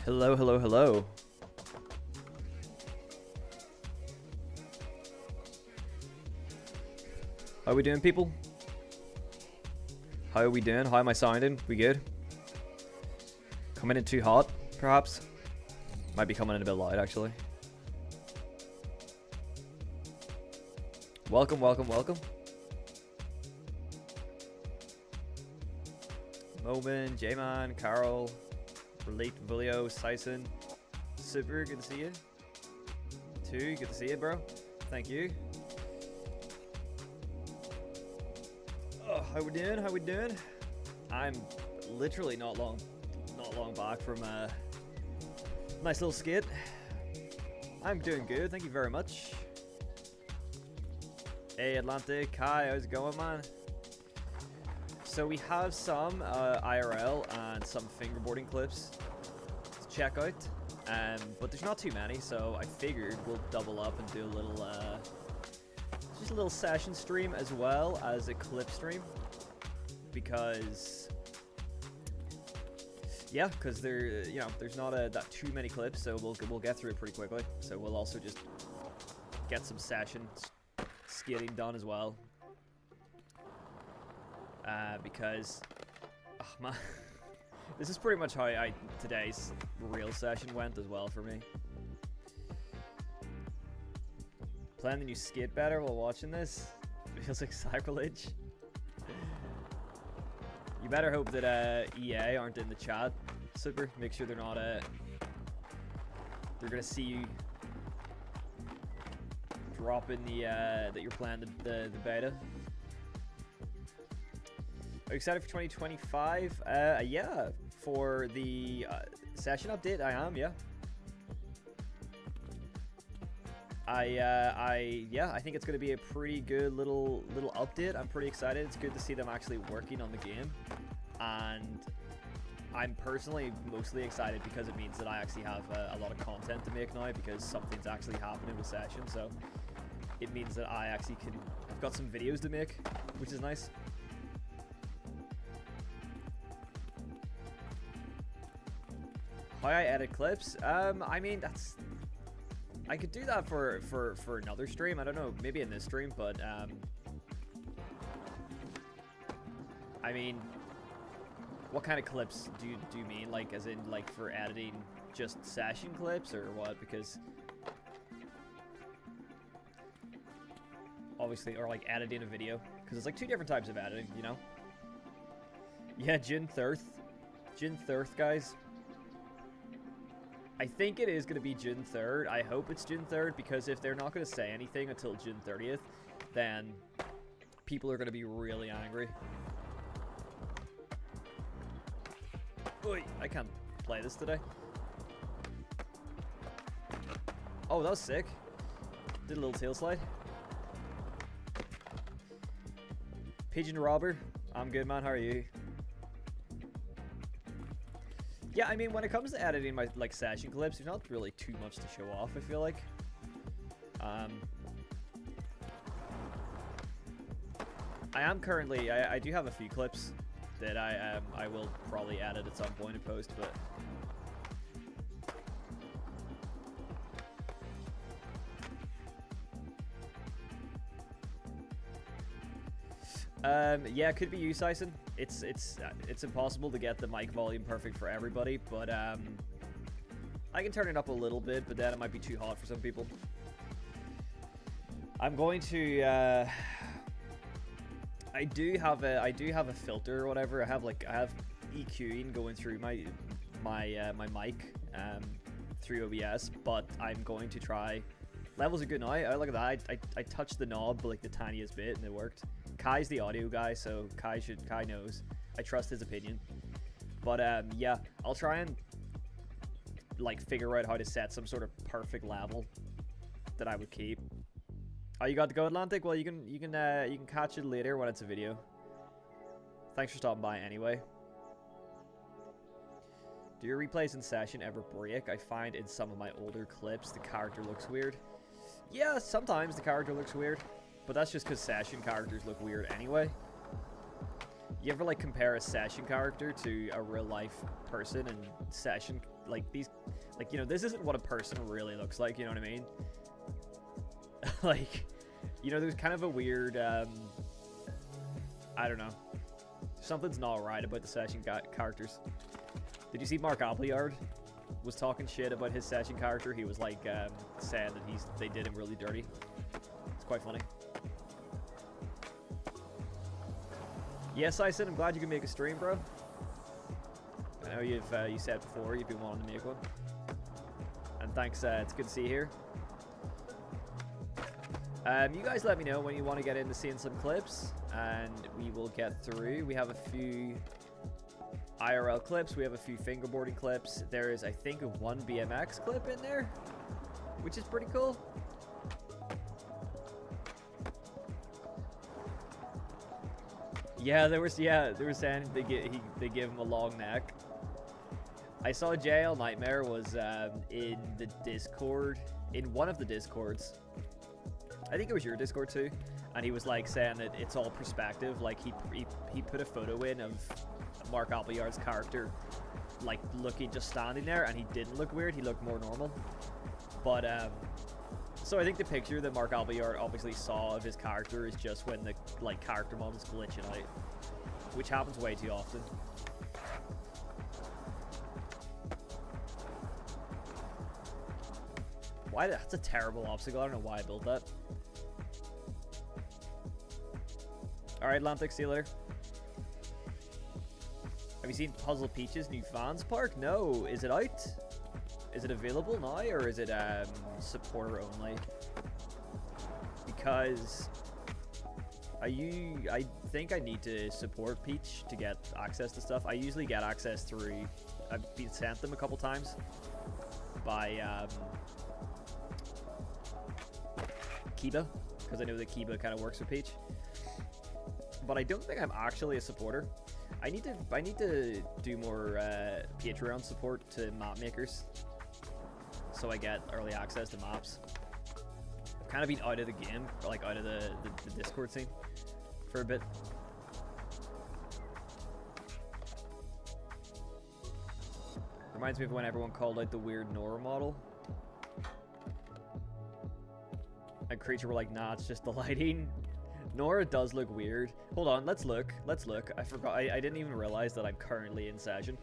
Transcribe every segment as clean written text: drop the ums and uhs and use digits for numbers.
Hello, hello, hello. How are we doing, people? How are we doing? How am I sounding? We good? Coming in too hot, perhaps? Might be coming in a bit loud, actually. Welcome, welcome, welcome. Moment, J-Man, Carol, Relate, Vulio, Syson. Super, good to see you. Two, good to see you, bro. Thank you. Oh, how we doing? How we doing? I'm literally not long back from a nice little skit. I'm doing good, thank you very much. Hey Atlantic, hi, how's it going, man? So we have some IRL and some fingerboarding clips to check out, but there's not too many, so I figured we'll double up and do a little, just a little session stream as well as a clip stream, because, yeah, because there's not that too many clips, so we'll get through it pretty quickly. So we'll also just get some session skating done as well. Because, oh man, this is pretty much how today's real session went as well for me. Playing the new skate better while watching this feels like sacrilege. You better hope that EA aren't in the chat. Super, make sure they're not. They're gonna see you drop in the that you're playing the beta. Are you excited for 2025? Yeah, for the session update, I am. Yeah. I think it's going to be a pretty good little update. I'm pretty excited. It's good to see them actually working on the game, and I'm personally mostly excited because it means that I actually have a lot of content to make now, because something's actually happening with session. So it means that I actually I've got some videos to make, which is nice. How I edit clips? I mean, I could do that for another stream. I don't know, maybe in this stream, but I mean, what kind of clips do you mean? Like, as in, like, for editing just session clips or what? Because obviously, or like editing a video, because it's like two different types of editing, you know? Yeah, June 3rd, guys. I think it is going to be June 3rd. I hope it's June 3rd, because if they're not going to say anything until June 30th, then people are going to be really angry. Oi, I can't play this today. Oh, that was sick. Did a little tail slide. Pigeon Robber, I'm good, man. How are you? Yeah, I mean, when it comes to editing my session clips, there's not really too much to show off, I feel like. I am currently, I do have a few clips that I will probably edit at some point and post, but yeah, it could be you, Syson. It's impossible to get the mic volume perfect for everybody, but I can turn it up a little bit, but then it might be too hot for some people. I'm going to I do have a filter or whatever. I have EQing going through my mic through OBS, but I'm going to try. Levels are good now. Look at that. I touched the knob like the tiniest bit and it worked. Kai's the audio guy, so Kai knows. I trust his opinion. But yeah, I'll try and figure out how to set some sort of perfect level that I would keep. Oh, you got to go, Atlantic? Well, you can catch it later when it's a video. Thanks for stopping by anyway. Do your replays in session ever break? I find in some of my older clips the character looks weird. Yeah, sometimes the character looks weird, but that's just because session characters look weird anyway. You ever compare a session character to a real life person, and session like these, like, you know, this isn't what a person really looks like. You know what I mean? Like, you know, there's kind of a weird, I don't know. Something's not right about the session characters. Did you see Mark Appleyard was talking shit about his session character? He was like saying that they did him really dirty. It's quite funny. Yes, I said I'm glad you can make a stream, bro. I know you said before you've been wanting to make one. And thanks, it's good to see you here. You guys let me know when you want to get into seeing some clips, and we will get through. We have a few IRL clips, we have a few fingerboarding clips. There is, I think, one BMX clip in there, which is pretty cool. Yeah, they were saying they give him a long neck. I saw JL Nightmare was in the Discord, in one of the Discords. I think it was your Discord too, and he was like saying that it's all perspective. Like he put a photo in of Mark Appleyard's character, like looking, just standing there, and he didn't look weird. He looked more normal. But so I think the picture that Mark Appleyard obviously saw of his character is just when the like character model's glitching out, which happens way too often. Why? That's a terrible obstacle. I don't know why I built that. Alright, Atlantic, see you later. Have you seen Puzzle Peach's new fans park? No. Is it out? Is it available now, or is it supporter only? Because I think I need to support Peach to get access to stuff. I usually get access through, I've been sent them a couple times by Kiba, because I know that Kiba kind of works with Peach. But I don't think I'm actually a supporter. I need to do more Patreon support to map makers, so I get early access to maps. I've kind of been out of the game, or like out of the Discord scene for a bit. Reminds me of when everyone called out the weird Nora model. And Creature were like, nah, it's just the lighting. Nora does look weird. Hold on, let's look. Let's look. I forgot. I didn't even realize that I'm currently in session.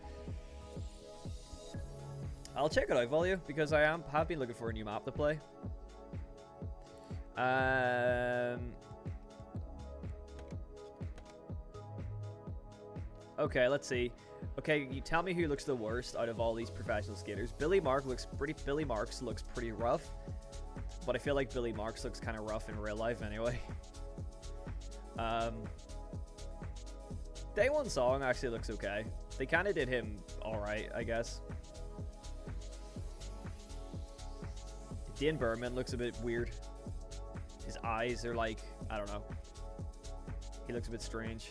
I'll check it out, Volio, because I have been looking for a new map to play. Okay, let's see. Okay, you tell me who looks the worst out of all these professional skaters. Billy Marks looks pretty rough, but I feel like Billy Marks looks kind of rough in real life anyway. Day One Song actually looks okay. They kind of did him alright, I guess. Dan Berman looks a bit weird. His eyes are like, I don't know. He looks a bit strange.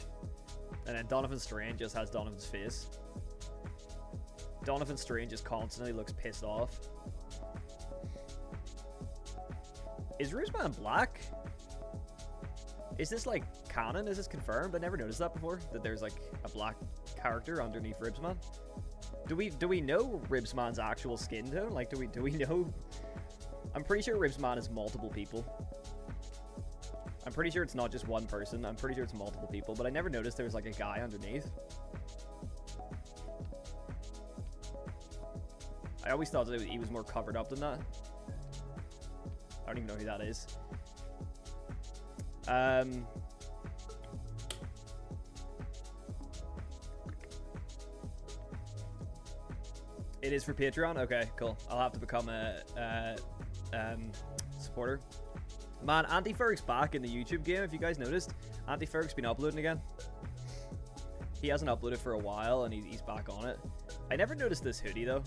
And then Donovan Strange just has Donovan's face. Donovan Strange just constantly looks pissed off. Is Rooseman black? Is this like canon? Is this confirmed? I never noticed that before, that there's like a black character underneath Ribsman. Do we know Ribsman's actual skin tone? Like, do we know? I'm pretty sure Ribsman is multiple people. I'm pretty sure it's not just one person. I'm pretty sure it's multiple people, but I never noticed there was like a guy underneath. I always thought that he was more covered up than that. I don't even know who that is. It is for Patreon? Okay, cool. I'll have to become a supporter. Man, Anti-Ferg's back in the YouTube game, if you guys noticed. Anti-Ferg's been uploading again. He hasn't uploaded for a while, and he's back on it. I never noticed this hoodie, though.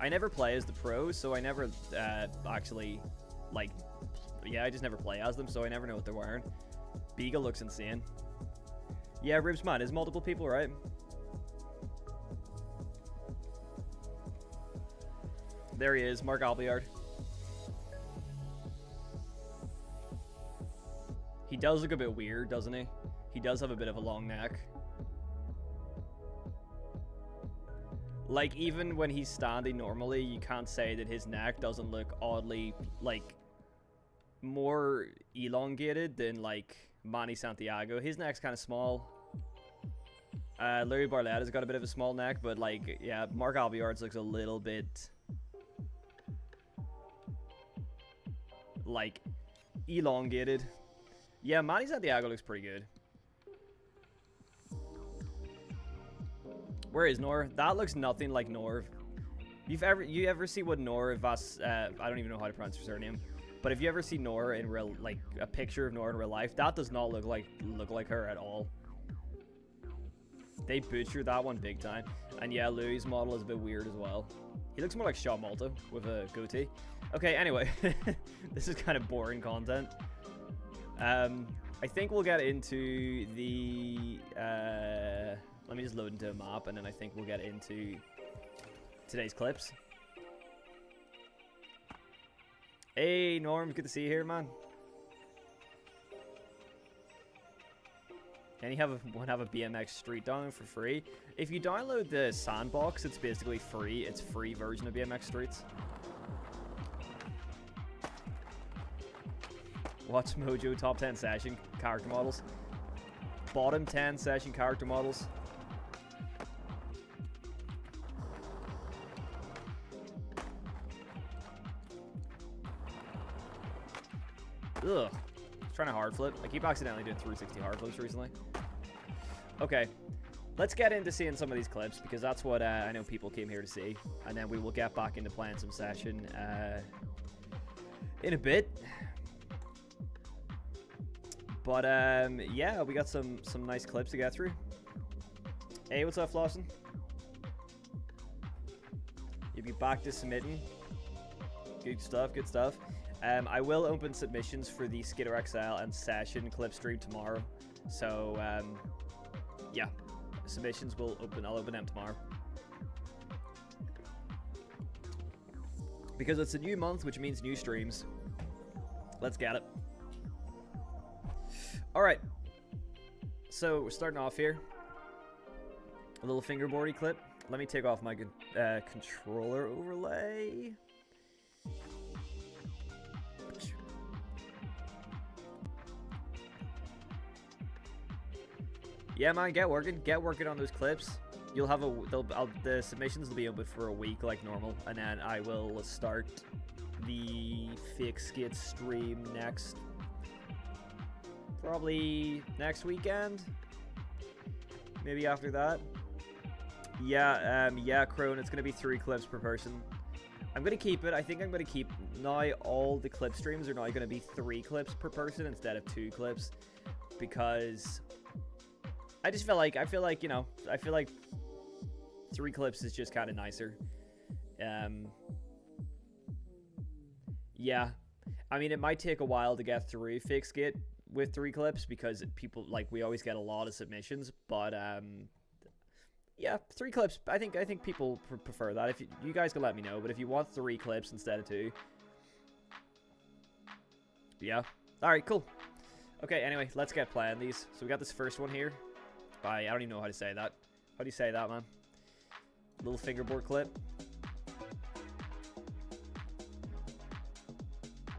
I never play as the pros, so I never actually, like... Yeah, I just never play as them, so I never know what they're wearing. Beagle looks insane. Yeah, Ribsman is multiple people, right? There he is, Mark Appleyard. He does look a bit weird, doesn't he? He does have a bit of a long neck. Like, even when he's standing normally, you can't say that his neck doesn't look oddly, like, more elongated than, like, Manny Santiago. His neck's kind of small. Larry Barletta's got a bit of a small neck, but, like, yeah, Mark Albiard's looks a little bit, like, elongated. Yeah, Manny Santiago looks pretty good. Where is Nor? That looks nothing like Nor. You ever see what Nor Vas? I don't even know how to pronounce her surname, but if you ever see Nor in real, like a picture of Nor in real life, that does not look like her at all. They butchered that one big time. And yeah, Louis' model is a bit weird as well. He looks more like Shawn Malta with a goatee. Okay, anyway, this is kind of boring content. I think we'll get into the. Let me just load into a map, and then I think we'll get into today's clips. Hey, Norm, good to see you here, man. Can you want to have a BMX Street down for free? If you download the Sandbox, it's basically free. It's a free version of BMX Streets. Watch Mojo top 10 session character models. Bottom 10 session character models. Ugh. Trying to hard flip. I keep accidentally doing 360 hard flips recently. Okay. Let's get into seeing some of these clips, because that's what I know people came here to see. And then we will get back into playing some session in a bit. But yeah, we got some nice clips to get through. Hey, what's up, Flossin? You'll be back to submitting. Good stuff, good stuff. I will open submissions for the Skitter XL and Session clip stream tomorrow. So, yeah, submissions will open. I'll open them tomorrow. Because it's a new month, which means new streams. Let's get it. Alright. So, we're starting off here. A little fingerboardy clip. Let me take off my controller overlay. Yeah, man, get working on those clips. You'll have the submissions will be open for a week like normal, and then I will start the fake skate stream probably next weekend, maybe after that. Yeah, Crone, it's gonna be 3 clips per person. I'm gonna keep it. I think I'm gonna keep now. All the clip streams are now gonna be 3 clips per person instead of 2 clips, because I feel like 3 clips is just kind of nicer. Yeah, I mean, it might take a while to get through fake skate with 3 clips, because people, like, we always get a lot of submissions, but yeah, 3 clips. I think people prefer that. If you guys can let me know, but if you want 3 clips instead of 2, yeah. All right, cool. Okay, anyway, let's get playing these. So we got this first one here. I don't even know how to say that. How do you say that, man? Little fingerboard clip.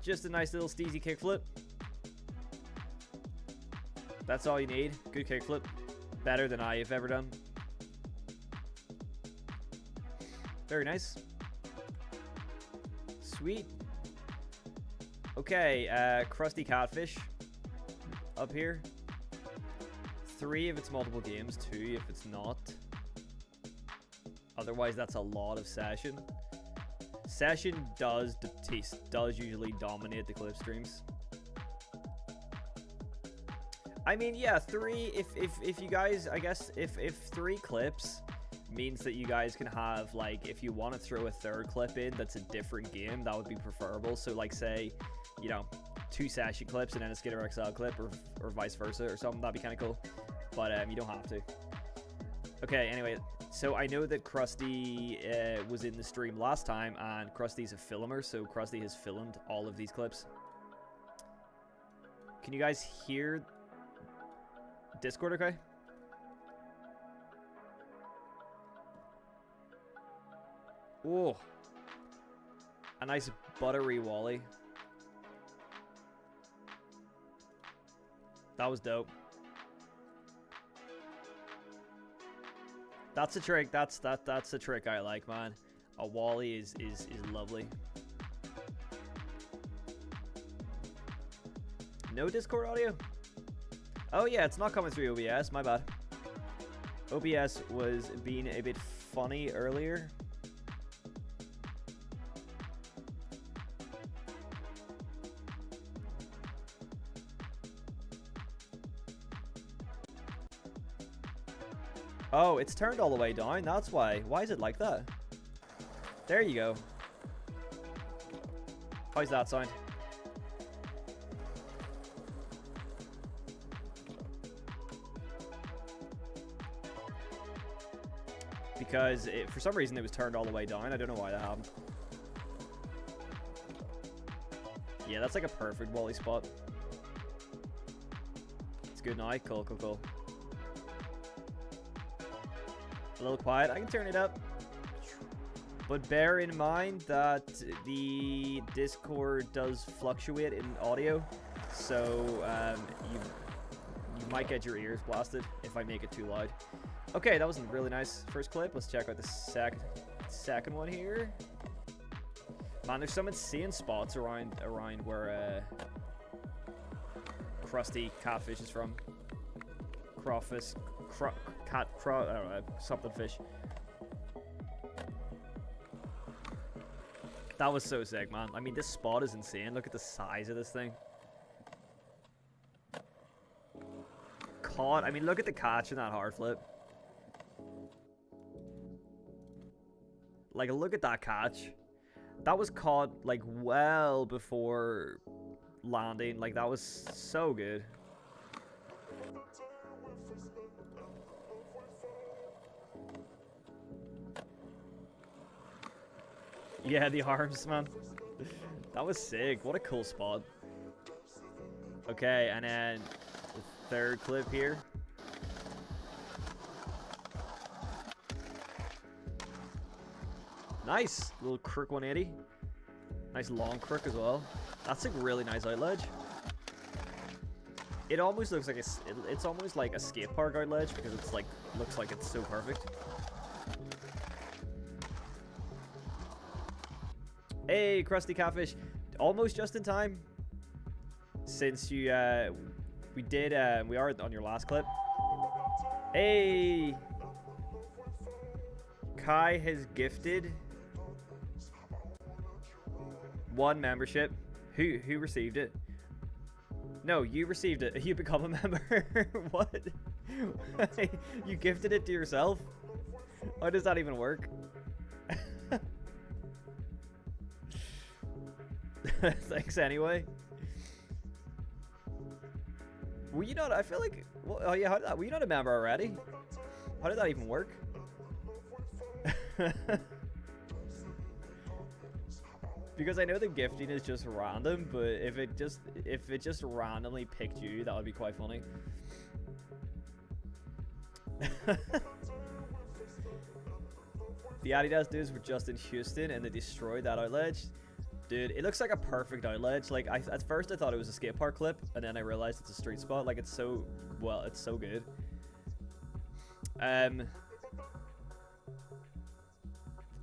Just a nice little steezy kickflip. That's all you need. Good kickflip. Better than I have ever done. Very nice. Sweet. Okay, Krusty Catfish. Up here. 3 if it's multiple games, 2 if it's not. Otherwise, that's a lot of session. Session does usually dominate the clip streams. I mean, yeah, 3. If you guys, I guess, if 3 clips means that you guys can have, like, if you want to throw a 3rd clip in that's a different game, that would be preferable. So, like, say, you know, 2 session clips and then a Skitter XL clip, or vice versa or something. That'd be kind of cool. But you don't have to. Okay, anyway, so I know that Krusty was in the stream last time, and Krusty's a filmer, so Krusty has filmed all of these clips. Can you guys hear Discord okay? Oh, a nice buttery Wally. That was dope. That's a trick. That's a trick I like, man. A Wally is lovely. No Discord audio? Oh yeah, it's not coming through OBS. My bad. OBS was being a bit funny earlier. Oh, it's turned all the way down. That's why. Why is it like that? There you go. How's that sound? Because for some reason it was turned all the way down. I don't know why that happened. Yeah, that's like a perfect Wally spot. It's good now. Cool, cool, cool. A little quiet. I can turn it up. But bear in mind that the Discord does fluctuate in audio. So you might get your ears blasted if I make it too loud. Okay, that was a really nice first clip. Let's check out the second one here. Man, there's some insane spots around where Krusty Catfish is from. Crawfish, I don't know, something fish. That was so sick, man. I mean, this spot is insane. Look at the size of this thing. Caught. I mean, look at the catch in that hard flip. Like, look at that catch. That was caught, like, well before landing. Like, that was so good. Yeah, the arms, man. That was sick. What a cool spot. Okay, and then the third clip here. Nice. Little crook 180. Nice long crook as well. That's a really nice out ledge. It almost looks like it's almost like a skate park out ledge because it's like looks like it's so perfect. Hey, Krusty Catfish, almost just in time. Since you, we are on your last clip. Hey, Kai has gifted 1 membership. Who received it? No, you received it. You become a member. What? You gifted it to yourself? How does that even work? Thanks anyway. Were you not? I feel like. Well, oh yeah, were you not a member already? How did that even work? Because I know the gifting is just random, but if it just randomly picked you, that would be quite funny. The Adidas dudes were just in Houston and they destroyed that outledge. Dude, it looks like a perfect outledge. Like, at first I thought it was a skate park clip, and then I realized it's a street spot. Like, it's so, well, it's so good.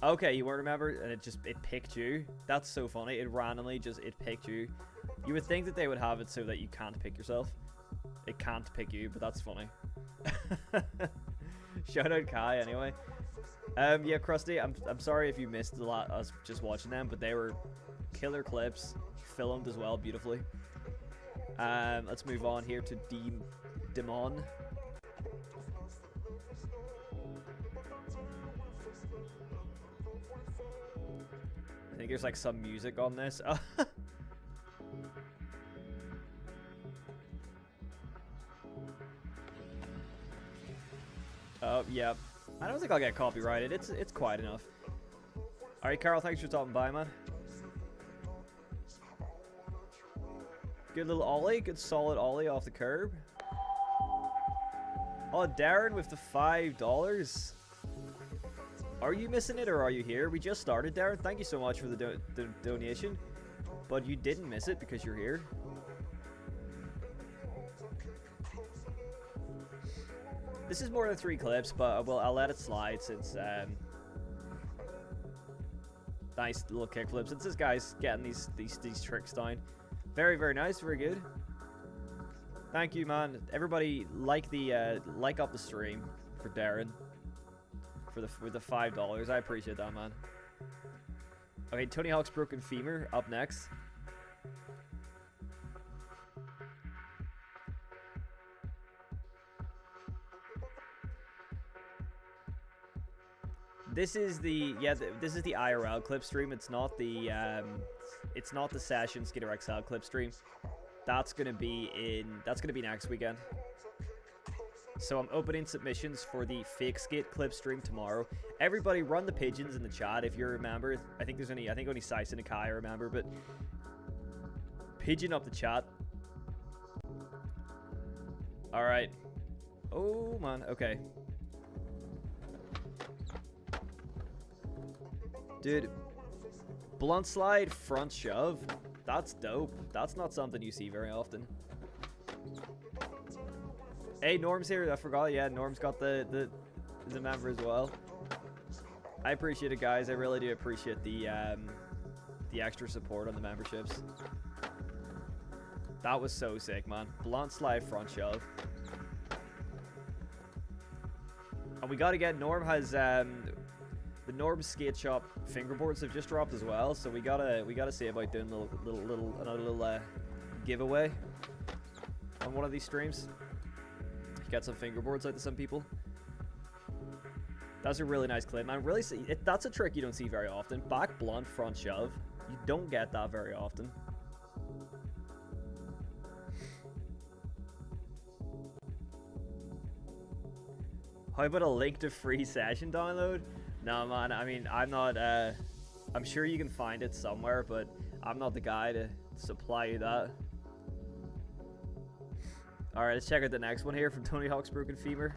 Okay, you weren't a member, and it picked you. That's so funny. It randomly it picked you. You would think that they would have it so that you can't pick yourself. It can't pick you, but that's funny. Shout out Kai, anyway. Yeah, Krusty, I'm sorry if you missed a lot us just watching them, but they were killer clips, filmed as well beautifully. Let's move on here to Demon. I think there's like some music on this. Oh, yeah. I don't think I'll get copyrighted. It's quiet enough. Alright, Carl, thanks for stopping by, man. Good little ollie. Good solid ollie off the curb. Oh, Darren with the $5. Are you missing it or are you here? We just started, Darren. Thank you so much for the donation. But you didn't miss it because you're here. This is more than 3 clips, but I'll let it slide since nice little kickflips. Since this guy's getting these tricks down. Very, very nice. Very good. Thank you, man. Everybody like up the stream for Darren for the $5. I appreciate that, man. Okay, Tony Hawk's broken femur up next. This is the this is the IRL clip stream. It's not the session Skater XL clip stream. That's gonna be next weekend. So I'm opening submissions for the fake skate clip stream tomorrow. Everybody run the pigeons in the chat if you're a member. I think only Sice and Akai are a member, but pigeon up the chat. Alright. Oh man, okay. Dude, blunt slide, front shove. That's dope. That's not something you see very often. Hey, Norm's here. I forgot. Yeah, Norm's got the member as well. I appreciate it, guys. I really do appreciate the extra support on the memberships. That was so sick, man. Blunt slide, front shove. And we gotta get Norm has the Norm skate shop fingerboards have just dropped as well, so we gotta see about doing another little giveaway on one of these streams. Get some fingerboards out to some people. That's a really nice clip, man. Really, that's a trick you don't see very often. Back blunt, front shove. You don't get that very often. How about a link to free session download? No, man. I mean, I'm not. I'm sure you can find it somewhere, but I'm not the guy to supply you that. Alright, let's check out the next one here from Tony Hawk's broken femur.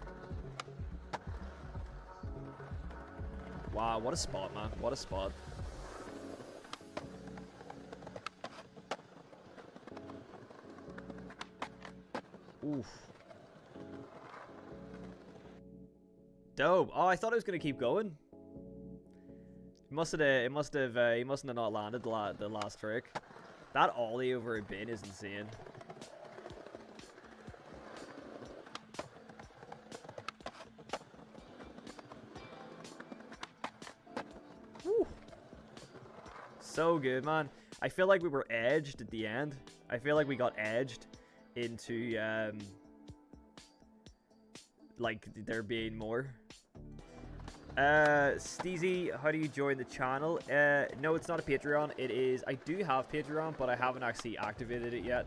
Wow, what a spot, man. What a spot. Oof. Dope. Oh, I thought it was gonna keep going. He mustn't have not landed the last trick. That ollie over a bin is insane. Whew. So good, man. I feel like we were edged at the end. I feel like we got edged into like there being more. Steezy, how do you join the channel? No, it's not a Patreon. It is. I do have Patreon, but I haven't actually activated it yet.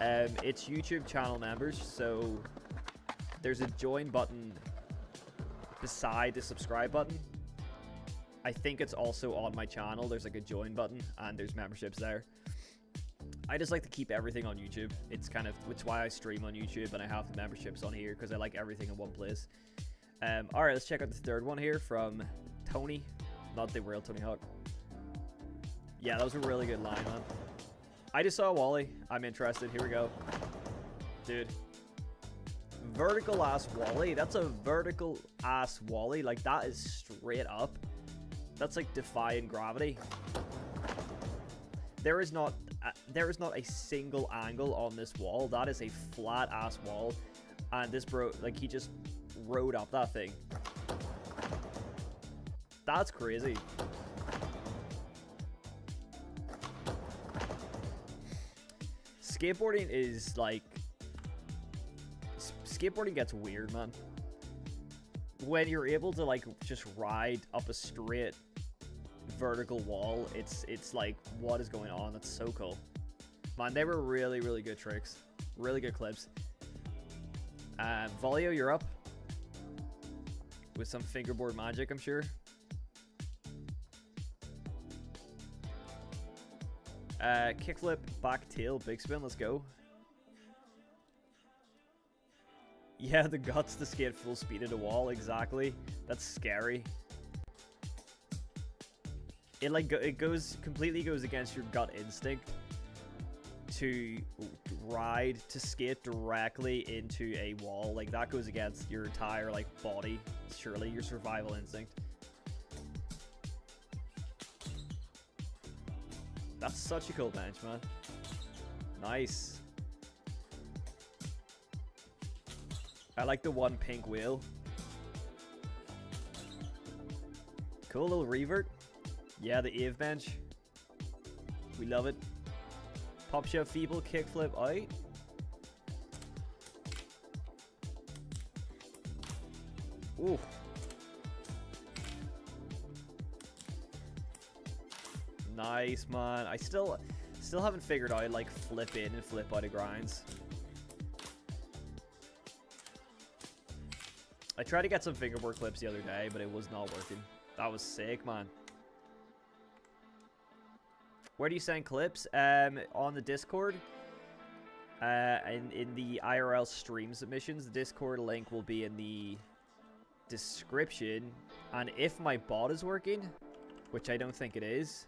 It's YouTube channel members, so there's a join button beside the subscribe button. I think it's also on my channel. There's like a join button, and there's memberships there. I just like to keep everything on YouTube. It's why I stream on YouTube and I have the memberships on here, because I like everything in one place. Alright, let's check out the third one here from Tony. Not the real Tony Hawk. Yeah, that was a really good line, man. I just saw a Wally. I'm interested. Here we go. Dude. Vertical ass Wally. That's a vertical ass Wally. Like, that is straight up. That's like defying gravity. There is not a single angle on this wall. That is a flat ass wall. And this bro, like, he just rode up that thing. That's crazy. Skateboarding is like... Skateboarding gets weird, man. When you're able to, like, just ride up a straight vertical wall, it's like, what is going on? That's so cool. Man, they were really, really good tricks. Really good clips. Volio, you're up. With some fingerboard magic, I'm sure. Kickflip, back tail, big spin, let's go. Yeah, the guts to skate full speed at a wall, exactly. That's scary. It like completely goes against your gut instinct to skate directly into a wall. Like, that goes against your entire like body, surely your survival instinct. That's such a cool bench, man. Nice. I like the one pink wheel. Cool little revert. Yeah, the Eve bench. We love it. Pop shove feeble, kickflip out. Ooh. Nice, man. I still haven't figured out like flip in and flip out of grinds. I tried to get some fingerboard clips the other day, but it was not working. That was sick, man. Where do you send clips? On the Discord. In the IRL stream submissions, the Discord link will be in the description. And if my bot is working, which I don't think it is,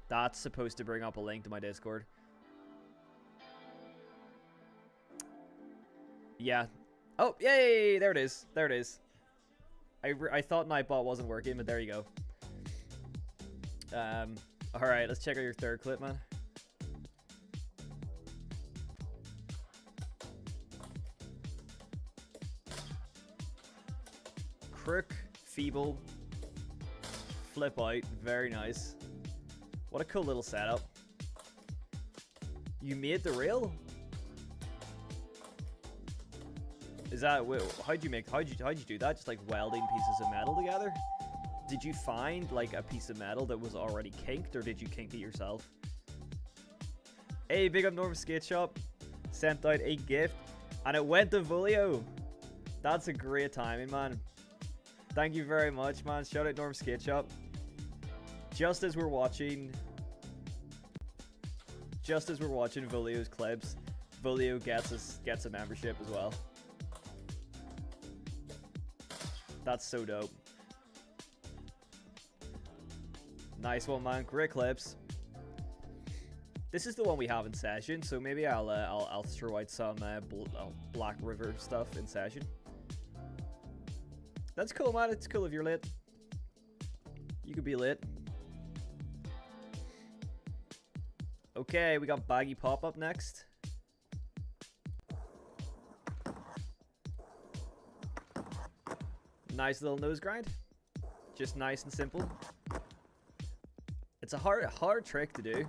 that's supposed to bring up a link to my Discord. Yeah. Oh, yay! There it is. There it is. I thought Nightbot wasn't working, but there you go. Alright, let's check out your third clip, man. Crook, feeble, flip out, very nice. What a cool little setup. You made the rail? Is that, how'd you do that? Just like welding pieces of metal together? Did you find like a piece of metal that was already kinked, or did you kink it yourself? Hey, big up Norm Skate Shop. Sent out a gift, and it went to Volio. That's a great timing, man. Thank you very much, man. Shout out Norm Skate Shop. Just as we're watching Volio's clips, Volio gets a membership as well. That's so dope. Nice one, man. Great clips. This is the one we have in session, so maybe I'll throw out some Black River stuff in session. That's cool, man. It's cool if you're lit. You could be lit. Okay, we got Baggy Pop up next. Nice little nose grind. Just nice and simple. It's a hard trick to do.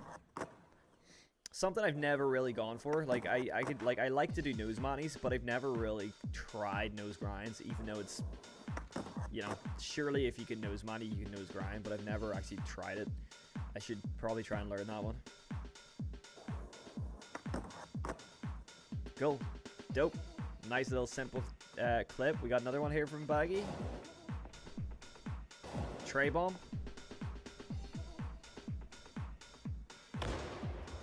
Something I've never really gone for. Like I like to do nose manis, but I've never really tried nose grinds, even though it's, you know, surely if you can nose mani, you can nose grind, but I've never actually tried it. I should probably try and learn that one. Cool. Dope. Nice little simple clip. We got another one here from Baggy. Tray bomb.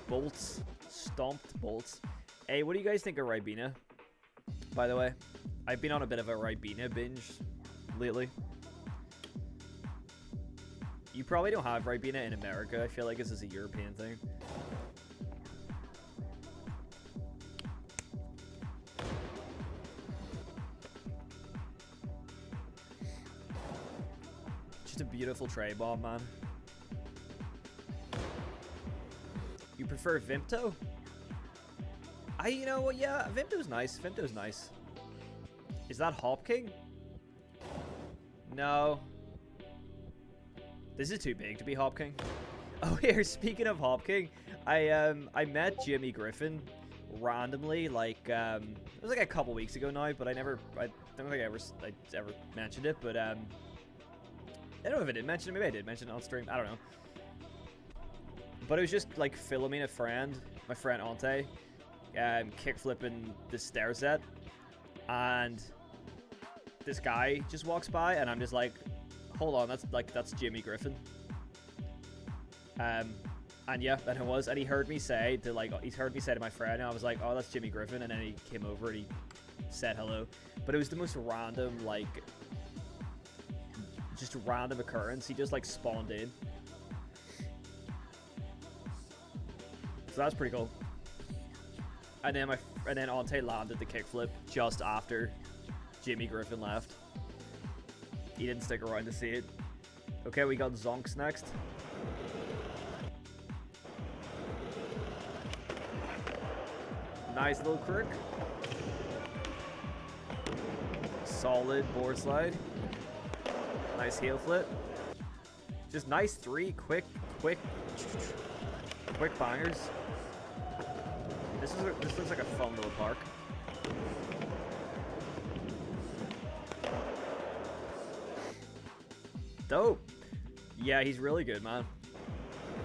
Bolts. Stomped bolts. Hey, what do you guys think of Ribena? By the way, I've been on a bit of a Ribena binge lately. You probably don't have Ribena in America. I feel like this is a European thing. Just a beautiful tray bomb, man. You prefer Vimto? You know what, yeah, Vimto's nice. Vimto's nice. Is that Hop King? No. This is too big to be Hop King. Oh, here, speaking of Hop King, I met Jimmy Griffin randomly, like, it was like a couple weeks ago now, but I don't think I ever mentioned it, but, I don't know if I did mention it, maybe I did mention it on stream, I don't know. But it was just like filming a friend, my friend Ante, kick flipping the stair set, and this guy just walks by, and I'm just like, hold on, that's Jimmy Griffin. And yeah, and it was, and he heard me say to my friend, and I was like, oh, that's Jimmy Griffin, and then he came over and he said hello. But it was the most random, like, just random occurrence. He just like spawned in. So that's pretty cool. And then Ante landed the kickflip just after Jimmy Griffin left. He didn't stick around to see it. Okay, we got Zonks next. Nice little crook. Solid board slide. Nice heel flip. Just nice three quick bangers. This looks like a fun little park. Dope. Yeah, he's really good, man.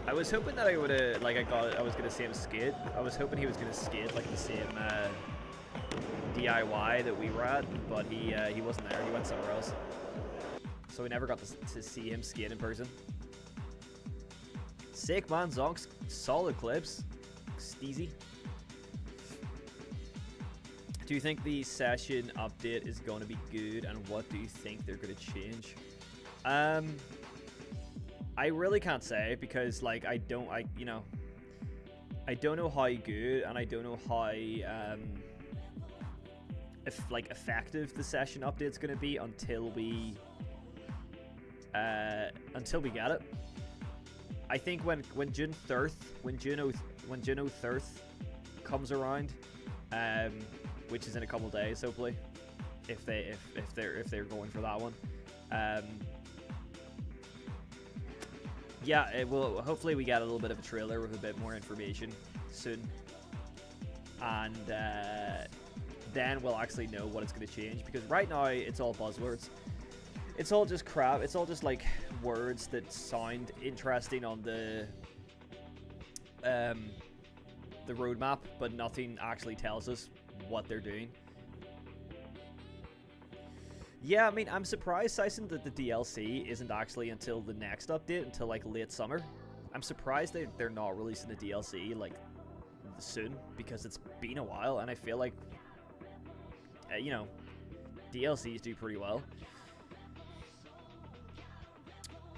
I was hoping that I would have, like, I was gonna see him skate. I was hoping he was gonna skate like the same DIY that we were at, but he wasn't there. He went somewhere else, so we never got to see him skate in person. Sick, man. Zonk's solid clips. Steezy. Do you think the session update is going to be good, and what do you think they're going to change? I really can't say, because like I don't know how good, and I don't know how effective the session update's going to be until we get it. I think when June 30th comes around, which is in a couple days, hopefully, if they're going for that one. Yeah, it will. Hopefully, we get a little bit of a trailer with a bit more information soon, and then we'll actually know what it's going to change. Because right now, it's all buzzwords. It's all just crap. It's all just like words that sound interesting on the roadmap, but nothing actually tells us what they're doing. Yeah, I mean, I'm surprised, Tyson, that the DLC isn't actually until the next update, until like late summer. I'm surprised they're not releasing the DLC like soon, because it's been a while, and I feel like you know, DLCs do pretty well.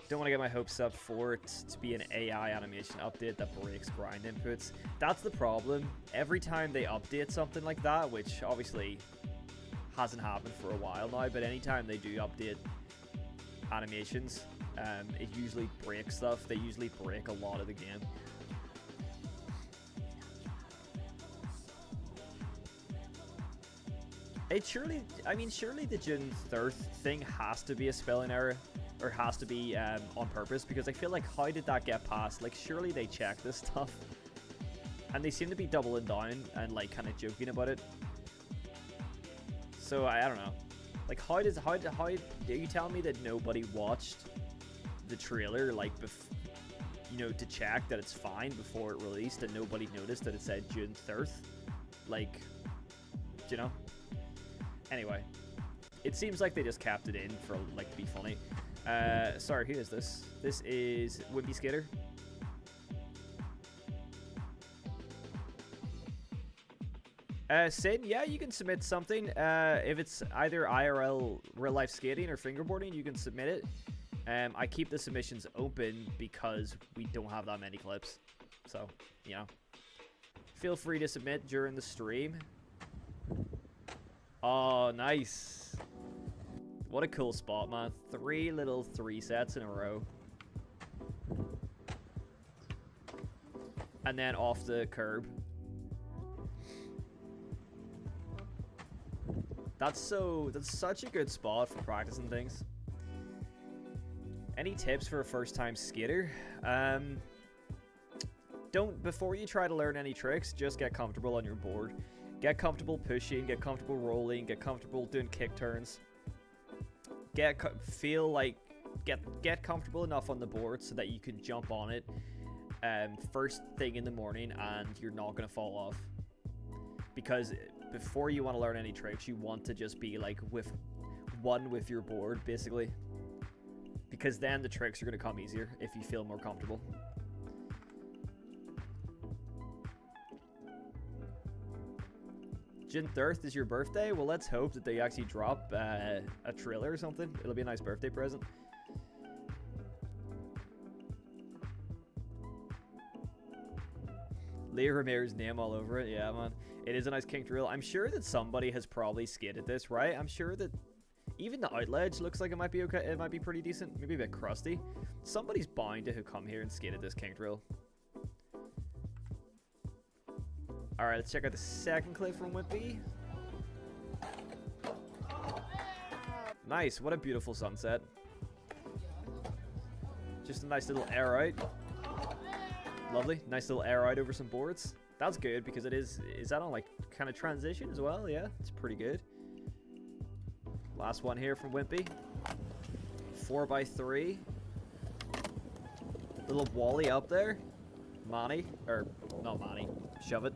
Don't want to get my hopes up for it to be an AI animation update that breaks grind inputs. That's the problem. Every time they update something like that, which obviously hasn't happened for a while now, but anytime they do update animations, it usually breaks stuff. They usually break a lot of the game. It surely, I mean, surely the June 3rd thing has to be a spelling error, or has to be on purpose, because I feel like, how did that get past? Like, surely they check this stuff, and they seem to be doubling down and like kind of joking about it. So I don't know. Like, how are you telling me that nobody watched the trailer, like, you know, to check that it's fine before it released, and nobody noticed that it said June 3rd? Like, you know. Anyway, it seems like they just kept it in for, like, to be funny. Sorry, who is this? This is Wimpy Skater. Sid, yeah, you can submit something. If it's either IRL, real life skating, or fingerboarding, you can submit it. I keep the submissions open because we don't have that many clips. So, you know, feel free to submit during the stream. Oh, nice. What a cool spot, man. 3 little 3 sets in a row. And then off the curb. That's such a good spot for practicing things. Any tips for a first-time skater? Before you try to learn any tricks, just get comfortable on your board. Get comfortable pushing, get comfortable rolling, get comfortable doing kick turns. Get comfortable enough on the board so that you can jump on it first thing in the morning, and you're not going to fall off. Because before you want to learn any tricks, you want to just be like with your board, basically. Because then the tricks are going to come easier if you feel more comfortable. June 3rd is your birthday? Well, let's hope that they actually drop a trailer or something. It'll be a nice birthday present. Leo Ramirez's name all over it. Yeah, man. It is a nice kinked reel. I'm sure that somebody has probably skated this, right? I'm sure that even the outledge looks like it might be okay. It might be pretty decent. Maybe a bit crusty. Somebody's bound to have come here and skated this kinked reel. Alright, let's check out the second clip from Wimpy. Nice. What a beautiful sunset. Just a nice little air out. Lovely. Nice little air out over some boards. That's good because it is that on like kind of transition as well? Yeah, it's pretty good. Last one here from Wimpy. 4x3. Little Wally up there. Manny. Or, not Manny. Shove it.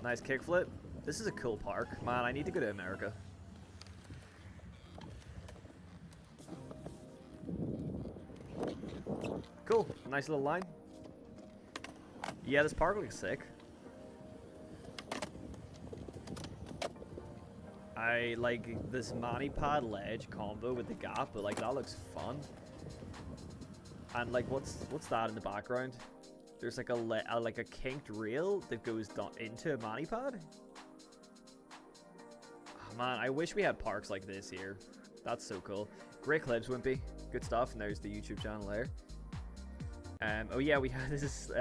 Nice kickflip. This is a cool park. Man, I need to go to America. Cool. Nice little line. Yeah, this park looks sick. I like this Manny pad ledge combo with the gap, but like that looks fun. And like what's that in the background? There's like a kinked rail that goes down into a Manny pad. Oh, man, I wish we had parks like this here. That's so cool. Great clips, Wimpy. Good stuff. And there's the YouTube channel there. Oh yeah, we have this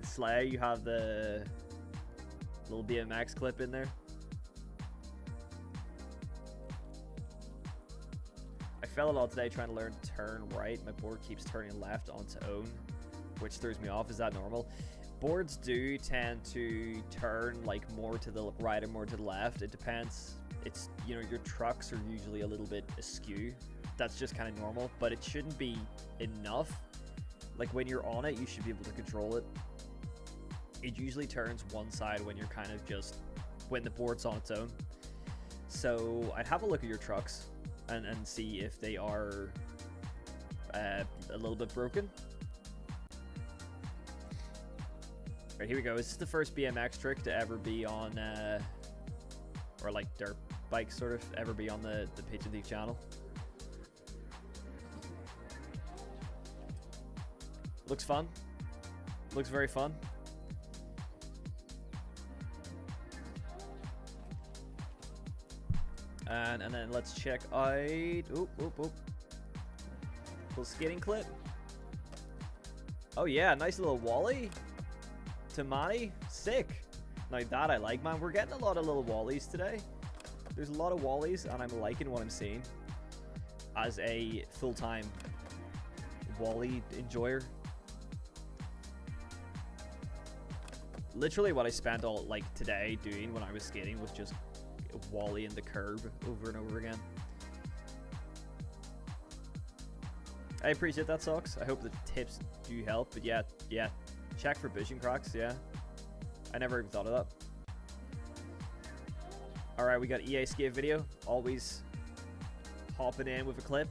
Slay. You have the little BMX clip in there. I fell a lot today trying to learn to turn right. My board keeps turning left on its own, which throws me off. Is that normal? Boards do tend to turn like more to the right or more to the left. It depends. It's, you know, your trucks are usually a little bit askew. That's just kind of normal, but it shouldn't be enough. Like when you're on it, you should be able to control it. It usually turns one side when you're kind of just, when the board's on its own. So I'd have a look at your trucks and see if they are a little bit broken. Right, here we go. This is the first BMX trick to ever be on, or like dirt bike sort of, ever be on the Pigeon Thief channel. Looks fun. Looks very fun. And then let's check out. Oop. Little skating clip. Oh yeah, nice little Wally to Manny. Sick. Now that I like, man. We're getting a lot of little Wallies today. There's a lot of Wallies, and I'm liking what I'm seeing as a full-time Wally enjoyer. Literally what I spent all like today doing when I was skating was just Wally in the curb over and over again. I appreciate that, Socks. I hope the tips do help, but yeah, check for vision cracks. Yeah, I never even thought of that. All right, we got EA skate video, always hopping in with a clip.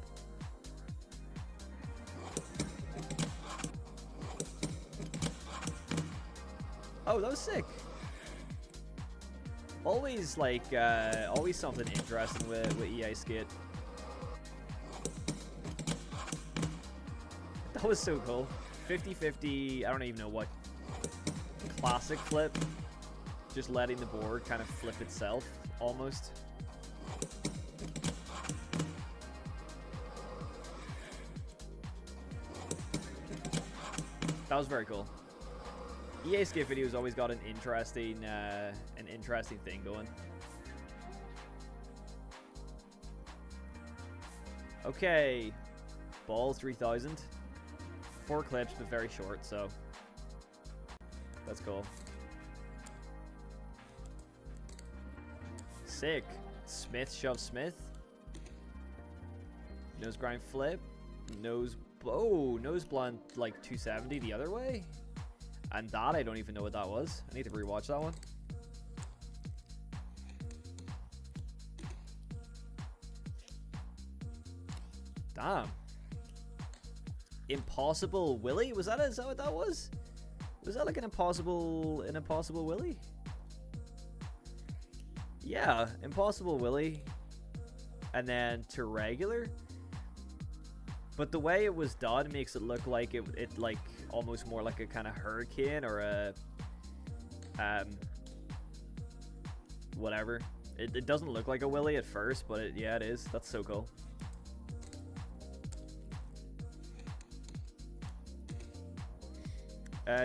Oh, that was sick. Always like, always something interesting with EA Skate. That was so cool. 50-50, I don't even know what. Classic flip. Just letting the board kind of flip itself, almost. That was very cool. EA Skate videos always got an interesting thing going. Okay, ball 3000, 4 clips but very short, so that's cool. Sick. Smith shove Smith. Nose grind flip. Nose blunt like 270 the other way. And that, I don't even know what that was. I need to rewatch that one. Damn. Impossible Willie? Is that what that was? Was that like an impossible Willie? Yeah, impossible Willie. And then to regular. But the way it was done makes it look like it like almost more like a kind of hurricane or a whatever. It doesn't look like a willy at first, but yeah, it is. That's so cool.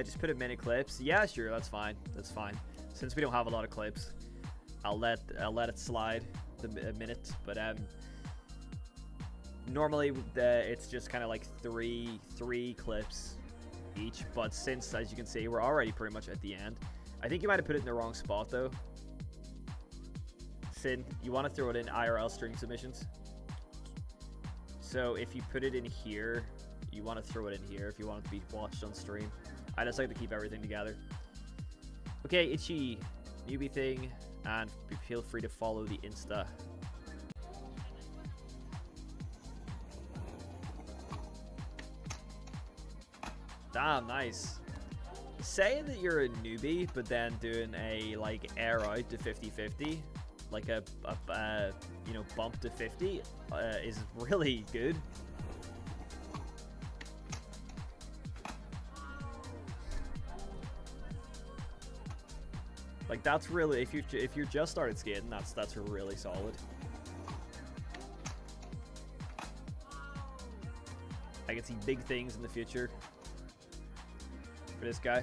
Just put in mini clips. Yeah, sure, that's fine. That's fine. Since we don't have a lot of clips, I'll let it slide a minute. But normally it's just kind of like three clips each. But since, as you can see, we're already pretty much at the end. I think you might have put it in the wrong spot though. Sin, you want to throw it in IRL string submissions. So if you put it in here, you want to throw it in here if you want it to be watched on stream. I just like to keep everything together. Okay, itchy newbie thing, and feel free to follow the Insta. Damn, nice. Saying that you're a newbie, but then doing a like air out to 50-50, like a you know, bump to 50, is really good. Like that's really, if you just started skating, that's really solid. I can see big things in the future for this guy.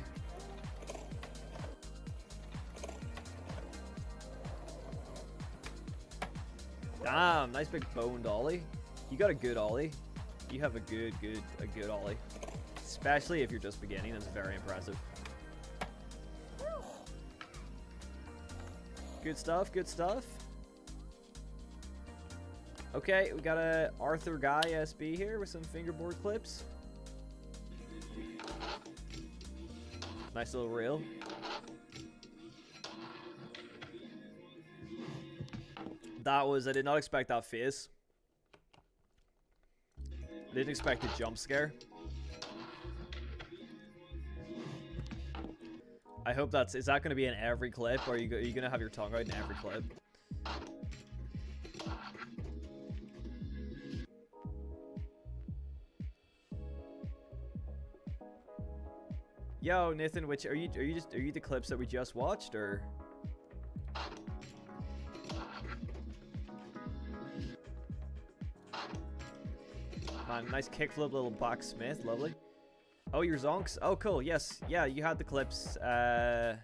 Damn, nice big boned ollie. You got a good ollie. You have a good ollie. Especially if you're just beginning, that's very impressive. Good stuff, good stuff. Okay, we got a Arthur Guy SB here with some fingerboard clips. Nice little reel. That was, I did not expect that face. I didn't expect a jump scare. I hope that's, is that going to be in every clip, or are you going to have your tongue out in every clip? Yo, Nathan, which are you the clips that we just watched, or? Man, nice kickflip, little blacksmith, lovely. Oh, your zonks? Oh, cool. Yes, yeah, you had the clips. Yeah,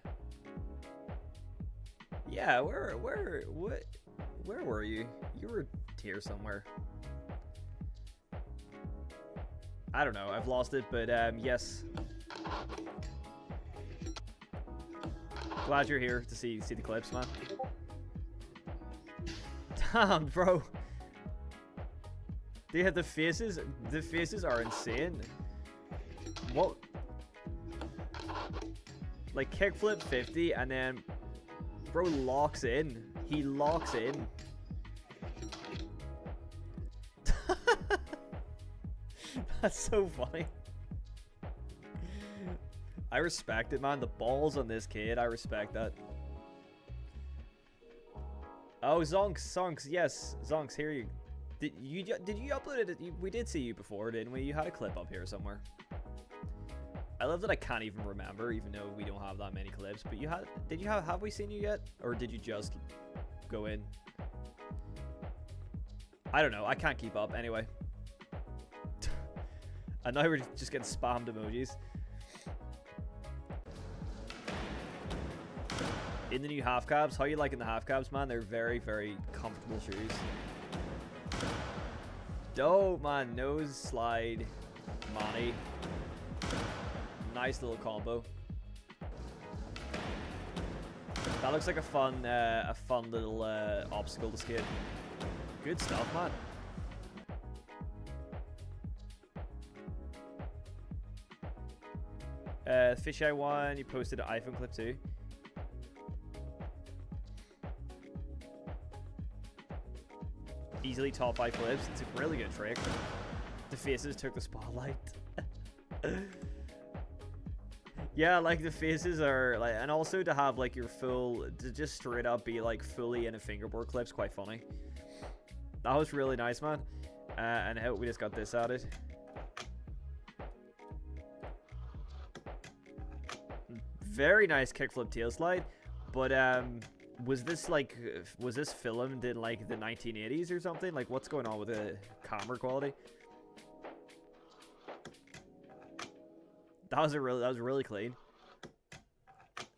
where were you? You were here somewhere. I don't know. I've lost it, but yes. Glad you're here to see the clips, man. Damn, bro. They had the faces. The faces are insane. What? Like kickflip 50 and then bro locks in. He locks in. That's so funny. I respect it, man. The balls on this kid. I respect that. Oh, Zonks, yes, Zonks. Here you. Did you upload it? We did see you before, didn't we? You had a clip up here somewhere. I love that I can't even remember, even though we don't have that many clips. But you had. Did you have we seen you yet, or did you just go in? I don't know. I can't keep up. Anyway. And now we're just getting spammed emojis. In the new half cabs, how you liking the half cabs, man? They're very, very comfortable shoes. Dope, man. Nose slide, money. Nice little combo. That looks like a fun little obstacle to skate. Good stuff, man. Fisheye one, you posted an iPhone clip too. Easily top 5 clips. It's a really good trick. The faces took the spotlight. Yeah, like the faces are like, and also to have like your full, to just straight up be like fully in a fingerboard clip's quite funny. That was really nice, man. And I hope we just got this added. Very nice kickflip tail slide, but was this filmed in like the 1980s or something? Like, what's going on with the camera quality? That was really clean.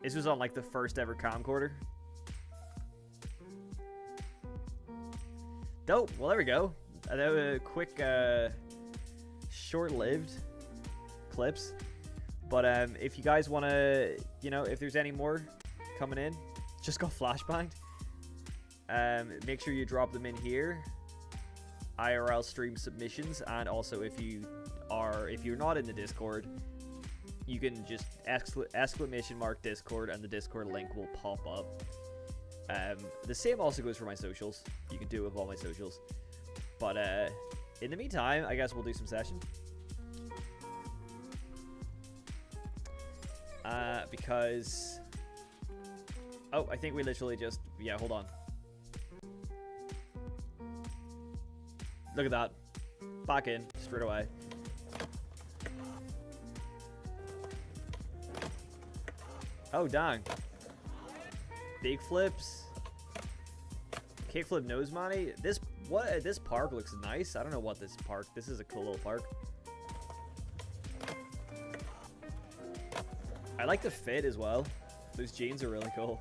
This was on like the first ever camcorder. Dope. Well, there we go. A quick, short-lived clips. But if you guys want to, you know, if there's any more coming in, just go flashbanged. Make sure you drop them in here. IRL stream submissions, and also if you're not in the Discord, you can just exclamation mark Discord, and the Discord link will pop up. The same also goes for my socials. You can do it with all my socials. But in the meantime, I guess we'll do some session. Because... Oh, I think we literally just... Yeah, hold on. Look at that. Back in, straight away. Oh, dang. Big flips. Kickflip nose money. This park looks nice. I don't know what this park... This is a cool little park. I like the fit as well. Those jeans are really cool.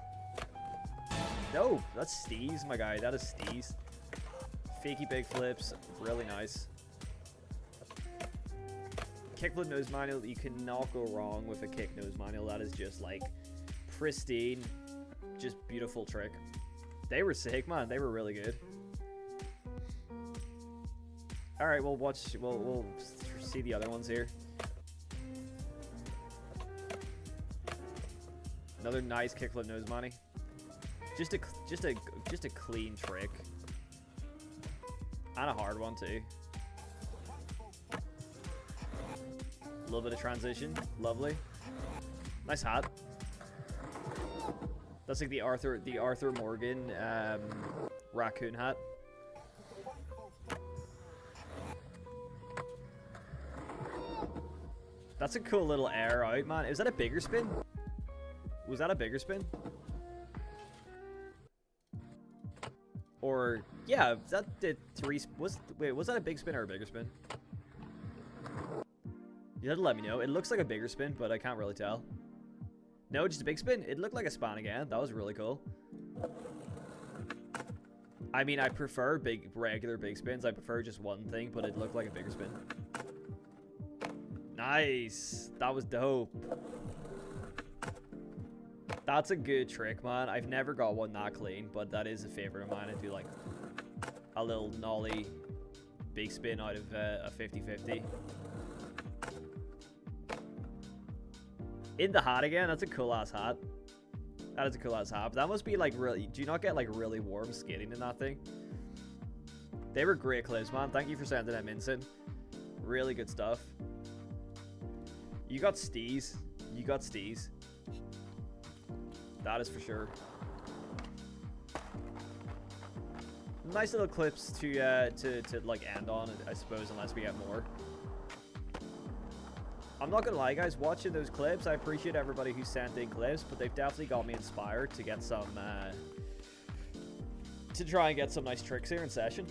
No, that's Steez, my guy. That is Steez. Fakey big flips. Really nice. Kickflip nose manual. You cannot go wrong with a kick nose manual. That is just like pristine. Just beautiful trick. They were sick, man. They were really good. Alright, we'll see the other ones here. Another nice kickflip nose money. Just a clean trick. And a hard one too. A little bit of transition. Lovely. Nice hat. That's like the Arthur Morgan raccoon hat. That's a cool little air out, man. Is that a bigger spin? Was that a bigger spin? Or yeah, that did three. Was that a big spin or a bigger spin? You had to let me know. It looks like a bigger spin, but I can't really tell. No, just a big spin. It looked like a span again. That was really cool. I mean, I prefer regular big spins. I prefer just one thing, but it looked like a bigger spin. Nice. That was dope. That's a good trick, man. I've never got one that clean, but that is a favorite of mine. I do like a little nollie big spin out of a 50-50. In the hat again. That's a cool ass hat. That is a cool ass hat. But that must be like really... Do you not get like really warm skating in that thing? They were great clips, man. Thank you for sending them in, Sin. Really good stuff. You got Steez. You got Steez. That is for sure. Nice little clips to like end on, I suppose, unless we get more. I'm not gonna lie, guys. Watching those clips, I appreciate everybody who sent in clips, but they've definitely got me inspired to get some, to try and get some nice tricks here in session.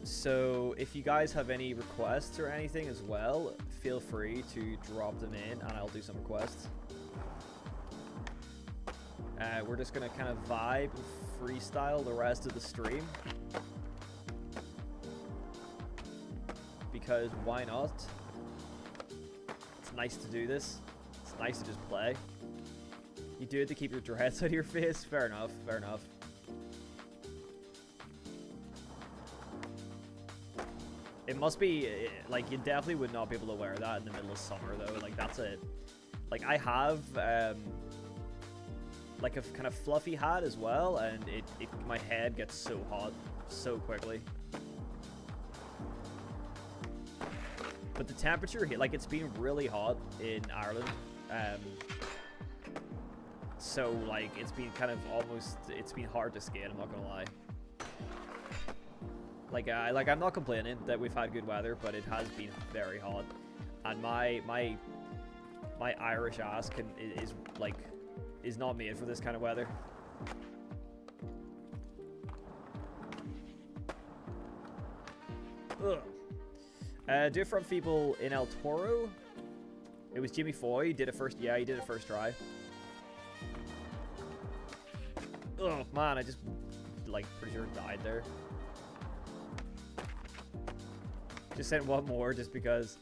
So if you guys have any requests or anything as well, feel free to drop them in, and I'll do some requests. We're just gonna kind of vibe and freestyle the rest of the stream, because why not? It's nice to do this. It's nice to just play. You do it to keep your dreads out of your face. Fair enough. Fair enough. It must be like you definitely would not be able to wear that in the middle of summer though. Like that's it. Like I have like a kind of fluffy hat as well, and my head gets so hot so quickly. But the temperature here, like it's been really hot in Ireland, so like it's been kind of it's been hard to skate. I'm not gonna lie. Like I'm not complaining that we've had good weather, but it has been very hot, and my my Irish ass is not made for this kind of weather. Ugh. Do it from people in El Toro. It was Jimmy Foy. Did it first. Yeah, he did it first try. Oh man, I just pretty sure died there. Just sent one more just because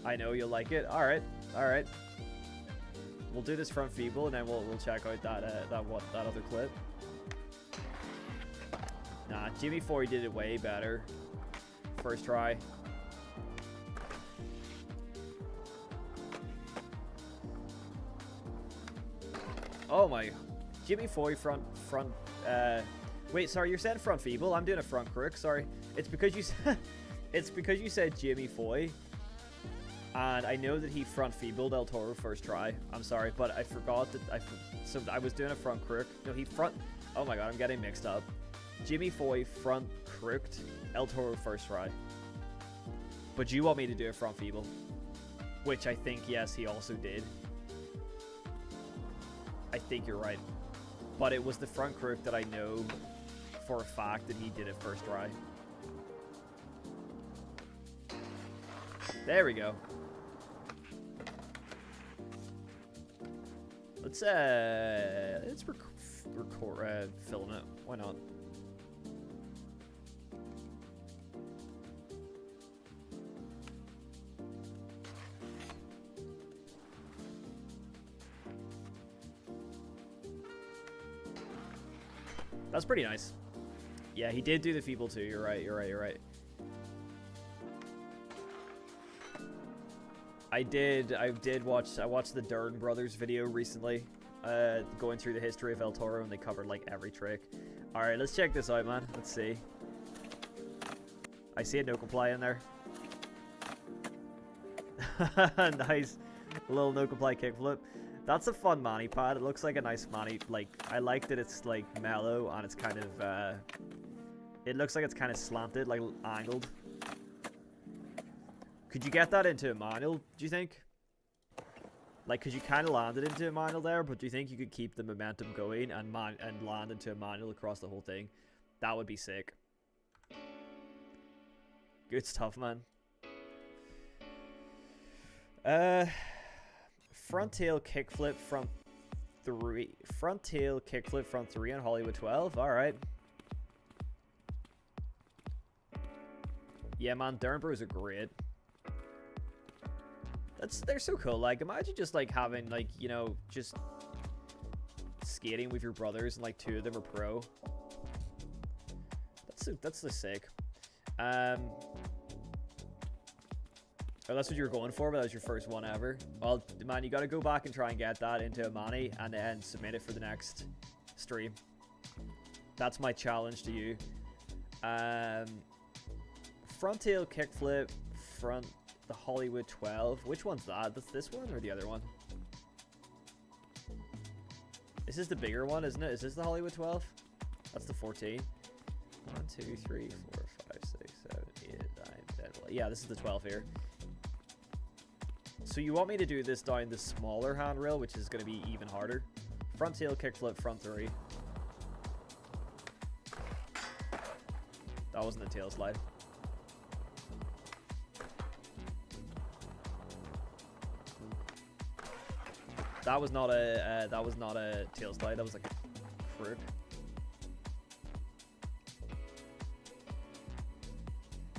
I know you'll like it. All right, all right. We'll do this front feeble and then we'll check out that other clip. Nah, Jimmy Foy did it way better. First try. Oh my, Jimmy Foy front. Wait, sorry, you're saying front feeble. I'm doing a front crook. Sorry, it's because you said it's because you said Jimmy Foy, and I know that he front feebled El Toro first try. I'm sorry, but I forgot that so I was doing a front crook. No, he front. Oh my god, I'm getting mixed up. Jimmy Foy front crooked El Toro first try. But you want me to do a front feeble, which I think yes he also did. I think you're right. But it was the front crook that I know for a fact that he did it first try. There we go. Let's record film it. Why not? That's pretty nice. Yeah, he did do the feeble too. You're right. You're right. You're right. I watched the Dern Brothers video recently, going through the history of El Toro, and they covered like every trick. All right, let's check this out, man. Let's see. I see a no comply in there. Nice, a little no comply kickflip. That's a fun mani pad. It looks like a nice mani. Like, I like that it's like mellow and it's kind of it looks like it's kind of slanted, like angled. Could you get that into a manual, do you think? Like, cause you kind of landed into a manual there, but do you think you could keep the momentum going and land into a manual across the whole thing? That would be sick. Good stuff, man. Front tail kickflip front 3. Front tail kickflip front 3 on Hollywood 12. All right. Yeah, man, Dern Bros are great. They're so cool. Like, imagine just like having like, you know, just skating with your brothers and like 2 of them are pro. That's the sick. Oh, that's what you were going for, but that was your first one ever. Well, man, you got to go back and try and get that into a mani and then submit it for the next stream. That's my challenge to you. Front tail kickflip, front the Hollywood 12. Which one's that? That's this one or the other one? This is the bigger one, isn't it? Is this the Hollywood 12? That's the 14. 1, 2, 3, 4, 5, 6, 7, 8, 9, 10, 11. Yeah, this is the 12 here. So you want me to do this down the smaller handrail, which is going to be even harder. Front tail kickflip, front 3. That wasn't a tail slide. That was not a tail slide. That was like a crook.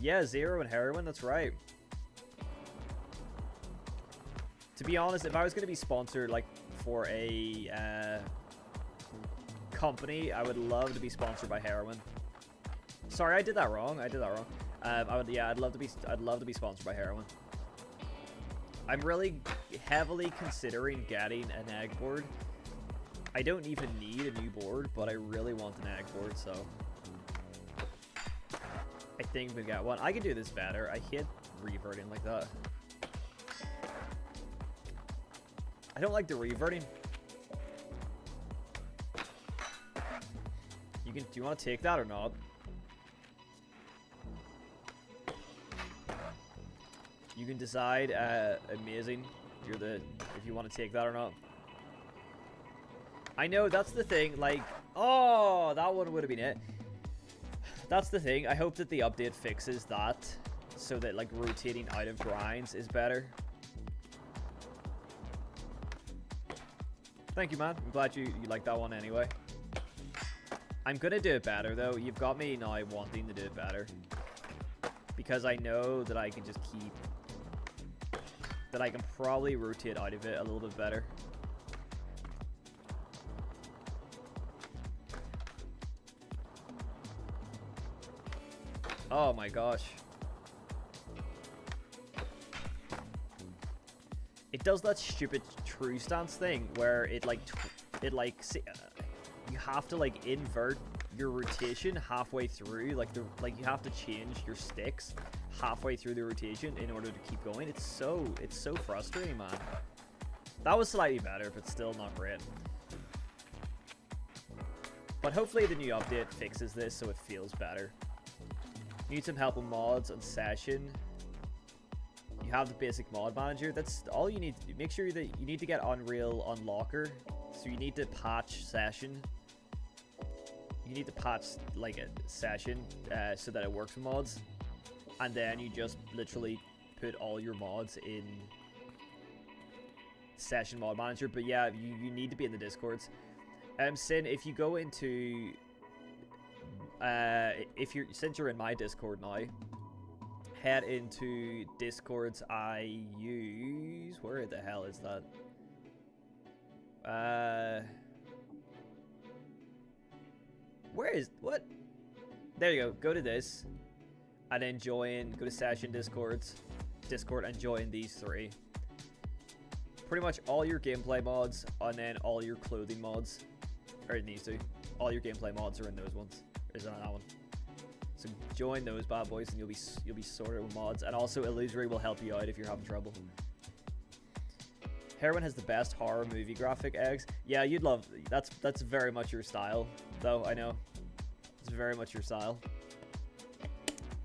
Yeah, Zero and Heroin. That's right. To be honest, if I was going to be sponsored like for a company, I would love to be sponsored by Heroin. Sorry, I did that wrong. I'd love to be sponsored by Heroin. I'm really heavily considering getting an egg board. I don't even need a new board, but I really want an egg board, so I think we got one. I can do this better. I hate reverting like that. I don't like the reverting. Do you want to take that or not? You can decide. Amazing. You're the if you want to take that or not. I know that's the thing. Like, oh, that one would have been it. That's the thing. I hope that the update fixes that, so that like rotating out of grinds is better. Thank you, man. I'm glad you like that one anyway. I'm gonna do it better though. You've got me now wanting to do it better, because I know that I can just keep, that I can probably rotate out of it a little bit better. Oh my gosh. It does that stupid true stance thing where it like you have to like invert your rotation halfway through, like you have to change your sticks halfway through the rotation in order to keep going. It's so frustrating, man. That was slightly better, but still not great. But hopefully the new update fixes this so it feels better. Need some help with mods and session. You have the basic mod manager. That's all you need to do. Make sure that you need to get Unreal Unlocker. So you need to patch session. You need to patch like a session so that it works with mods. And then you just literally put all your mods in session mod manager. But yeah, you need to be in the Discords. Sin, if you go into since you're in my Discord now, head into Discords I use. Where the hell is that? What? There you go. Go to this, and then join. Go to Session Discord, and join these three. Pretty much all your gameplay mods, and then all your clothing mods are in these two. All your gameplay mods are in those ones. Is on that one. So join those bad boys, and you'll be sorted with mods. And also Illusory will help you out if you're having trouble. Heroin has the best horror movie graphic eggs. Yeah, you'd love. That's very much your style, though. I know it's very much your style.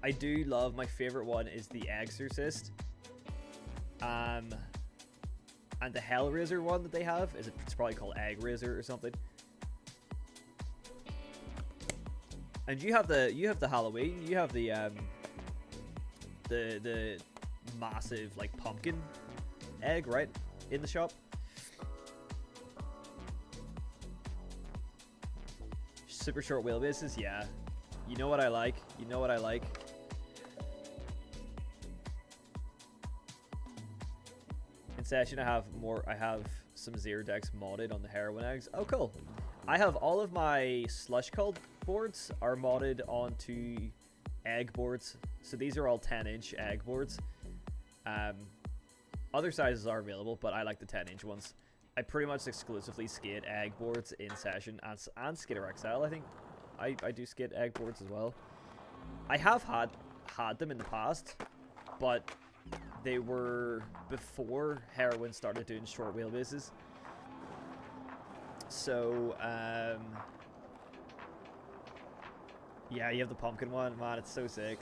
I do love. My favorite one is the Exorcist. And the Hellraiser one that they have is it's probably called Egg Raiser or something. And you have the Halloween. You have the massive like pumpkin egg, right, in the shop. Super short wheelbases, yeah. You know what I like. You know what I like. In session, I have some Zero decks modded on the heroin eggs. Oh, cool. I have all of my slush cult boards are modded onto egg boards. So these are all 10-inch egg boards. Other sizes are available, but I like the 10-inch ones. I pretty much exclusively skate egg boards in session and Skater XL. I think I do skate egg boards as well. I have had them in the past, but they were before heroin started doing short wheelbases. So, yeah, you have the pumpkin one. Man, it's so sick.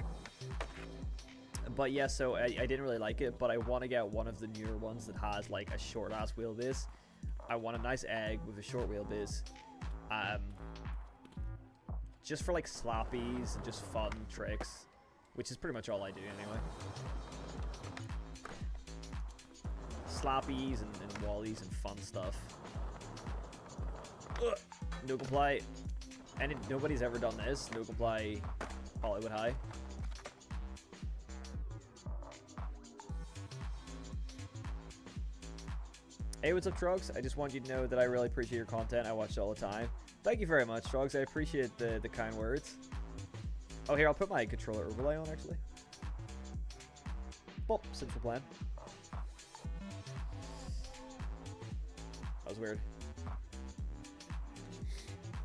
But yeah, so I didn't really like it, but I want to get one of the newer ones that has like a short-ass wheelbase. I want a nice egg with a short wheelbase. Just for like slappies and just fun tricks, which is pretty much all I do anyway. Slappies and wallies and fun stuff. Ugh. No comply. And nobody's ever done this. No comply Hollywood High. Hey, what's up, Trogs? I just want you to know that I really appreciate your content. I watch it all the time. Thank you very much, Trogs. I appreciate the kind words. Oh, here, I'll put my controller overlay on, actually. Well, since we're playing. That was weird.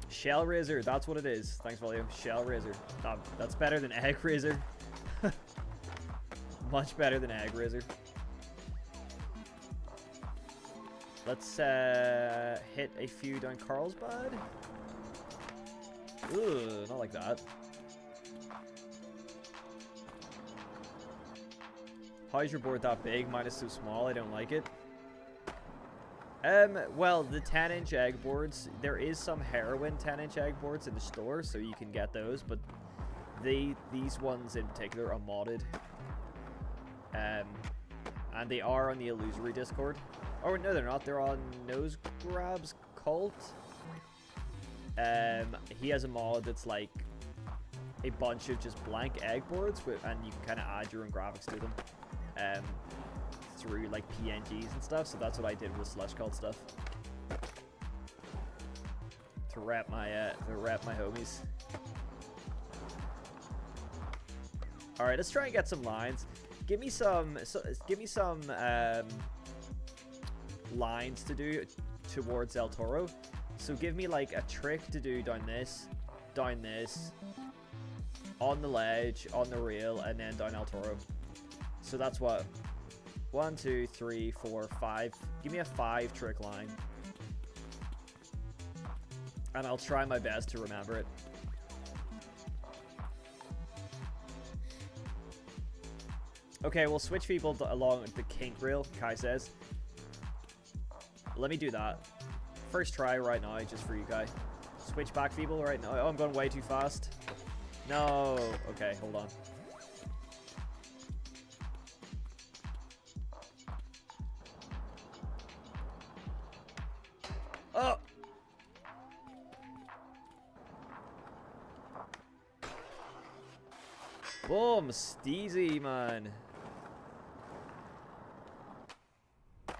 Shell Razor, that's what it is. Thanks, Volume. Shell Razor. That's better than Egg Razor. Much better than Egg Razor. Let's hit a few down Carlsbad. Ugh, not like that. How is your board that big? Mine is so small, I don't like it. Well, the 10-inch egg boards, there is some heroin 10-inch egg boards in the store, so you can get those, but these ones in particular are modded. And they are on the Illusory Discord. Oh, no, they're not. They're on Nose Grab's Cult. He has a mod that's like a bunch of just blank egg boards, and you can kind of add your own graphics to them. Through like PNGs and stuff, so that's what I did with Slush Cult stuff to rep my homies. All right, let's try and get some lines. Give me some lines to do towards El Toro. So give me like a trick to do down this, on the ledge, on the rail, and then down El Toro. So that's what. 1, 2, 3, 4, 5. Give me a 5 trick line. And I'll try my best to remember it. Okay, we'll switch people along the kink rail, Kai says. Let me do that. First try right now, just for you, Kai. Switch back people right now. Oh, I'm going way too fast. No. Okay, hold on. Oh! Boom! Steezy, man.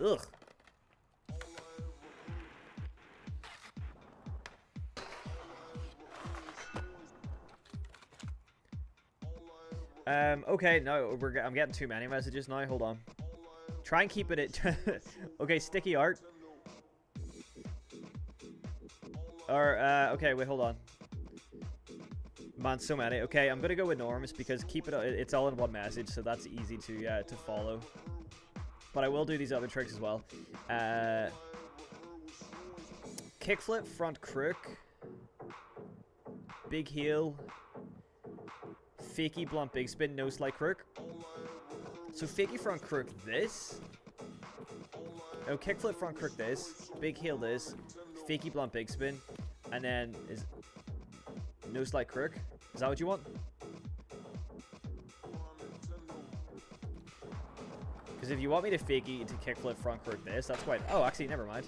Ugh. Okay, no, I'm getting too many messages now. Hold on. Try and keep it at... Okay, sticky art. Or, okay, wait, hold on. Man, so many. Okay, I'm gonna go with norms because keep it. It's all in one message, so that's easy to follow. But I will do these other tricks as well. Kickflip, front crook, big heel, fakie blunt big spin, no slide crook. So fakie front crook this. Oh, kickflip front crook this, big heel this, fakie blunt big spin, and then is no slide crook. Is that what you want? Because if you want me to fakie to kickflip front crook this, that's quite... Oh, actually, never mind.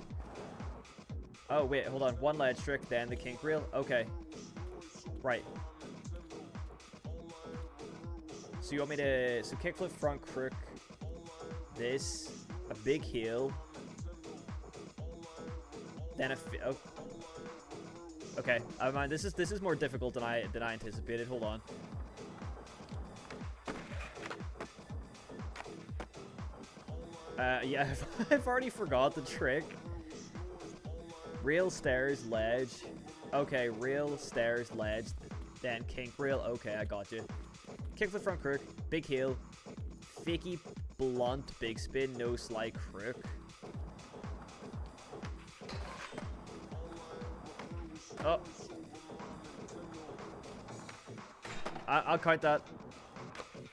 Oh, wait, hold on. One ledge trick, then the kink reel. Okay. Right. So you want me to... So kickflip front crook this, a big heel, then a... Oh. Okay, mind. This is more difficult than I anticipated. Hold on. Yeah, I've already forgot the trick. Rail, stairs, ledge. Okay, rail, stairs, ledge, then kink rail. Okay, I got you. Kickflip front crook, big heel, fakie blunt big spin, no slide crook. Oh. I'll count that.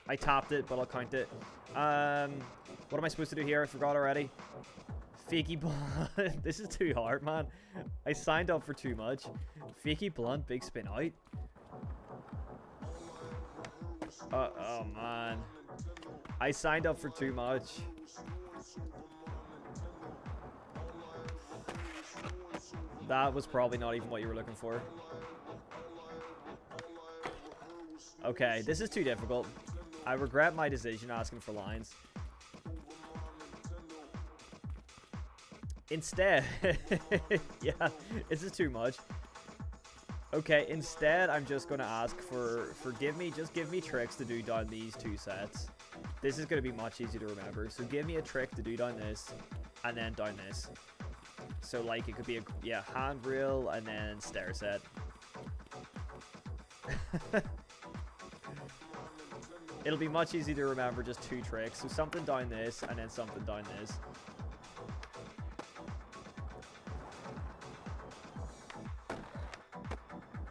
I tapped it, but I'll count it. What am I supposed to do here? I forgot already. Fakie blunt. This is too hard, man. I signed up for too much. Fakie blunt, big spin out. Oh, man. I signed up for too much. That was probably not even what you were looking for. Okay, this is too difficult. I regret my decision asking for lines. Instead, yeah, this is too much. Okay, instead, I'm just going to ask for just give me tricks to do down these two sets. This is going to be much easier to remember. So give me a trick to do down this, and then down this. So, like, it could be a handrail and then stair set. It'll be much easier to remember just two tricks. So something down this and then something down this.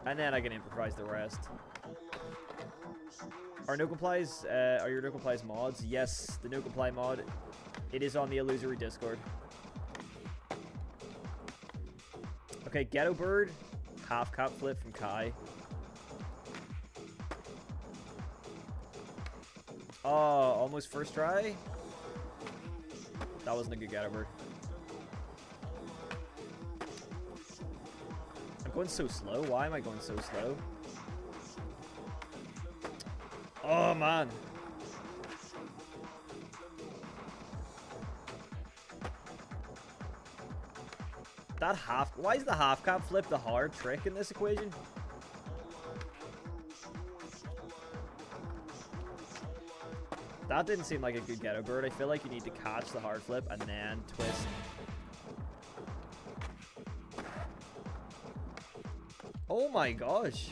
And then I can improvise the rest. Are your no complies mods? Yes, the no comply mod. It is on the Illusory Discord. Okay, Ghetto Bird. Half cap flip from Kai. Oh, almost first try. That wasn't a good Ghetto Bird. I'm going so slow. Why am I going so slow? Oh, man. That half... Why is the half cap flip the hard trick in this equation? That didn't seem like a good Ghetto Bird. I feel like you need to catch the hard flip and then twist. Oh my gosh.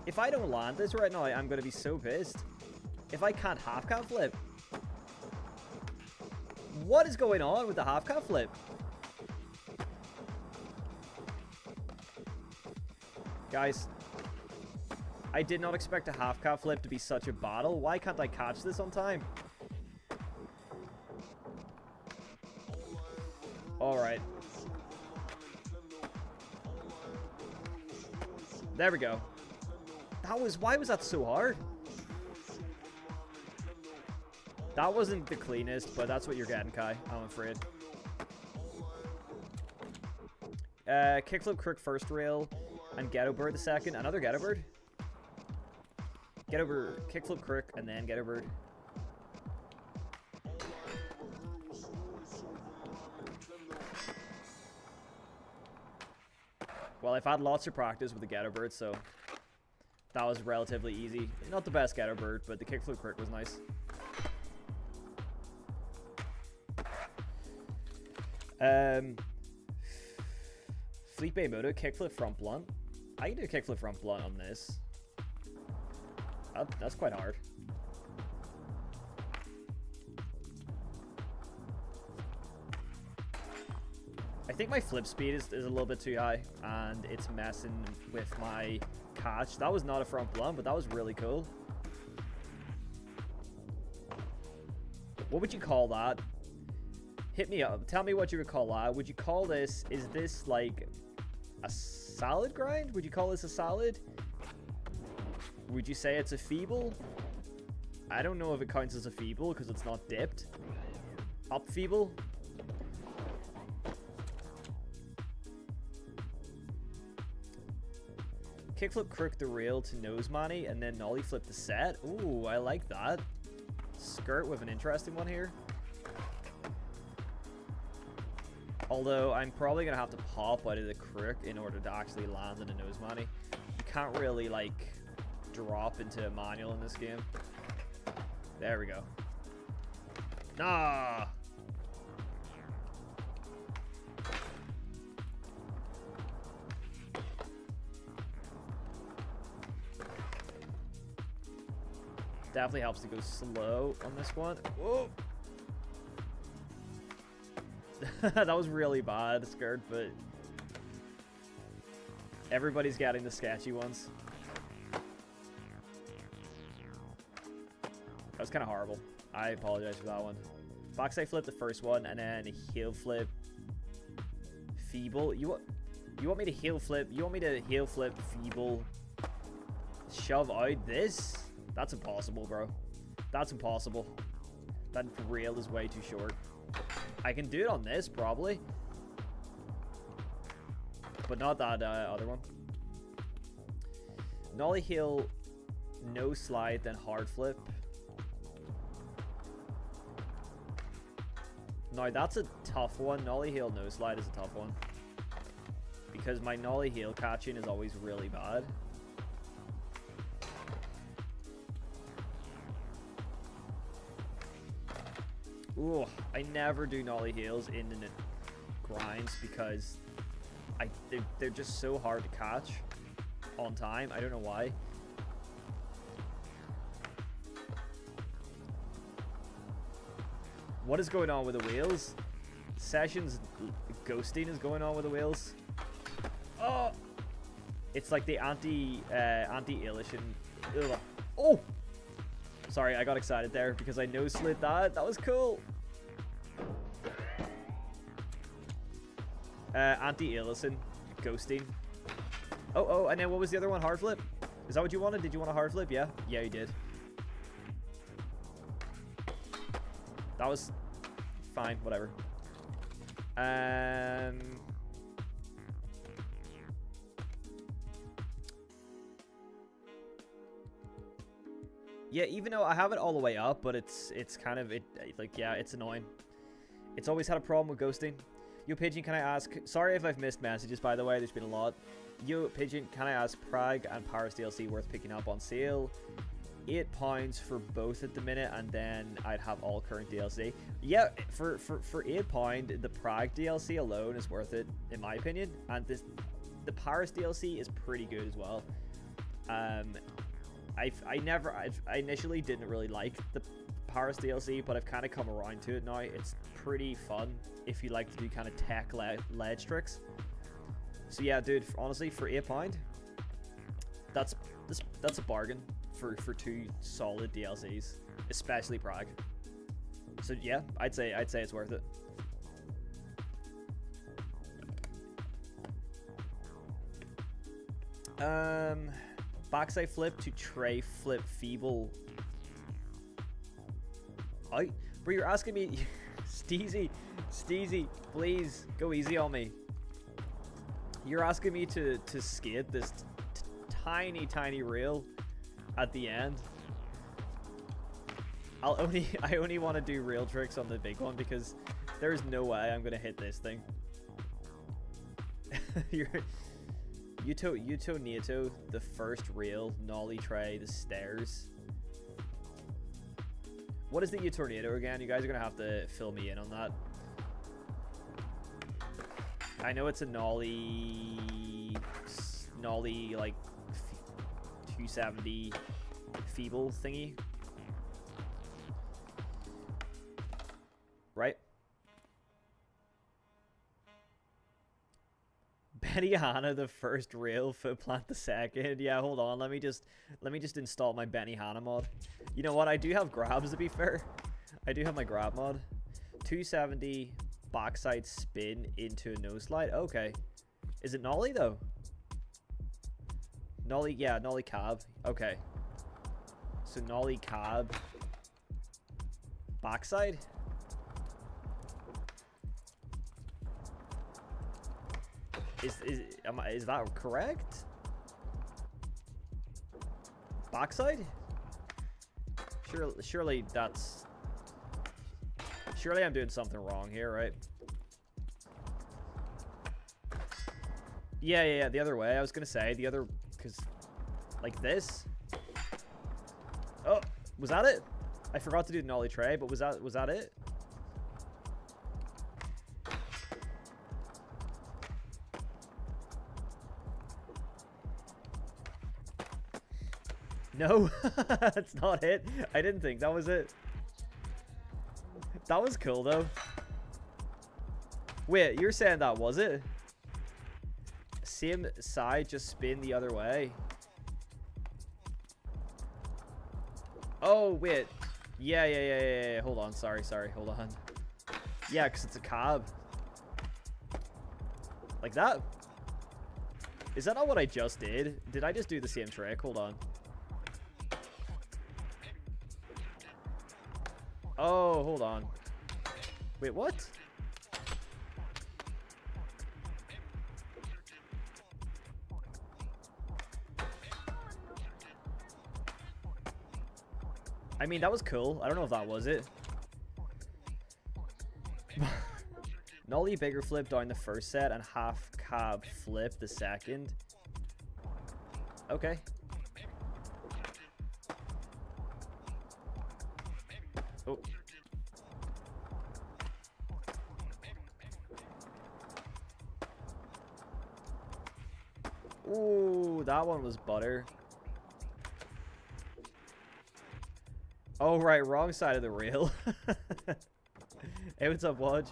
If I don't land this right now, I'm going to be so pissed. If I can't half cap flip. What is going on with the half cap flip? Guys, I did not expect a half cap flip to be such a battle. Why can't I catch this on time? Alright. There we go. Why was that so hard? That wasn't the cleanest, but that's what you're getting, Kai, I'm afraid. Kickflip crook first rail and Ghetto Bird the second. Another Ghetto Bird. Ghetto Bird, kickflip crook, and then Ghetto Bird. Well, I've had lots of practice with the Ghetto Bird, so that was relatively easy. Not the best Ghetto Bird, but the kickflip crook was nice. Felipe Moto, kickflip front blunt. I can do a kickflip front blunt on this. That's quite hard. I think my flip speed is a little bit too high, and it's messing with my catch. That was not a front blunt, but that was really cool. What would you call that? Hit me up. Tell me what you would call that. Would you call this... Is this like a salad grind? Would you call this a salad? Would you say it's a feeble? I don't know if it counts as a feeble because it's not dipped. Up feeble? Kickflip crook the rail to nose manny and then nollie flip the set. Ooh, I like that. Skirt with an interesting one here. Although I'm probably going to have to pop out of the crook in order to actually land in a nose manny. You can't really like drop into a manual in this game. There we go. Nah. Definitely helps to go slow on this one. Whoa. That was really bad, Skirt, but everybody's getting the sketchy ones. That was kind of horrible. I apologize for that one. Backside flip the first one, and then heel flip. Feeble. You want me to heel flip? You want me to heel flip feeble? Shove out this? That's impossible, bro. That's impossible. That rail is way too short. I can do it on this, probably. But not that other one. Nollie heel, no slide, then hard flip. Now, that's a tough one. Nollie heel, no slide is a tough one. Because my nollie heel catching is always really bad. Ooh, I never do nollie heels in the grinds because they're just so hard to catch on time. I don't know why. What is going on with the wheels? Sessions ghosting is going on with the wheels. Oh, it's like the anti-illusion. Oh. Sorry, I got excited there because I no-slid that. That was cool. Anti-Illison, ghosting. Oh, and then what was the other one? Hard flip? Is that what you wanted? Did you want a hard flip? Yeah? Yeah, you did. That was fine, whatever. Yeah, even though I have it all the way up, but it's kind of, like, yeah, it's annoying. It's always had a problem with ghosting. Yo, Pigeon, can I ask... Sorry if I've missed messages, by the way. There's been a lot. Yo, Pigeon, can I ask Prague and Paris DLC worth picking up on sale? £8 for both at the minute, and then I'd have all current DLC. Yeah, for £8, the Prague DLC alone is worth it, in my opinion. And the Paris DLC is pretty good as well. I initially didn't really like the Paris DLC, but I've kind of come around to it now. It's pretty fun if you like to do kind of tech ledge tricks. So yeah, dude, honestly, for £8, that's a bargain for 2 solid DLCs, especially Prague. So yeah, I'd say it's worth it. Backside flip to tray flip feeble. Bro, you're asking me. Steezy, please go easy on me. You're asking me to skate this tiny rail at the end. I only want to do rail tricks on the big one because there's no way I'm gonna hit this thing. Yuto Nieto, the first rail, nollie tray, the stairs. What is the U-Tornado again? You guys are gonna have to fill me in on that. I know it's a nollie like 270 feeble thingy, right? Benihana the first rail, Footplant the second. Yeah, hold on. Let me just install my Benihana mod. You know what? I do have grabs, to be fair. I do have my grab mod. 270 backside spin into a nose slide. Okay. Is it nollie though? Nollie, yeah, nollie cab. Okay. So nollie cab backside. Is that correct? Backside? Surely that's... Surely I'm doing something wrong here, right? Yeah, the other way. I was gonna say the other... Because... Like this? Oh, was that it? I forgot to do the nollie tray, but was that it? No, that's not it. I didn't think that was it. That was cool though. Wait, you're saying that was it? Same side, just spin the other way. Oh, wait. Yeah. Hold on. Sorry. Hold on. Yeah, because it's a cab. Like that? Is that not what I just did? Did I just do the same trick? Hold on. Oh, hold on. Wait, what? I mean, that was cool. I don't know if that was it. Nollie bigger flip down the first set and half cab flip the second. Okay. Oh. Ooh, that one was butter. Oh, right, wrong side of the rail. Hey, what's up, Wodge?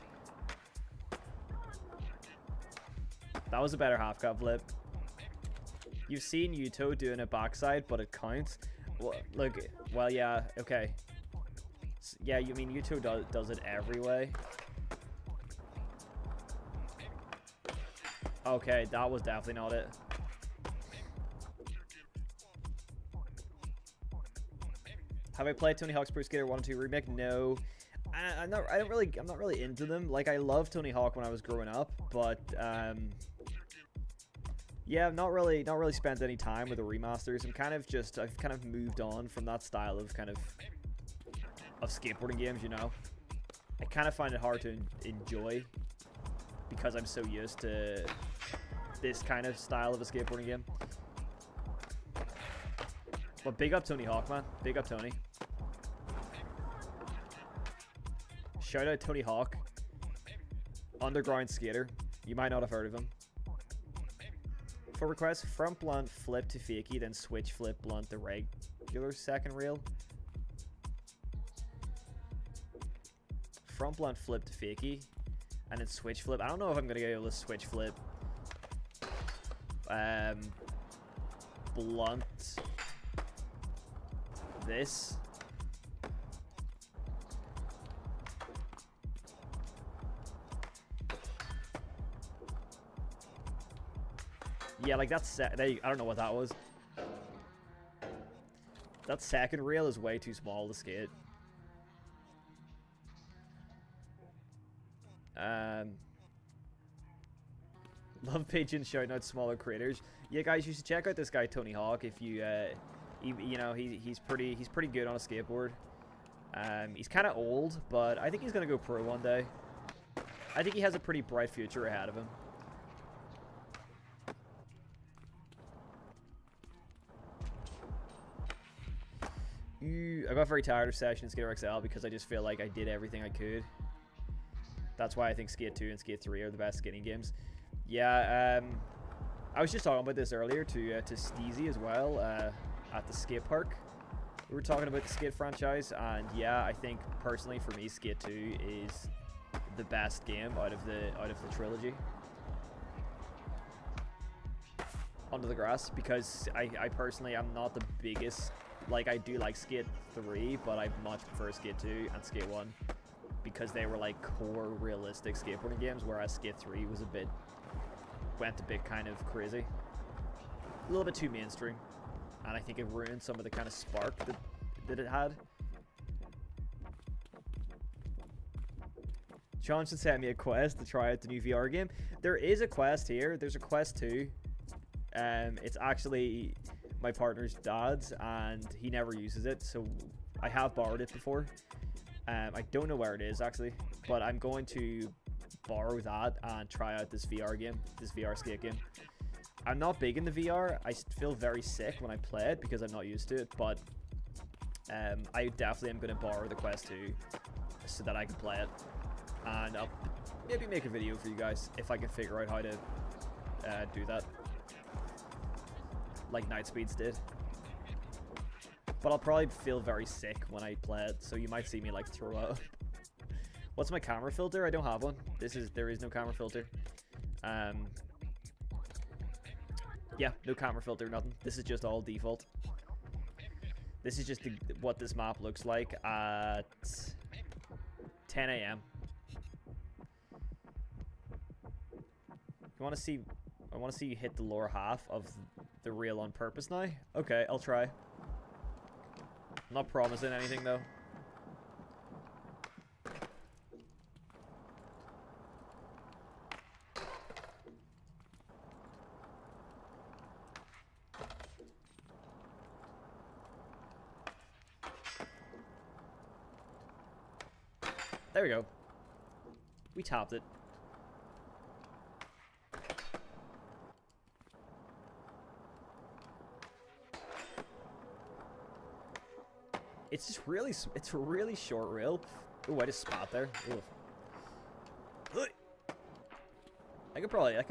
That was a better half cab flip. You've seen Yuto doing a backside, but it counts. Well, look, well, yeah, okay. Yeah, you mean Yuto does it every way. Okay, that was definitely not it. Have I played Tony Hawk's Pro Skater 1 and 2 remake? No. I'm not really into them. Like, I love Tony Hawk when I was growing up, but yeah, I've not really spent any time with the remasters. I've kind of moved on from that style of skateboarding games, you know. I kind of find it hard to enjoy because I'm so used to this kind of style of a skateboarding game. But big up Tony Hawk, man. Big up Tony. Shout out Tony Hawk. Underground skater. You might not have heard of him. For request, front blunt, flip to fakie, then switch flip blunt to regular second rail. Front blunt, flip to fakie, and then switch flip. I don't know if I'm gonna get able to switch flip. Blunt. This. Yeah, like that's I don't know what that was. That second rail is way too small to skate. Love Pigeon shouting out smaller creators. Yeah, guys, you should check out this guy Tony Hawk if you you know, he's pretty good on a skateboard. He's kind of old, but I think he's gonna go pro one day. I think he has a pretty bright future ahead of him. I got very tired of Session and Skater XL because I just feel like I did everything I could. That's why I think Skate 2 and Skate 3 are the best skating games. Yeah, I was just talking about this earlier to Steezy as well at the skate park. We were talking about the Skate franchise, and yeah, I think personally for me, Skate 2 is the best game out of the trilogy. Under the Grass, because I personally am not the biggest. Like, I do like Skate 3, but I much prefer Skate 2 and Skate 1 because they were like core realistic skateboarding games, whereas Skate 3 was went a bit kind of crazy. A little bit too mainstream, and I think it ruined some of the kind of spark that it had. Johnson sent me a quest to try out the new VR game. There is a quest here. There's a quest 2. It's actually my partner's dad's, and he never uses it, so I have borrowed it before. I don't know where it is actually, but I'm going to borrow that and try out this VR game, this VR skate game. I'm not big in the VR. I feel very sick when I play it because I'm not used to it, but I definitely am going to borrow the Quest 2 so that I can play it, and I'll maybe make a video for you guys if I can figure out how to do that, like Nightspeeds did. But I'll probably feel very sick when I play it, so you might see me like throw up. What's my camera filter? I don't have one. There is no camera filter. Yeah, no camera filter, nothing. This is just all default. This is just what this map looks like at 10 a.m. You want to see? I want to see you hit the lower half of the reel on purpose now. Okay, I'll try. I'm not promising anything though. There we go. We topped it. It's just really, it's a really short reel. Ooh, I just spot there. Ooh. I could probably, I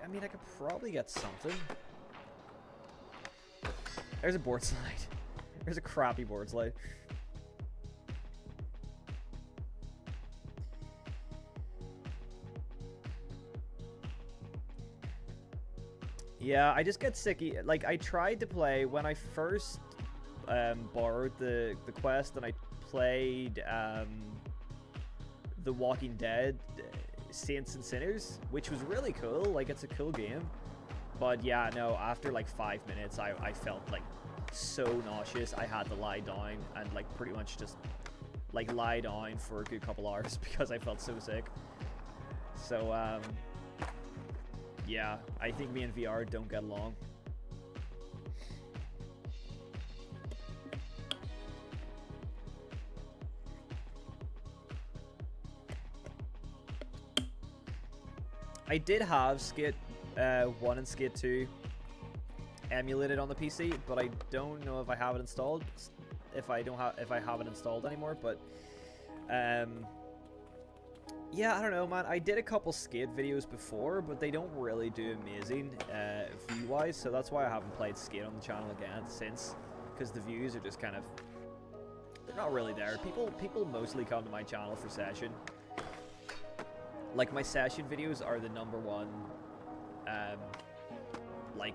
mean, I could probably get something. There's a board slide. There's a crappy board slide. Yeah, I just get sick. Like, I tried to play when I first borrowed the Quest, and I played The Walking Dead Saints and Sinners, which was really cool. Like, it's a cool game. But yeah, no, after like 5 minutes, I felt like so nauseous. I had to lie down and like pretty much just like lie down for a good couple hours because I felt so sick. So yeah, I think me and VR don't get along. I did have Skate 1 and Skate 2 emulated on the PC, but I don't know if I have it installed. If I have it installed anymore, but yeah, I don't know, man. I did a couple Skate videos before, but they don't really do amazing view-wise, so that's why I haven't played Skate on the channel again since, because the views are just kind of, they're not really there. People mostly come to my channel for session. Like, my session videos are the #1, like,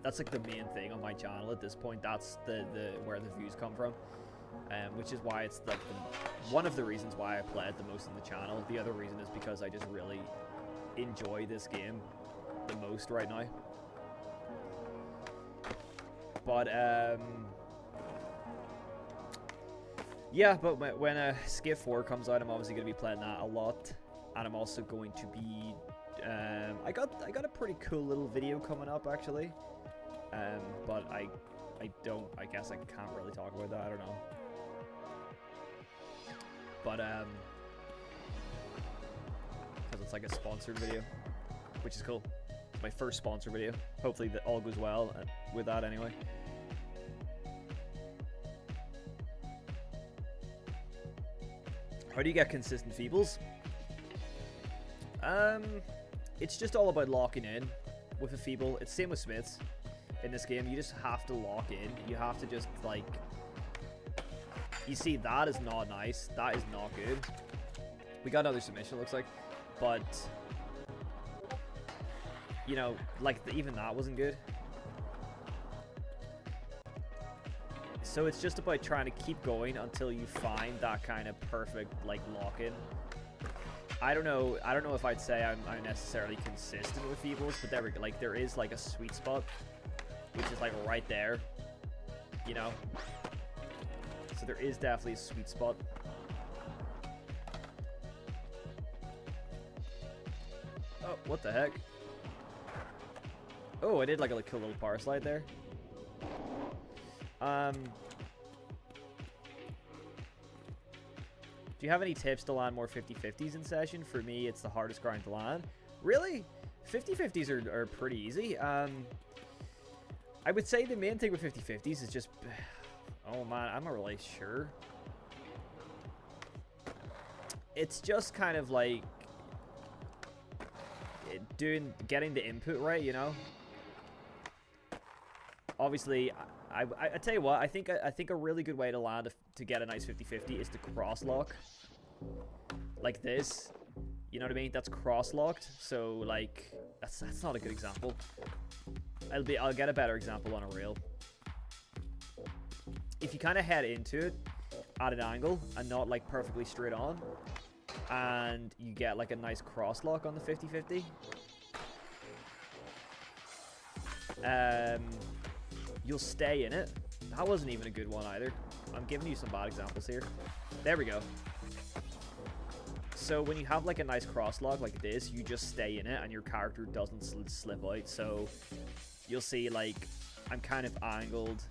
that's like the main thing on my channel at this point. That's the where the views come from, which is why it's like one of the reasons why I play it the most on the channel. The other reason is because I just really enjoy this game the most right now. But yeah, but when Skate 4 comes out, I'm obviously going to be playing that a lot. And I'm also going to be, I got a pretty cool little video coming up actually, but I guess I can't really talk about that. I don't know, but because it's like a sponsored video, which is cool. It's my first sponsor video. Hopefully that all goes well with that anyway. How do you get consistent feebles? It's just all about locking in with a feeble. It's same with Smiths in this game. You just have to lock in. You have to just, like, you see, that is not nice. That is not good. We got another submission, looks like, but you know, like, even that wasn't good. So it's just about trying to keep going until you find that kind of perfect, like, lock-in. I don't know if I'd say I'm necessarily consistent with feebles, but there is like a sweet spot, which is like right there, you know. So there is definitely a sweet spot. Oh, what the heck? Oh, I did like a cool little power slide there. Do you have any tips to land more 50-50s in session? For me, it's the hardest grind to land. Really? 50-50s are pretty easy. I would say the main thing with 50-50s is just... Oh man, I'm not really sure. It's just kind of like... getting the input right, you know? Obviously, I tell you what, I think a really good way to land to get a nice 50-50 is to cross lock, like this. You know what I mean? That's cross locked. So like that's not a good example. I'll get a better example on a reel. If you kind of head into it at an angle and not like perfectly straight on, and you get like a nice cross lock on the 50-50. You'll stay in it. That wasn't even a good one either. I'm giving you some bad examples here. There we go. So when you have like a nice cross lock like this, you just stay in it and your character doesn't slip out. So you'll see, like, I'm kind of angled.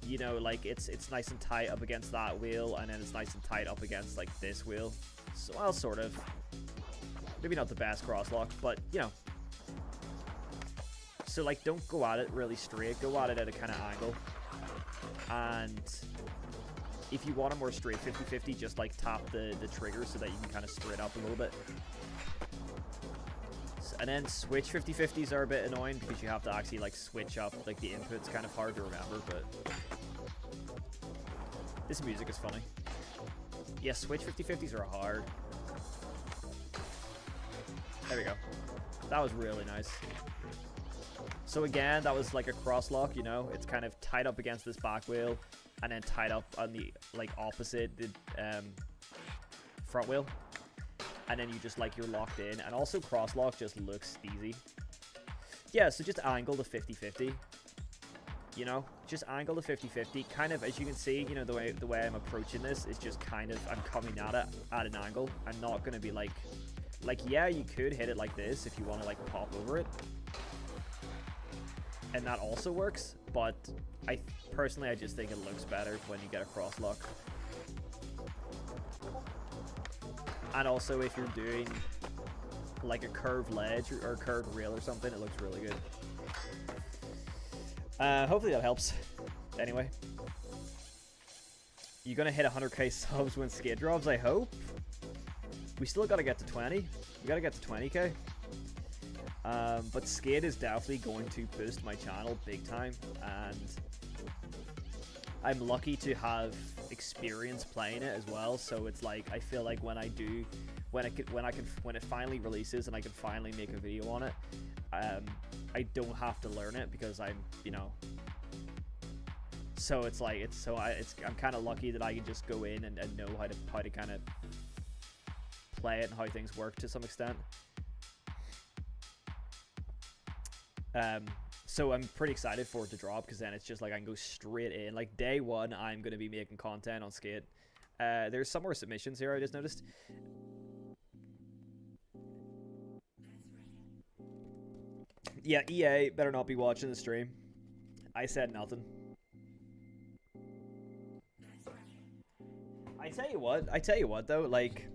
You know, like it's nice and tight up against that wheel, and then it's nice and tight up against like this wheel. So I'll sort of, maybe not the best cross lock, but you know. So like, don't go at it really straight, go at it at a kind of angle. And if you want a more straight 50-50, just like tap the trigger so that you can kind of straight up a little bit. And then switch 50-50s are a bit annoying because you have to actually like switch up, like the input's kind of hard to remember, but this music is funny. Yeah, switch 50-50s are hard. There we go. That was really nice. So again, that was like a cross lock, you know, it's kind of tied up against this back wheel and then tied up on the like opposite the front wheel. and then you just like you're locked in, and also crosslock just looks easy. Yeah, so just angle to 50-50. You know, just angle to 50-50. Kind of, as you can see, you know, the way I'm approaching this is just kind of, I'm coming at it at an angle. I'm not going to be like, yeah, you could hit it like this if you want to like pop over it. And that also works, but personally, I just think it looks better when you get a crosslock. And also, if you're doing like a curved ledge or a curved rail or something, it looks really good. Hopefully that helps. Anyway, you're gonna hit 100k subs when skate drops, I hope. We still gotta get to 20. We gotta get to 20k. But skate is definitely going to boost my channel big time, and I'm lucky to have experience playing it as well. So it's like, I feel like when it finally releases and I can finally make a video on it, I don't have to learn it because I'm, you know. So it's like I'm kind of lucky that I can just go in and know how to kind of play it and how things work to some extent. So I'm pretty excited for it to drop, because then it's just like I can go straight in. Like day one, I'm going to be making content on skate. There's some more submissions here I just noticed. Yeah, EA better not be watching the stream. I said nothing. I tell you what though, like,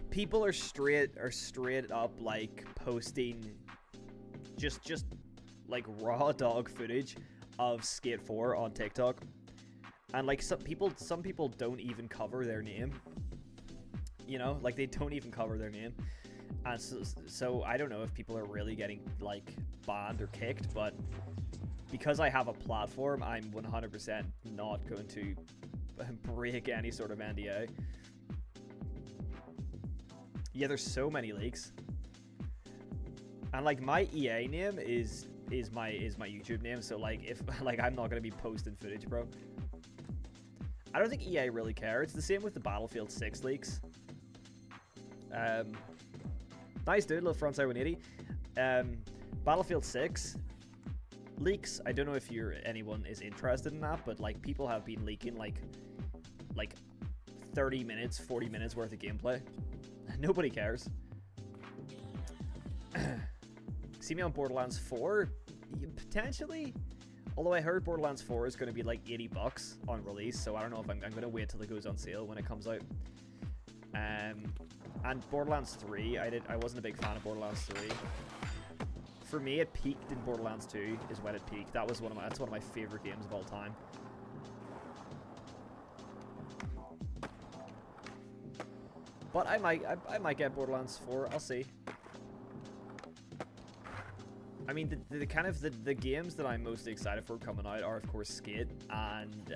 people are straight up like posting just like raw dog footage of Skate 4 on TikTok, and like some people don't even cover their name. You know, like they don't even cover their name. And so I don't know if people are really getting like banned or kicked, but because I have a platform, I'm 100% not going to break any sort of NDA. Yeah, there's so many leaks, and like my EA name is my YouTube name. So like if like I'm not gonna be posting footage, bro. I don't think EA really care. It's the same with the Battlefield 6 leaks. Nice dude, little frontside 180. Battlefield 6 leaks. I don't know if anyone is interested in that, but like people have been leaking like 30 minutes, 40 minutes worth of gameplay. Nobody cares. See me on Borderlands 4? Potentially. Although I heard Borderlands 4 is going to be like $80 on release, so I don't know if I'm going to wait till it goes on sale when it comes out. And Borderlands 3, I wasn't a big fan of Borderlands 3. For me, it peaked in Borderlands 2 is when it peaked. That's one of my favorite games of all time. But I might get Borderlands 4. I'll see. I mean, the games that I'm mostly excited for coming out are, of course, Skate and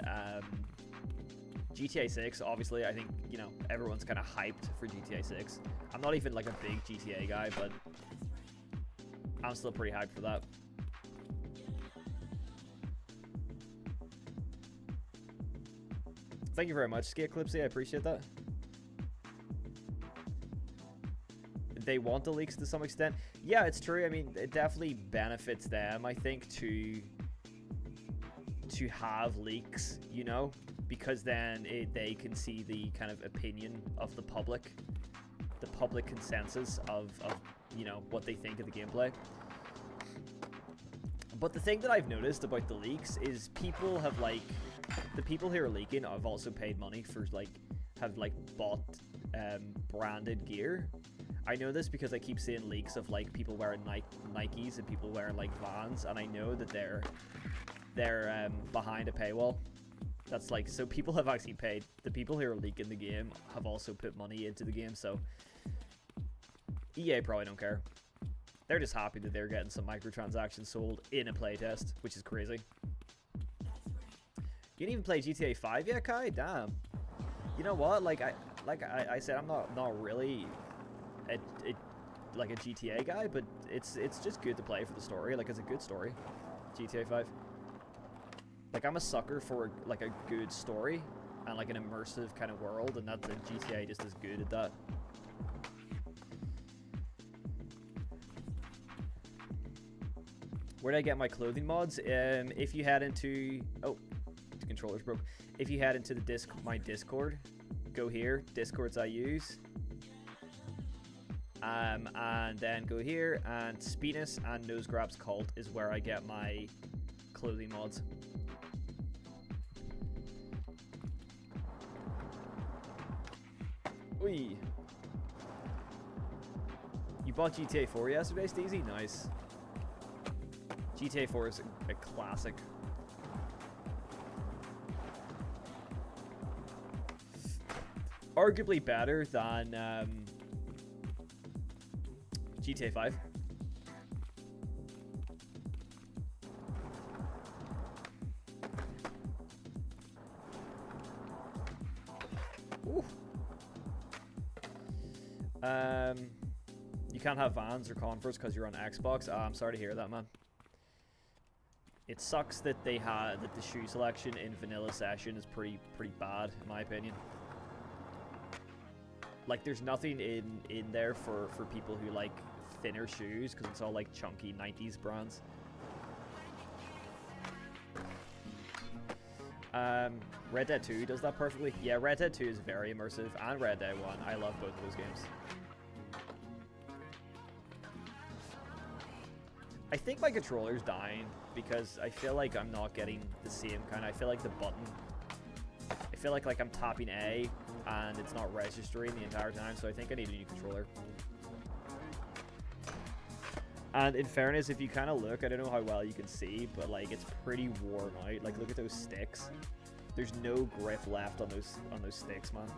GTA 6. Obviously, I think, you know, everyone's kind of hyped for GTA 6. I'm not even like a big GTA guy, but I'm still pretty hyped for that. Thank you very much, Skate Clipsy. I appreciate that. They want the leaks to some extent. Yeah, it's true. I mean, it definitely benefits them, I think, to have leaks, you know, because then they can see the kind of opinion of the public consensus of you know, what they think of the gameplay. But the thing that I've noticed about the leaks is people have like, the people who are leaking have also paid money for have bought branded gear. I know this because I keep seeing leaks of like people wearing Nikes and people wearing like Vans, and I know that they're behind a paywall. That's like, so people have actually paid. The people who are leaking the game have also put money into the game, so EA probably don't care. They're just happy that they're getting some microtransactions sold in a playtest, which is crazy. You didn't even play GTA 5 yet, Kai? Damn. You know what? Like I said, I'm not really like a GTA guy, but it's just good to play for the story. Like, it's a good story, GTA 5. Like, I'm a sucker for like a good story. and like an immersive kind of world, and that's GTA just as good at that. Where did I get my clothing mods? If you head into the controller's broke. If you head into the my Discord, go here. Discords I use. And then go here, and Speedness and Nose Grabs Cult is where I get my clothing mods. Oi. You bought GTA 4 yesterday, Steezy? Nice. GTA 4 is a classic. Arguably better than GTA 5. Ooh. You can't have Vans or Converse because you're on Xbox. I'm sorry to hear that, man. It sucks that the shoe selection in Vanilla Session is pretty bad, in my opinion. Like, there's nothing in there for people who like thinner shoes, because it's all like chunky 90s brands. Red Dead 2 does that perfectly. Yeah, Red Dead 2 is very immersive, and Red Dead 1. I love both of those games. I think my controller's dying because I feel like I'm not getting the same kind. I feel like the button, I feel like I'm tapping A and it's not registering the entire time, so I think I need a new controller. And in fairness, if you kind of look, I don't know how well you can see, but like it's pretty worn out. Like, look at those sticks. There's no grip left on those sticks, man.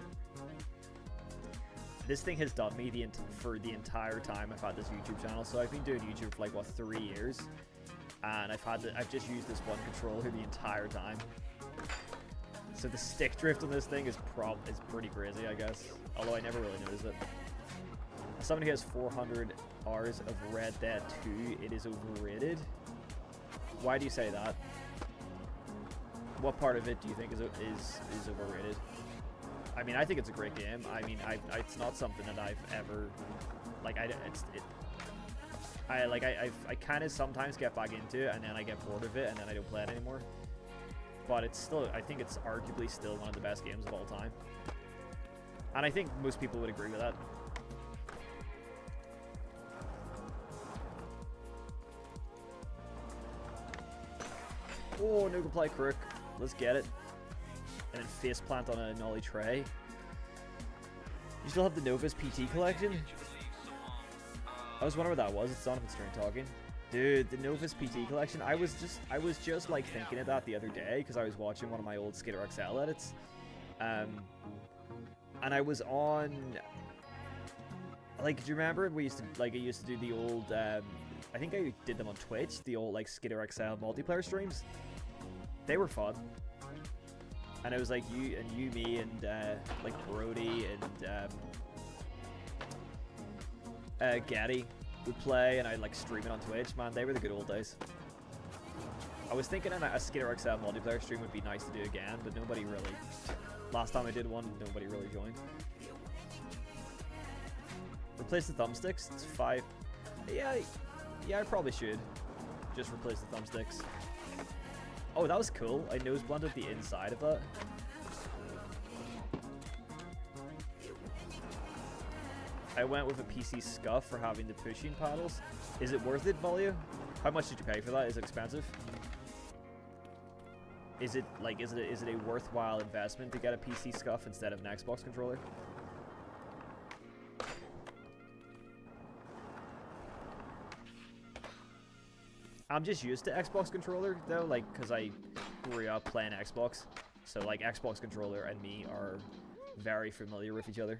This thing has done me for the entire time I've had this YouTube channel. So I've been doing YouTube for like, what, 3 years, and I've just used this one controller the entire time. So the stick drift on this thing is pretty crazy, I guess. Although I never really noticed it. As somebody who has 400 hours of Red Dead 2, it is overrated. Why do you say that? What part of it do you think is overrated? I mean, I think it's a great game. I mean, it's not something that I've ever, like, I kind of sometimes get back into it, and then I get bored of it, and then I don't play it anymore. But it's still, I think it's arguably still one of the best games of all time. And I think most people would agree with that. Oh, no reply crook. Let's get it. And then face plant on a nollie tray. You still have the Novus PT collection? I was wondering what that was. It's on if it's during talking. Dude, the Novus PT collection. I was just like thinking of that the other day because I was watching one of my old Skater XL edits. And I was on, like, do you remember I used to do the old I think I did them on Twitch, the old like Skater XL multiplayer streams. They were fun. And it was like you, me, and like Brody and Gaddy would play, and I'd like stream it on Twitch. Man, they were the good old days. I was thinking a Skater XL multiplayer stream would be nice to do again, but nobody really. Last time I did one, nobody really joined. Replace the thumbsticks. It's 5. Yeah, I probably should just replace the thumbsticks. Oh, that was cool. I nose blunted the inside of that. I went with a PC scuff for having the pushing paddles. Is it worth it, Volio? How much did you pay for that? Is it expensive? Is it a worthwhile investment to get a PC scuff instead of an Xbox controller? I'm just used to Xbox controller though, like, because I grew up playing Xbox, so like Xbox controller and me are very familiar with each other.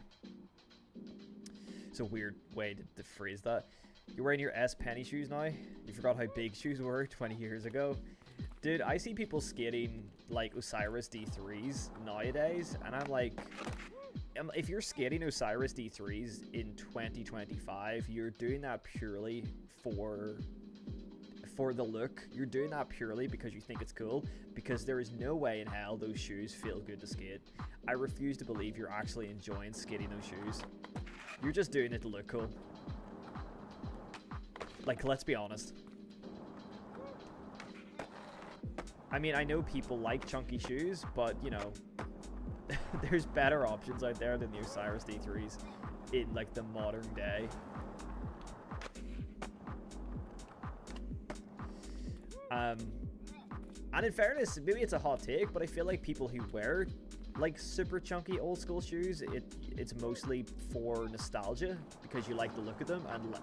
It's a weird way to phrase that. You're wearing your S penny shoes now? You forgot how big shoes were 20 years ago? Dude, I see people skating like Osiris D3s nowadays, and I'm like, if you're skating Osiris D3s in 2025, you're doing that purely for for the look. You're doing that purely because you think it's cool, because there is no way in hell those shoes feel good to skate. I refuse to believe you're actually enjoying skating those shoes. You're just doing it to look cool. Like, let's be honest. I mean, I know people like chunky shoes, but, you know, there's better options out there than the Osiris D3s in, like, the modern day. And in fairness, maybe it's a hot take, but I feel like people who wear, like, super chunky old school shoes, it's mostly for nostalgia, because you like the look of them, and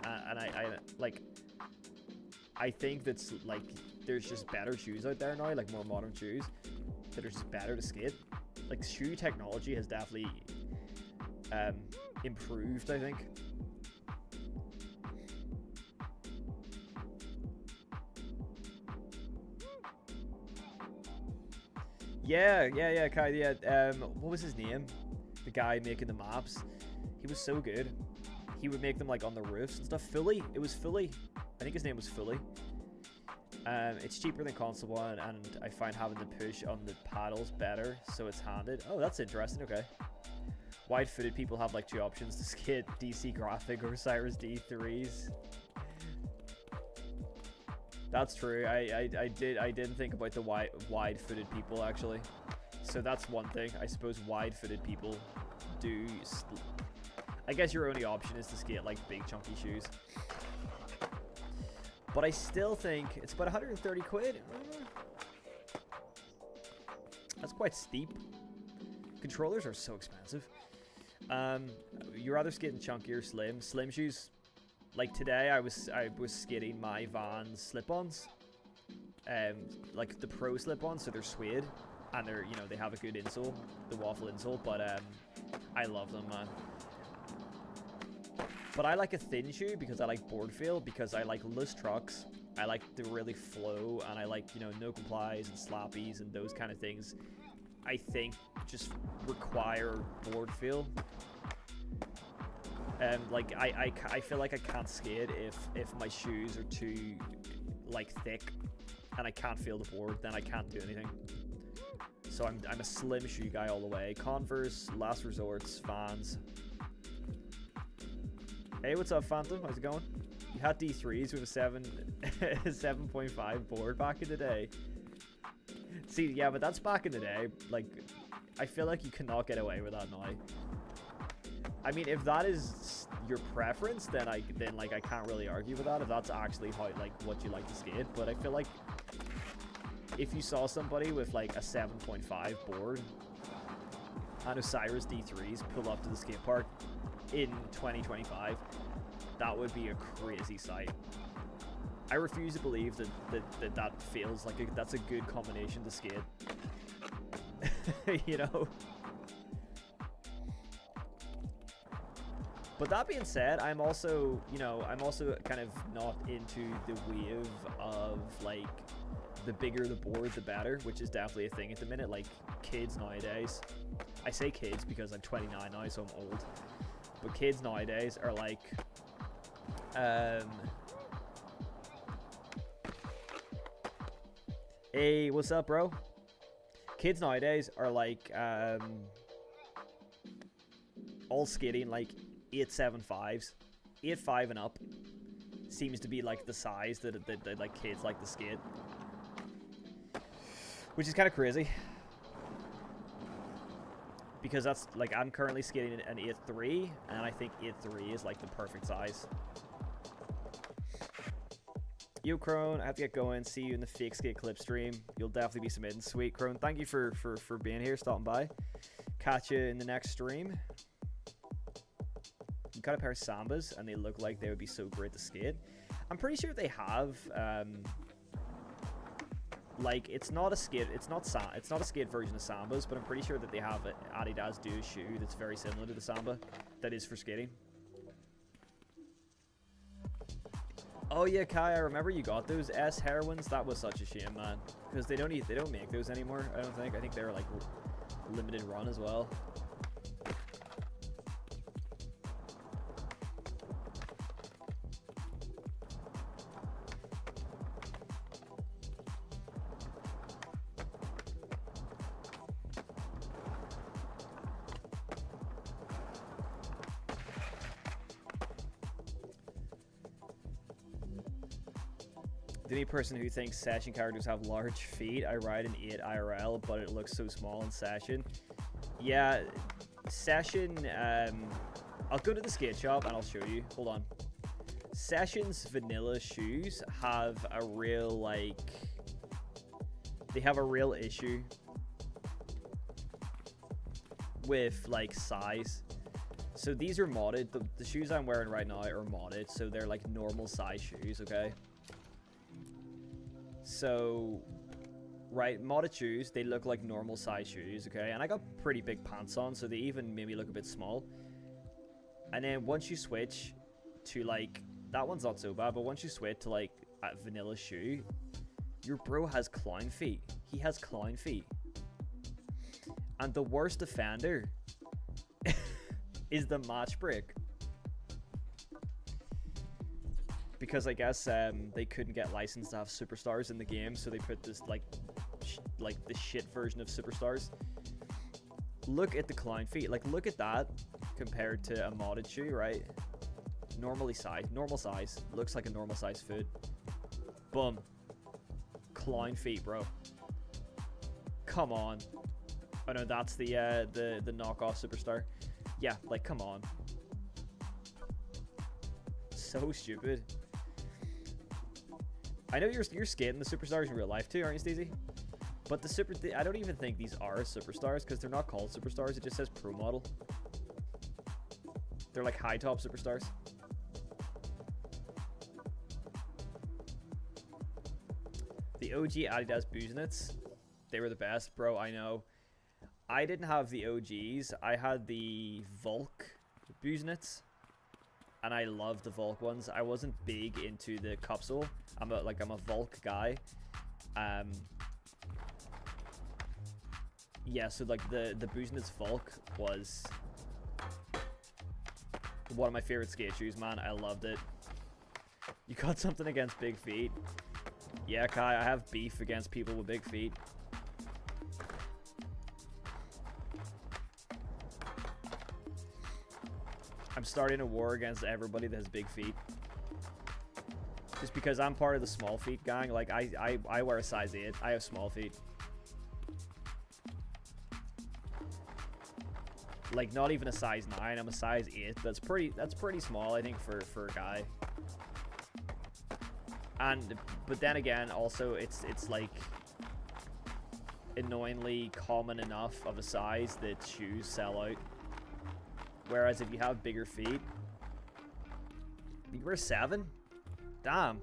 I think that's, like, there's just better shoes out there now, like more modern shoes that are just better to skate. Like, shoe technology has definitely improved, I think. Yeah, Kai, yeah. What was his name? The guy making the maps. He was so good. He would make them, like, on the roofs and stuff. Fully. It was Fully. I think his name was Fully. It's cheaper than console one, and I find having the push on the paddles better, so it's handed. Oh, that's interesting. Okay. Wide-footed people have, like, 2 options to skate: DC Graphic or Osiris D3s. That's true. I didn't think about the wide-footed people, actually. So that's one thing. I suppose wide-footed people do. I guess your only option is to skate, like, big chunky shoes. But I still think it's about 130 quid. That's quite steep. Controllers are so expensive. You're either skating chunky or slim. Slim shoes. Like today, I was skating my Vans slip-ons, like the pro slip-ons, so they're suede, and they're, you know, they have a good insole, the waffle insole. But I love them, man. But I like a thin shoe because I like board feel, because I like loose trucks. I like to really flow, and I like, you know, no complies and slappies and those kind of things. I think just require board feel. Like I feel like I can't skate if my shoes are too, like, thick and I can't feel the board, then I can't do anything. So I'm a slim shoe guy all the way. Converse, Last Resorts, Vans. Hey, what's up, Phantom? How's it going? You had D3s with a 7.5 board back in the day. See, yeah, but that's back in the day. Like, I feel like you cannot get away with that now. I mean, if that is your preference, then I can't really argue with that, if that's actually how, like, what you like to skate. But I feel like if you saw somebody with, like, a 7.5 board and Osiris D3s pull up to the skate park in 2025, that would be a crazy sight. I refuse to believe that feels like that's a good combination to skate. You know? But that being said, I'm also kind of not into the wave of, like, the bigger the board, the better, which is definitely a thing at the minute. Like, kids nowadays, I say kids because I'm 29 now, so I'm old, but kids nowadays are like, hey, what's up, bro? Kids nowadays are like, all skating like 8.75s, 8.5 and up seems to be like the size that like kids like to skate, which is kind of crazy, because that's like, I'm currently skating an 8.3, and I think 8.3 is like the perfect size. Yo, Crone, I have to get going. See you in the Fake Skate Clip stream. You'll definitely be submitting. Sweet, Crone. Thank you for being here, stopping by. Catch you in the next stream. You got a pair of Sambas, and they look like they would be so great to skate. I'm pretty sure they have, like, it's not a skate version of Sambas, but I'm pretty sure that they have an Adidas Duo shoe that's very similar to the Samba, that is for skating. Oh yeah, Kai, I remember you got those S heroines. That was such a shame, man, because they don't make those anymore. I don't think. I think they're like limited run as well. The only person who thinks session characters have large feet. I ride an 8 IRL, but it looks so small in session. Yeah, session. I'll go to the skate shop and I'll show you. Hold on. Session's vanilla shoes have a real, like, they have a real issue with, like, size. So these are modded. The shoes I'm wearing right now are modded, so they're like normal size shoes, okay? So, right, modded shoes, they look like normal size shoes, okay? And I got pretty big pants on, so they even made me look a bit small. And then once you switch to, like, that one's not so bad, but once you switch to, like, a vanilla shoe, your bro has clown feet. He has clown feet. And the worst offender is the match break. Because I guess they couldn't get licensed to have superstars in the game, so they put this, like the shit version of superstars. Look at the clown feet. Like, look at that compared to a modded shoe, right? Normal size. Looks like a normal size foot. Boom. Clown feet, bro. Come on. Oh no, that's the knockoff superstar. Yeah, like, come on. So stupid. I know you're skating the superstars in real life too, aren't you, Steezy? But I don't even think these are superstars because they're not called superstars. It just says pro model. They're like high top superstars. The OG Adidas Busenets, they were the best, bro. I know. I didn't have the OGs. I had the Volk Busenets, and I loved the Volk ones. I wasn't big into the capsule. I'm a Volk guy. Yeah, so like the Busenets Volk was one of my favorite skate shoes, man. I loved it. You got something against big feet? Yeah, Kai, I have beef against people with big feet. I'm starting a war against everybody that has big feet. Just because I'm part of the small feet gang. Like, I wear a size 8. I have small feet. Like, not even a size 9. I'm a size 8. That's pretty small, I think, for a guy. But then again, also, it's like annoyingly common enough of a size that shoes sell out. Whereas if you have bigger feet, you were 7? Damn.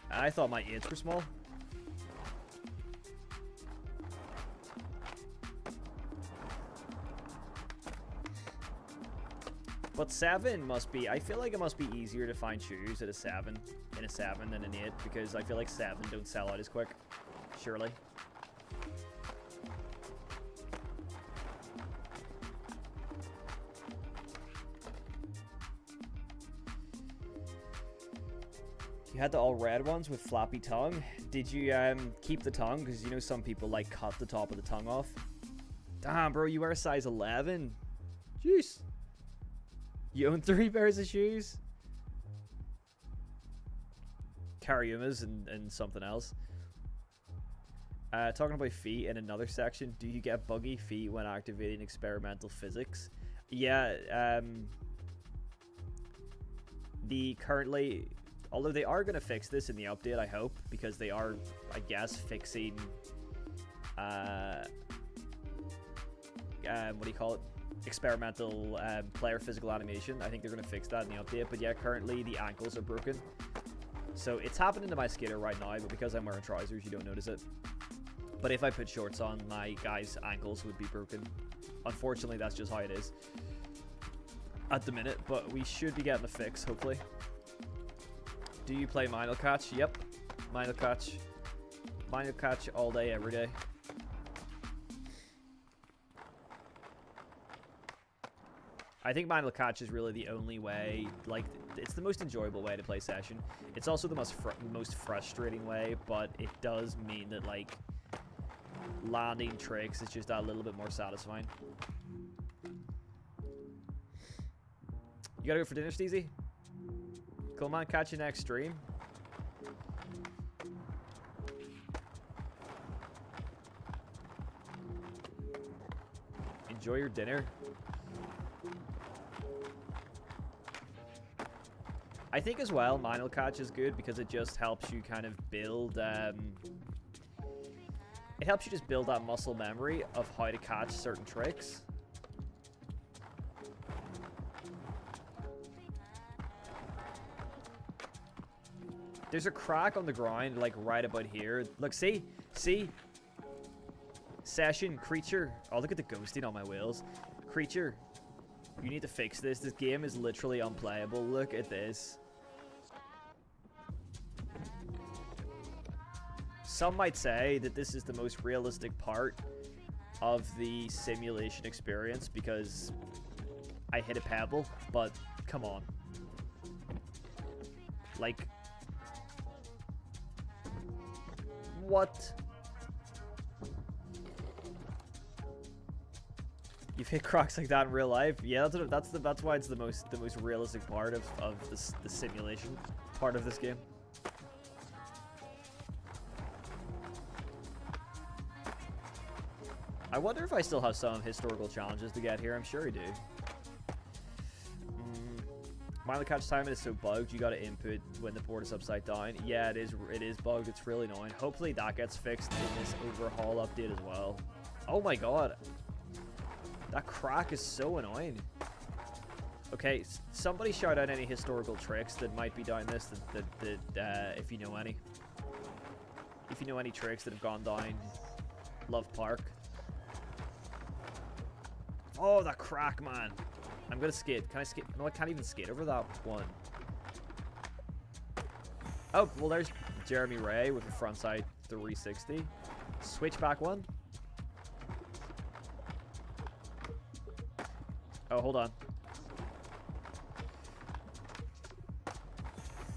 I thought my 8s were small. But 7 must be, I feel like it must be easier to find shoes at a 7, in a 7 than an 8, because I feel like 7 don't sell out as quick, surely. You had the all red ones with flappy tongue. Did you keep the tongue? Because you know some people like cut the top of the tongue off. Damn, bro, you wear a size 11. Jeez. You own 3 pairs of shoes? Karyumas and something else. Talking about feet in another section. Do you get buggy feet when activating experimental physics? Yeah, although they are going to fix this in the update, I hope, because they are, I guess, fixing, what do you call it? Experimental player physical animation. I think they're going to fix that in the update, but yeah, currently the ankles are broken. So it's happening to my skater right now, but because I'm wearing trousers, you don't notice it. But if I put shorts on, my guys' ankles would be broken. Unfortunately, that's just how it is at the minute, but we should be getting a fix, hopefully. Do you play Minor Catch? Yep. Minor Catch. Minor Catch all day, every day. I think Minor Catch is really the only way, like, it's the most enjoyable way to play Session. It's also the most frustrating way, but it does mean that, like, landing tricks is just a little bit more satisfying. You gotta go for dinner, Steezy? Cool, man. Catch you next stream. Enjoy your dinner. I think as well, manual catch is good because it just helps you kind of build, it helps you just build that muscle memory of how to catch certain tricks. There's a crack on the ground, like right about here. Look, see? See? Session, creature. Oh, look at the ghosting on my wheels. Creature, you need to fix this. This game is literally unplayable. Look at this. Some might say that this is the most realistic part of the simulation experience because I hit a pebble, but come on. Like, what? You've hit crocs like that in real life? Yeah, that's why it's the most realistic part of the simulation part of this game. I wonder if I still have some historical challenges to get here. I'm sure I do. Manual catch timing is so bugged. You got to input when the board is upside down. Yeah, it is bugged. It's really annoying. Hopefully that gets fixed in this overhaul update as well. Oh my god. That crack is so annoying. Okay, somebody shout out any historical tricks that might be down this that if you know any. If you know any tricks that have gone down Love Park. Oh, that crack, man. I'm gonna skate. Can I skate? No, I can't even skate over that one. Oh, well, there's Jeremy Ray with a frontside 360. Switchback one. Oh, hold on.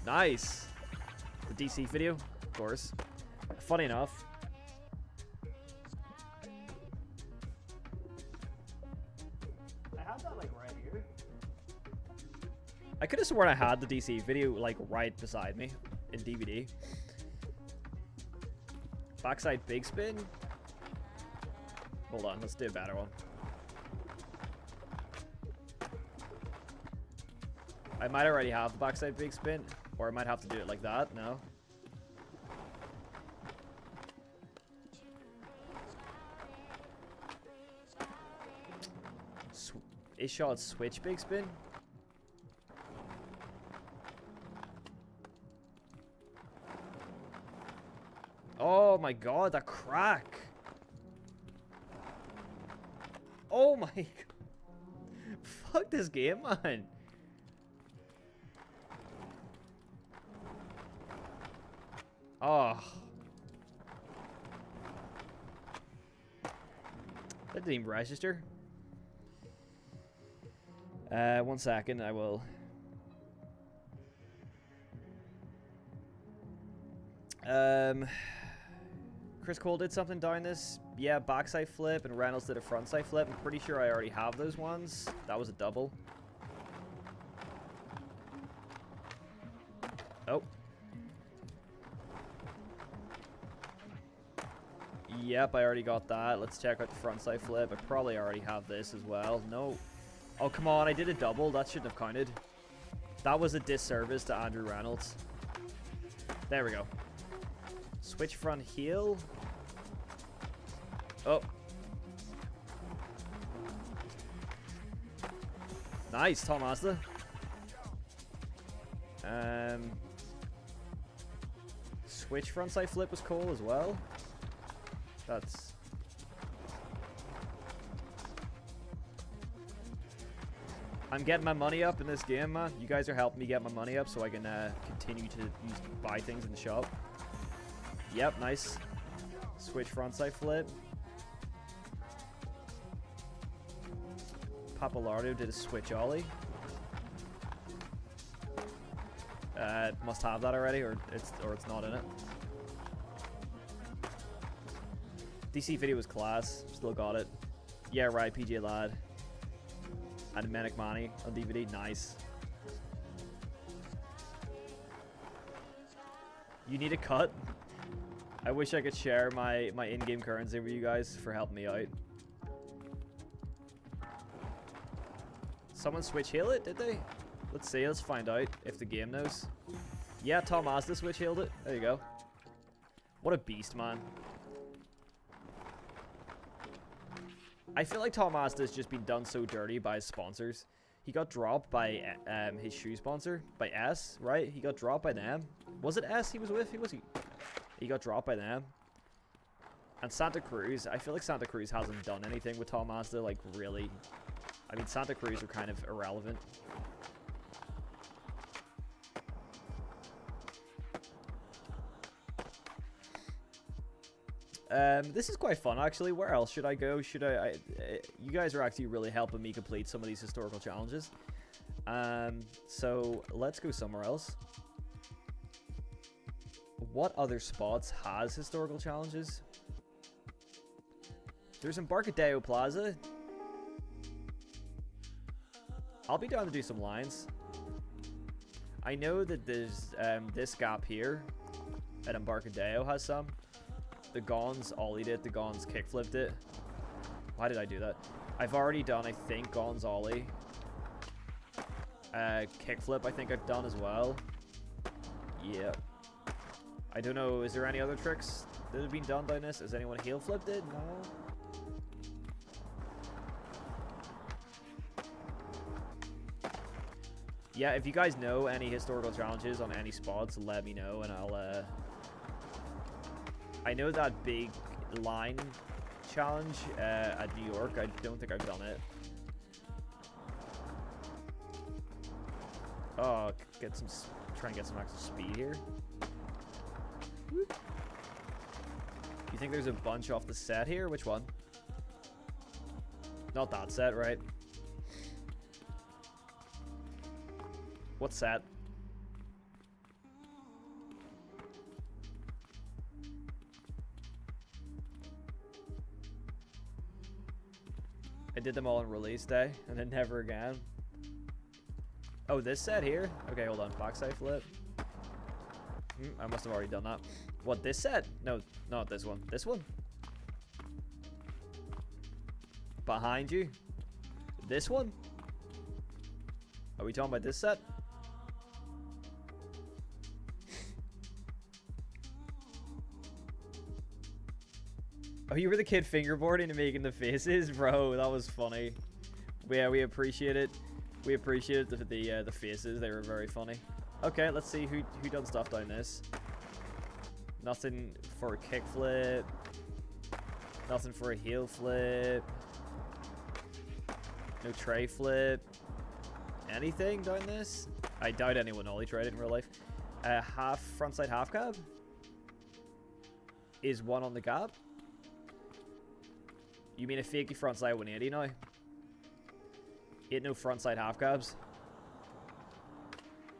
Nice. The DC video, of course. Funny enough. I have that like right here. I could have sworn I had the DC video like right beside me in DVD. Backside big spin. Hold on, let's do a better one. I might already have the backside big spin, or I might have to do it like that. No. Is shot switch big spin? Oh my god, that crack. Oh my god. Fuck this game, man. Oh. That didn't even register. 1 second, I will. Chris Cole did something down this. Yeah, backside flip, and Reynolds did a frontside flip. I'm pretty sure I already have those ones. That was a double. Oh. Yep, I already got that. Let's check out the frontside flip. I probably already have this as well. No. Oh, come on. I did a double. That shouldn't have counted. That was a disservice to Andrew Reynolds. There we go. Switch front heel. Oh. Nice, Tom Mazda. Switch frontside flip was cool as well. That's... I'm getting my money up in this game, man. You guys are helping me get my money up so I can continue to buy things in the shop. Yep, nice. Switch frontside flip. Papalardo did a switch ollie. Must have that already, or it's not in it. DC video was class. Still got it. Yeah, right, PJ Ladd. And Manic Manny on DVD. Nice. You need a cut? I wish I could share my in-game currency with you guys for helping me out. Someone switch heal it, did they? Let's see, let's find out if the game knows. Yeah, Tom Mazda switch healed it. There you go. What a beast, man. I feel like Tom Mazda has just been done so dirty by his sponsors. He got dropped by his shoe sponsor, by S, right? He got dropped by them. Was it S he was with? He got dropped by them. And Santa Cruz, I feel like Santa Cruz hasn't done anything with Tom Mazda, like, really. I mean, Santa Cruz are kind of irrelevant. This is quite fun, actually. Where else should I go? You guys are actually really helping me complete some of these historical challenges. So let's go somewhere else. What other spots has historical challenges? There's Embarcadero Plaza. I'll be down to do some lines. I know that there's this gap here at Embarcadero has some. The Gons ollied it, the Gons kickflipped it. Why did I do that? I've already done, I think, Gons ollie. Kickflip, I think I've done as well. Yeah. I don't know, is there any other tricks that have been done down this? Has anyone heel flipped it? No. Yeah, if you guys know any historical challenges on any spots, let me know and I'll, I know that big line challenge at New York. I don't think I've done it. Oh, try and get some extra speed here. Whoop. You think there's a bunch off the set here? Which one? Not that set, right? What set? I did them all on release day, and then never again. Oh, this set here? Okay, hold on. Backside flip. I must have already done that. What, this set? No, not this one. This one? Behind you? This one? Are we talking about this set? Oh, you were the kid fingerboarding and making the faces? Bro, that was funny. Yeah, we appreciate it. We appreciate the faces. They were very funny. Okay, let's see who done stuff down this. Nothing for a kickflip. Nothing for a heel flip. No tray flip. Anything down this? I doubt anyone ollie tried it in real life. Half frontside half cab. Is one on the gap? You mean a fakey frontside 180 now? Ain't no frontside half cabs.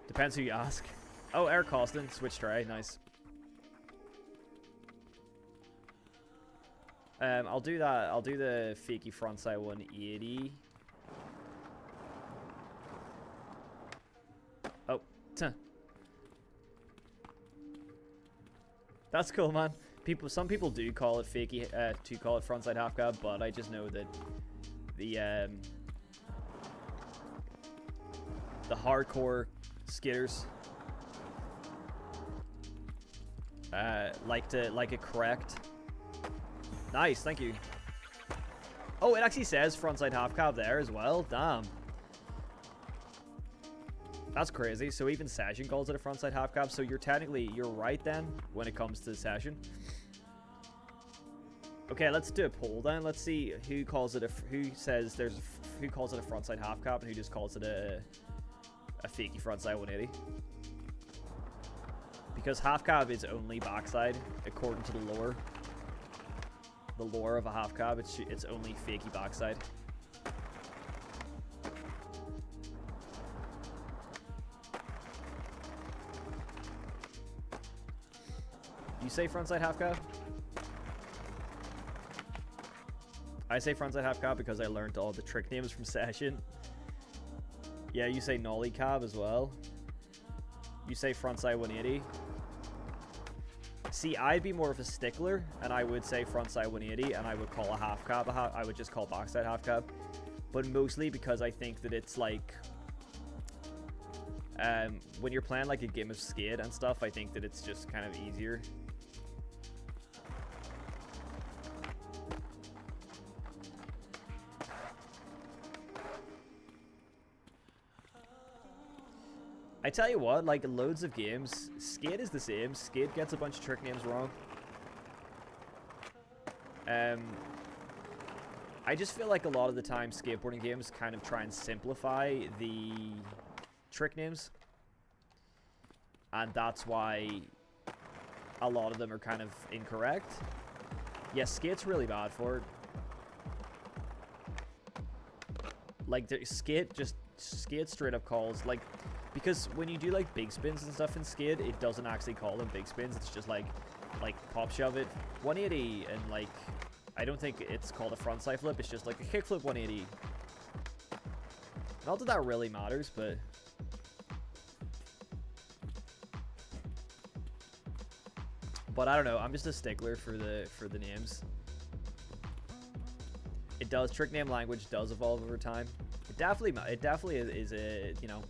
Depends who you ask. Oh, Eric Costin, switch tray, nice. I'll do that. I'll do the fakey frontside 180. Oh, that's cool, man. Some people do call it fakey, to call it frontside half cab, but I just know that the hardcore skitters like it correct. Nice, thank you. Oh, it actually says frontside half cab there as well. Damn. That's crazy. So even Session calls it a frontside half cab. So you're right then when it comes to Session. Okay, let's do a poll then. Let's see who calls it who calls it a frontside half cab and who just calls it a fakey frontside 180. Because half cab is only backside according to the lore of a half cab. It's only fakey backside. You say frontside half cab? I say frontside half cab because I learned all the trick names from Session. Yeah, you say nollie cab as well. You say frontside 180. See, I'd be more of a stickler, and I would say frontside 180, and I would call a half cab I would just call backside half cab. But mostly because I think that it's like, when you're playing like a game of skate and stuff, I think that it's just kind of easier. I tell you what, like loads of games, skate is the same. Skate gets a bunch of trick names wrong. I just feel like a lot of the time skateboarding games kind of try and simplify the trick names. And that's why a lot of them are kind of incorrect. Yes, skate's really bad for it. Like, skate straight up calls, like, because when you do like big spins and stuff in skate, it doesn't actually call them big spins. It's just like pop shove it 180, and like, I don't think it's called a frontside flip. It's just like a kickflip 180. Not that that really matters, but I don't know. I'm just a stickler for the names. It does, trick name language does evolve over time. It definitely is a, you know,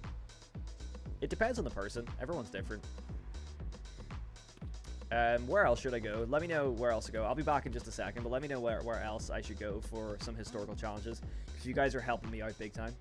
it depends on the person. Everyone's different. Where else should I go? Let me know where else to go. I'll be back in just a second, but let me know where else I should go for some historical challenges, because you guys are helping me out big time.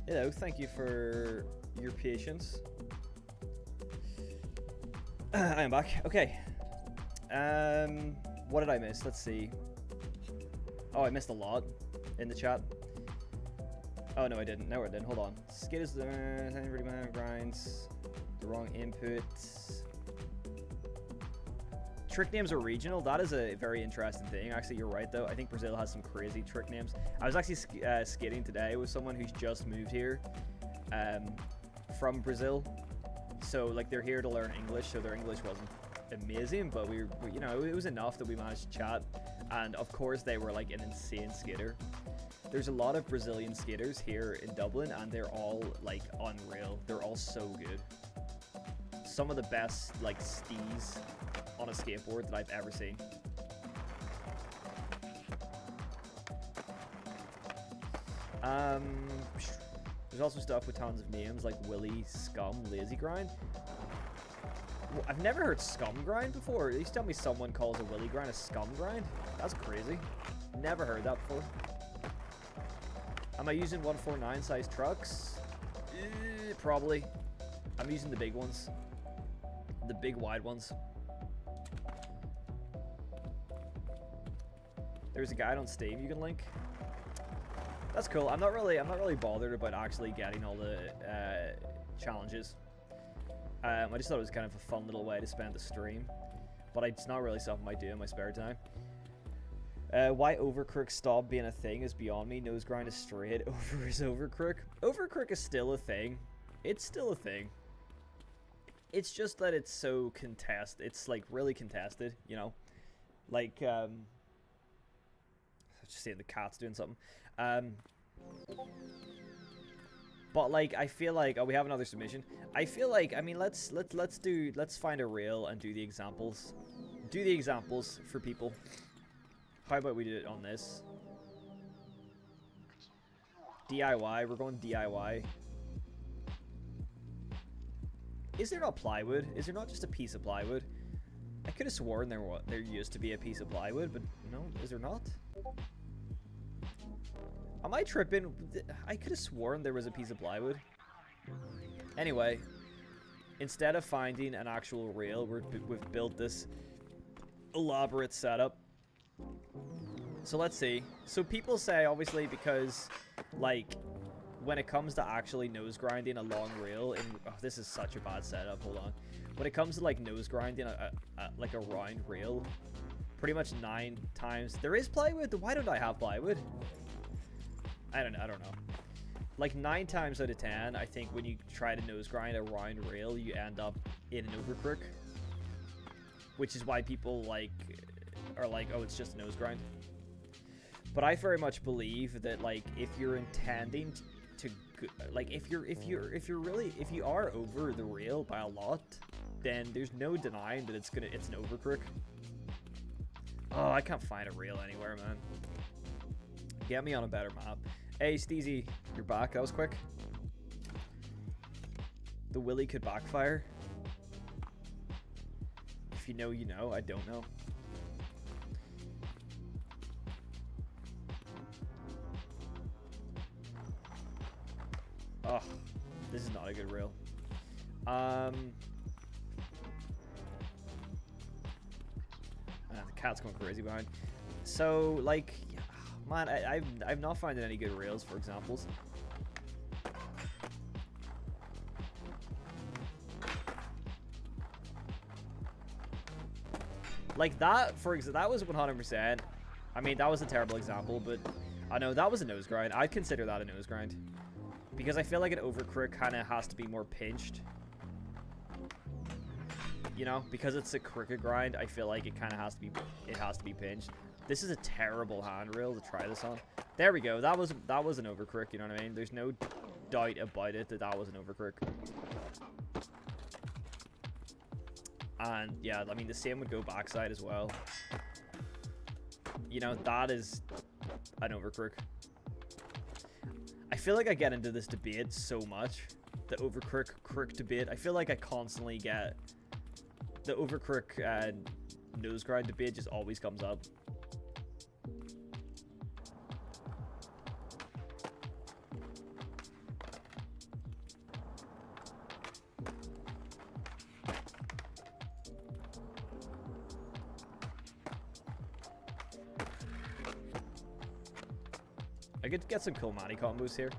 Hello, thank you for your patience. I am back. Okay. What did I miss? Let's see. Oh, I missed a lot in the chat. Oh, no, I didn't. No, I didn't. Hold on. Skate is the grinds. The wrong input. Trick names are regional. That is a very interesting thing. Actually, you're right, though. I think Brazil has some crazy trick names. I was actually skating today with someone who's just moved here from Brazil. So, like, they're here to learn English, so their English wasn't amazing, but we you know, it was enough that we managed to chat. And, of course, they were, like, an insane skater. There's a lot of Brazilian skaters here in Dublin, and they're all, like, unreal. They're all so good. Some of the best, like, stees on a skateboard that I've ever seen. There's also stuff with tons of names like Willy, Scum, Lazy Grind. Well, I've never heard Scum Grind before. You tell me someone calls a Willy Grind a Scum Grind? That's crazy. Never heard that before. Am I using 149 size trucks? Probably. I'm using the big ones. The big wide ones. There's a guide on Steam you can link. That's cool. I'm not really bothered about actually getting all the challenges. I just thought it was kind of a fun little way to spend the stream, but it's not really something I do in my spare time. Why Overcrook stopped being a thing is beyond me. Nose grind is straight. Over is Overcrook. Overcrook is still a thing. It's still a thing. It's just that it's so contested. It's like really contested, you know. Like I was just saying the cat's doing something. But like I feel like, oh, we have another submission. I feel like, I mean, let's find a reel and do the examples. Do the examples for people. How about we do it on this? DIY, we're going DIY. Is there not plywood? Is there not just a piece of plywood? I could have sworn there used to be a piece of plywood, but no, is there not? Am I tripping? I could have sworn there was a piece of plywood. Anyway, instead of finding an actual reel, we've built this elaborate setup. So let's see. So people say, obviously, because, like, when it comes to actually nose grinding a long reel, oh, this is such a bad setup, hold on. When it comes to, like, nose grinding like a round reel, pretty much 9 times, there is plywood? Why don't I have plywood? I don't know. Like 9 times out of 10, I think when you try to nose grind a round reel, you end up in an overcrook. Which is why people are like, oh, it's just a nose grind. But I very much believe that, like, if you're intending to, like, if you are over the reel by a lot, then there's no denying that it's an overcrook. Oh, I can't find a reel anywhere, man. Get me on a better map. Hey, Steezy, you're back. That was quick. The Willy could backfire. If you know, you know. I don't know. Oh, this is not a good reel. The cat's going crazy behind. So, like, man, I've not finding any good reels for examples. Like that, that was 100%. I mean, that was a terrible example, but I know that was a nose grind. I'd consider that a nose grind. Because I feel like an overcrook kind of has to be more pinched. You know, because it's a crooked grind, I feel like it kind of has to be pinched. This is a terrible handrail to try this on. There we go. That was an overcrook, you know what I mean? There's no doubt about it that was an overcrook. And yeah, I mean the same would go backside as well. You know, that is an overcrook. I feel like I get into this debate so much. The overcrook debate. I feel like I constantly get the overcrook nose grind debate just always comes up. I could get some cool Manny combos here.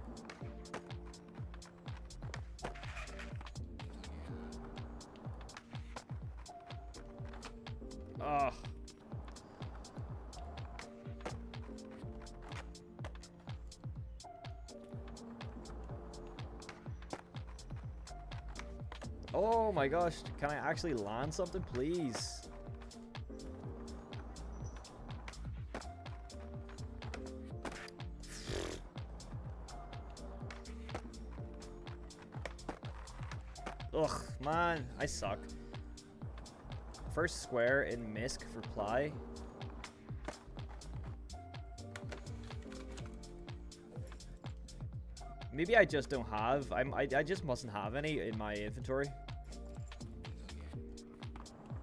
Oh my gosh, can I actually land something, please? Ugh, man, I suck. First square in misc for ply. Maybe I just don't have. I just mustn't have any in my inventory.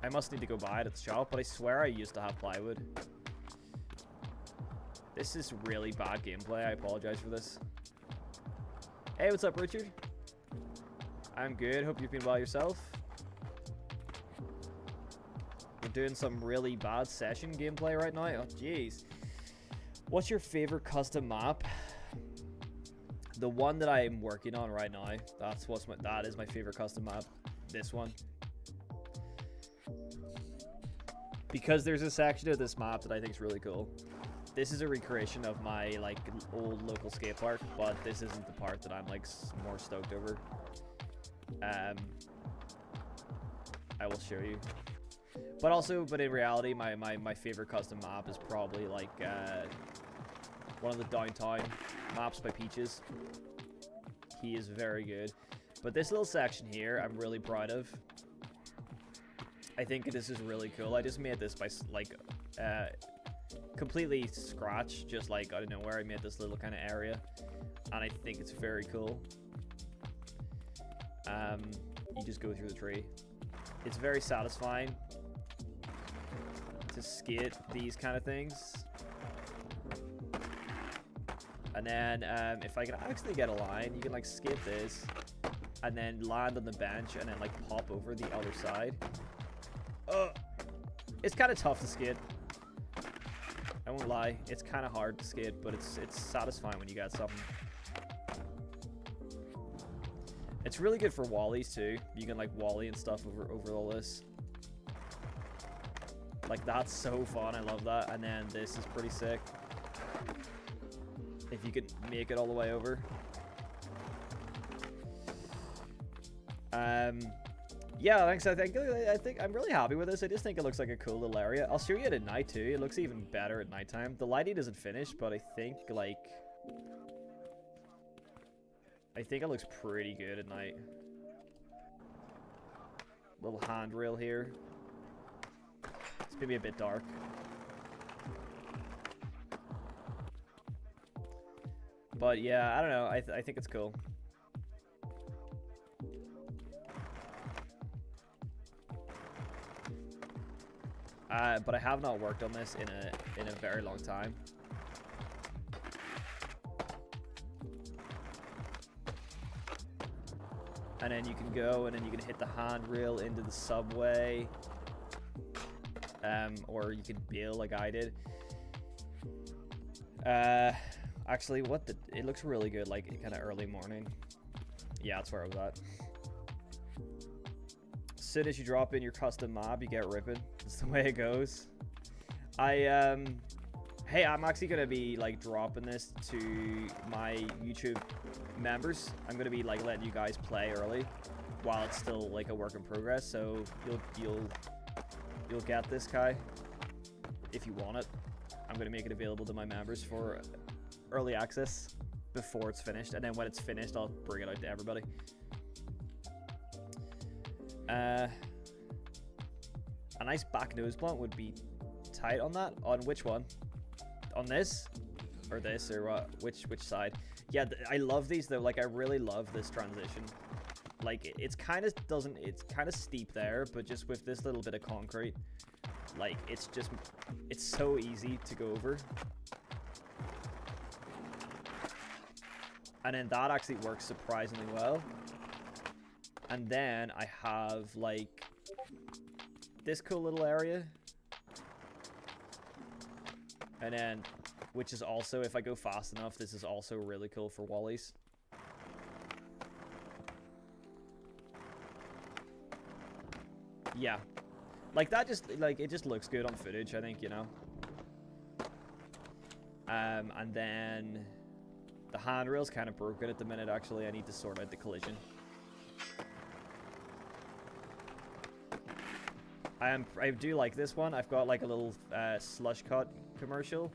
I must need to go buy it at the shop, but I swear I used to have plywood. This is really bad gameplay. I apologize for this. Hey, what's up, Richard? I'm good. Hope you've been well yourself. We're doing some really bad session gameplay right now. Oh, jeez. What's your favorite custom map? The one that I'm working on right now. That is my favorite custom map. This one. Because there's a section of this map that I think is really cool. This is a recreation of my like old local skate park, but this isn't the part that I'm like more stoked over. I will show you. But in reality, my favorite custom map is probably like one of the downtown maps by Peaches. He is very good. But this little section here, I'm really proud of. I think this is really cool. I just made this by like completely scratch, just like out of nowhere. I made this little kind of area, and I think it's very cool. You just go through the tree. It's very satisfying to skate these kind of things. And then if I can actually get a line, you can like skate this and then land on the bench and then like pop over the other side. It's kind of tough to skate. I won't lie, it's kind of hard to skate, but it's satisfying when you got something. It's really good for wallies too. You can like wally and stuff over all this. Like that's so fun. I love that. And then this is pretty sick. If you could make it all the way over. Yeah, thanks. I think I'm really happy with this. I just think it looks like a cool little area. I'll show you it at night too. It looks even better at nighttime. The lighting isn't finished, but I think like it looks pretty good at night. Little handrail here. It's maybe a bit dark. But yeah, I don't know. I think it's cool. But I have not worked on this in a very long time. And then you can go and then you can hit the handrail into the subway. Or you can bail like I did. Actually, it looks really good, like kind of early morning. Yeah, that's where I was at. As soon as you drop in your custom mob, you get ripping. That's the way it goes. Hey, I'm actually gonna be like dropping this to my YouTube members. I'm gonna be like letting you guys play early while it's still like a work in progress. So you'll get this guy if you want it. I'm gonna make it available to my members for early access before it's finished, and then when it's finished, I'll bring it out to everybody. A nice back nose blunt would be tight on that. On which one? On this? Or this? Or what? Which side? Yeah, I love these though. Like, I really love this transition. Like, it's kind of steep there, but just with this little bit of concrete, like, it's so easy to go over. And then that actually works surprisingly well. And then I have like this cool little area. And then, which is also, if I go fast enough, this is also really cool for wallies. Yeah. Like that just, like, it just looks good on footage, I think, you know. And then the handrail's kind of broken at the minute, actually. I need to sort out the collision. I do like this one. I've got like a little slush cut commercial.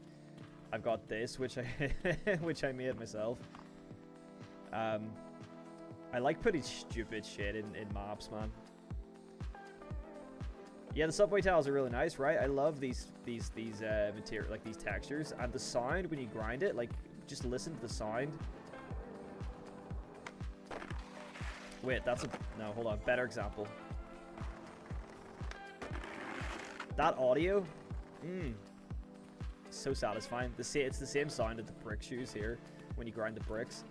I've got this, which I which I made myself. I like putting stupid shit in maps, man. Yeah, the subway tiles are really nice, right? I love these material, like these textures, and the sound when you grind it. Like, just listen to the sound. Wait, no, hold on. Better example. That audio, so satisfying. It's the same sound as the brick shoes here when you grind the bricks.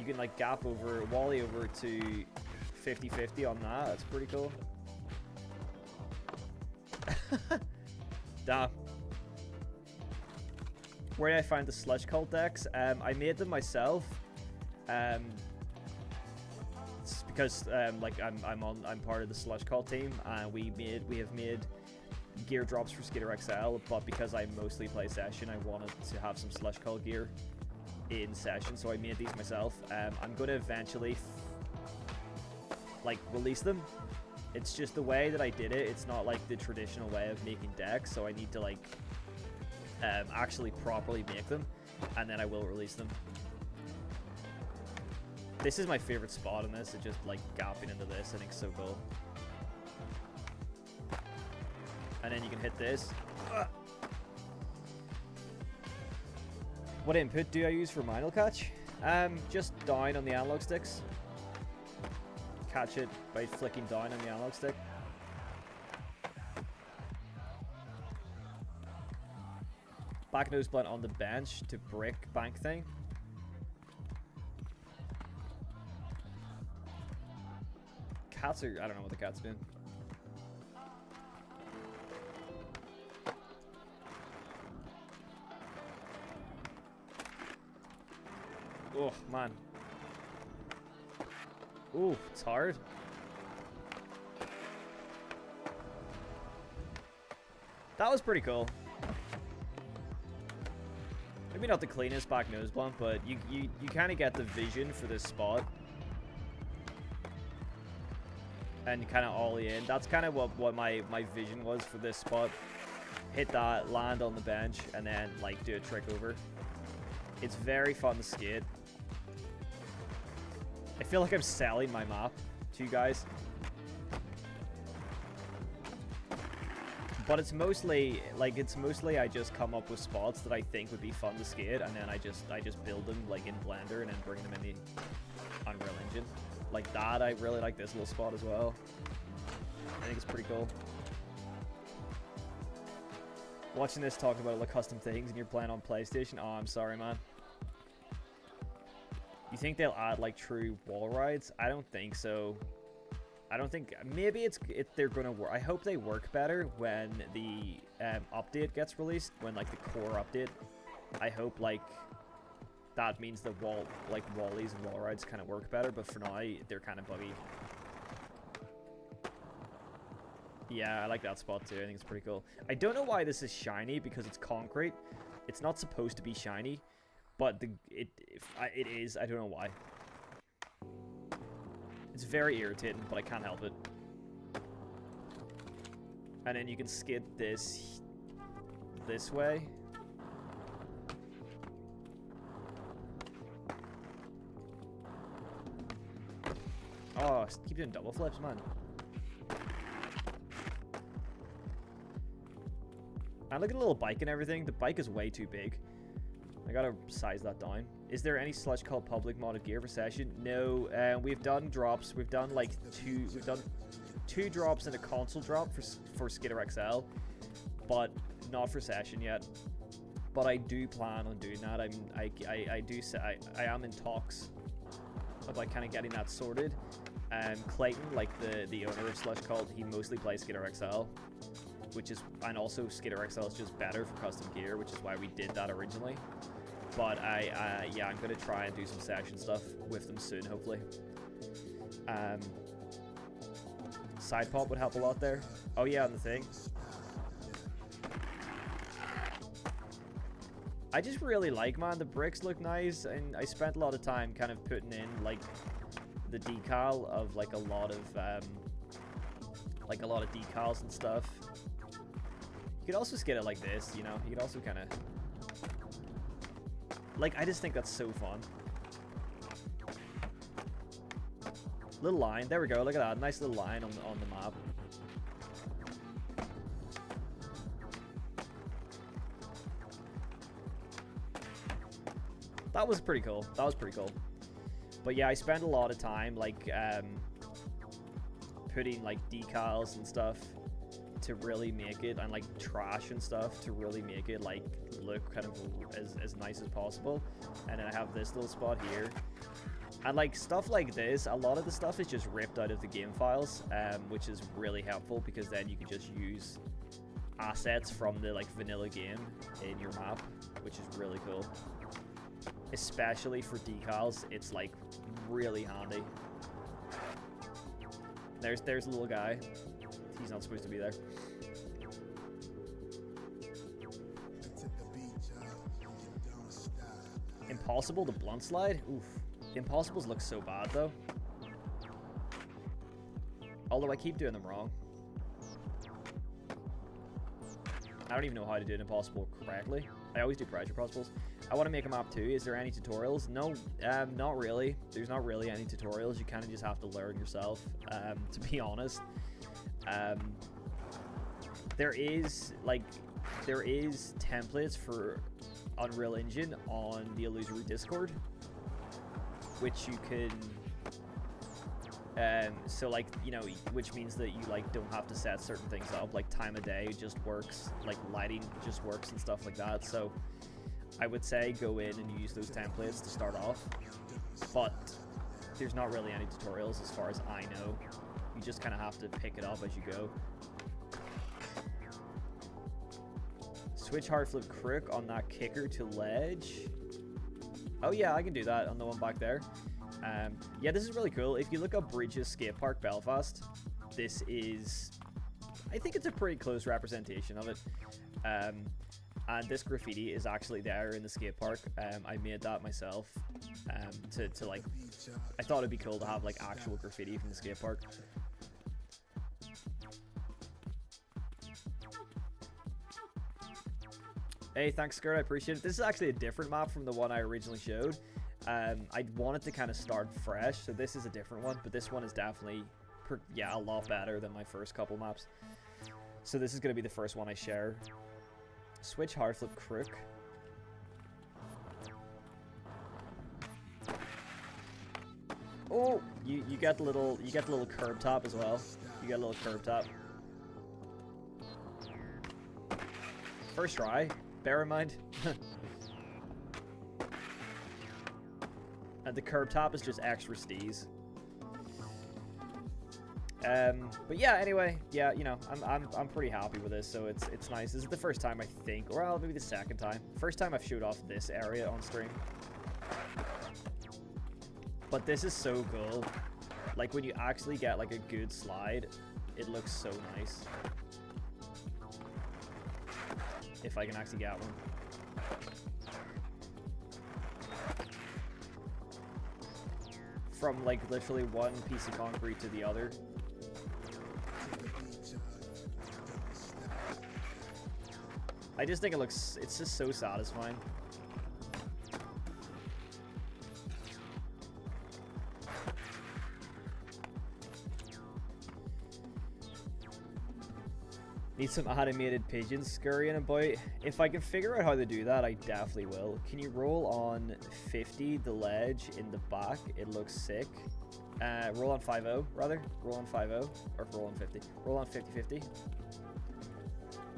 You can like gap over, wally over to 50-50 on that. That's pretty cool. Damn. Where did I find the Slush Cult decks? I made them myself. It's because like I'm part of the Slush Cult team, and we have made gear drops for Skitter XL. But because I mostly play Session, I wanted to have some Slush Cult gear in Session, so I made these myself. I'm gonna eventually like release them. It's just the way that I did it. It's not like the traditional way of making decks, so I need to like actually properly make them, and then I will release them. This is my favorite spot in this. It's just like gapping into this. I think it's so cool. And then you can hit this. What input do I use for Minel catch? Just down on the analog sticks. Catch it by flicking down on the analog stick. Back nose blunt on the bench to brick bank thing. Cats are, I don't know what the cat's doing. Oh, man. Ooh, it's hard. That was pretty cool. Maybe not the cleanest back nose blunt, but you kind of get the vision for this spot. And kind of ollie in. That's kind of what my vision was for this spot. Hit that, land on the bench, and then like do a trick over. It's very fun to skate. I feel like I'm selling my map to you guys. But it's mostly I just come up with spots that I think would be fun to skate, and then I just build them like in Blender and then bring them in the Unreal Engine. Like that, I really like this little spot as well. I think it's pretty cool. Watching this talk about all the custom things and you're playing on PlayStation, oh, I'm sorry, man. You think they'll add like true wall rides? I don't think so. I don't think, maybe they're gonna work. I hope they work better when the update gets released, when like the core update. I hope like that means the wallies and wall rides kind of work better, but for now they're kind of buggy. Yeah, I like that spot too. I think it's pretty cool. I don't know why this is shiny, because it's concrete. It's not supposed to be shiny, but it is. I don't know why. It's very irritating, but I can't help it. And then you can skid this way. Oh, keep doing double flips, man. And look at the little bike and everything. The bike is way too big. I gotta size that down. Is there any Slush Cult public modded gear for Session? No. We've done drops. We've done like two drops and a console drop for Skitter XL, but not for Session yet. But I do plan on doing that. I am in talks of like kind of getting that sorted. Clayton, like the owner of Slush Cult, he mostly plays Skitter XL, and also Skitter XL is just better for custom gear, which is why we did that originally. But yeah, I'm gonna try and do some Session stuff with them soon, hopefully. Side pop would help a lot there. Oh yeah, on the thing. I just really like, man, the bricks look nice, and I spent a lot of time kind of putting in like the decal of like a lot of decals and stuff. You could also just get it like this, you know. You could also kind of like, I just think that's so fun. Little line, there we go. Look at that, nice little line on the map. That was pretty cool. That was pretty cool. But yeah, I spent a lot of time like putting like decals and stuff to really make it, and like trash and stuff to really make it like look kind of as nice as possible. And then I have this little spot here, and like stuff like this, a lot of the stuff is just ripped out of the game files, which is really helpful because then you can just use assets from the like vanilla game in your map, which is really cool. Especially for decals, it's like really handy. There's a little guy. He's not supposed to be there. Impossible to blunt slide? Oof. Impossibles look so bad though. Although I keep doing them wrong. I don't even know how to do an impossible correctly. I always do pressure impossibles. I want to make a map too. Is there any tutorials? No, not really. There's not really any tutorials. You kind of just have to learn yourself, to be honest. There is templates for Unreal Engine on the Illusory Discord, which you can, so like, you know, which means that you like don't have to set certain things up, like time of day just works, like lighting just works and stuff like that. So I would say go in and use those templates to start off, but there's not really any tutorials as far as I know. You just kind of have to pick it up as you go. Switch hard flip crook on that kicker to ledge. Oh yeah, I can do that on the one back there. Yeah, this is really cool. If you look up Bridges Skate Park Belfast, this is, I think it's a pretty close representation of it. And this graffiti is actually there in the skate park. I made that myself to like, I thought it'd be cool to have like actual graffiti from the skate park. Hey, thanks, Skirt. I appreciate it. This is actually a different map from the one I originally showed. I wanted to kind of start fresh, so this is a different one, but this one is definitely, a lot better than my first couple maps. So this is going to be the first one I share. Switch hard flip crook. Oh, you got the little curb top as well. You got a little curb top. First try, bear in mind. And the curb top is just extra steez. But yeah, anyway, yeah, you know, I'm pretty happy with this, so it's nice. This is the first time I think, or well, maybe the second time. First time I've showed off this area on stream. But this is so cool. Like when you actually get like a good slide, it looks so nice. If I can actually get one. From like literally one piece of concrete to the other. I just think it's just so satisfying. Need some animated pigeons scurrying about. If I can figure out how to do that, I definitely will. Can you roll on 50 the ledge in the back? It looks sick. Roll on 5-0, rather. Roll on 5-0, or roll on 50. Roll on 50-50.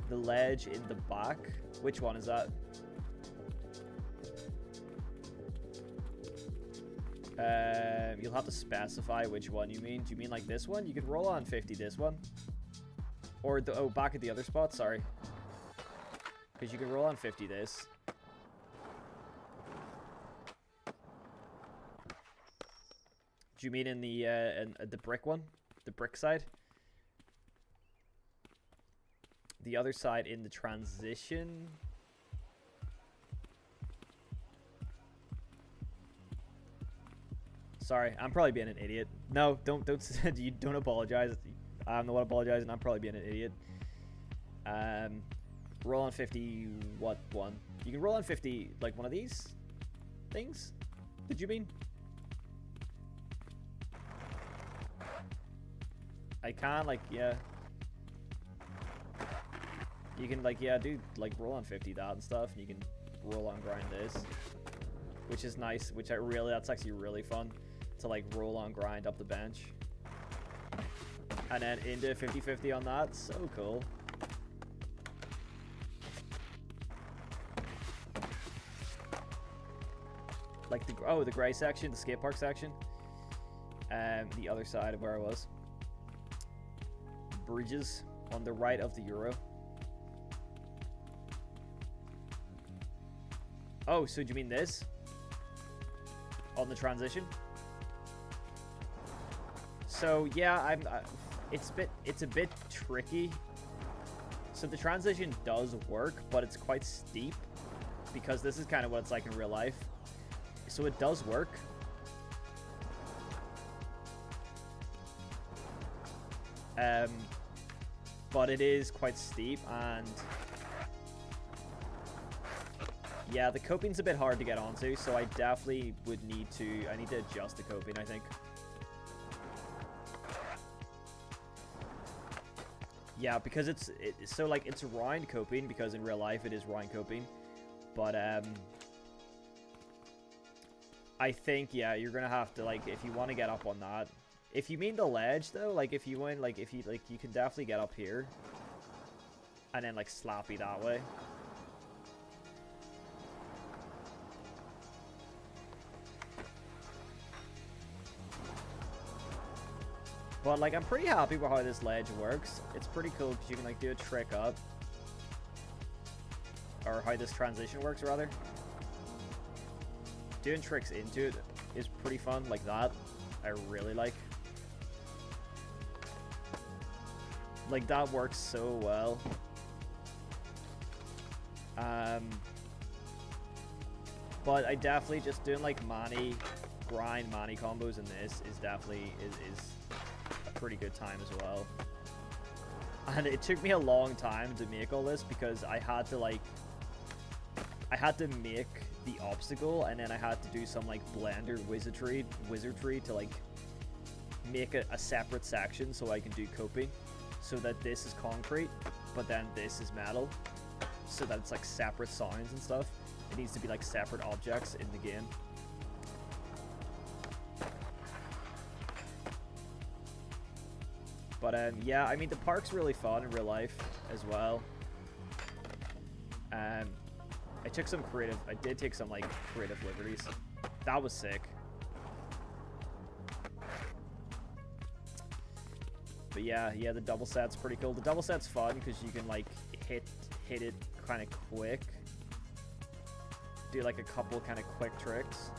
The ledge in the back. Which one is that? You'll have to specify which one you mean. Do you mean like this one? You could roll on 50 this one. Or the, oh, back at the other spot, sorry. Because you can roll on 50 this. Do you mean in the brick one? The brick side? The other side in the transition? Sorry, I'm probably being an idiot. No, don't you don't apologize. I'm the one apologizing. I'm probably being an idiot. Roll on 50. What one? You can roll on 50 like one of these things. Did you mean? I can like yeah. You can like yeah do like roll on 50 that and stuff, and you can roll on grind this, which is nice. Which that's actually really fun to like roll on grind up the bench, and then into 50-50 on that. So cool. Like the gray section, the skate park section, the other side of where I was. Bridges on the right of the Euro. Oh, so do you mean this? On the transition? So yeah, it's a bit tricky. So the transition does work, but it's quite steep because this is kind of what it's like in real life. So it does work. But it is quite steep, and yeah, the coping's a bit hard to get onto, so I definitely would need to adjust the coping, I think. Yeah, because it's round coping, because in real life it is round coping, but I think yeah, you're gonna have to like, if you want to get up on that. If you mean the ledge though, like if you win, like if you like, you can definitely get up here, and then like slappy that way. But like I'm pretty happy with how this ledge works. It's pretty cool because you can like do a trick up, or how this transition works rather. Doing tricks into it is pretty fun, like that. I really like. Like that works so well. But I definitely just doing like grind mani combos in this is definitely is a pretty good time as well. And it took me a long time to make all this because I had to make the obstacle, and then I had to do some like Blender wizardry to like make a separate section so I can do coping, so that this is concrete but then this is metal, so that it's like separate sounds and stuff. It needs to be like separate objects in the game. But yeah, I mean the park's really fun in real life as well. I did take some like creative liberties. That was sick. But yeah, the double set's pretty cool. The double set's fun because you can like hit it kind of quick. Do like a couple kind of quick tricks.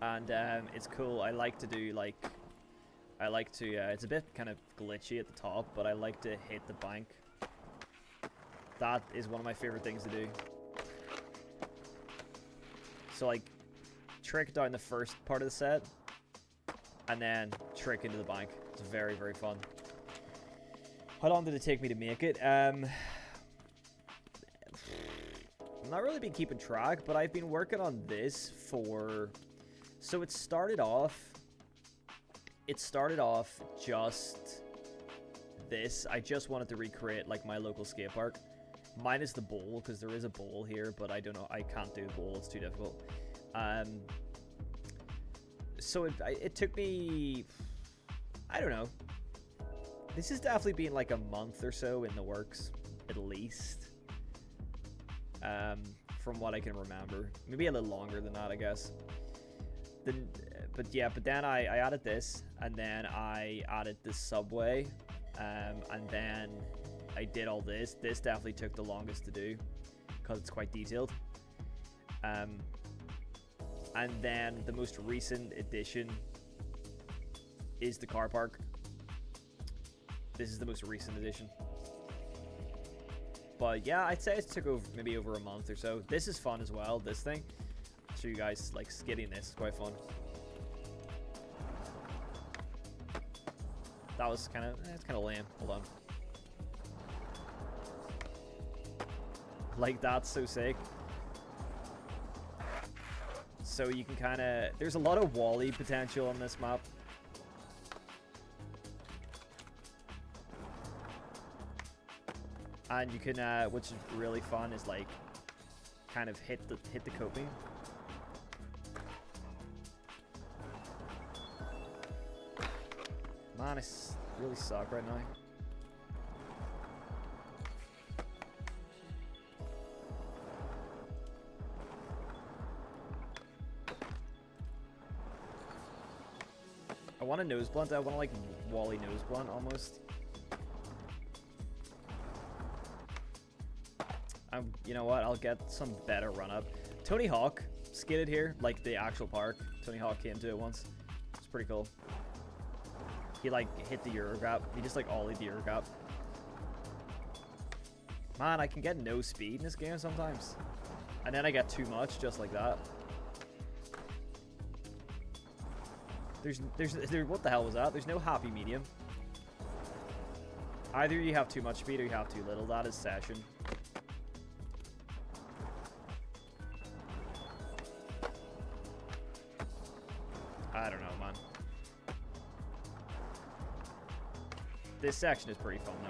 And it's cool. I like to do like, it's a bit kind of glitchy at the top, but I like to hit the bank. That is one of my favorite things to do. So like, trick down the first part of the set, and then trick into the bank. It's very, very fun. How long did it take me to make it? I've not really been keeping track, but I've been working on this for... So it started off just this. I just wanted to recreate like my local skate park, minus the bowl, because there is a bowl here, but I don't know, I can't do the bowl, it's too difficult. So it took me, I don't know, this has definitely been like a month or so in the works, at least, from what I can remember. Maybe a little longer than that, I guess. But then I added this, and then I added the subway, and then I did all this. This definitely took the longest to do because it's quite detailed. And then the most recent addition is the car park. This is the most recent edition. But yeah, I'd say it took maybe over a month or so. This is fun as well, this thing. I'll show you guys, like, skidding this. It's quite fun. That was kind of, it's kind of lame. Hold on. Like, that's so sick. So you can kind of, there's a lot of Wall-E potential on this map. And you can, which is really fun, is like, kind of hit the coping. Man, I really suck right now. I want a nose blunt. I want to like Wall-E nose blunt almost. You know what? I'll get some better run up. Tony Hawk skidded here, like the actual park. Tony Hawk came to it once. It's pretty cool. He like hit the Euro gap. He just like ollied the Euro gap. Man, I can get no speed in this game sometimes, and then I get too much just like that. There, what the hell was that? There's no happy medium. Either you have too much speed or you have too little. That is session. I don't know, man. This section is pretty fun, though.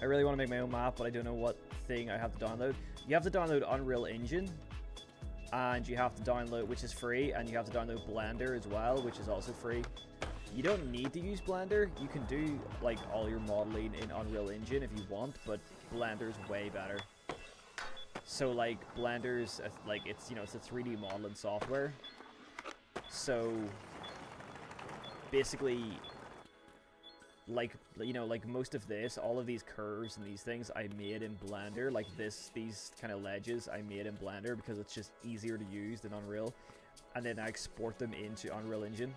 I really want to make my own map, but I don't know what thing I have to download. You have to download Unreal Engine, and you have to download, which is free, and you have to download Blender as well, which is also free. You don't need to use Blender. You can do like all your modeling in Unreal Engine if you want, but Blender's way better. So like Blender's like it's, you know, it's a 3D modeling software. So basically, like, you know, like most of this, all of these curves and these things I made in Blender, like these kind of ledges I made in Blender because it's just easier to use than Unreal, and then I export them into Unreal Engine.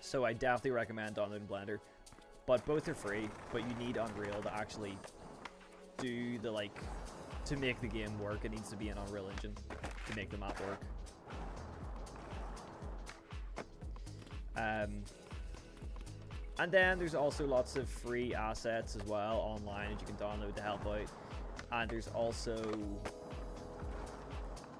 So I definitely recommend downloading Blender, but both are free, but you need Unreal to actually do the, like, to make the game work. It needs to be in Unreal Engine to make the map work. And then there's also lots of free assets as well online that you can download to help out. And there's also,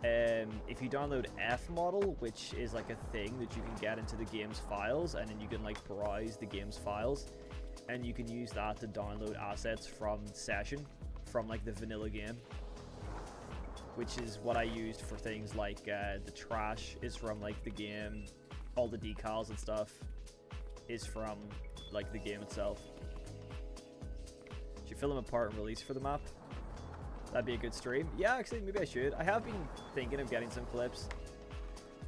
if you download F-Model, which is like a thing that you can get into the game's files, and then you can like browse the game's files, and you can use that to download assets from Session, from like the vanilla game, which is what I used for things like the trash is from like the game, all the decals and stuff is from like the game itself. Should fill them apart and release for the map. That'd be a good stream. Yeah, actually, maybe I should. I have been thinking of getting some clips,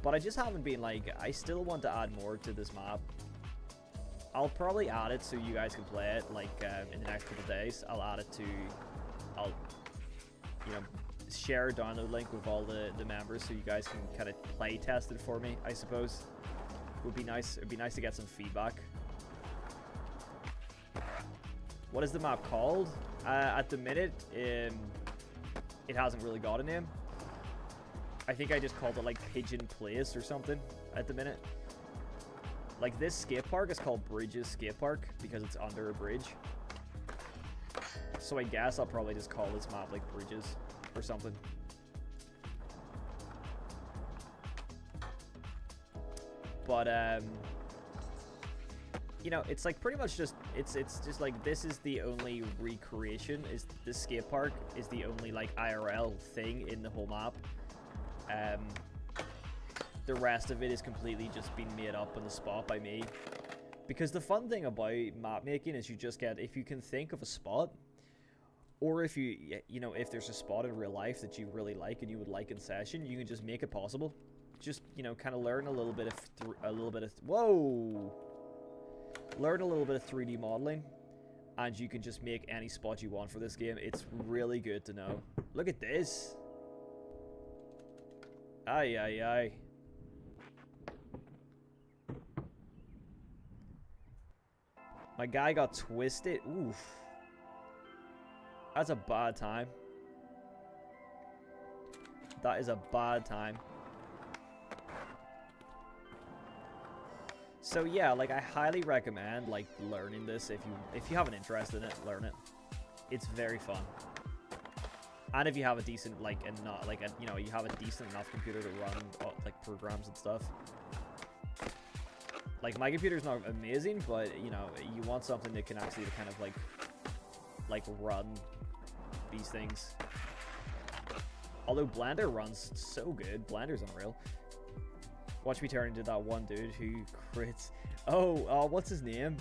but I just haven't been like, I still want to add more to this map. I'll probably add it so you guys can play it like in the next couple of days. I'll add it to, I'll, you know, share a download link with all the members so you guys can kind of play test it for me, I suppose. Would be nice. It'd be nice to get some feedback. What is the map called? At the minute, it hasn't really got a name. I think I just called it like Pigeon Place or something at the minute. Like this skate park is called Bridges Skate Park because it's under a bridge. So I guess I'll probably just call this map like Bridges or something. But you know, it's like pretty much just it's just like this is the only recreation, is this skate park is the only like IRL thing in the whole map. The rest of it is completely just been made up on the spot by me. Because the fun thing about map making is you just get, if you can think of a spot, or if if there's a spot in real life that you really like and you would like in session, you can just make it possible. Just, kind of learn a little bit of, learn a little bit of 3D modeling, and you can just make any spot you want for this game. It's really good to know. Look at this. Aye, aye, aye. My guy got twisted. Oof. That's a bad time. That is a bad time. So yeah, like, I highly recommend, like, learning this. If you have an interest in it, learn it. It's very fun. And if you have a decent, like, you have a decent enough computer to run, like, programs and stuff. Like, my computer's not amazing, but, you want something that can actually kind of, like run these things. Although Blender runs so good. Blender's unreal. Watch me turn into that one dude who crits. Oh, what's his name?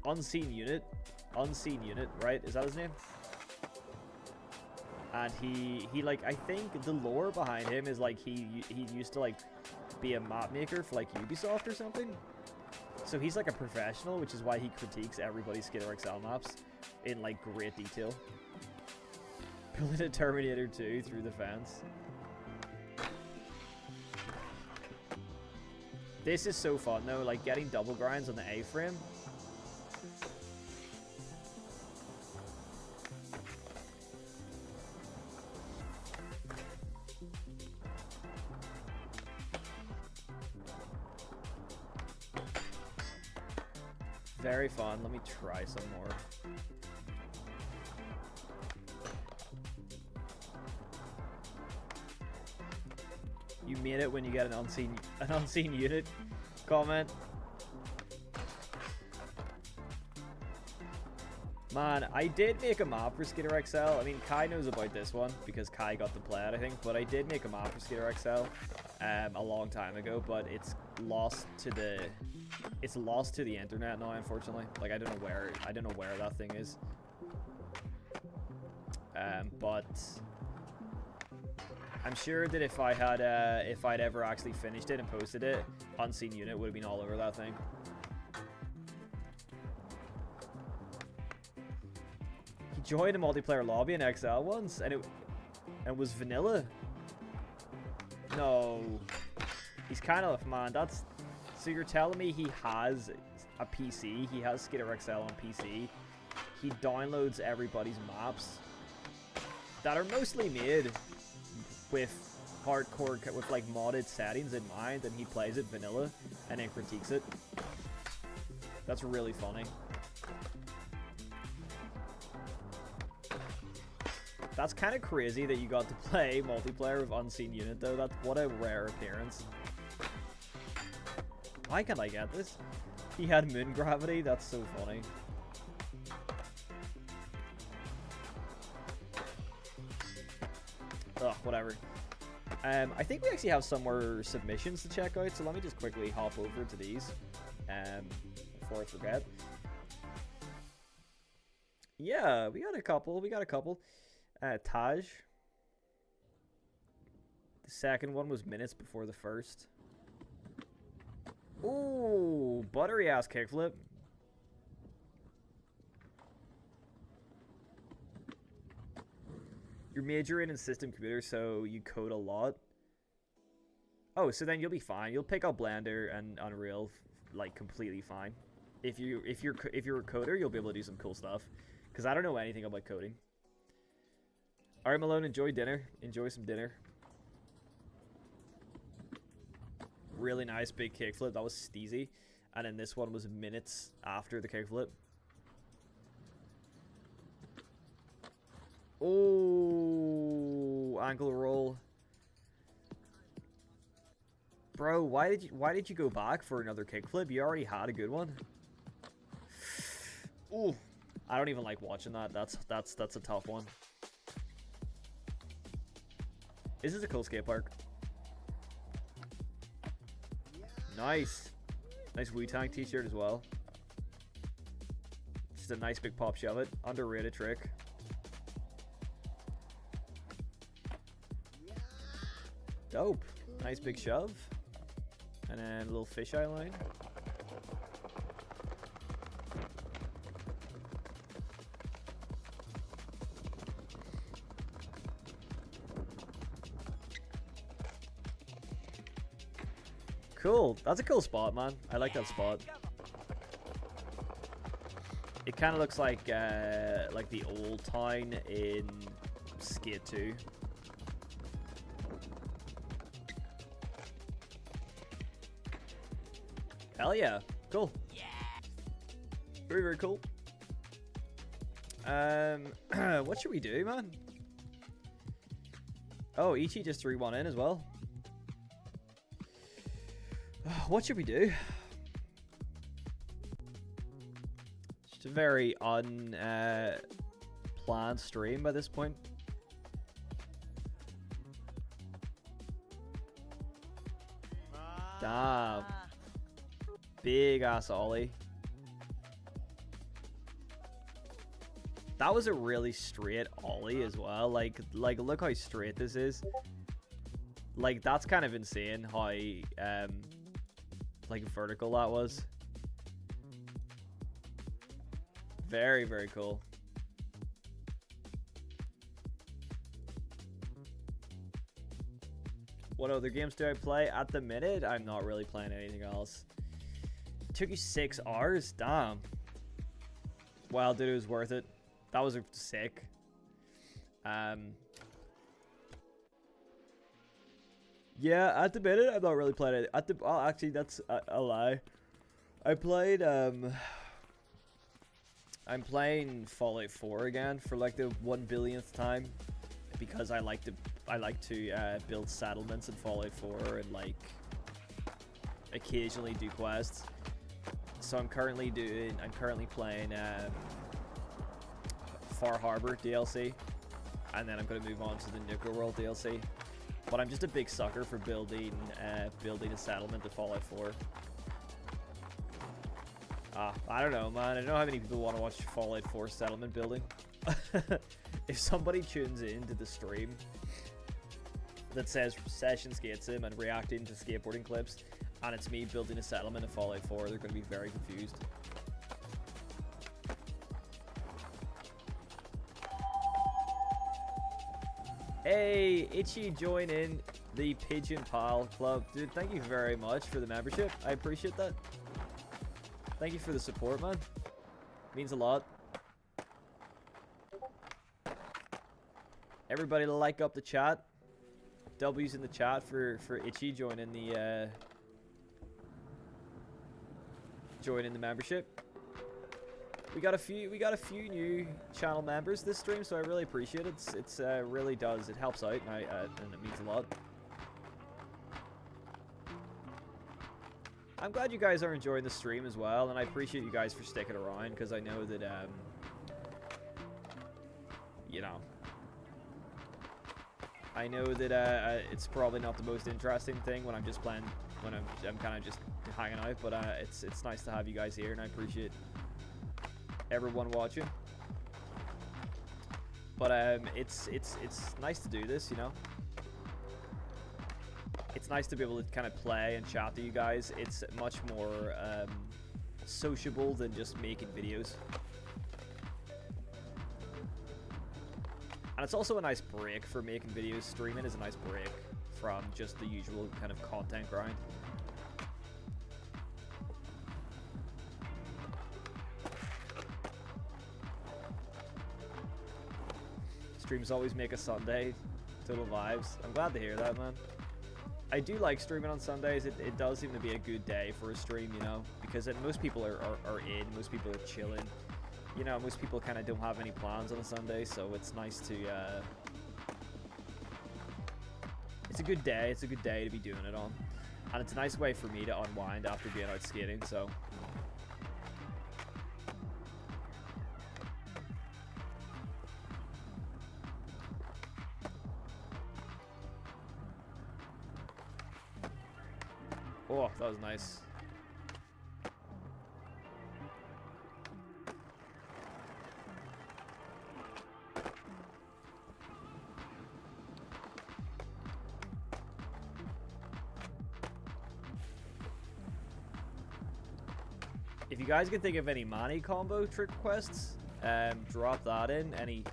Unseen Unit. Unseen Unit, right? Is that his name? And he like, I think the lore behind him is like he used to like be a map maker for like Ubisoft or something. So he's like a professional, which is why he critiques everybody's Skater XL maps in like great detail. Pulling a Terminator 2 through the fence. This is so fun though, like getting double grinds on the A-frame. Very fun. Let me try some more. You made it when you get an unseen unit comment. Man, I did make a map for Skater XL. I mean, Kai knows about this one because Kai got to play it, I think. But I did make a map for Skater XL a long time ago, but it's lost to the internet now, unfortunately. Like, I don't know where that thing is. But I'm sure that if I'd ever actually finished it and posted it, Unseen Unit would have been all over that thing. He joined a multiplayer lobby in XL once, and it was vanilla. No, he's kind of, man. So you're telling me he has a PC? He has Skater XL on PC. He downloads everybody's maps that are mostly made with hardcore, with like modded settings in mind, and he plays it vanilla and then critiques it. That's really funny. That's kind of crazy that you got to play multiplayer with Unseen Unit though. That's what a rare appearance. Why can't I get this? He had moon gravity. That's so funny. Ugh, whatever. I think we actually have some more submissions to check out, so let me just quickly hop over to these before I forget. Yeah, we got a couple. Taj. The second one was minutes before the first. Ooh, buttery ass kickflip. You're majoring in system computer, so you code a lot. Oh, so then you'll be fine. You'll pick up Blender and Unreal like completely fine. If you're a coder, you'll be able to do some cool stuff. Because I don't know anything about coding. All right, Malone, enjoy dinner. Enjoy some dinner. Really nice big kickflip. That was steezy. And then this one was minutes after the kickflip. Oh, ankle roll. Bro, why did you go back for another kickflip? You already had a good one. Ooh, I don't even like watching that. That's a tough one. This is a cool skate park. Nice. Nice Wu-Tang t-shirt as well. Just a nice big pop shove it. Underrated trick. Dope. Nice big shove. And then a little fisheye line. Cool. That's a cool spot, man. I like that spot. It kind of looks like the old town in Skate 2. Hell yeah. Cool. Very, very cool. What should we do, man? Oh, Ichi just threw one in as well. What should we do? Just a very unplanned stream by this point. Damn. Big ass ollie. That was a really straight ollie as well. Like look how straight this is. Like that's kind of insane how like vertical that was. Very, very cool. What other games do I play? At the minute, I'm not really playing anything else. It took you 6 hours? Damn. Wow, dude, it was worth it. That was sick. Yeah, at the minute, I'm not really playing it. Well, actually, that's a lie. I'm playing Fallout 4 again for like the 1 billionth time because I like to build settlements in Fallout 4 and like occasionally do quests. So I'm currently playing Far Harbor DLC, and then I'm gonna move on to the Nuka World DLC. But I'm just a big sucker for building a settlement to Fallout 4. I don't know, man. I don't know how many people want to watch Fallout 4 settlement building. If somebody tunes into the stream that says Session Skate Sim and reacting to skateboarding clips, and it's me building a settlement in Fallout 4, they're going to be very confused. Hey, Itchy, join in the Pigeon Pal Club. Dude, thank you very much for the membership. I appreciate that. Thank you for the support, man. Means a lot. Everybody like up the chat. W's in the chat for Itchy joining the membership. We got a few new channel members this stream, so I really appreciate it. It's really does. It helps out, and it means a lot. I'm glad you guys are enjoying the stream as well, and I appreciate you guys for sticking around, because I know that you know, I know that it's probably not the most interesting thing when I'm just playing, when I'm kind of just hanging out, but it's nice to have you guys here, and I appreciate everyone watching. But it's nice to do this, you know. It's nice to be able to kind of play and chat to you guys. It's much more sociable than just making videos. And it's also a nice break for making videos. Streaming is a nice break from just the usual kind of content grind. Streams always make a Sunday. Total vibes. I'm glad to hear that, man. I do like streaming on Sundays. It does seem to be a good day for a stream, you know, because most people are in, most people are chilling. You know, most people kind of don't have any plans on a Sunday, so it's nice to, it's a good day. It's a good day to be doing it on. And it's a nice way for me to unwind after being out skating, so. Oh, that was nice. If you guys can think of any Mani combo trick requests, drop that in. Any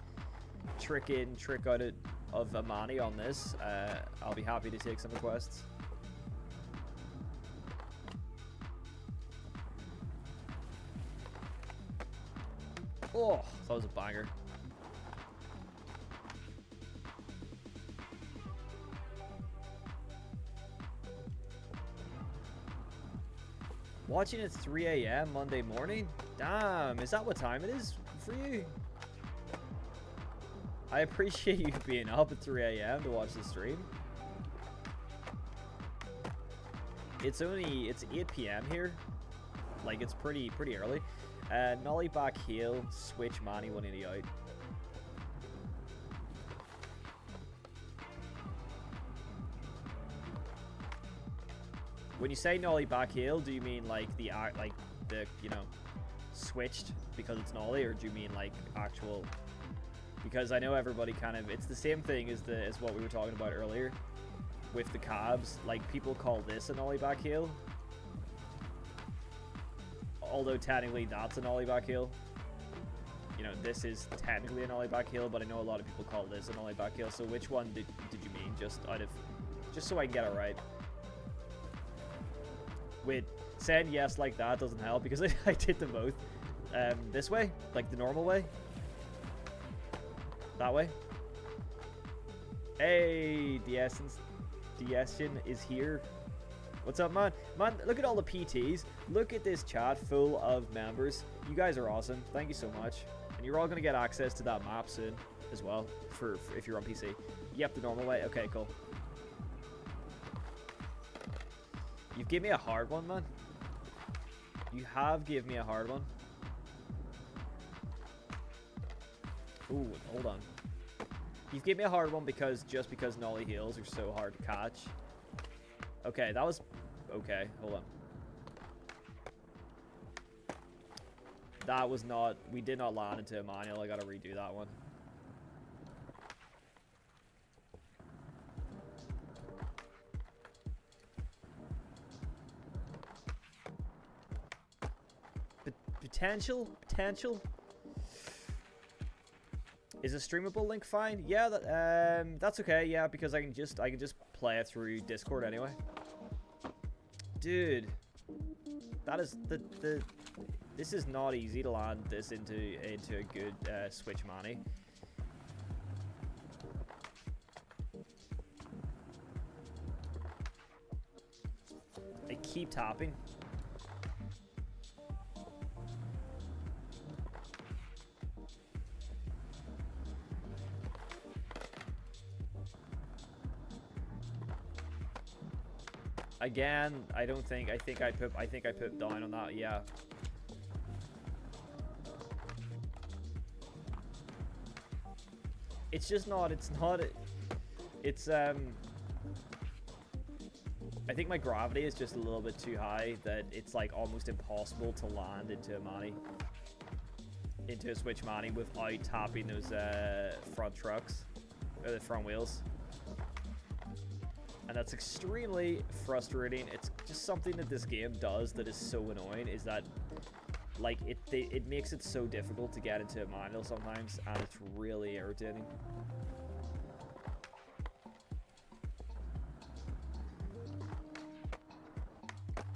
trick in, trick out of a Mani on this, I'll be happy to take some requests. Oh, that was a banger. Watching at 3 a.m. Monday morning? Damn, is that what time it is for you? I appreciate you being up at 3 a.m. to watch the stream. It's 8 p.m. here. Like, it's pretty early. Nollie back heel, switch Mani 180 out. When you say nollie back heel, do you mean like the you know, switched because it's nollie, or do you mean like actual? Because I know everybody kind of, it's the same thing as what we were talking about earlier with the cabs. Like, people call this a nollie back heel, although technically that's a nollie back heel. You know, this is technically a nollie back heel, but I know a lot of people call this a nollie back heel. So which one did you mean? Just so I can get it right. Wait, saying yes like that doesn't help because I did them both. This way, like the normal way. That way. Hey, the essence is here. What's up, man? Man, look at all the PTs. Look at this chat full of members. You guys are awesome. Thank you so much. And you're all gonna get access to that map soon as well, for if you're on PC. Yep, the normal way. Okay, cool. You've given me a hard one, man. You have given me a hard one. Ooh, hold on. You've given me a hard one because nollie heels are so hard to catch. Okay, that was... Okay, hold on. That was not... We did not land into a manual. I gotta redo that one. Potential. Is a streamable link fine? Yeah, that's okay. Yeah, because I can just play it through Discord anyway. Dude, that is this is not easy to land this into a good Switch Mani. I keep tapping. Again, I think I put down on that, yeah. It's just not, I think my gravity is just a little bit too high, that it's like almost impossible to land into a Switch Mani without tapping those front trucks, or the front wheels. And that's extremely frustrating. It's just something that this game does that is so annoying, is that like it makes it so difficult to get into a manual sometimes, and it's really irritating.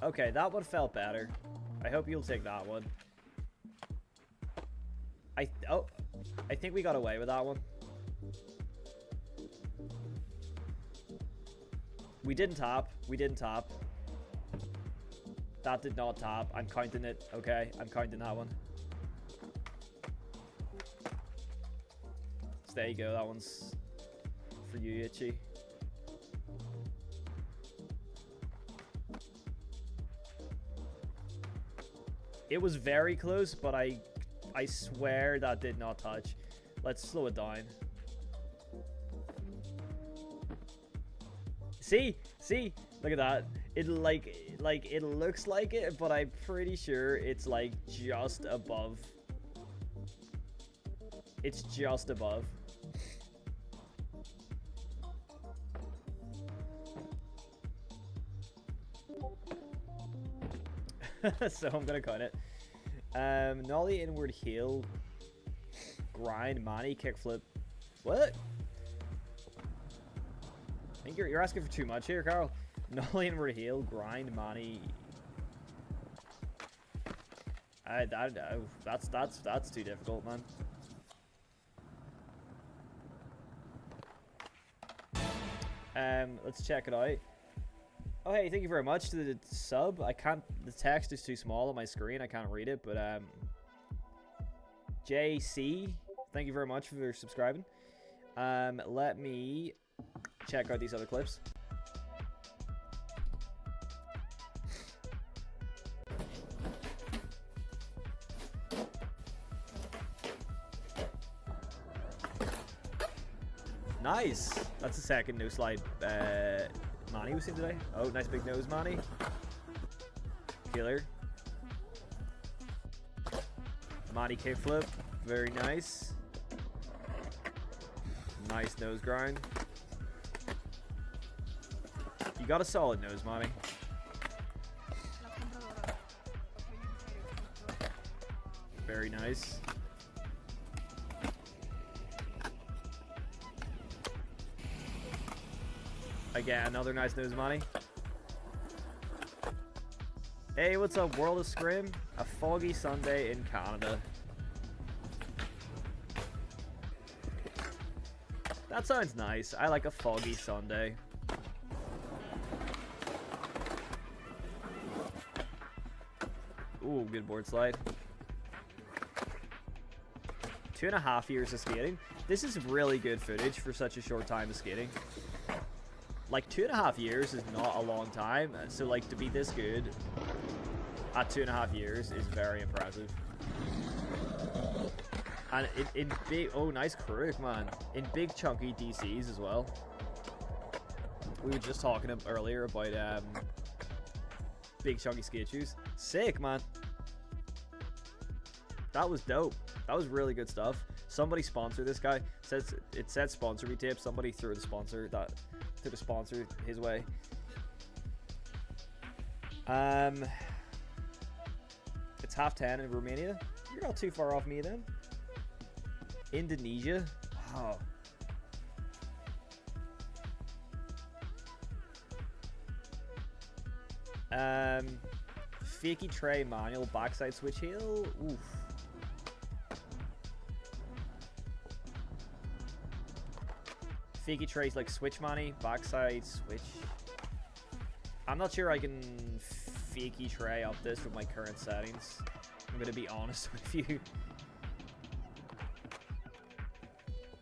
Okay, that one felt better. I hope you'll take that one. I think we got away with that one. We didn't tap. That did not tap. I'm counting it. Okay, I'm counting that one. So there you go. That one's for you, Itchy. It was very close, but I swear that did not touch. Let's slow it down. See, look at that. It like it looks like it, but I'm pretty sure it's like just above. It's just above. So I'm gonna count it. Nollie inward heel. Grind, Manny, kickflip. What? I think you're asking for too much here, Carl. Nollie inward heel, grind, Manny. That's too difficult, man. Let's check it out. Oh, hey, thank you very much to the sub. I can't. The text is too small on my screen. I can't read it, but JC, thank you very much for subscribing. Let me check out these other clips. Nice. That's the second no slide Manny was in today. Oh, nice big nose, Manny. Killer. Manny kickflip. Very nice. Nice nose grind. You got a solid nose, Manny. Very nice. Again, another nice nose, Manny. Hey, what's up, World of Scrim? A foggy Sunday in Canada. That sounds nice. I like a foggy Sunday. Ooh, good board slide. 2.5 years of skating. This is really good footage for such a short time of skating. Like, 2.5 years is not a long time, so like to be this good at 2.5 years is very impressive. And in big, oh, nice crook, man. In big chunky DCs as well. We were just talking earlier about big chunky skate shoes. Sick, man. That was dope. That was really good stuff. Somebody sponsor this guy. It said sponsor me tape. Somebody threw the sponsor his way. It's 10:30 in Romania. You're not too far off me then. Indonesia. Wow. Fakey tray manual backside switch heel. Oof. Fakey trays like switch money, backside switch. I'm not sure I can fakey tray up this with my current settings. I'm gonna be honest with you.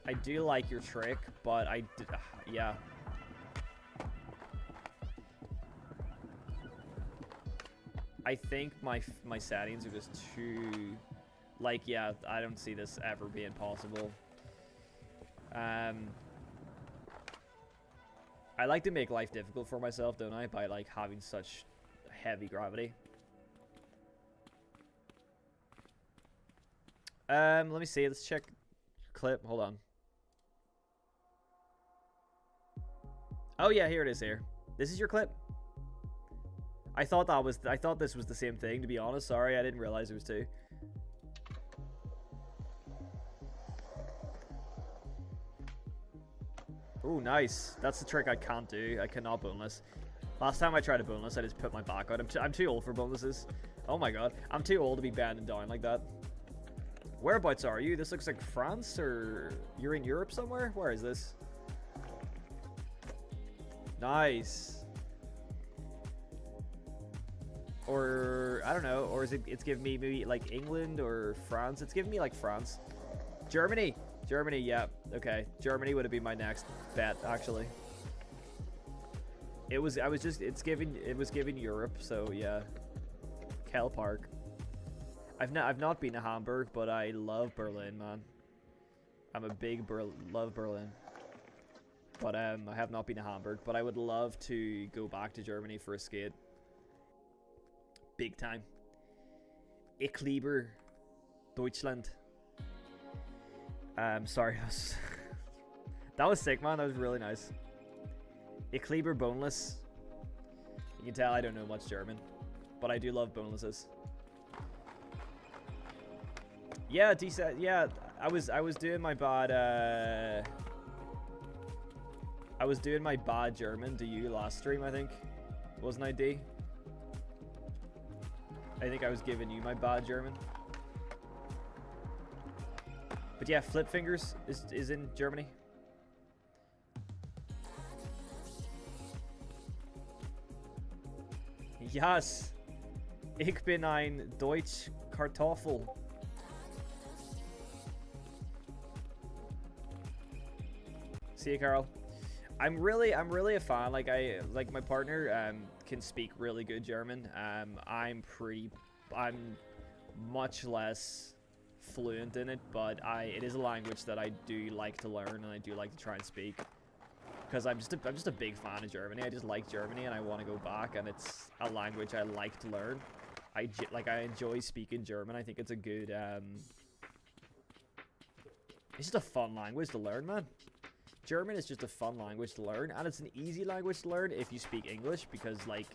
I do like your trick, but yeah. I think my settings are just too, like, yeah, I don't see this ever being possible. I like to make life difficult for myself, don't I? By, like, having such heavy gravity. Let me see. Let's check clip. Hold on. Oh, yeah, here it is here. This is your clip? I thought this was the same thing, to be honest. Sorry, I didn't realize it was two. Ooh, nice. That's the trick I can't do. I cannot boneless. Last time I tried a boneless, I just put my back out. I'm too old for bonelesses. Oh my god. I'm too old to be bending down like that. Whereabouts are you? This looks like France, or you're in Europe somewhere? Where is this? Nice. Or, I don't know. Or is it's giving me maybe like England or France? It's giving me like France. Germany. Germany, yeah. Okay. Germany would have been my next bet, actually. It was giving Europe, so yeah. Kel Park. I've not been to Hamburg, but I love Berlin, man. I'm a big love Berlin. But I have not been to Hamburg, but I would love to go back to Germany for a skate. Big time. Ich liebe Deutschland. Sorry, that was sick, man. That was really nice. Ich liebe boneless. You can tell I don't know much German, but I do love bonelesses. Yeah, decent. Yeah, I was doing my bad. I was doing my bad German to you last stream. I think, wasn't I, D? I think I was giving you my bad German. But yeah, Flip Fingers is in Germany. Yes, ich bin ein Deutsch Kartoffel. See you, Carl. I'm really a fan. Like my partner can speak really good German. I'm much less fluent in it, but it is a language that I do like to learn and I do like to try and speak. Because I'm just a big fan of Germany. I just like Germany and I want to go back, and it's a language I like to learn. I enjoy speaking German. I think it's a good it's just a fun language to learn, man. German is just a fun language to learn, and it's an easy language to learn if you speak English, because like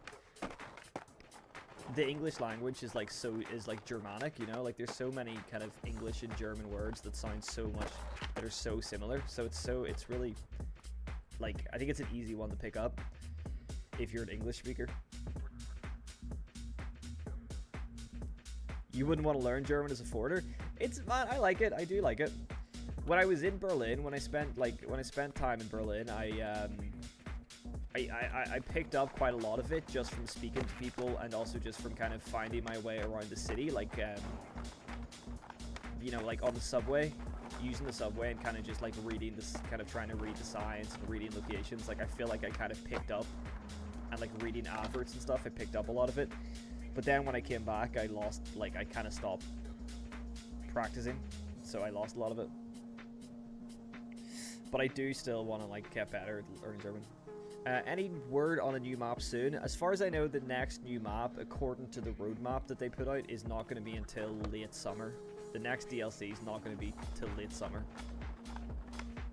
the English language is like Germanic, you know, like there's so many kind of English and German words that sound so much, that are so similar. So it's really like, I think it's an easy one to pick up if you're an English speaker. You wouldn't want to learn German as a foreigner? Man, I like it. I do like it. When I was in Berlin, when I spent time in Berlin, I picked up quite a lot of it just from speaking to people, and also just from kind of finding my way around the city, like you know, like on the subway, using the subway and kind of just like reading this, kind of trying to read the signs and reading locations. Like I feel like I kind of picked up, and like reading adverts and stuff, I picked up a lot of it. But then when I came back, I kind of stopped practicing, so I lost a lot of it. But I do still want to like get better at learning German. Any word on a new map soon? As far as I know, the next new map, according to the roadmap that they put out, is not going to be until late summer. The next DLC is not going to be till late summer.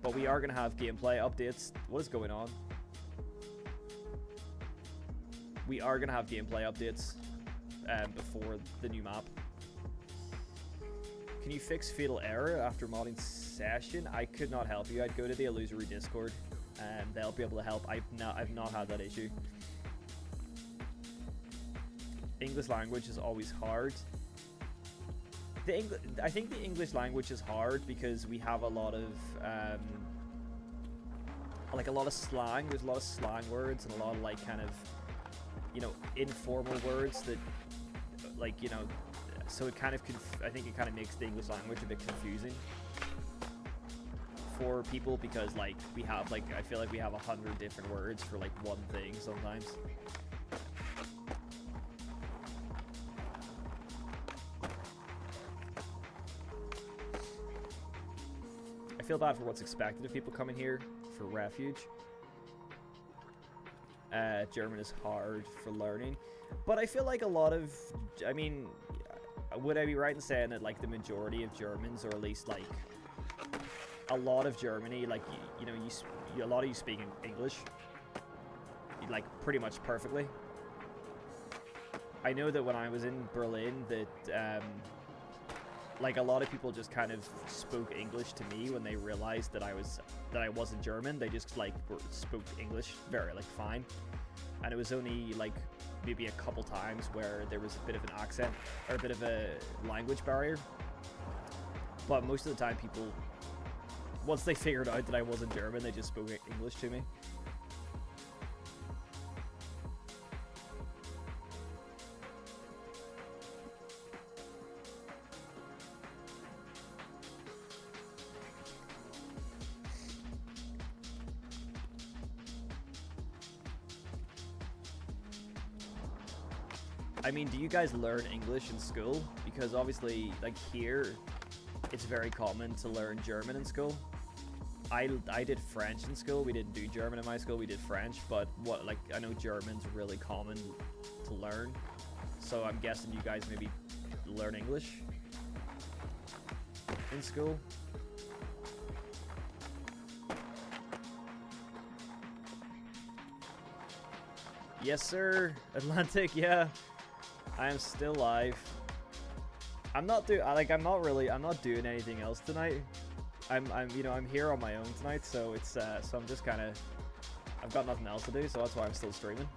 But we are going to have gameplay updates. What is going on? We are going to have gameplay updates before the new map. Can you fix fatal error after modding session? I could not help you. I'd go to the Illusory Discord and they'll be able to help. I've not had that issue. English language is always hard. I think the English language is hard because we have a lot of like a lot of slang. There's a lot of slang words and a lot of like kind of, you know, informal words that, like, you know, so it kind of I think it kind of makes the English language a bit confusing for people, because like we have like, I feel like we have 100 different words for like one thing sometimes. I feel bad for what's expected of people coming here for refuge. German is hard for learning, but I feel like a lot of, I mean, would I be right in saying that like the majority of Germans, or at least like a lot of Germany, like you know, a lot of you speak English like pretty much perfectly? I know that when I was in Berlin, that like a lot of people just kind of spoke English to me when they realized that I wasn't German. They just like spoke English very like fine, and it was only like maybe a couple times where there was a bit of an accent or a bit of a language barrier. But most of the time, people, once they figured out that I wasn't German, they just spoke English to me. I mean, do you guys learn English in school? Because obviously, like here, it's very common to learn German in school. I did French in school. We didn't do German in my school. We did French, but I know German's really common to learn. So I'm guessing you guys maybe learn English in school. Yes, sir. Atlantic, yeah. I am still live. I'm not doing anything else tonight. I'm here on my own tonight, so it's so I'm just kind of, I've got nothing else to do, so that's why I'm still streaming.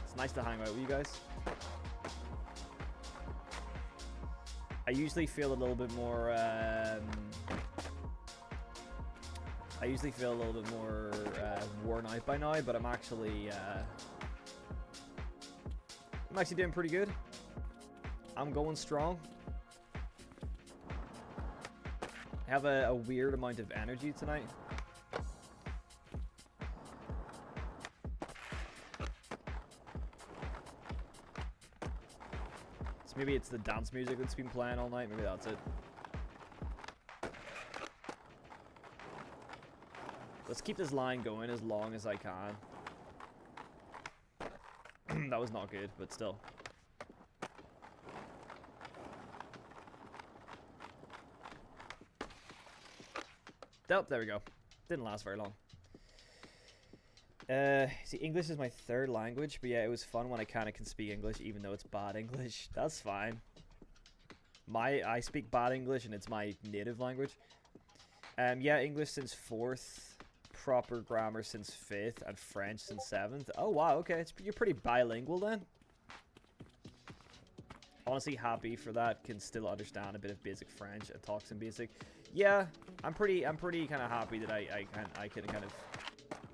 It's nice to hang out with you guys. I usually feel a little bit more worn out by now, but I'm actually doing pretty good. I'm going strong. I have a weird amount of energy tonight. So maybe it's the dance music that's been playing all night. Maybe that's it. Let's keep this line going as long as I can. That was not good, but still. Oh, there we go. Didn't last very long. See, English is my third language, but yeah, it was fun when I kind of can speak English, even though it's bad English. That's fine. I speak bad English, and it's my native language. Yeah, English since 4th, proper grammar since 5th, and French since 7th. Oh wow, okay, you're pretty bilingual then. Honestly, happy for that. Can still understand a bit of basic French and talk some basic. Yeah, I'm pretty kind of happy that I can kind of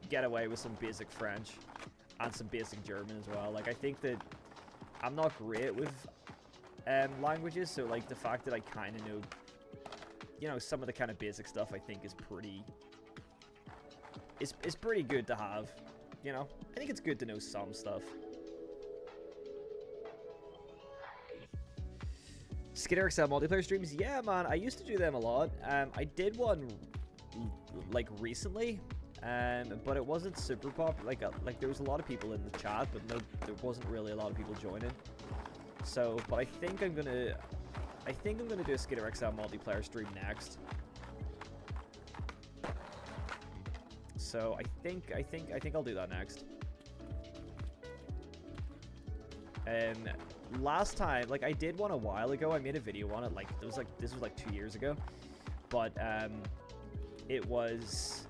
get away with some basic French and some basic German as well. Like, I think that I'm not great with languages, so like the fact that I kind of know, you know, some of the kind of basic stuff, I think is pretty. It's pretty good to have, you know. I think it's good to know some stuff. Skater XL multiplayer streams, yeah, man. I used to do them a lot. I did one like recently, but it wasn't super popular. Like there was a lot of people in the chat, but no, there wasn't really a lot of people joining. So, but I think I'm gonna do a Skater XL multiplayer stream next. So I think I'll do that next. Last time, like I did one a while ago. I made a video on it. Like this was like 2 years ago, but it was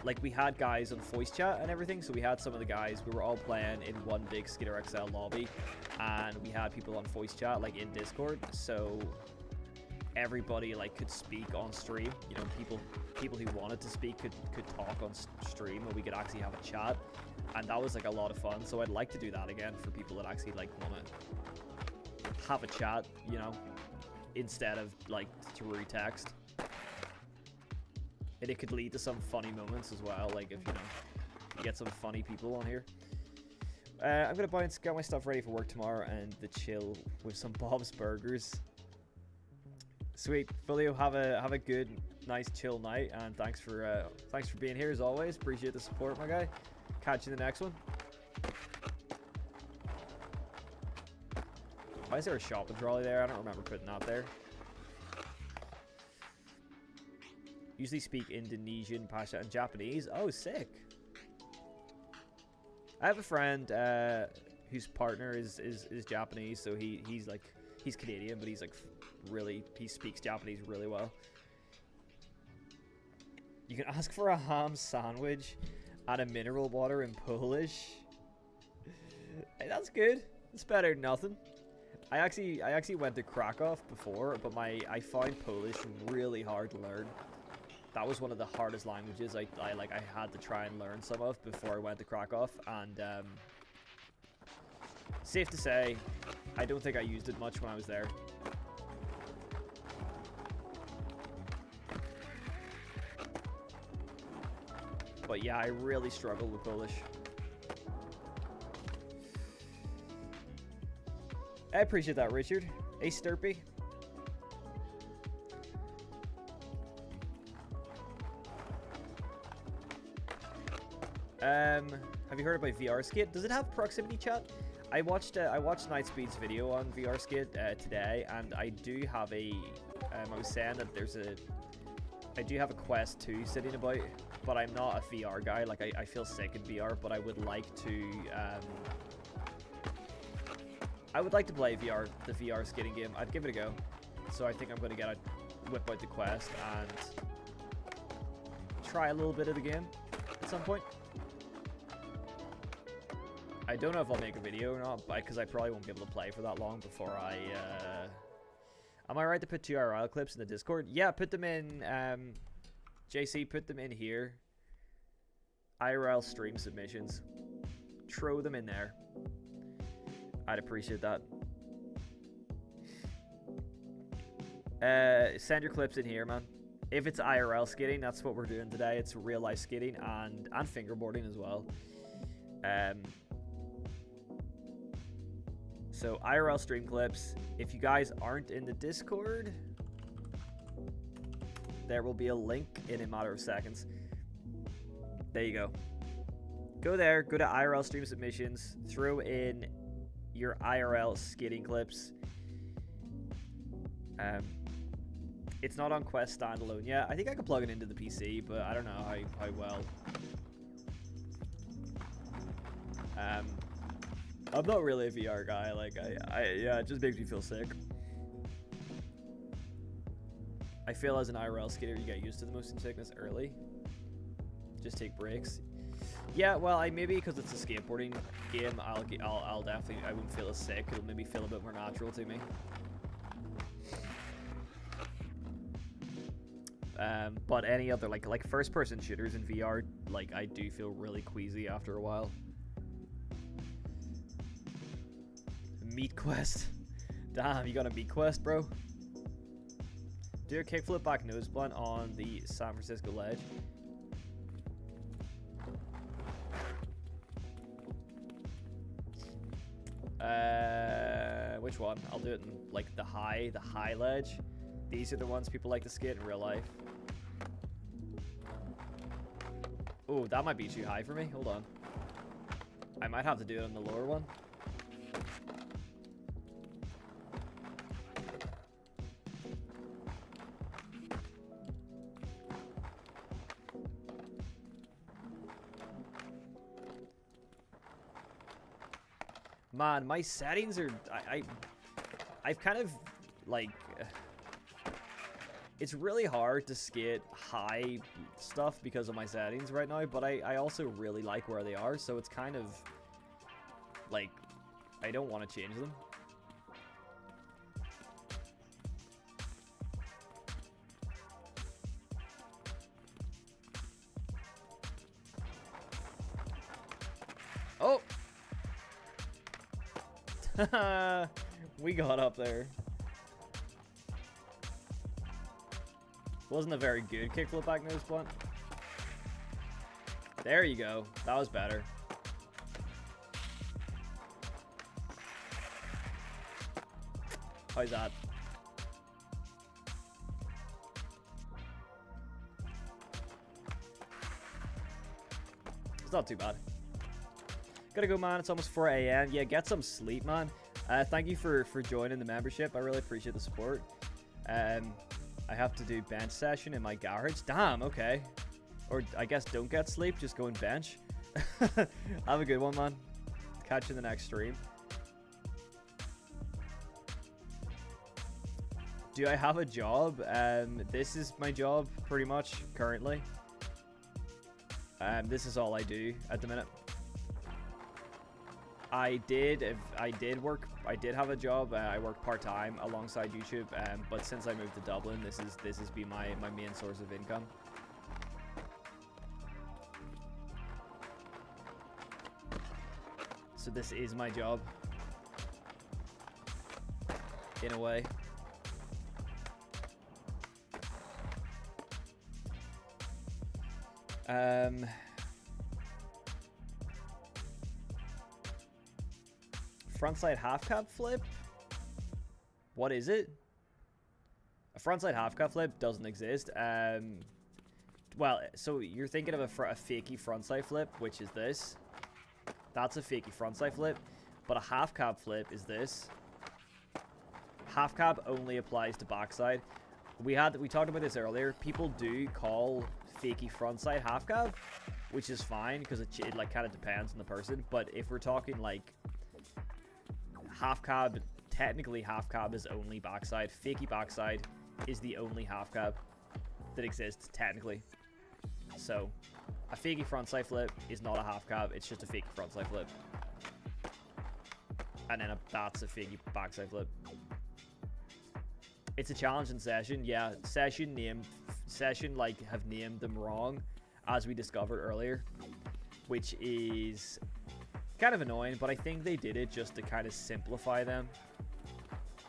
like we had guys on voice chat and everything. So we had some of the guys. We were all playing in one big Skater XL lobby, and we had people on voice chat like in Discord. So everybody like could speak on stream. You know, people who wanted to speak could talk on stream, and we could actually have a chat. And that was like a lot of fun, so I'd like to do that again for people that actually like want to have a chat, you know, instead of like through text. And it could lead to some funny moments as well, like if, you know, you get some funny people on here. I'm gonna bounce, get my stuff ready for work tomorrow, and the chill with some Bob's Burgers. Sweet, Filio, have a good, nice, chill night, and thanks for being here as always. Appreciate the support, my guy. Catch you in the next one. Why is there a shopping trolley there? I don't remember putting that there. Usually speak Indonesian, Pasha, and Japanese. Oh, sick. I have a friend whose partner is Japanese, so he's Canadian, but he's like he speaks Japanese really well. You can ask for a ham sandwich and a mineral water in Polish. Hey, that's good. It's better than nothing. I actually went to Krakow before, but I found Polish really hard to learn. That was one of the hardest languages I had to try and learn some of before I went to Krakow, and safe to say, I don't think I used it much when I was there. But yeah, I really struggled with Polish. I appreciate that, Richard. Hey, Sturpy. Have you heard about VR Skate? Does it have proximity chat? I watched Nightspeed's video on VR Skate today, and I do have a. I was saying that I do have a Quest 2 sitting about, but I'm not a VR guy. Like I feel sick in VR, but I would like to. I would like to play the VR skating game. I'd give it a go. So I think I'm going to whip out the Quest and try a little bit of the game at some point. I don't know if I'll make a video or not, because I probably won't be able to play for that long before I... Am I right to put 2 IRL clips in the Discord? Yeah, put them in... JC, put them in here. IRL stream submissions. Throw them in there. I'd appreciate that. Send your clips in here, man. If it's IRL skating, that's what we're doing today. It's real life skating and fingerboarding as well. So IRL stream clips. If you guys aren't in the Discord, there will be a link in a matter of seconds. There you go. Go there, go to IRL stream submissions, throw in your IRL skating clips. It's not on Quest standalone yet. I think I could plug it into the PC, but I don't know how well. I'm not really a VR guy. Like, yeah, it just makes me feel sick. I feel as an IRL skater, you get used to the motion sickness early. Just take breaks. Yeah, well, maybe because it's a skateboarding game, I'll definitely, I won't feel as sick. It'll maybe feel a bit more natural to me. But any other like first-person shooters in VR, like I do feel really queasy after a while. Meat quest. Damn, you got a meat quest, bro. Do a kickflip back nose blunt on the San Francisco ledge. Which one? I'll do it in like the high ledge. These are the ones people like to skate in real life. Oh, that might be too high for me. Hold on. I might have to do it on the lower one. Man, my settings are... I've kind of, like... It's really hard to skate high stuff because of my settings right now, but I also really like where they are, so it's kind of... Like, I don't want to change them. Oh! We got up there. Wasn't a very good kickflip back nose blunt. There you go. That was better. How's that? It's not too bad. Gotta go, man. It's almost 4 a.m. Yeah, get some sleep, man. Thank you for joining the membership. I really appreciate the support. I have to do bench session in my garage. Damn, okay. Or I guess don't get sleep, just go and bench. Have a good one, man. Catch you in the next stream. Do I have a job? This is my job, pretty much, currently. This is all I do at the minute. I did have a job. I worked part-time alongside YouTube, but since I moved to Dublin, this has been my main source of income. So this is my job, in a way. Frontside half cab flip? What is it? A frontside half cab flip doesn't exist. Well, so you're thinking of a fakey frontside flip, which is this. That's a fakey frontside flip, but a half cab flip is this. Half cab only applies to backside. We talked about this earlier. People do call fakey frontside half cab, which is fine because it like kind of depends on the person. But if we're talking like half cab, technically half cab is only backside. Fakie backside is the only half cab that exists technically. So a fakie frontside flip is not a half cab, it's just a fakie frontside flip. And then that's a fakie backside flip. It's a challenge in session, yeah. Session like have named them wrong, as we discovered earlier, which is kind of annoying, but I think they did it just to kind of simplify them.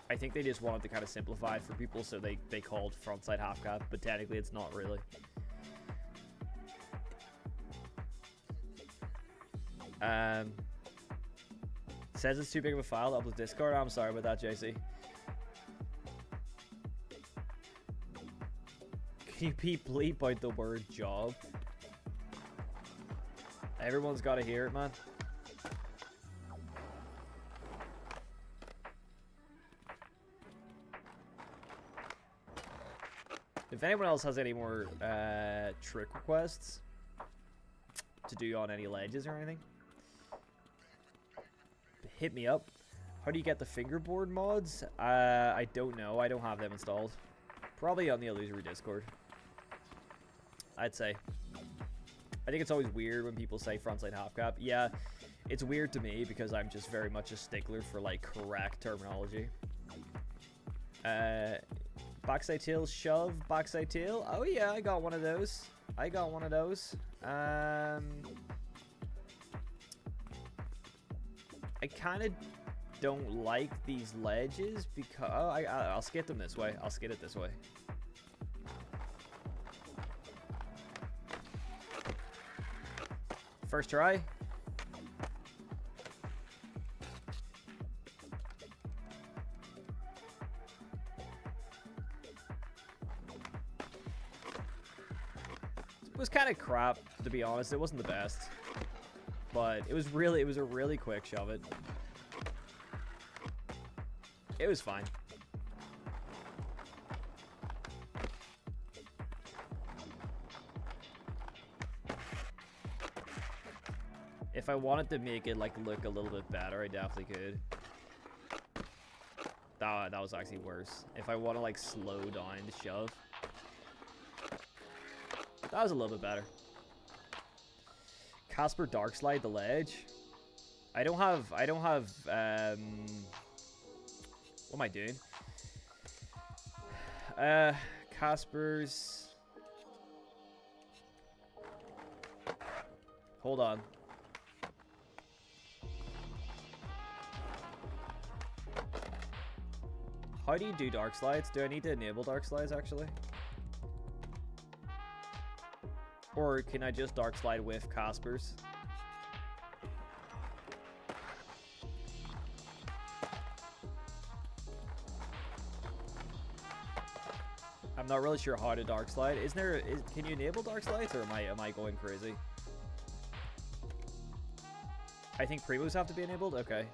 I think they just wanted to kind of simplify it for people, so they called frontside half cab, but technically it's not really. Says it's too big of a file to upload Discord. I'm sorry about that, JC. Can you bleep out the word job? Everyone's got to hear it, man. If anyone else has any more trick requests to do on any ledges or anything, hit me up. How do you get the fingerboard mods? I don't know. I don't have them installed. Probably on the Illusory Discord, I'd say. I think it's always weird when people say frontside half cap. Yeah, it's weird to me because I'm just very much a stickler for like correct terminology. Backside tail shove, backside tail. Oh yeah, I got one of those. I kind of don't like these ledges because I'll skate them this way. I'll skate it this way. First try. It was kind of crap, to be honest. It wasn't the best, but it was a really quick shove it. It was fine. If I wanted to make it like look a little bit better, I definitely could. That was actually worse. If I want to like slow down the shove, that was a little bit better. Casper Dark Slide the ledge. I don't have what am I doing? Casper's. Hold on. How do you do dark slides? Do I need to enable dark slides actually? Or can I just dark slide with Casper's? I'm not really sure how to dark slide. Can you enable dark slides, or am I going crazy? I think previews have to be enabled. Okay.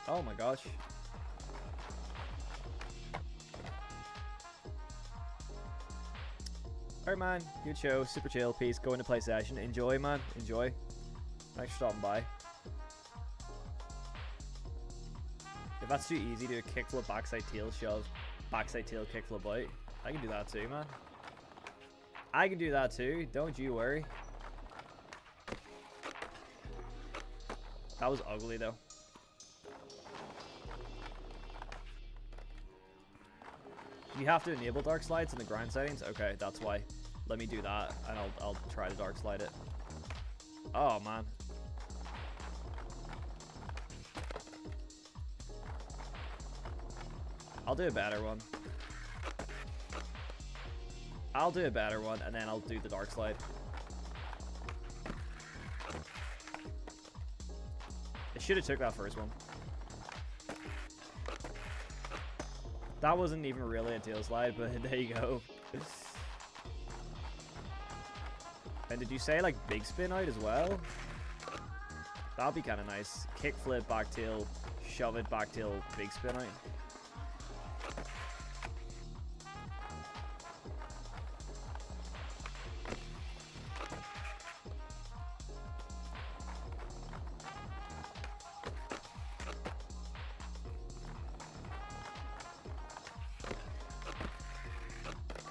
Oh my gosh. Alright, man. Good show. Super chill. Peace. Go into play session. Enjoy, man. Enjoy. Thanks for stopping by. If that's too easy to kickflip, backside tail shove, backside tail kickflip out, I can do that too, man. I can do that too. Don't you worry. That was ugly, though. You have to enable dark slides in the grind settings? Okay, that's why. Let me do that, and I'll try to dark slide it. Oh, man. I'll do a better one. I'll do a better one, and then I'll do the dark slide. I should have took that first one. That wasn't even really a tail slide, but there you go. And did you say like big spin out as well? That'd be kind of nice. Kick flip, back tail, shove it, back tail, big spin out.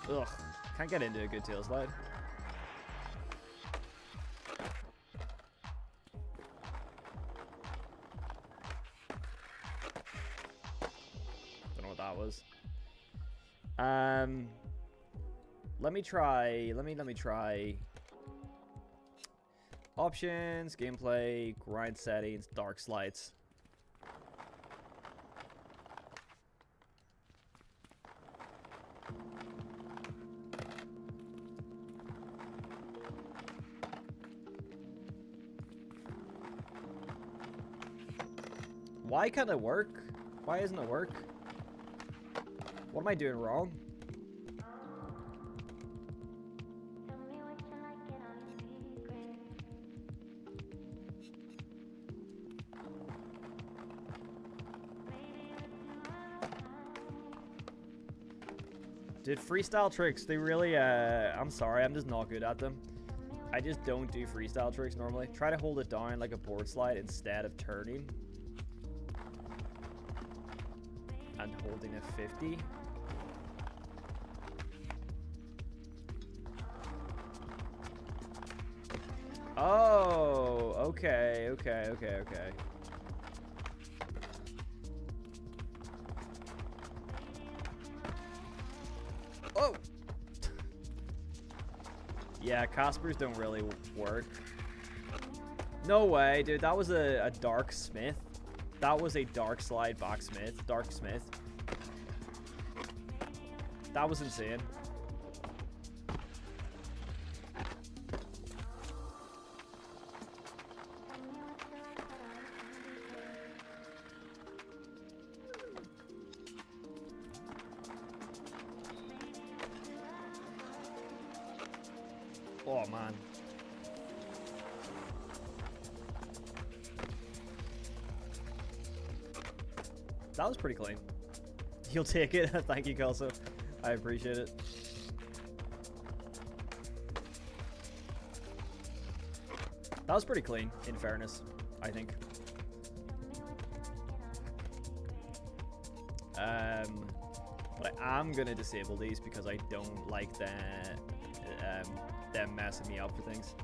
Ugh, can't get into a good tail slide. Don't know what that was. Let me try. Let me try. Options, gameplay, grind settings, dark slides. Why can't it work? Why isn't it work? What am I doing wrong? Dude, freestyle tricks, they really, I'm sorry, I'm just not good at them. I just don't do freestyle tricks normally. Try to hold it down like a board slide instead of turning. And holding a 50. Oh, okay. Oh! Yeah, Caspers don't really work. No way, dude. That was a dark smith. That was a dark slide back smith. Dark smith. That was insane. Oh, man. That was pretty clean. You'll take it. Thank you, Kelso. I appreciate it. That was pretty clean, in fairness, I think. But I am going to disable these because I don't like them messing me up for things.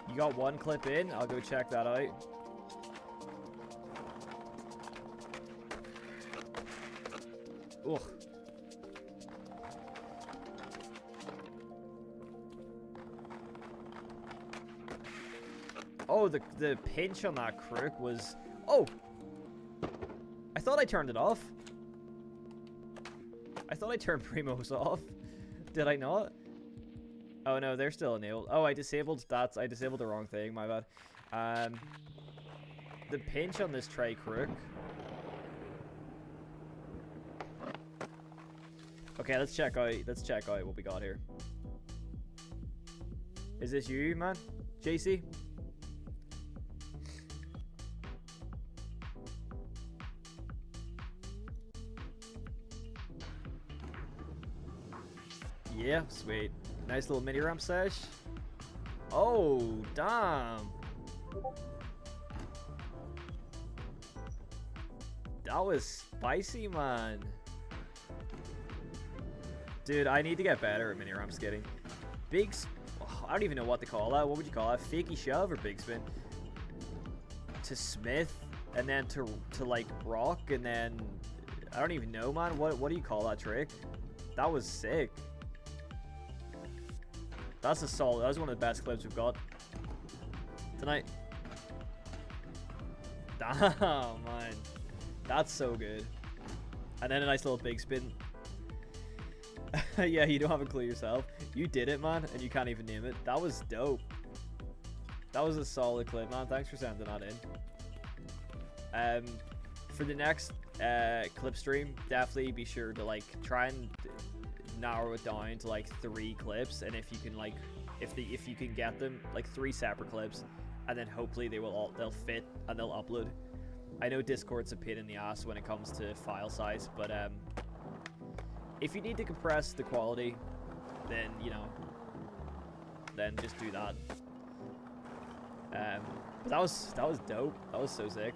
You got one clip in? I'll go check that out. Ugh. Oh, the pinch on that crook was... Oh! I thought I turned it off. I thought I turned Primos off. Did I not? Oh no, they're still enabled. Oh, I disabled that. I disabled the wrong thing. My bad. The pinch on this tray crook. Okay, let's check out what we got here. Is this you, man? JC? Yeah, sweet. Nice little mini ramp sesh. Oh, damn. That was spicy, man. Dude, I need to get better at mini ramp skating. I don't even know what to call that. What would you call that? Fakey shove or big spin? To Smith, and then to like rock, and then I don't even know, man. What do you call that trick? That was sick. That's a solid. That was one of the best clips we've got tonight. Damn, man. That's so good. And then a nice little big spin. Yeah, you don't have a clue yourself. You did it, man, and you can't even name it. That was dope. That was a solid clip, man. Thanks for sending that in. For the next clip stream, definitely be sure to like try and narrow it down to like 3 clips, and if you can like if you can get them like 3 separate clips, and then hopefully they'll fit and they'll upload. I know Discord's a pain in the ass when it comes to file size, but if you need to compress the quality, then then just do that. But that was dope. That was so sick.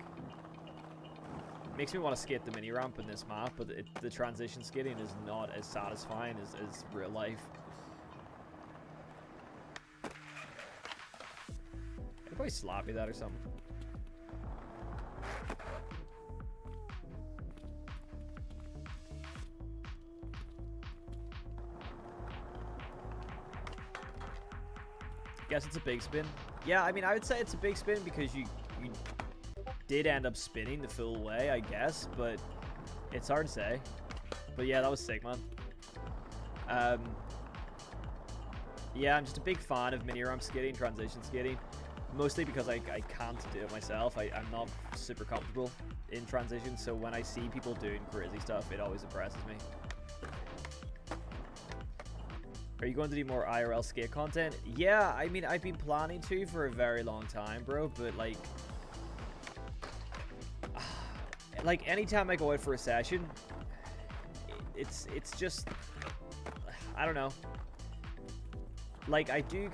Makes me want to skate the mini ramp in this map, but the transition skating is not as satisfying as real life. I'd probably slap me that or something. Guess it's a big spin. Yeah, I mean, I would say it's a big spin because you did end up spinning the full way, I guess, but it's hard to say. But yeah, that was sick, man. Yeah, I'm just a big fan of mini ramp skating, transition skating, mostly because I can't do it myself. I'm not super comfortable in transition, so when I see people doing crazy stuff, it always impresses me. Are you going to do more IRL skate content? Yeah, I mean, I've been planning to for a very long time, bro, but like anytime I go out for a session, it's just, I don't know. Like, I do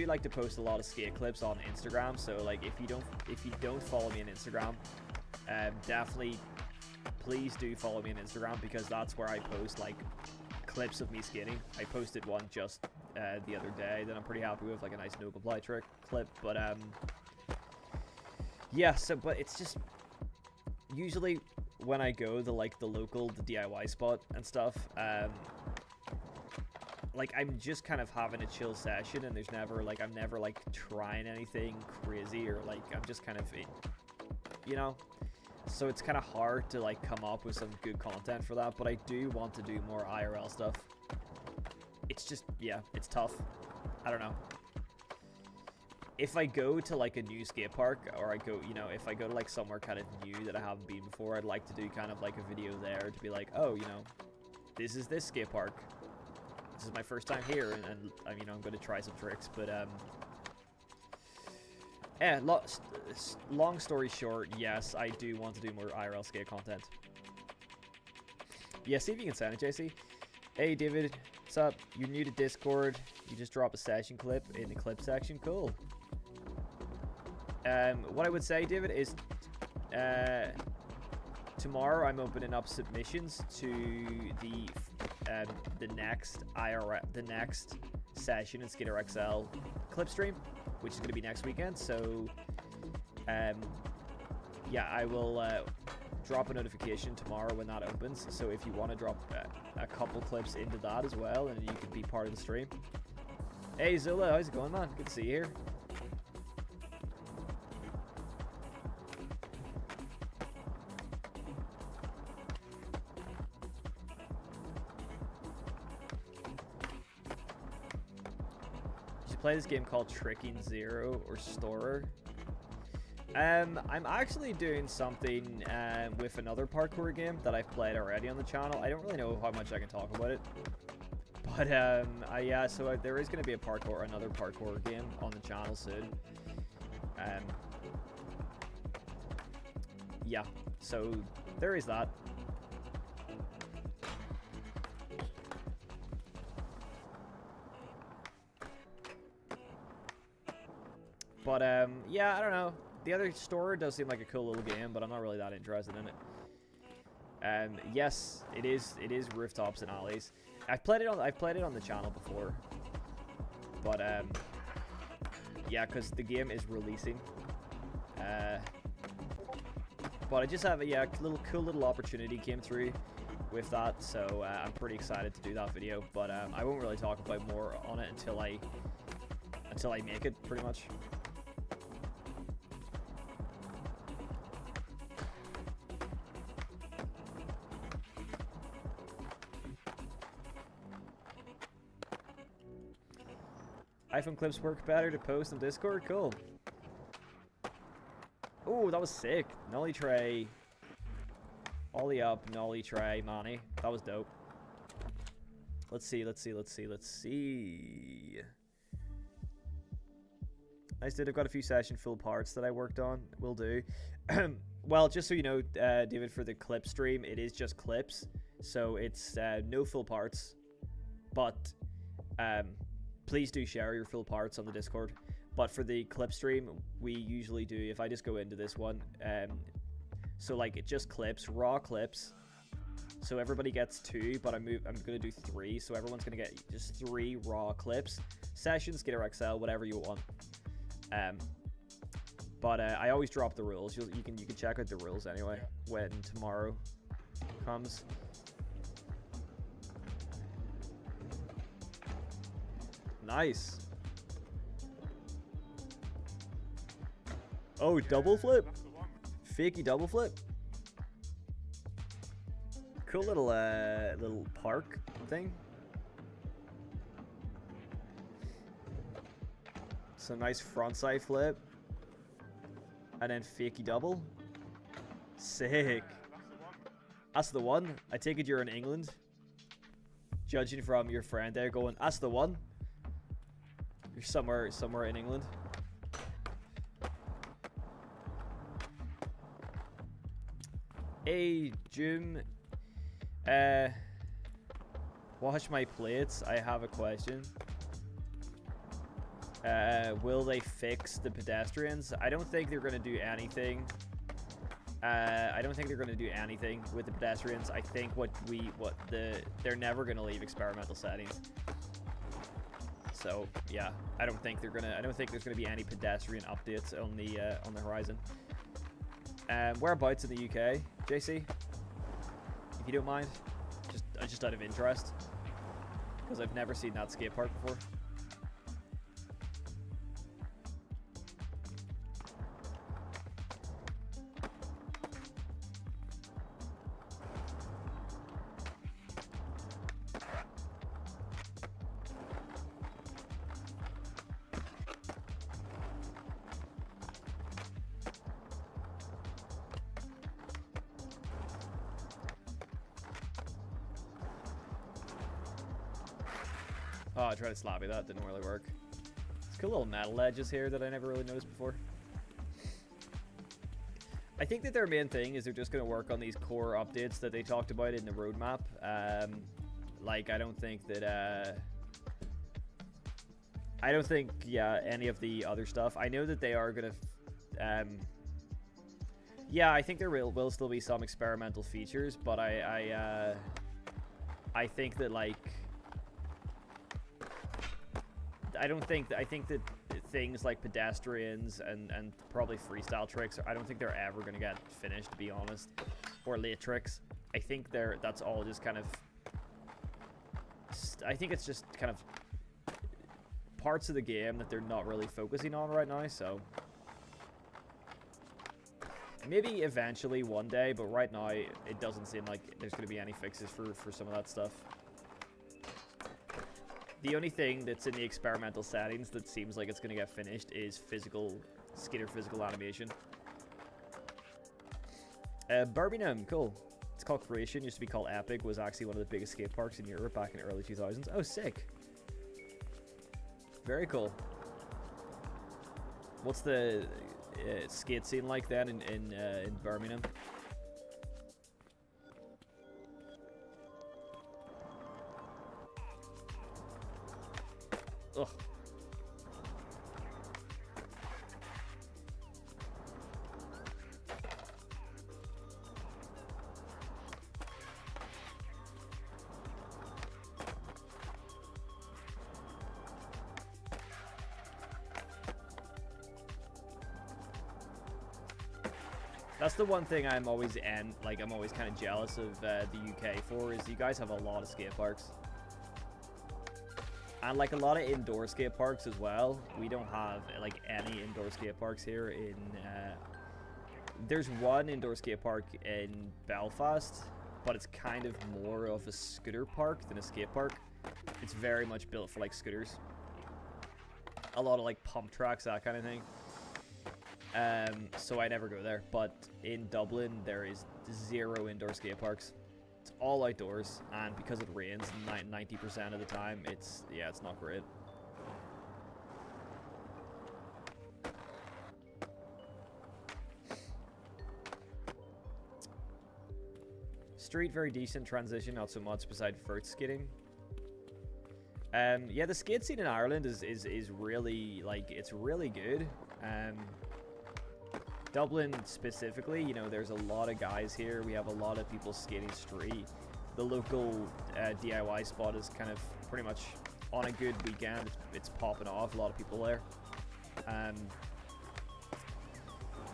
like to post a lot of skate clips on Instagram, so like if you don't follow me on Instagram, definitely please do follow me on Instagram, because that's where I post like clips of me skating. I posted one just the other day that I'm pretty happy with, like a nice no comply trick clip, but yeah, so but it's just usually when I go the DIY spot and stuff, like I'm just kind of having a chill session, and there's never like I'm never like trying anything crazy, or like I'm just kind of, you know, so it's kind of hard to like come up with some good content for that. But I do want to do more IRL stuff. It's just, yeah, it's tough. I don't know. If I go to like a new skate park, or I go, you know, if I go to like somewhere kind of new that I haven't been before, I'd like to do kind of like a video there to be like, oh, you know, this is this skate park. This is my first time here, and you know, I'm going to try some tricks, but yeah, long story short, yes, I do want to do more IRL skate content. Yeah, see if you can send it, JC. Hey, David, what's up? You're new to Discord. You just drop a session clip in the clip section. Cool. What I would say, David, is tomorrow I'm opening up submissions to the next session in Skater XL clip stream, which is going to be next weekend. So yeah, I will drop a notification tomorrow when that opens, so if you want to drop a couple clips into that as well, and you can be part of the stream. Hey Zula, how's it going, man? Good to see you here. Play this game called Tricking Zero or Storer. I'm actually doing something with another parkour game that I've played already on the channel. I don't really know how much I can talk about it, but yeah, so there is going to be another parkour game on the channel soon. Yeah, so there is that. But yeah, I don't know. The other store does seem like a cool little game, but I'm not really that interested in it. Yes, it is rooftops and alleys. I've played it on the channel before. But yeah, because the game is releasing. But I just have a cool little opportunity came through with that, so I'm pretty excited to do that video. But I won't really talk about more on it until I make it, pretty much. iPhone clips work better to post on Discord? Cool. Oh, that was sick. Nollie tray. Ollie up, nollie tray, Manny. That was dope. Let's see. I did. I've got a few session full parts that I worked on. Will do. Well, just so you know, David, for the clip stream, it is just clips. So it's no full parts. But please do share your full parts on the Discord. But for the clip stream, we usually do, if I just go into this one, so like it just clips, raw clips. So everybody gets 2, but I'm going to do 3. So everyone's going to get just 3 raw clips. Sessions, Skitter XL, whatever you want. But I always drop the rules. You can check out the rules anyway when tomorrow comes. Nice. Oh, double flip. Fakey double flip. Cool little park thing. Some nice frontside flip. And then fakey double. Sick. That's the one. I take it you're in England. Judging from your friend there going, that's the one. You're somewhere in England. Hey, Jim. Watch my plates. I have a question. Will they fix the pedestrians? I don't think they're going to do anything. I don't think they're going to do anything with the pedestrians. I think they're never going to leave experimental settings. So yeah, I don't think there's going to be any pedestrian updates on the horizon. Whereabouts in the UK, JC? If you don't mind, just out of interest, because I've never seen that skate park before. Oh, I tried to sloppy that, didn't really work. It's cool little metal edges here that I never really noticed before. I think that their main thing is they're just going to work on these core updates that they talked about in the roadmap. Like, I don't think that, any of the other stuff. I know that they are going to, yeah, I think there will still be some experimental features, but I think that, like, I think that things like pedestrians and probably freestyle tricks, I don't think they're ever going to get finished, to be honest, or late tricks. I think that's all just kind of, I think it's just kind of parts of the game that they're not really focusing on right now, so maybe eventually one day, but right now it doesn't seem like there's going to be any fixes for some of that stuff. The only thing that's in the experimental settings that seems like it's going to get finished is skater physical animation. Birmingham, cool. It's called Creation, used to be called Epic, was actually one of the biggest skate parks in Europe back in the early 2000s. Oh, sick. Very cool. What's the skate scene like then in Birmingham? Ugh. That's the one thing I'm always kind of jealous of the UK for, is you guys have a lot of skate parks. And like a lot of indoor skate parks as well. We don't have like any indoor skate parks here in there's one indoor skate park in Belfast, but it's kind of more of a scooter park than a skate park. It's very much built for like scooters. A lot of like pump tracks, that kind of thing. So I never go there, but in Dublin there is 0 indoor skate parks. It's all outdoors, and because it rains 90% of the time, it's not great. street, very decent. Transition, not so much. Beside vert skating. Yeah, the skate scene in Ireland is really, like, it's really good. Dublin specifically, you know, there's a lot of guys here. We have a lot of people skating street. The local DIY spot is kind of pretty much on a good weekend. It's popping off. A lot of people there.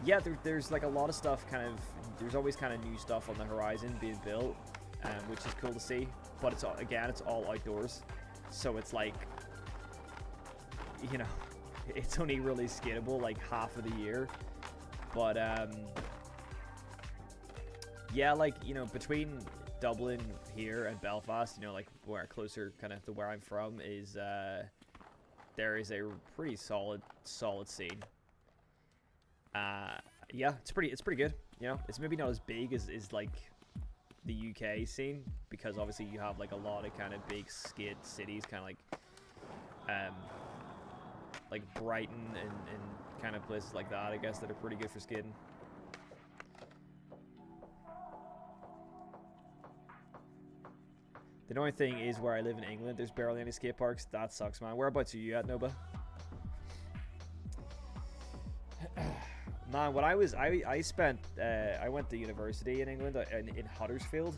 Yeah, there's like a lot of stuff kind of, there's always kind of new stuff on the horizon being built, which is cool to see. But it's all, again, it's all outdoors. So it's like, you know, it's only really skatable like half of the year. But yeah, like, you know, between Dublin here and Belfast, you know, like where closer kind of to where I'm from is there is a pretty solid scene. Yeah, it's pretty good. You know, it's maybe not as big as like the UK scene, because obviously you have like a lot of kind of big skate cities, kind of like Brighton and kind of places like that, I guess, that are pretty good for skating. The only thing is, where I live in England, there's barely any skate parks. That sucks, man. Whereabouts are you at, Nova? Man, when I went to university in England, in Huddersfield.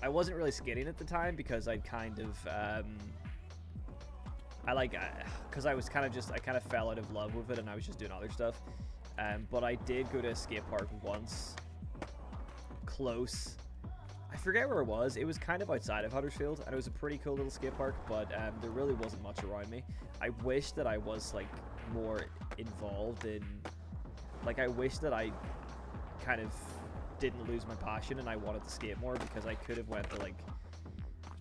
I wasn't really skating at the time because I'd kind of, because I was kind of just, I kind of fell out of love with it and I was just doing other stuff. But I did go to a skate park once, close. I forget where it was. It was kind of outside of Huddersfield, and it was a pretty cool little skate park, but there really wasn't much around me. I wish that I was, like, more involved in, like, I wish that I kind of didn't lose my passion and I wanted to skate more, because I could have went to, like,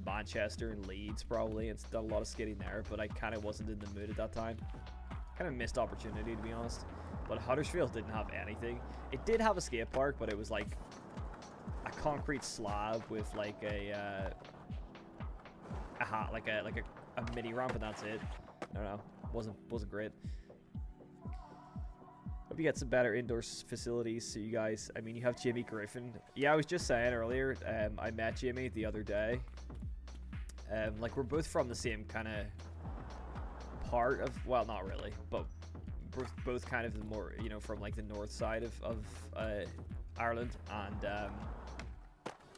Manchester and Leeds probably and done a lot of skating there, but I kind of wasn't in the mood at that time. Kind of missed opportunity, to be honest. But Huddersfield didn't have anything. It did have a skate park, but it was like a concrete slab with like a mini ramp, and that's it. I don't know. Wasn't great. Hope you get some better indoor facilities. So you guys, I mean, you have Jimmy Griffin. Yeah, I was just saying earlier. I met Jimmy the other day. Like, we're both from the same kind of part of, well, not really, but we're both kind of the more, you know, from like the north side of Ireland, and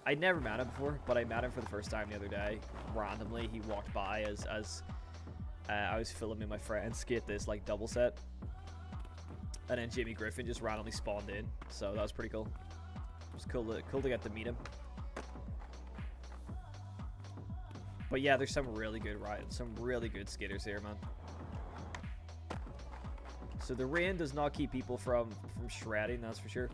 I'd never met him before, but I met him for the first time the other day. Randomly, he walked by as I was filming my friend skate this like double set, and then Jimmy Griffin just randomly spawned in, so that was pretty cool. It was cool to get to meet him. But yeah, there's some really good rides, some really good skaters here, man. So the rain does not keep people from shredding, that's for sure.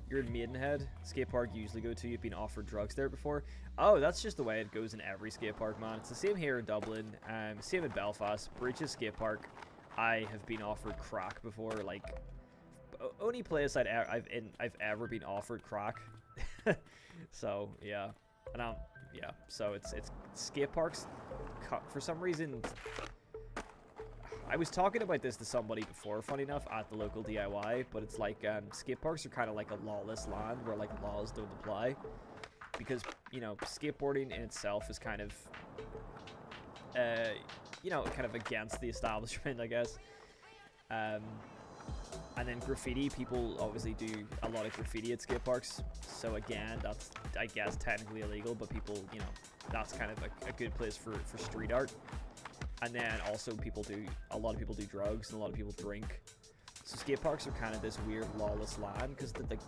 You're in Maidenhead, skate park you usually go to. You've been offered drugs there before. Oh, that's just the way it goes in every skate park, man. It's the same here in Dublin, same in Belfast. Breaches skate park, I have been offered crack before. Like, only place I've ever been offered crack. So yeah, and yeah. So it's skate parks. For some reason, I was talking about this to somebody before, funny enough, at the local DIY, but it's like skate parks are kind of like a lawless land where like laws don't apply, because, you know, skateboarding in itself is kind of, you know, kind of against the establishment, I guess. And then graffiti, people obviously do a lot of graffiti at skate parks, so again, that's, I guess, technically illegal, but people, you know, that's kind of a good place for street art. And then also a lot of people do drugs, and a lot of people drink. So skate parks are kind of this weird lawless land, because like,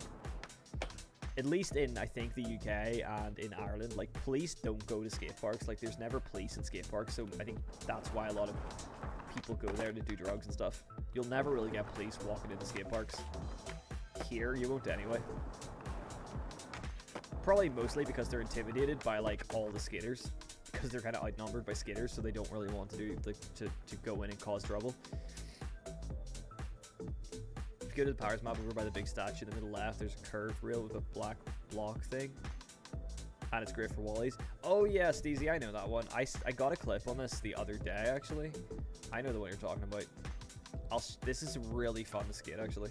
at least in, I think, the UK and in Ireland, like, police don't go to skate parks. Like, there's never police in skate parks, so I think that's why a lot of people go there to do drugs and stuff. You'll never really get police walking into skate parks. Here, you won't anyway. Probably mostly because they're intimidated by, like, all the skaters. Because they're kind of outnumbered by skaters, so they don't really want to do, like, to go in and cause trouble. If you go to the Powers map over by the big statue in the middle left, there's a curved rail with a black block thing, and it's great for wallies. Oh yeah, Steezy, I know that one. I got a clip on this the other day, actually. I know the one you're talking about. This is really fun to skate, actually.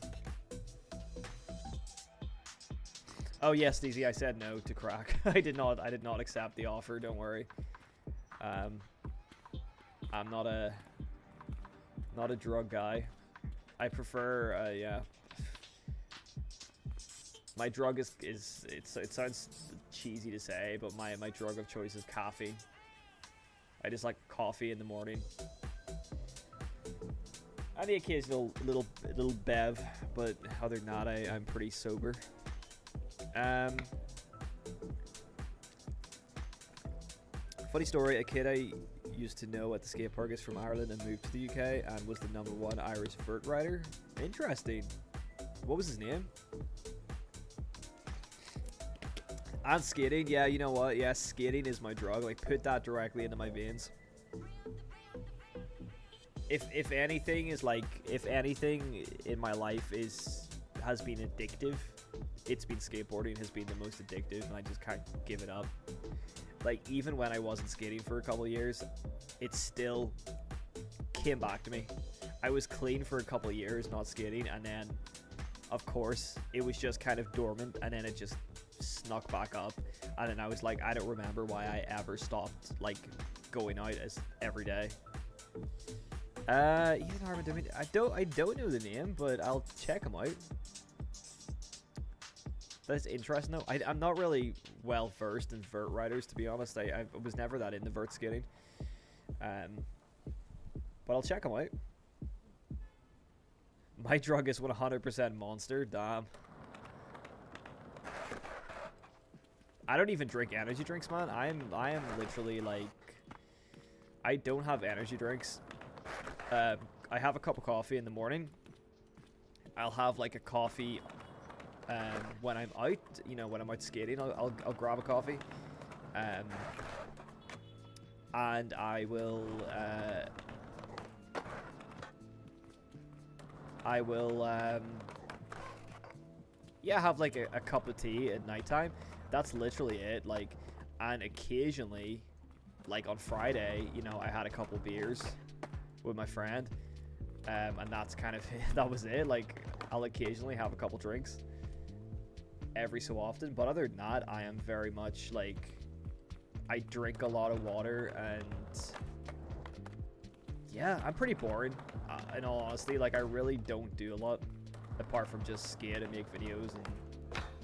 Oh yes, Sneezy, I said no to crack. I did not accept the offer, don't worry. I'm not a drug guy. I prefer yeah. My drug is it sounds cheesy to say, but my drug of choice is coffee. I just like coffee in the morning. And the occasional little bev, but other than that, I'm pretty sober. Funny story, a kid I used to know at the skate park is from Ireland and moved to the UK and was the #1 Irish vert rider. Interesting. What was his name? And skating, yeah, you know what? Yeah, skating is my drug. Like, put that directly into my veins. If anything in my life has been addictive, it's been skateboarding has been the most addictive, and I just can't give it up. Like, even when I wasn't skating for a couple of years, it still came back to me. I was clean for a couple of years not skating, and then of course it was just kind of dormant, and then it just snuck back up, and then I was like, I don't remember why I ever stopped like going out as every day. Ethan Harmon, I don't know the name, but I'll check him out. That's interesting though. I'm not really well versed in vert riders, to be honest. I was never that into vert skating. But I'll check him out. My drug is 100% Monster. Damn. I don't even drink energy drinks, man. I am literally like, I don't have energy drinks. I have a cup of coffee in the morning. I'll have like a coffee when I'm out, you know, when I'm out skating. I'll grab a coffee, and I will yeah, have like a cup of tea at nighttime. That's literally it. Like, and occasionally, like on Friday, you know, I had a couple beers with my friend, and that's kind of it. That was it. Like, I'll occasionally have a couple drinks every so often, but other than that, I am very much like, I drink a lot of water, and yeah, I'm pretty boring, in all honesty. Like, I really don't do a lot apart from just skate and make videos, and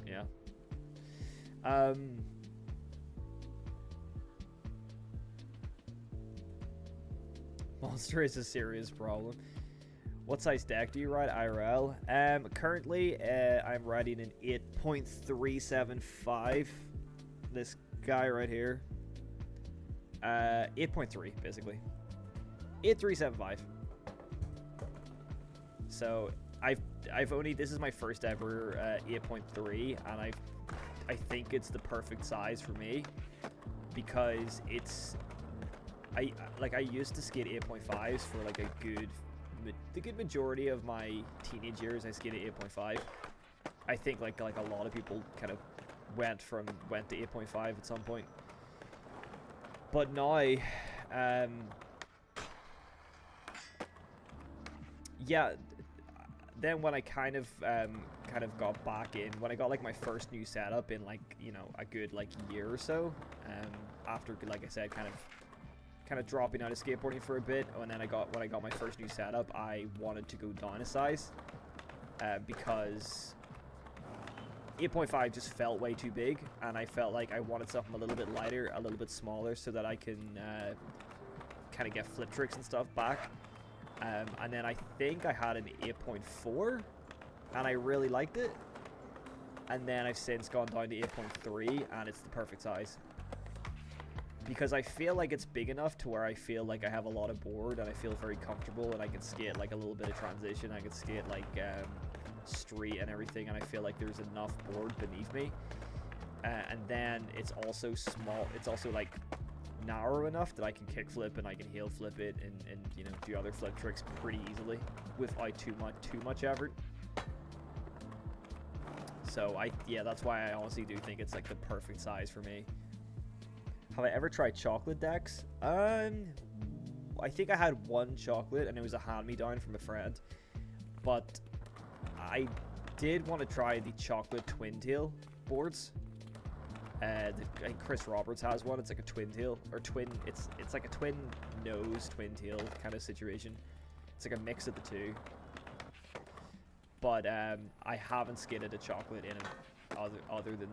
yeah. Monster is a serious problem. What size deck do you ride IRL? Currently, I'm riding an 8.375. This guy right here. 8.3, basically. 8.375. So, I've only, this is my first ever 8.3, and I think it's the perfect size for me, because it's, I used to skate 8.5s for like the good majority of my teenage years. I skated 8.5. I think like a lot of people kind of went to 8.5 at some point. But now, yeah. Then when I kind of got back in, when I got like my first new setup in like, you know, a good like year or so, after, like I said, kind of dropping out of skateboarding for a bit, and then when I got my first new setup, I wanted to go down a size, because 8.5 just felt way too big, and I felt like I wanted something a little bit lighter, a little bit smaller, so that I can kind of get flip tricks and stuff back. And then I think I had an 8.4, and I really liked it. And then I've since gone down to 8.3, and it's the perfect size. Because I feel like it's big enough to where I feel like I have a lot of board, and I feel very comfortable, and I can skate like a little bit of transition. I can skate like street and everything, and I feel like there's enough board beneath me. And then it's also small. It's also like narrow enough that I can kickflip and I can heel flip it, and you know, do other flip tricks pretty easily without too much effort. So yeah, that's why I honestly do think it's like the perfect size for me. Have I ever tried chocolate decks? I think I had one chocolate, and it was a hand-me-down from a friend. But I did want to try the chocolate twin tail boards. I think Chris Roberts has one. It's like a twin tail or twin. It's like a twin nose, twin tail kind of situation. It's like a mix of the two. But I haven't skidded a chocolate in it other than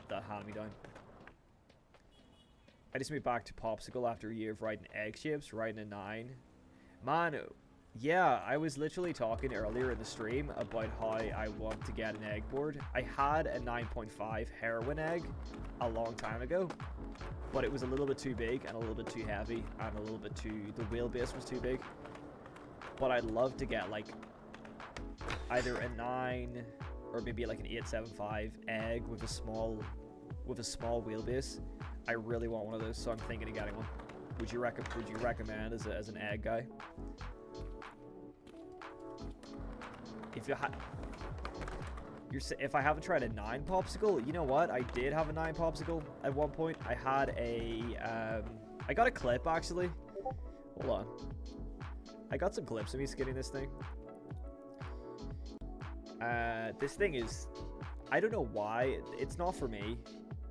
the hand-me-down. I just moved back to Popsicle after a year of riding egg shapes, riding a 9. Man, yeah, I was literally talking earlier in the stream about how I want to get an egg board. I had a 9.5 heroin egg a long time ago, but it was a little bit too big and a little bit too heavy and a little bit too, the wheelbase was too big. But I'd love to get like either a 9 or maybe like an 875 egg with a small wheelbase. I really want one of those, so I'm thinking of getting one. Would you recommend as an egg guy? If I haven't tried a 9 popsicle, you know what? I did have a 9 popsicle at one point. I had I got a clip actually. Hold on. I got some clips of me skidding this thing. This thing is, I don't know why, it's not for me.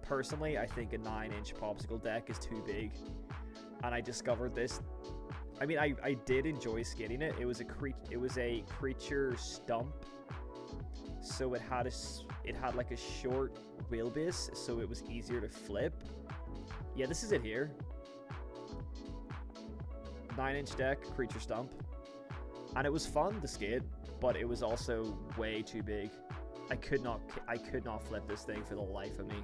Personally, I think a 9-inch popsicle deck is too big. And I discovered this. I mean, I did enjoy skidding it. It was a creature stump. So it had like a short wheelbase, so it was easier to flip. Yeah, this is it here. 9-inch deck, creature stump. And it was fun to skid, but it was also way too big. I could not flip this thing for the life of me.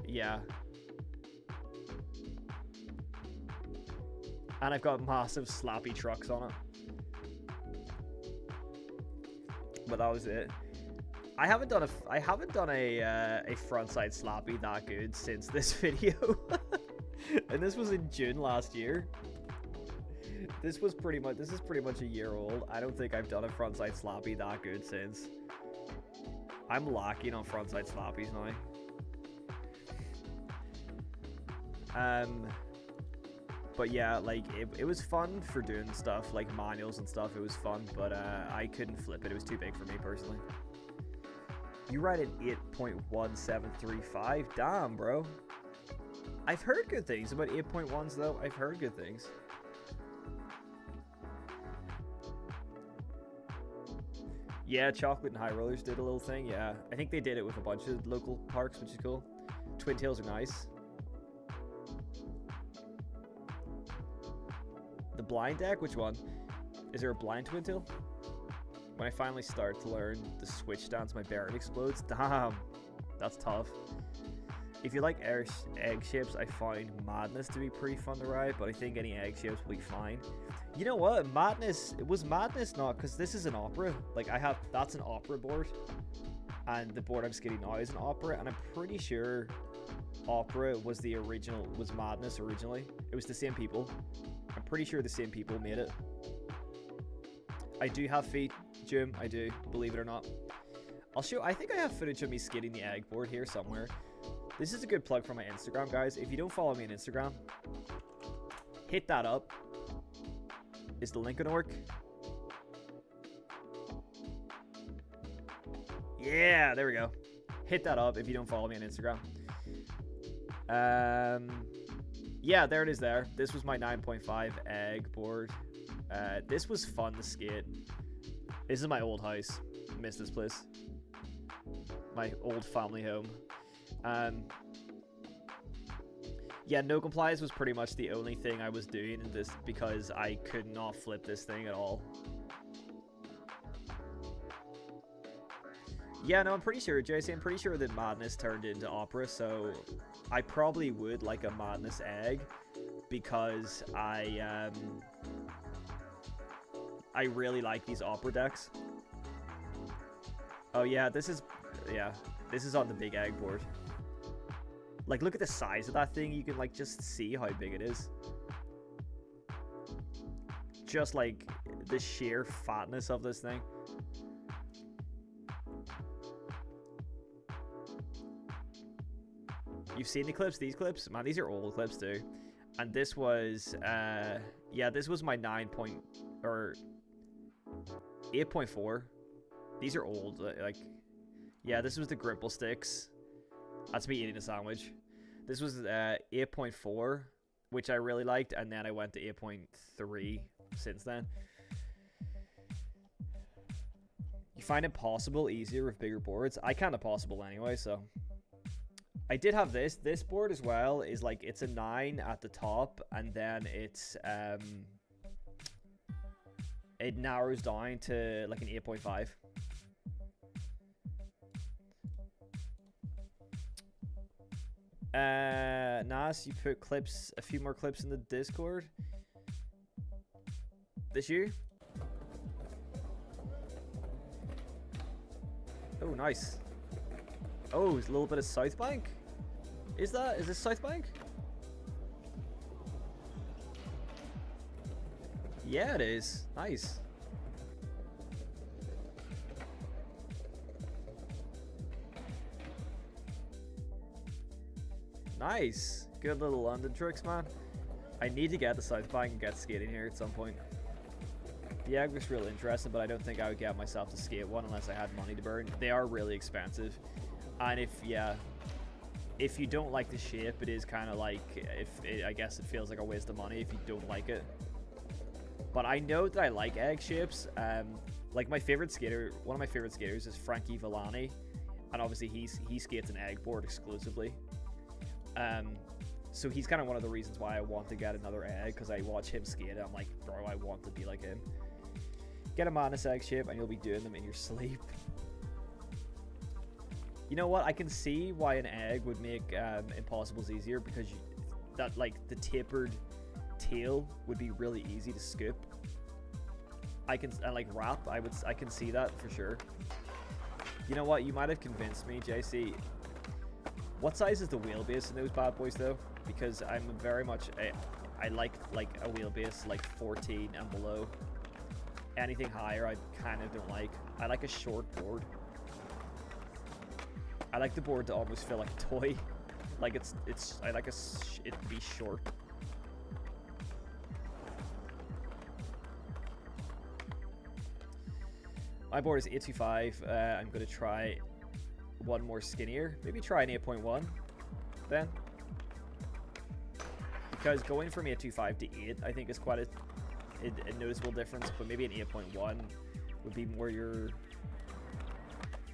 Yeah. And I've got massive slappy trucks on it. But that was it. I haven't done a frontside slappy that good since this video. And this was in June last year. This is pretty much a year old. I don't think I've done a frontside slappy that good since. I'm lacking on frontside slappies now. But yeah, like it was fun for doing stuff like manuals and stuff. It was fun, but I couldn't flip it. It was too big for me personally. You ride an 8.1735. Damn, bro. I've heard good things about 8.1s though. I've heard good things. Yeah, Chocolate and High Rollers did a little thing. Yeah, I think they did it with a bunch of local parks, which is cool. Twin tails are nice. The blind deck? Which one? Is there a blind twin tail? When I finally start to learn the switch stance, my bearing explodes. Damn, that's tough. If you like egg shapes, I find Madness to be pretty fun to ride, but I think any egg shapes will be fine. You know what? Madness not, because this is an Opera. Like that's an Opera board, and the board I'm skidding now is an Opera, and I'm pretty sure Opera was Madness originally. It was the same people. I'm pretty sure the same people made it. I do have feet, Jim. I do, believe it or not. I think I have footage of me skidding the egg board here somewhere. This is a good plug for my Instagram, guys. If you don't follow me on Instagram, hit that up. Is the link gonna work? Yeah, there we go. Hit that up if you don't follow me on Instagram. Yeah, there it is there. This was my 9.5 egg board. This was fun to skate. This is my old house. I miss this place. My old family home. Yeah, no compliance was pretty much the only thing I was doing in this because I could not flip this thing at all. Yeah, no, I'm pretty sure, JC, I'm pretty sure that Madness turned into Opera, so I probably would like a Madness egg because I really like these Opera decks. Oh yeah, this is on the big egg board. Like, look at the size of that thing. You can like just see how big it is. Just like the sheer fatness of this thing. You've seen the clips? These clips? Man, these are old clips too. And this was, yeah, this was my 8.4. These are old. Like, yeah, this was the Grimple sticks. That's me eating a sandwich. This was 8.4, which I really liked, and then I went to 8.3 since then. You find Impossible easier with bigger boards? I can't Impossible anyway, so. I did have this. This board as well is like, it's a 9 at the top, and then it's, it narrows down to like an 8.5. Nas, you put a few more clips in the Discord. This you? Oh, nice. Oh, it's a little bit of South Bank. Is this South Bank? Yeah, it is. Nice. Nice. Good little London tricks, man. I need to get the South Bank and get skating here at some point. The egg looks real interesting, but I don't think I would get myself to skate one unless I had money to burn. They are really expensive. And if you don't like the shape, it is kind of like, I guess it feels like a waste of money if you don't like it. But I know that I like egg shapes. Like my favorite skater, one of my favorite skaters is Frankie Villani, and obviously he skates an egg board exclusively. So he's kind of one of the reasons why I want to get another egg, because I watch him skate and I'm like, bro, I want to be like him. Get a Madness egg shape and you'll be doing them in your sleep. You know what? I can see why an egg would make Impossibles easier, because that like the tapered tail would be really easy to scoop. And like wrap, I can see that for sure. You know what? You might have convinced me, JC. What size is the wheelbase in those bad boys though? Because I'm very much I like a wheelbase like 14 and below. Anything higher I kind of don't like. I like a short board. I like the board to almost feel like a toy. Like I like it to be short. My board is 825. I'm gonna try one more skinnier. Maybe try an 8.1 then. Because going from 825 to 8 I think is quite a noticeable difference, but maybe an 8.1 would be more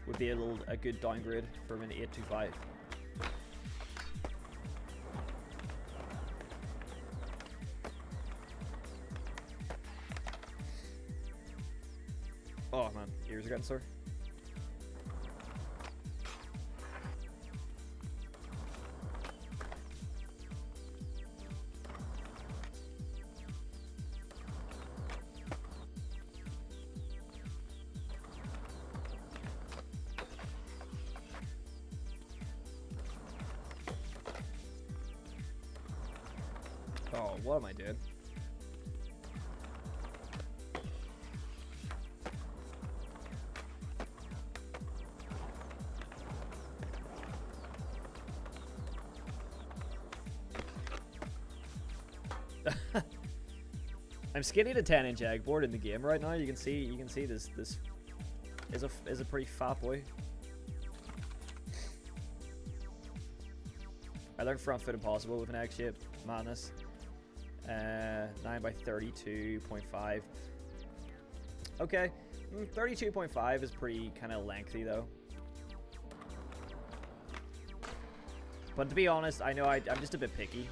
would be a good downgrade from an 825. Oh man, ears are getting sore. Oh, what am I doing? I'm skating a 10-inch egg board in the game right now. You can see this is a pretty fat boy. I learned front foot impossible with an egg shape. Madness. 9 by 32.5. Okay, 32.5 is pretty kind of lengthy though. But to be honest, I know I'm just a bit picky.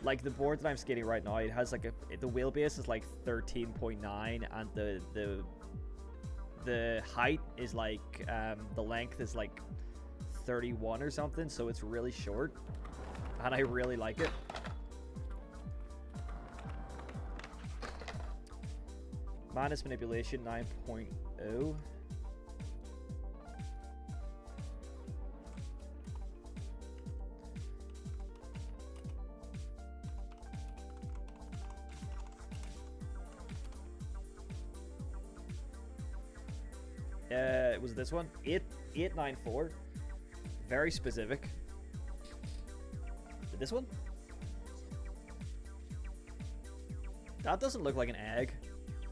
Like the board that I'm skating right now, it has like the wheelbase is like 13.9, and the height is like the length is like 31 or something, so it's really short, and I really like it. Madness manipulation 9.0. It was this one 894. Very specific. This one? That doesn't look like an egg,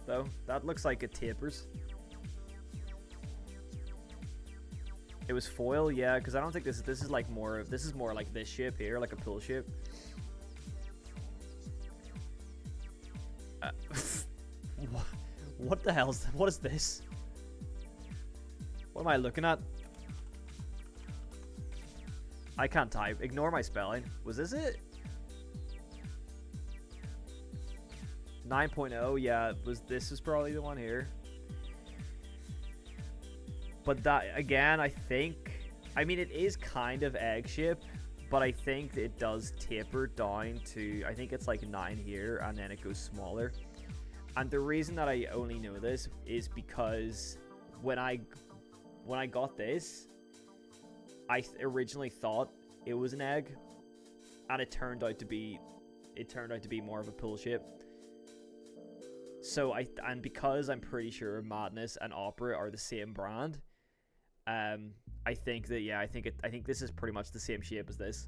though. That looks like it tapers. It was foil, yeah, because I don't think this is like more of, this is more like this shape here, like a pool shape. What the hell's, what is this? What am I looking at? I can't type. Ignore my spelling. Was this it? 9.0, yeah, this was probably the one here. But that, again, I think, I mean, it is kind of egg shape, but I think it does taper down to, I think it's like 9 here, and then it goes smaller. And the reason that I only know this is because when I got this, I originally thought it was an egg, and it turned out to be more of a pool shape. So and because I'm pretty sure Madness and Opera are the same brand, I think that, yeah, I think this is pretty much the same shape as this.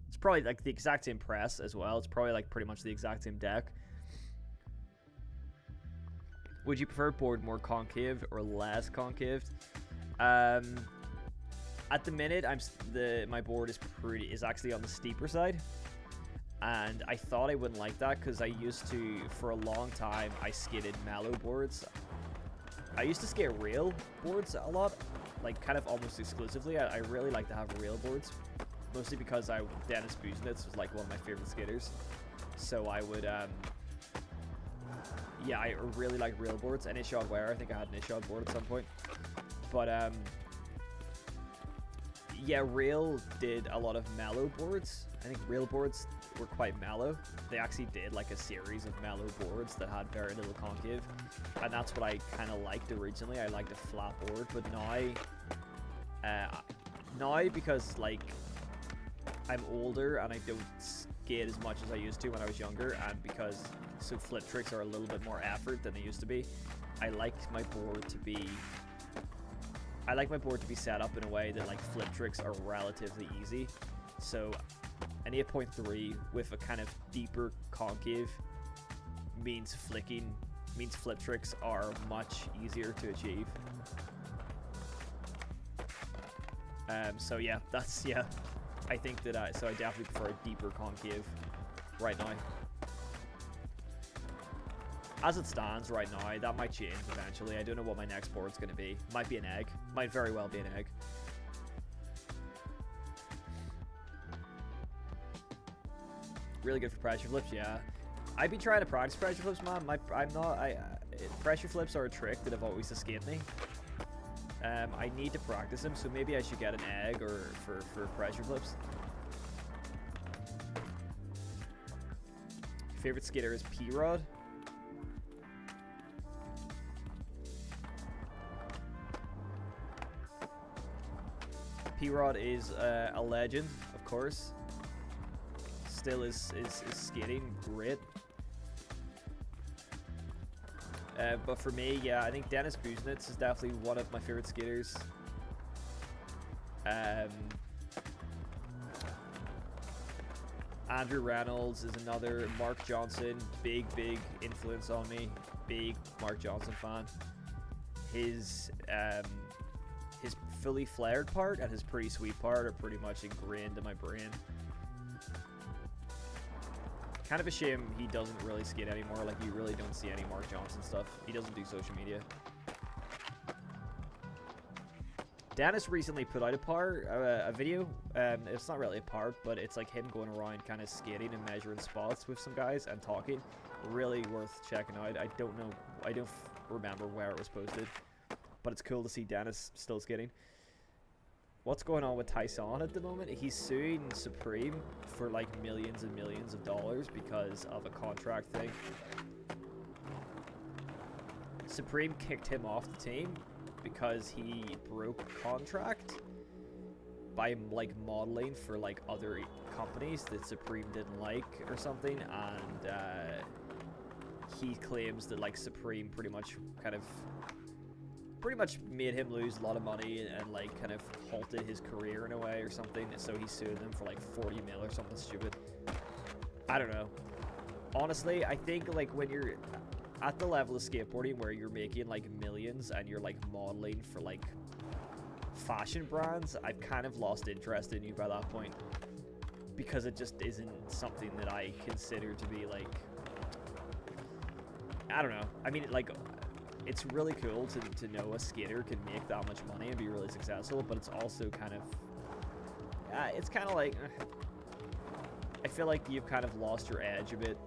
It's probably like the exact same press as well. It's probably like pretty much the exact same deck. Would you prefer board more concave or less concave? At the minute, my board is actually on the steeper side. And I thought I wouldn't like that because I used to, for a long time, I skated mellow boards. I used to skate rail boards a lot, like kind of almost exclusively. I really like to have rail boards, mostly because Dennis Busenitz was like one of my favorite skaters. So I would, yeah, I really like rail boards. And Ishod Ware, I think I had an Ishod board at some point. But yeah, rail did a lot of mellow boards. I think rail boards were quite mellow. They actually did like a series of mellow boards that had very little concave, and that's what I kind of liked originally. I liked a flat board, but now because like I'm older and I don't skate as much as I used to when I was younger, and because flip tricks are a little bit more effort than they used to be, I like my board to be set up in a way that like flip tricks are relatively easy. So an 8.3 with a kind of deeper concave means flip tricks are much easier to achieve. So yeah, I think that so I definitely prefer a deeper concave right now. As it stands right now, that might change eventually. I don't know what my next board's going to be. Might be an egg. Might very well be an egg. Really good for pressure flips, yeah. I've been trying to practice pressure flips, man. Pressure flips are a trick that have always escaped me. I need to practice them, so maybe I should get an egg or for pressure flips. Favorite skater is P-Rod. P-Rod is a legend, of course. Still is skating great. But for me, yeah, I think Dennis Busenitz is definitely one of my favorite skaters. Andrew Reynolds is another. Mark Johnson, big influence on me. Big Mark Johnson fan. His fully flared part and his pretty sweet part are pretty much ingrained in my brain. Kind of a shame he doesn't really skate anymore. Like, you really don't see any Mark Johnson stuff. He doesn't do social media. Dennis recently put out a video. It's not really a part, but it's like him going around kind of skating and measuring spots with some guys and talking. Really worth checking out. I don't remember where it was posted, but it's cool to see Dennis still skating. What's going on with Tyson at the moment? He's suing Supreme for like millions and millions of dollars because of a contract thing. Supreme kicked him off the team because he broke contract by like modeling for like other companies that Supreme didn't like or something, and he claims that like Supreme pretty much made him lose a lot of money and like kind of halted his career in a way or something, so he sued them for like 40 mil or something stupid. I don't know. Honestly, I think like at the level of skateboarding where you're making like millions and you're like modeling for like fashion brands, I've kind of lost interest in you by that point, because it just isn't something that I consider to be like, I don't know. I mean, like, it's really cool to know a skater can make that much money and be really successful, but it's also kind of, it's kind of like, I feel like you've kind of lost your edge a bit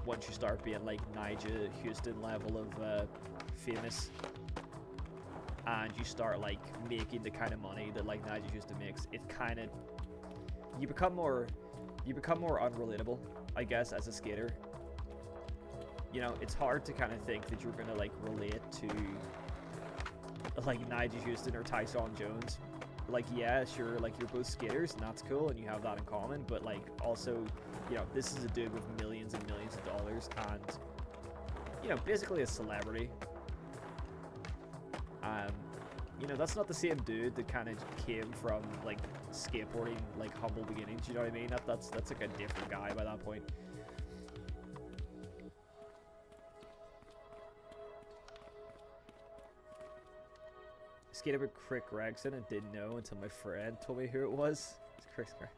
once you start being like Nigel Houston level of famous, and you start like making the kind of money that like Nigel Houston makes. It kind of, you become more unrelatable, I guess, as a skater. You know, it's hard to kind of think that you're gonna like relate to like Nigel Houston or Tyson Jones. Like, yeah, sure, like you're both skaters and that's cool and you have that in common, but like also, you know, this is a dude with millions and millions of dollars and, you know, basically a celebrity. You know, that's not the same dude that kind of came from like skateboarding, like humble beginnings, you know what I mean? That's like a different guy by that point. Skated with Crick Gregson and didn't know until my friend told me who it was. It's Chris Gregson.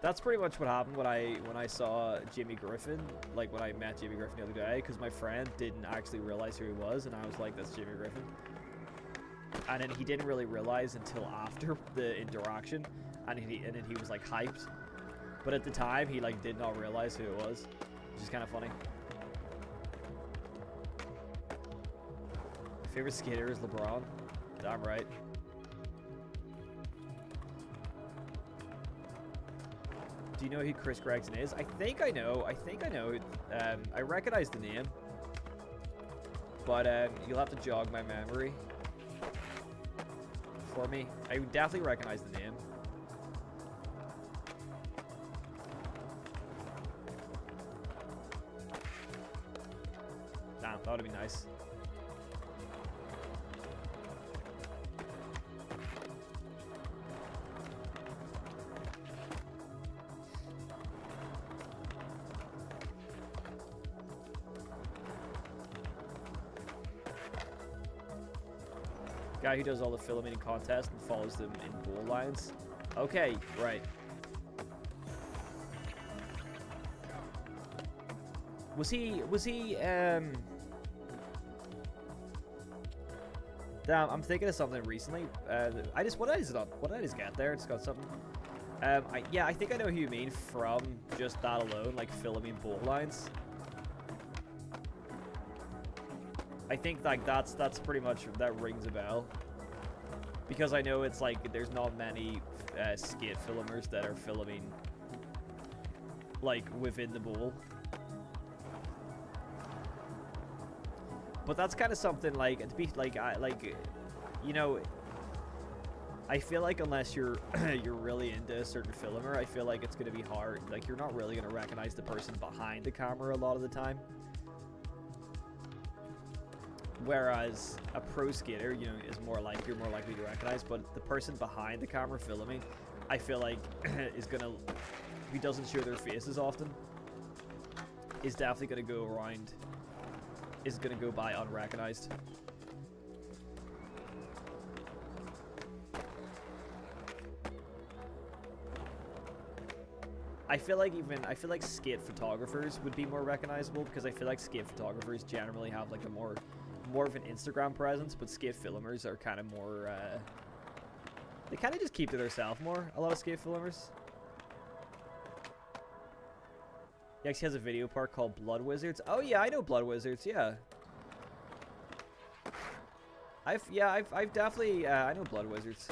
That's pretty much what happened when I saw Jimmy Griffin, like when I met Jimmy Griffin the other day, because my friend didn't actually realize who he was, and I was like, that's Jimmy Griffin. And then he didn't really realize until after the interaction, and then he was like hyped. But at the time, he like did not realize who it was, which is kind of funny. My favorite skater is LeBron. Damn right. Do you know who Chris Gregson is? I think I know. I recognize the name, but you'll have to jog my memory for me. I would definitely recognize the name. Damn, that would be nice. Guy who does all the filming contests and follows them in goal lines. Okay, right. Was he damn, I'm thinking of something recently. What is it on? What did I just get there? It's got something. Yeah, I think I know who you mean from just that alone, like filming goal lines. I think like that's pretty much, that rings a bell, because I know it's like there's not many skate filmers that are filming like within the bowl, but that's kind of something like to be like you know, I feel like unless you're you're really into a certain filmer, I feel like it's gonna be hard. Like you're not really gonna recognize the person behind the camera a lot of the time. Whereas a pro skater, you know, is more like, you're more likely to recognize, but the person behind the camera filming, I feel like is gonna, who doesn't show their faces often, is definitely gonna go around, is gonna go by unrecognized. I feel like skate photographers would be more recognizable, because I feel like skate photographers generally have like a more of an Instagram presence, but skate filmers are kind of more, they kind of just keep to themselves more, a lot of skate filmers. He actually has a video part called Blood Wizards. Oh yeah, I know Blood Wizards, yeah. I've definitely, I know Blood Wizards.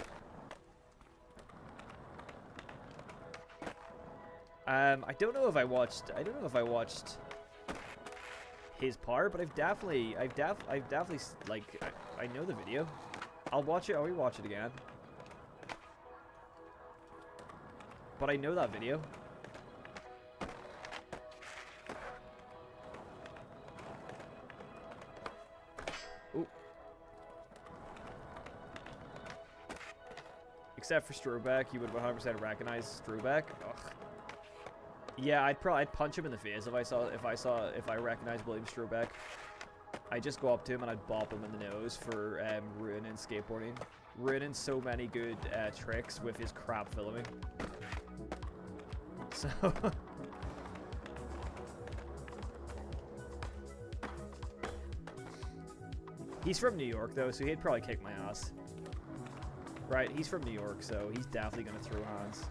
I don't know if I watched his part, but I've definitely like, I know the video. I'll watch it, I'll rewatch it again. But I know that video. Ooh. Except for Strobeck, you would 100% recognize Strobeck. Ugh. Yeah, I'd punch him in the face if I recognized William Strobeck. I'd just go up to him and I'd bop him in the nose for ruining skateboarding. Ruining so many good tricks with his crap filming. So... He's from New York, though, so he'd probably kick my ass. Right, he's from New York, so he's definitely going to throw hands.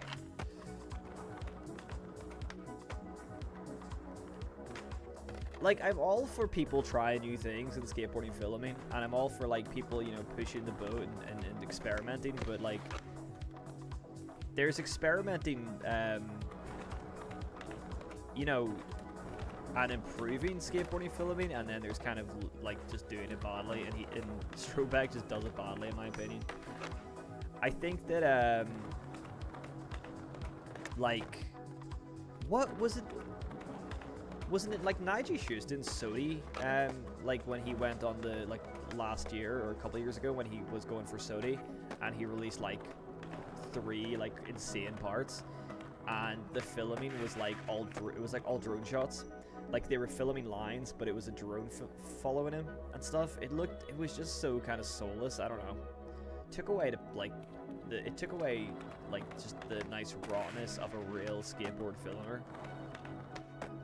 Like, I'm all for people trying new things in skateboarding filming, and I'm all for, like, people, you know, pushing the boat and experimenting, but, like, there's experimenting, you know, and improving skateboarding filming, and then there's kind of, like, just doing it badly, and Strobeck just does it badly, in my opinion. I think that, like, what was it? Wasn't it like Nigel Houston's Sodi, like when he went on the, like, last year or a couple of years ago when he was going for Sodi, and he released like 3 like insane parts, and the filming was like all drone shots, like they were filming lines, but it was a drone following him and stuff. It was just so kind of soulless. I don't know. It took away just the nice rawness of a real skateboard filmer.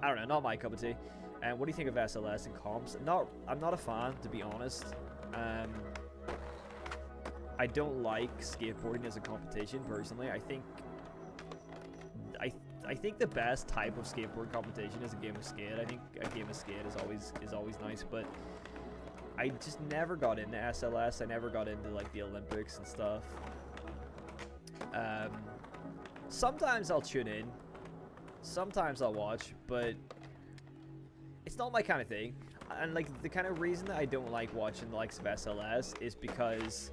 I don't know, not my cup of tea. And what do you think of SLS and comps? I'm not a fan, to be honest. I don't like skateboarding as a competition personally. I think the best type of skateboard competition is a game of skate. I think a game of skate is always nice, but I just never got into SLS. I never got into like the Olympics and stuff. Sometimes I'll tune in. Sometimes I'll watch, but it's not my kind of thing. And like the kind of reason that I don't like watching the likes of SLS is because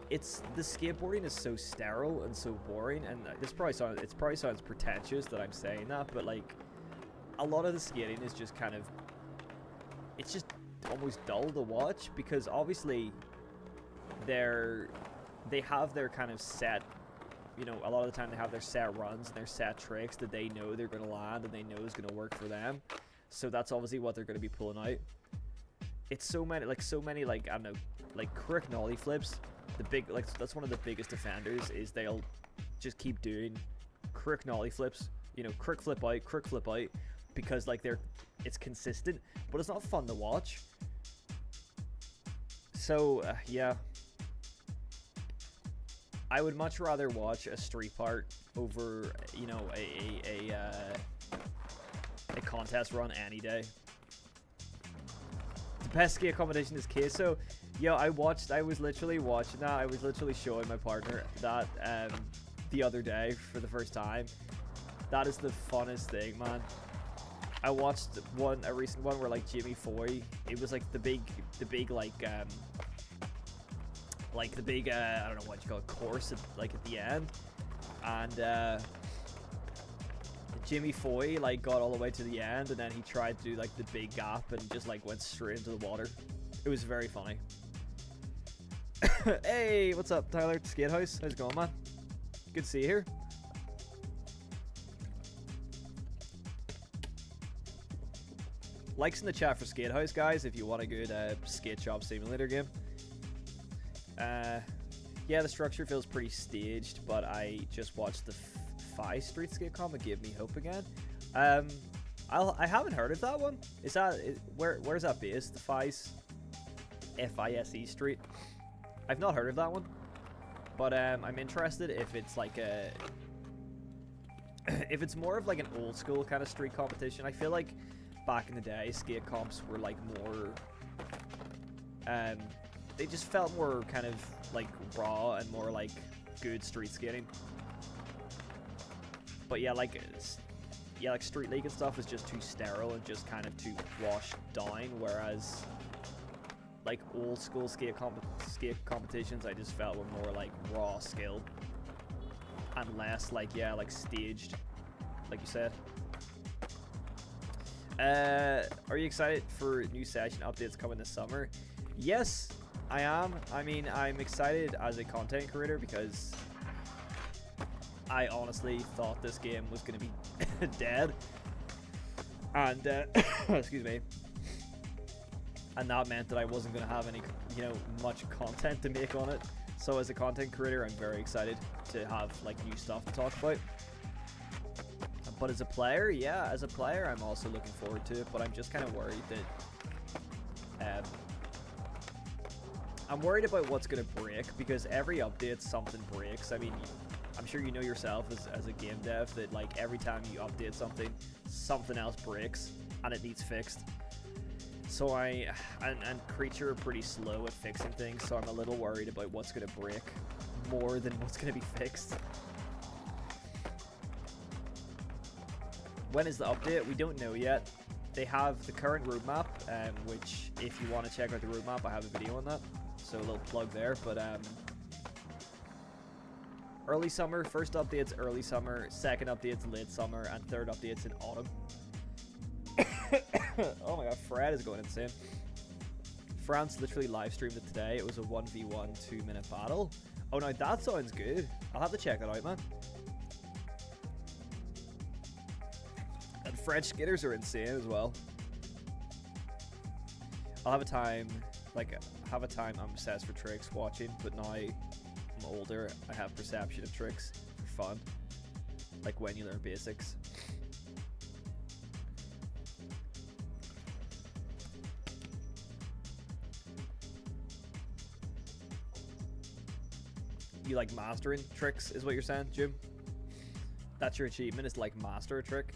the skateboarding is so sterile and so boring. And it probably sounds pretentious that I'm saying that, but like a lot of the skating is just kind of, it's just almost dull to watch, because obviously they have their kind of set, you know, a lot of the time they have their set runs and their set tricks that they know they're going to land and they know is going to work for them. So that's obviously what they're going to be pulling out. It's so many, like, I don't know, like crook nollie flips. That's one of the biggest offenders, is they'll just keep doing crook nollie flips, you know, crook flip out, because like it's consistent, but it's not fun to watch. So, yeah. I would much rather watch a street part over, you know, a contest run any day. The best skate competition is queso. Yo, I was literally watching that. I was literally showing my partner that the other day for the first time. That is the funnest thing, man. I watched a recent one where like Jimmy Foy, it was like the big I don't know what you call it, course at the end, and Jimmy Foy like got all the way to the end, and then he tried to do like the big gap and just like went straight into the water. It was very funny. Hey, what's up, Tyler? Skate House, how's it going, man? Good to see you here. Likes in the chat for Skate House, guys, if you want a good skate shop simulator game. Yeah, the structure feels pretty staged, but I just watched the Fi Street Skate Comp. It gave me hope again. I haven't heard of that one. Where's that based? The Fi's FISE Street. I've not heard of that one, but I'm interested if it's like if it's more of like an old school kind of street competition. I feel like back in the day, skate comps were like more they just felt more kind of like raw and more like good street skating. But yeah, like Street League and stuff is just too sterile and just kind of too washed down, whereas like old school skate competitions I just felt were more like raw skill and less like, yeah, like staged, like you said. Are you excited for new session updates coming this summer? Yes, I am. I mean, I'm excited as a content creator because I honestly thought this game was going to be dead. And, excuse me. And that meant that I wasn't going to have any, you know, much content to make on it. So as a content creator, I'm very excited to have, like, new stuff to talk about. But as a player, yeah, as a player, I'm also looking forward to it. But I'm just kind of worried that, I'm worried about what's going to break, because every update something breaks. I mean, I'm sure you know yourself as a game dev that, like, every time you update something, something else breaks and it needs fixed. So and Creature are pretty slow at fixing things, so I'm a little worried about what's going to break more than what's going to be fixed. When is the update? We don't know yet. They have the current roadmap, which, if you want to check out the roadmap, I have a video on that. So a little plug there. But early summer, first update's early summer, second update's late summer, and third update's in autumn. Oh my god, Fred is going insane. France literally live streamed it today. It was a 1v1 2-minute battle. Oh no, that sounds good. I'll have to check it out, man. And French skaters are insane as well. I'll have a time, I'm obsessed for tricks watching, but now I'm older, I have perception of tricks for fun. Like when you learn basics. You like mastering tricks, is what you're saying, Jim? That's your achievement, is like master a trick.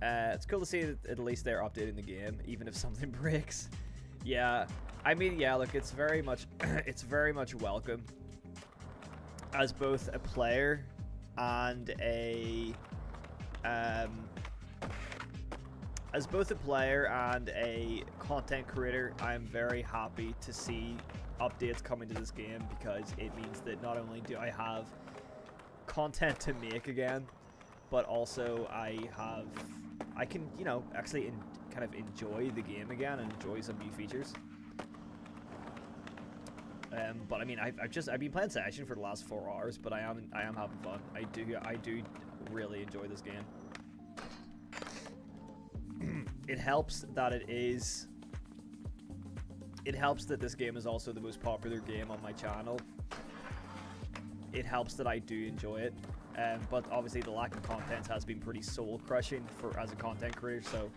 It's cool to see that at least they're updating the game, even if something breaks. Yeah, I mean, yeah, look, it's very much, it's very much welcome. As both a player and a, content creator, I'm very happy to see updates coming to this game, because it means that not only do I have content to make again, but also I can, you know, actually kind of enjoy the game again and enjoy some new features. But I mean, I've been playing Session for the last 4 hours, but I am having fun. I do really enjoy this game. It helps that it helps that this game is also the most popular game on my channel. It helps that I do enjoy it. But obviously the lack of content has been pretty soul crushing as a content creator, so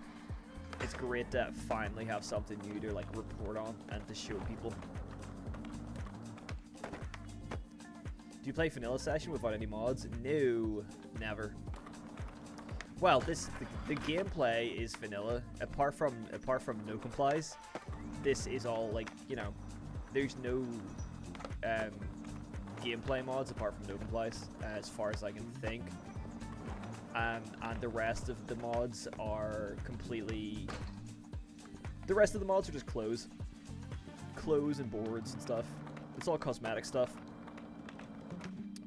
it's great to finally have something new to like report on and to show people. Do you play vanilla Session without any mods? No, never. Well, the gameplay is vanilla, apart from no complies. This is all, like, you know, there's no gameplay mods apart from no complies, as far as I can think. And the rest of the mods are completely... The rest of the mods are just clothes and boards and stuff. It's all cosmetic stuff.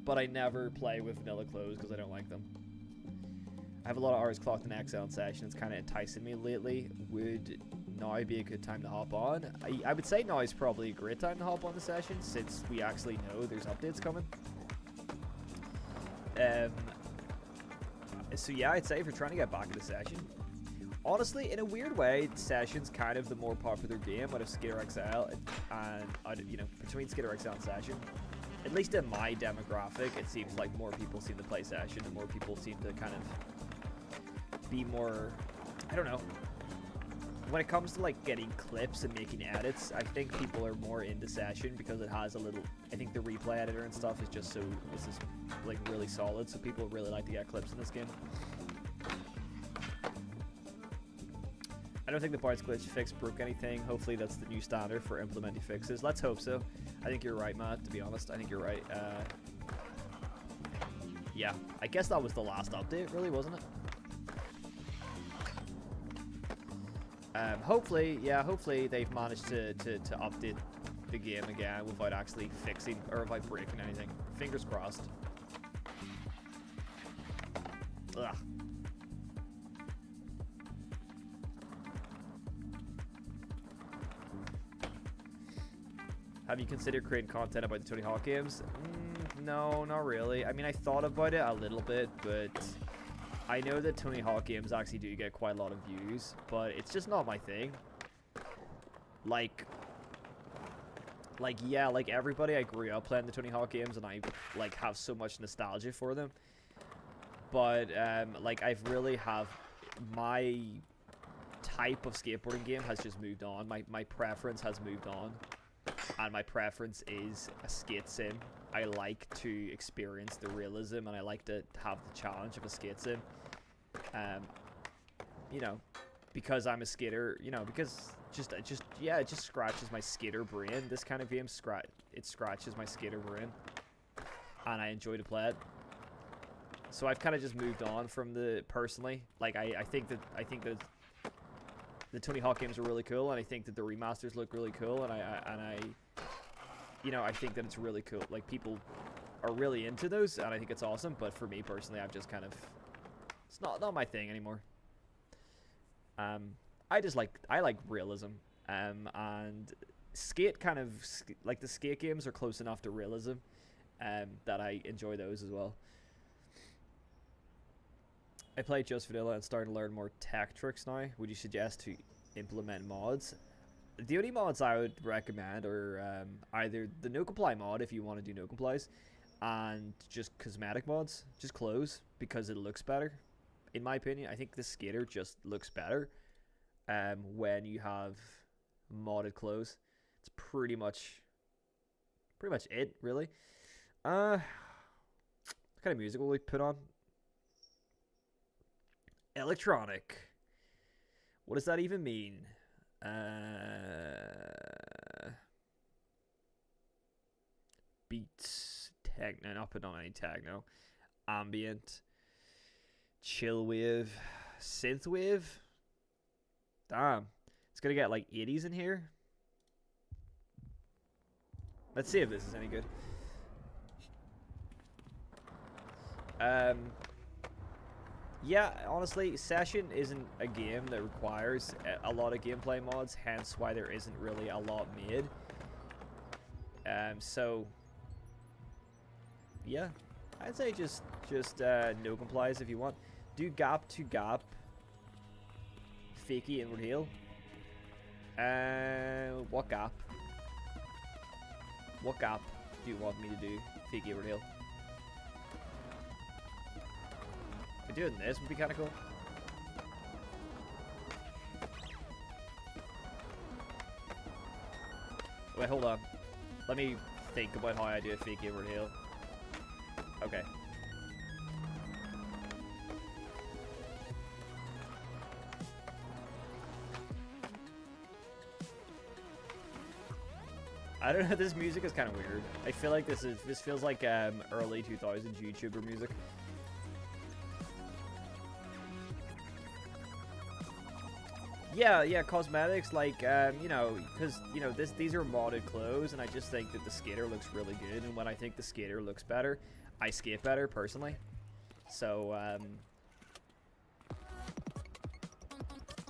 But I never play with vanilla clothes because I don't like them. I have a lot of hours clocked in Excel and Session. It's kind of enticing me lately. Would now be a good time to hop on? I would say now is probably a great time to hop on the Session, since we actually know there's updates coming. So yeah, I'd say if you're trying to get back into Session, honestly, in a weird way, Session's kind of the more popular game out of Skater XL, and you know, between Skater XL and Session. At least in my demographic, it seems like more people seem to play Session, and more people seem to kind of be more, I don't know. When it comes to like getting clips and making edits, I think people are more into Session because it has a little, I think the replay editor and stuff is just like really solid, so people really like to get clips in this game. I don't think the Bart's glitch fix broke anything. Hopefully that's the new standard for implementing fixes. Let's hope so. I think you're right, Matt, to be honest. I think you're right. Yeah, I guess that was the last update, really, wasn't it? Hopefully they've managed to update the game again without actually fixing or without breaking anything. Fingers crossed. Ugh. Have you considered creating content about the Tony Hawk games? No, not really. I mean, I thought about it a little bit, but I know that Tony Hawk games actually do get quite a lot of views, but it's just not my thing. Like yeah, like everybody, I grew up playing the Tony Hawk games, and I like have so much nostalgia for them. But like I've really have my type of skateboarding game has just moved on. My preference has moved on, and my preference is a skate sim. I like to experience the realism, and I like to have the challenge of a skate sim. You know, because I'm a skater. You know, because yeah, it just scratches my skater brain. This kind of game scratches my skater brain, and I enjoy to play it. So I've kind of just moved on from the personally. Like I think that the Tony Hawk games are really cool, and I think that the remasters look really cool, and I you know, I think that it's really cool. Like people are really into those, and I think it's awesome. But for me personally, I've just kind of it's not my thing anymore. I like realism, and skate kind of like the skate games are close enough to realism, that I enjoy those as well. I play just vanilla and starting to learn more tech tricks now. Would you suggest to implement mods? The only mods I would recommend are either the no comply mod if you want to do no complies, and just cosmetic mods, just clothes, because it looks better. In my opinion, I think the skater just looks better when you have modded clothes. It's pretty much it, really. What kind of music will we put on? Electronic. What does that even mean? Beats, techno, not putting on any techno. Ambient, chill wave, synth wave. Damn, it's gonna get like 80s in here. Let's see if this is any good. Yeah, honestly, Session isn't a game that requires a lot of gameplay mods, hence why there isn't really a lot made. So yeah, I'd say just no complies if you want. Do gap to gap, fakey inward heel. What gap? What gap do you want me to do? Fakey inward heel. Doing this would be kind of cool. Wait, hold on. Let me think about how I do a fake inward heel. Okay. I don't know, this music is kind of weird. I feel like this feels like early 2000s YouTuber music. Yeah, cosmetics, like, you know, because, you know, these are modded clothes, and I just think that the skater looks really good, and when I think the skater looks better, I skate better, personally. So,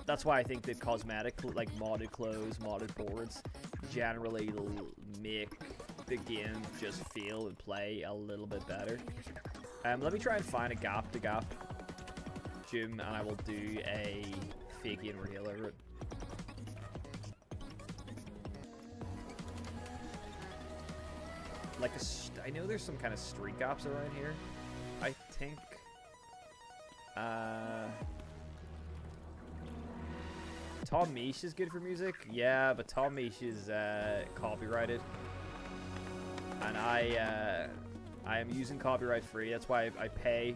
that's why I think that cosmetic, like, modded clothes, modded boards, generally make the game just feel and play a little bit better. Let me try and find a gap to gap gym, and I will do a fakey inward heel over it. Like I know there's some kind of street gaps around here. I think. Tom Misch is good for music. Yeah, but Tom Misch is copyrighted, and I am using copyright free. That's why I pay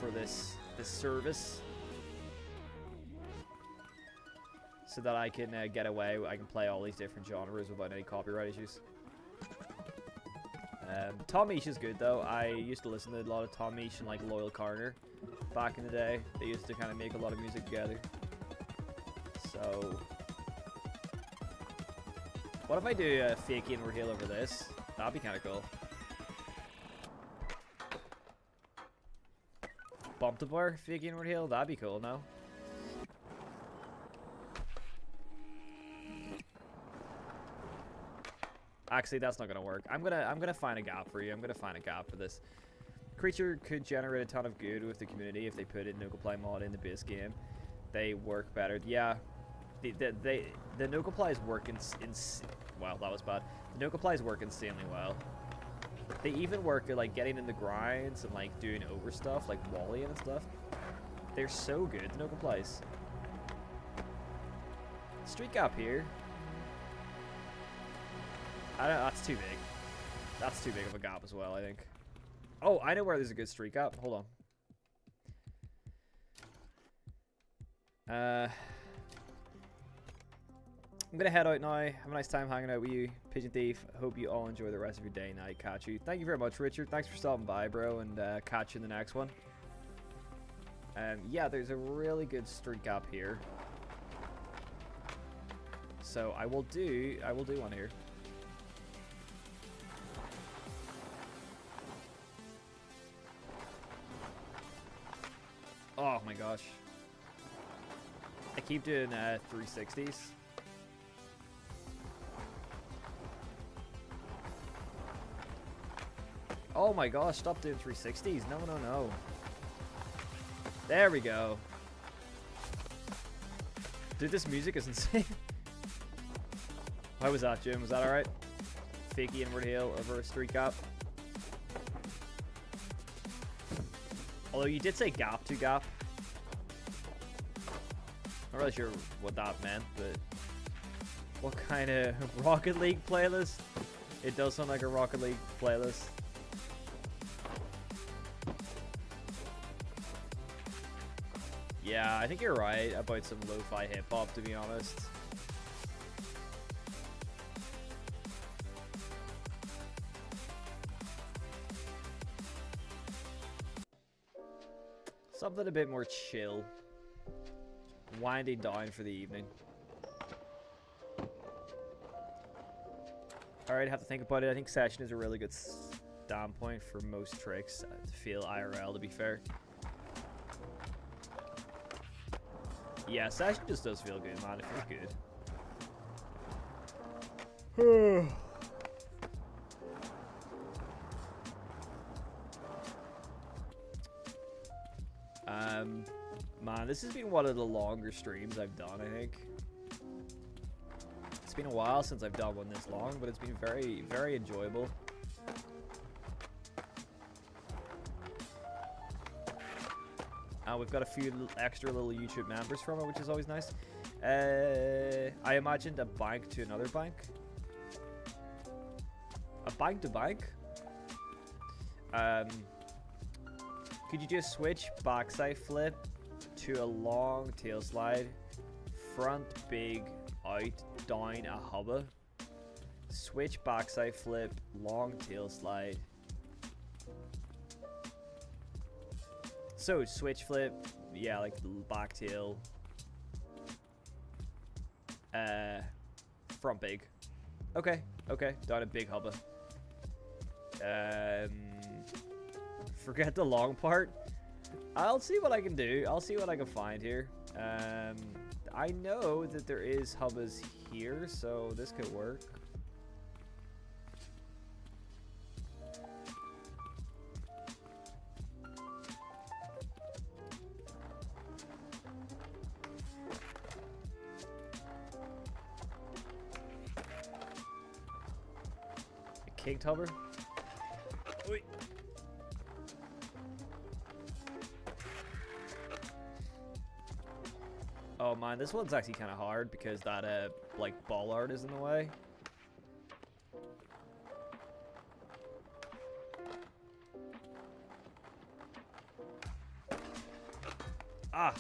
for this service, so that I can get away. I can play all these different genres without any copyright issues. Tom Misch is good though. I used to listen to a lot of Tom Misch and like Loyal Carner back in the day. They used to kind of make a lot of music together. So, what if I do a fake inward heel over this? That'd be kind of cool. Bump the bar, fake inward heel. That'd be cool. No. Actually, that's not gonna work. I'm gonna find a gap for you. I'm gonna find a gap for this. Creature could generate a ton of good with the community if they put in Nookaply mod in the base game. They work better. Yeah, the Nookaplies work in wow, that was bad. The Nookaplies work insanely well. They even work at like getting in the grinds and like doing over stuff like Wally and stuff. They're so good, the Nookaplies. Street gap here. I don't. That's too big. That's too big of a gap as well, I think. Oh, I know where there's a good street gap. Hold on. I'm gonna head out now. Have a nice time hanging out with you, Pigeon Thief. Hope you all enjoy the rest of your day, night. Catch you. Thank you very much, Richard. Thanks for stopping by, bro, and catch you in the next one. Yeah, there's a really good street gap here. So I will do one here. Oh my gosh. I keep doing 360s. Oh my gosh, stop doing 360s. No, no, no. There we go. Dude, this music is insane. How was that, Jim? Was that alright? Fakey inward heel over a street gap. Although you did say gap to gap. Not really sure what that meant, but what kind of Rocket League playlist? It does sound like a Rocket League playlist. Yeah, I think you're right about some lo-fi hip-hop, to be honest. Something a bit more chill. Winding down for the evening. Alright, have to think about it. I think session is a really good standpoint for most tricks to feel IRL, to be fair. Yeah, session just does feel good, man. It feels good. Man, this has been one of the longer streams I've done, I think. It's been a while since I've done one this long, but it's been very, very enjoyable. We've got a few extra little YouTube members from it, which is always nice. I imagined a bank to another bank. A bank to bank? Could you just switch backside flip to a long tail slide, front big out, down a hubba, switch backside flip, long tail slide. So switch flip, yeah, like the back tail, front big. Okay, okay, down a big hubba. Forget the long part. I'll see what I can do. I'll see what I can find here. I know that there is hubbas here, so this could work. A kicked hubber. Oi. Oh man, this one's actually kind of hard because that like ball art is in the way. Ah,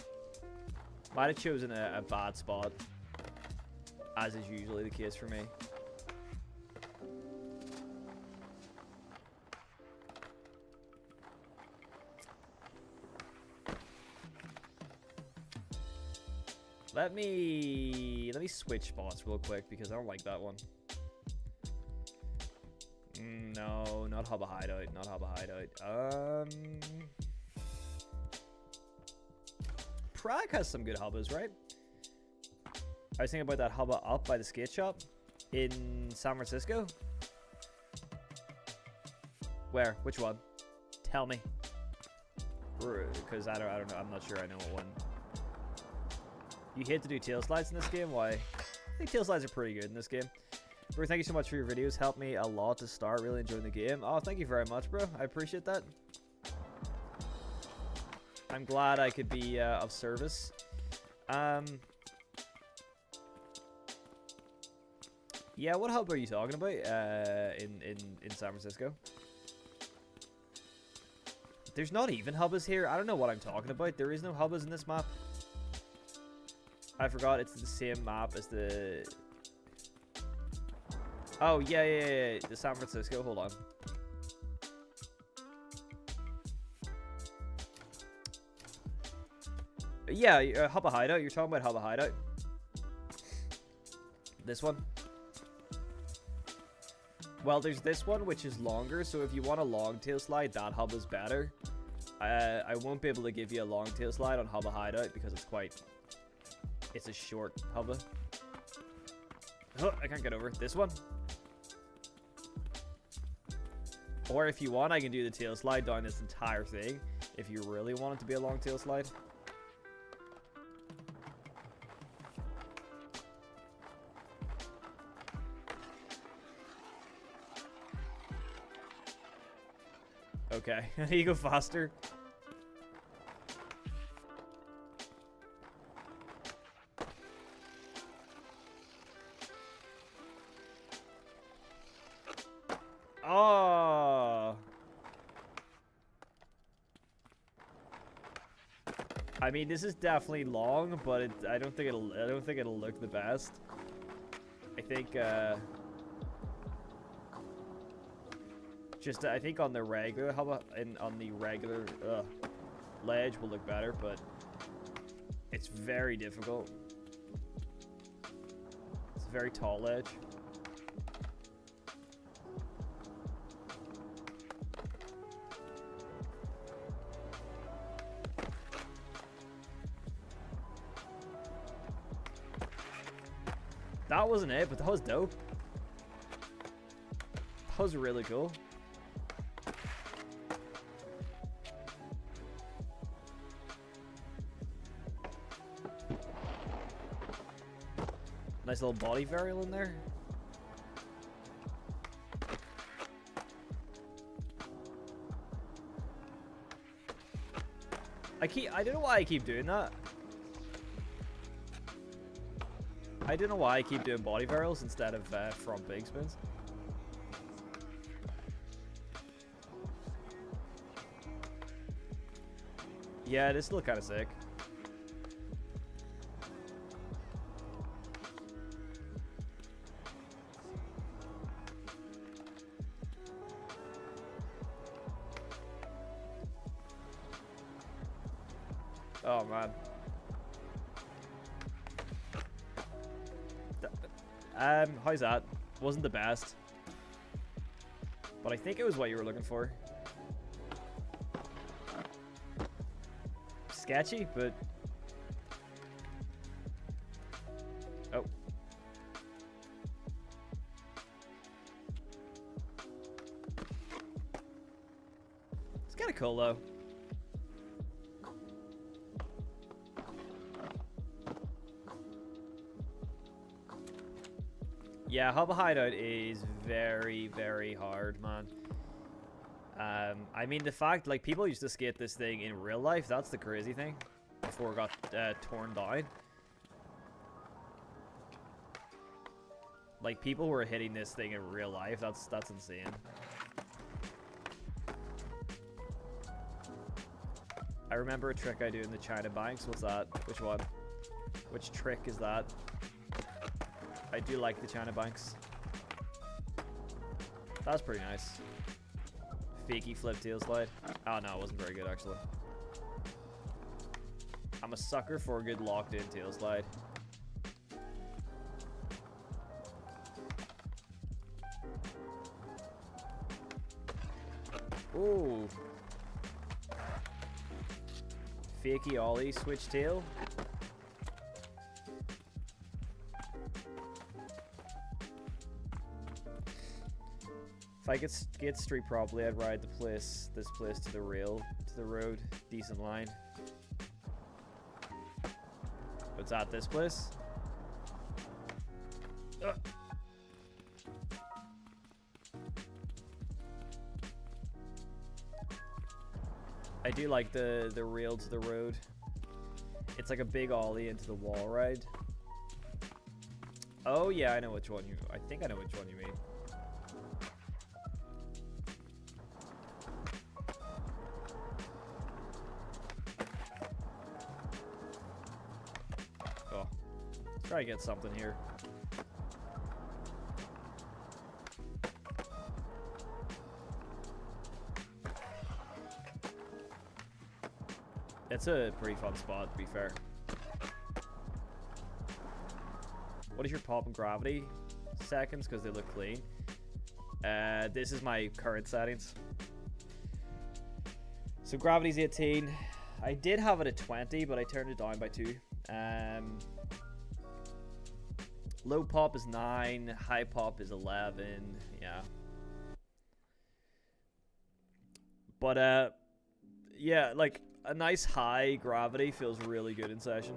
might have chosen a bad spot, as is usually the case for me. Let me switch spots real quick because I don't like that one. No, not hubba hideout, not hubba hideout. Prague has some good hubbas, right? I was thinking about that hubba up by the skate shop. In San Francisco? Where? Which one? Tell me. Because I don't know. I'm not sure I know what one. You hate to do tail slides in this game? Why? I think tail slides are pretty good in this game. Bro, thank you so much for your videos. Helped me a lot to start really enjoying the game. Oh, thank you very much, bro. I appreciate that. I'm glad I could be of service. Yeah, what hub are you talking about in San Francisco? There's not even hubbas here. I don't know what I'm talking about. There is no hubbas in this map. I forgot it's the same map as the... Oh, yeah. The San Francisco. Hold on. Yeah, Hubba Hideout. You're talking about Hubba Hideout. This one. Well, there's this one, which is longer. So if you want a long tail slide, that hub is better. I won't be able to give you a long tail slide on Hubba Hideout because it's a short hubba. Oh, I can't get over it. This one. Or if you want, I can do the tail slide down this entire thing. If you really want it to be a long tail slide. Okay, you go faster. Oh. I mean, this is definitely long, but I don't think it'll look the best. I think I think on the regular ledge will look better, but it's very difficult. It's a very tall ledge. That wasn't it, but that was dope. That was really cool. Nice little body varial in there. I don't know why I keep doing that. I don't know why I keep doing body varials instead of front big spins. Yeah, this looks kind of sick. Oh man. How's that? Wasn't the best, but I think it was what you were looking for. Sketchy, but oh. It's kind of cool though. Yeah, Hubba Hideout is very, very hard, man. I mean, the fact, like, people used to skate this thing in real life, that's the crazy thing, before it got torn down. Like, people were hitting this thing in real life, that's insane. I remember a trick I do in the China Banks. What's that? Which one? Which trick is that? I do like the China Banks. That's pretty nice. Fakey flip tail slide. Oh no, it wasn't very good actually. I'm a sucker for a good locked in tail slide. Ooh. Fakey ollie switch tail. If I could skate street properly, I'd ride this place to the road, decent line. What's at this place? Ugh. I do like the rail to the road. It's like a big ollie into the wall ride. Oh yeah, I know which one you. I think I know which one you mean. Oh, let's try to get something here. It's a pretty fun spot, to be fair. What is your pop and gravity seconds? Because they look clean. This is my current settings. So gravity's 18. I did have it at 20, but I turned it down by 2. Low pop is 9. High pop is 11. Yeah. But yeah, like a nice high gravity feels really good in session.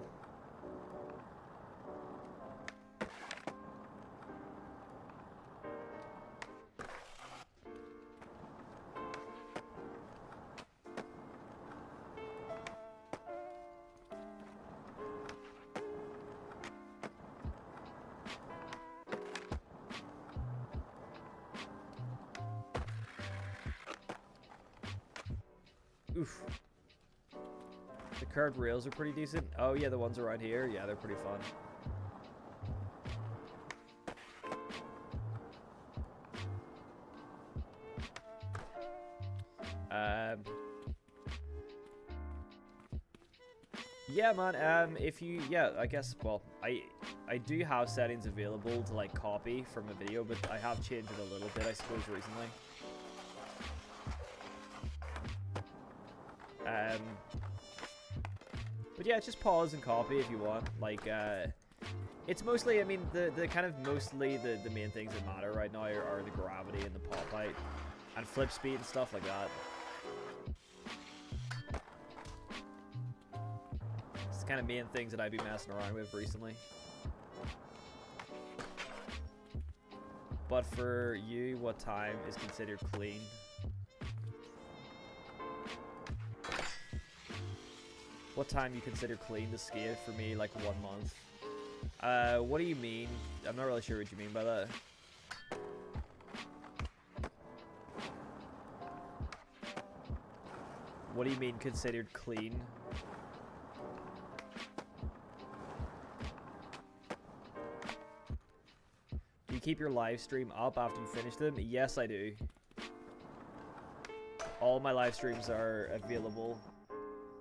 Oof. The curved rails are pretty decent. Oh yeah, the ones around here, yeah, they're pretty fun. Yeah, man. If you, yeah, I guess. Well, I do have settings available to like copy from a video, but I have changed it a little bit, I suppose, recently. But yeah, just pause and copy if you want. Like, it's mostly, I mean, the kind of mostly the main things that matter right now are the gravity and the pop height and flip speed and stuff like that. It's the kind of main things that I've been messing around with recently. But for you, what time is considered clean? What time you consider clean to skate? For me, like 1 month. What do you mean? I'm not really sure what you mean by that. What do you mean considered clean? Do you keep your live stream up after you finish them? Yes, I do. All my live streams are available.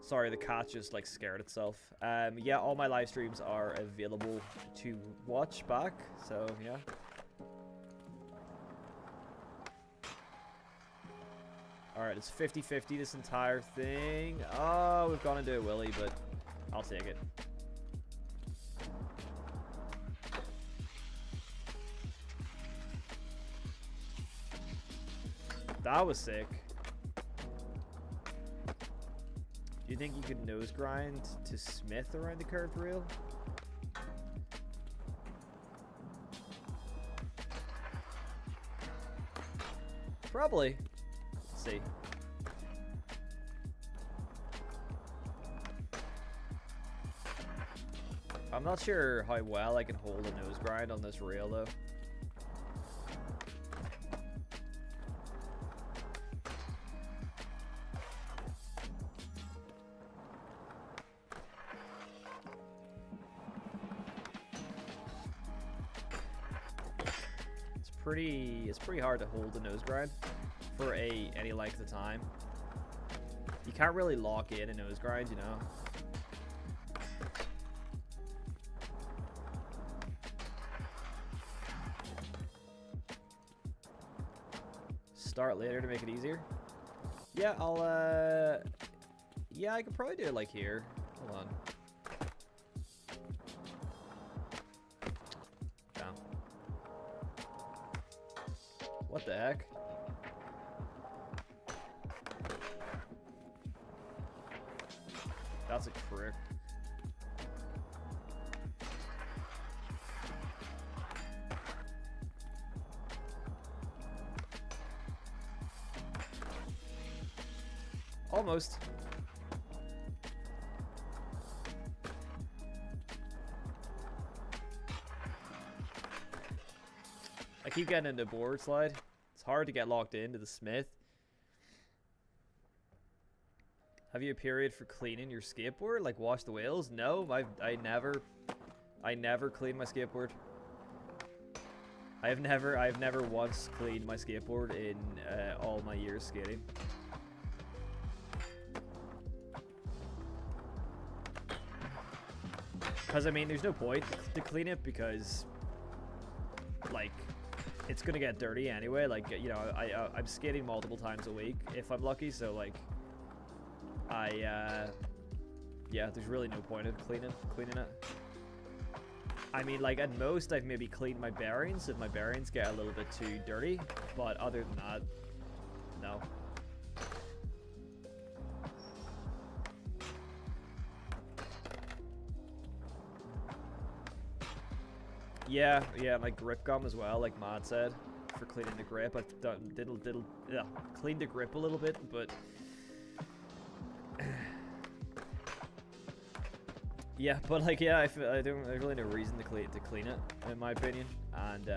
Sorry, the cat just like scared itself. Yeah, all my live streams are available to watch back, so yeah. Alright, it's 50-50 this entire thing. Oh, we've gone into a willy, but I'll take it. That was sick. Do you think you could nose grind to Smith around the curved rail? Probably. Let's see. I'm not sure how well I can hold a nose grind on this rail though. It's pretty hard to hold the nose grind for any length of time. You can't really lock in a nose grind, you know. Start later to make it easier. Yeah, yeah, I could probably do it like here. Hold on. What the heck? That's a trick. Almost. I keep getting into board slide. It's hard to get locked into the Smith. Have you a period for cleaning your skateboard? Like wash the wheels? No, I never clean my skateboard. I've never once cleaned my skateboard in all my years skating. Because I mean, there's no point to clean it because, like, it's gonna get dirty anyway. Like, you know, I'm skating multiple times a week if I'm lucky. So like, yeah, there's really no point in cleaning it. I mean, like, at most I've maybe cleaned my bearings if my bearings get a little bit too dirty, but other than that, no. Yeah, like grip gum as well, like Matt said, for cleaning the grip. I cleaned the grip a little bit, but yeah, but like, yeah, there's really no reason to clean it, in my opinion. And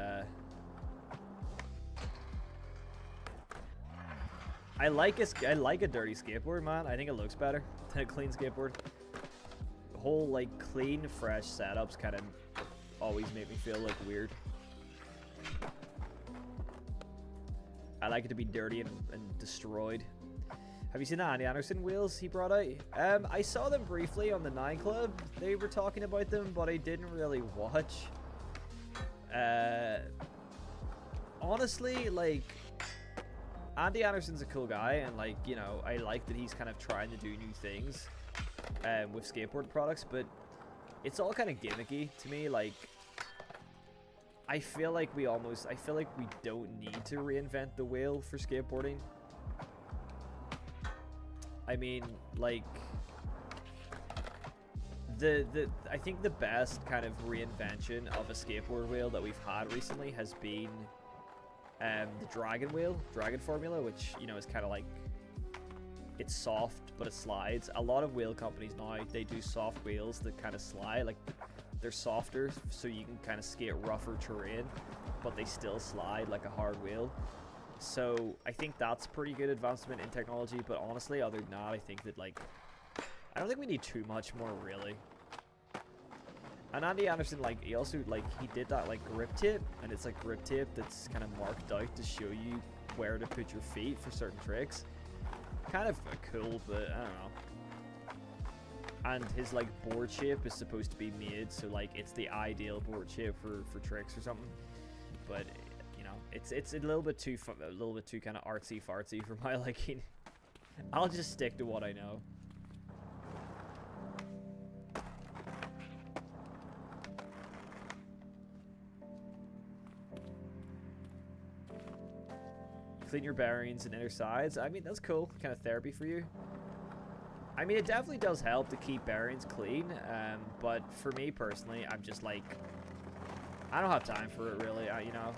I like a dirty skateboard, man. I think it looks better than a clean skateboard. The whole like clean, fresh setups kind of always make me feel like weird. I like it to be dirty and destroyed. Have you seen the Andy Anderson wheels he brought out? I saw them briefly on the 9 Club. They were talking about them, but I didn't really watch. Honestly, like, Andy Anderson's a cool guy, and like, you know, I like that he's kind of trying to do new things with skateboard products, but it's all kind of gimmicky to me. Like, I feel like we don't need to reinvent the wheel for skateboarding. I mean, like, I think the best kind of reinvention of a skateboard wheel that we've had recently has been the Dragon formula, which, you know, is kind of like, it's soft but it slides. A lot of wheel companies now, they do soft wheels that kind of slide, like they're softer so you can kind of skate rougher terrain, but they still slide like a hard wheel. So I think that's pretty good advancement in technology, but honestly, other than that, I think that, like, I don't think we need too much more, really. And Andy Anderson, like, he also, like, he did that, like, grip tape, and it's, like, grip tape that's kind of marked out to show you where to put your feet for certain tricks. Kind of cool, but I don't know. And his, like, board shape is supposed to be made so, like, it's the ideal board shape for tricks or something. But, you know, it's a little bit too kind of artsy fartsy for my liking. I'll just stick to what I know. Clean your bearings and inner sides. I mean, that's cool. Kind of therapy for you. I mean, it definitely does help to keep bearings clean. But for me personally, I'm just like, I don't have time for it really. You know.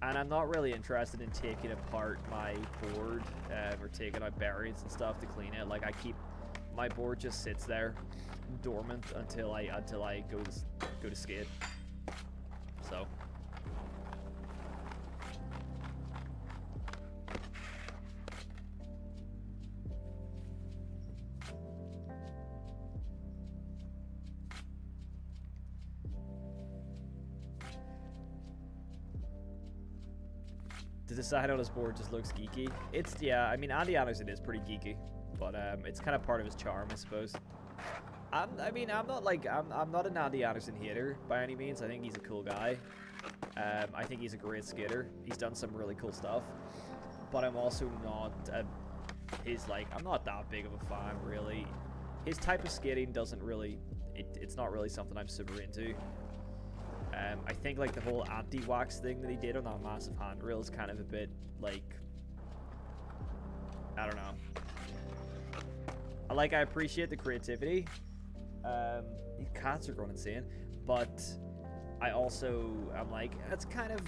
And I'm not really interested in taking apart my board or taking out bearings and stuff to clean it. Like, my board just sits there dormant until I go to skate. So. To decide on his board just looks geeky. Yeah, I mean, Andy Anderson is pretty geeky, but it's kind of part of his charm, I suppose. I'm not an Andy Anderson hater by any means. I think he's a cool guy. I think he's a great skater. He's done some really cool stuff, but I'm also not I'm not that big of a fan, really. His type of skating doesn't really, it's not really something I'm super into. I think, like, the whole anti-wax thing that he did on that massive handrail is kind of a bit, like, I don't know. I appreciate the creativity. These cats are going insane, but I also am like, it's kind of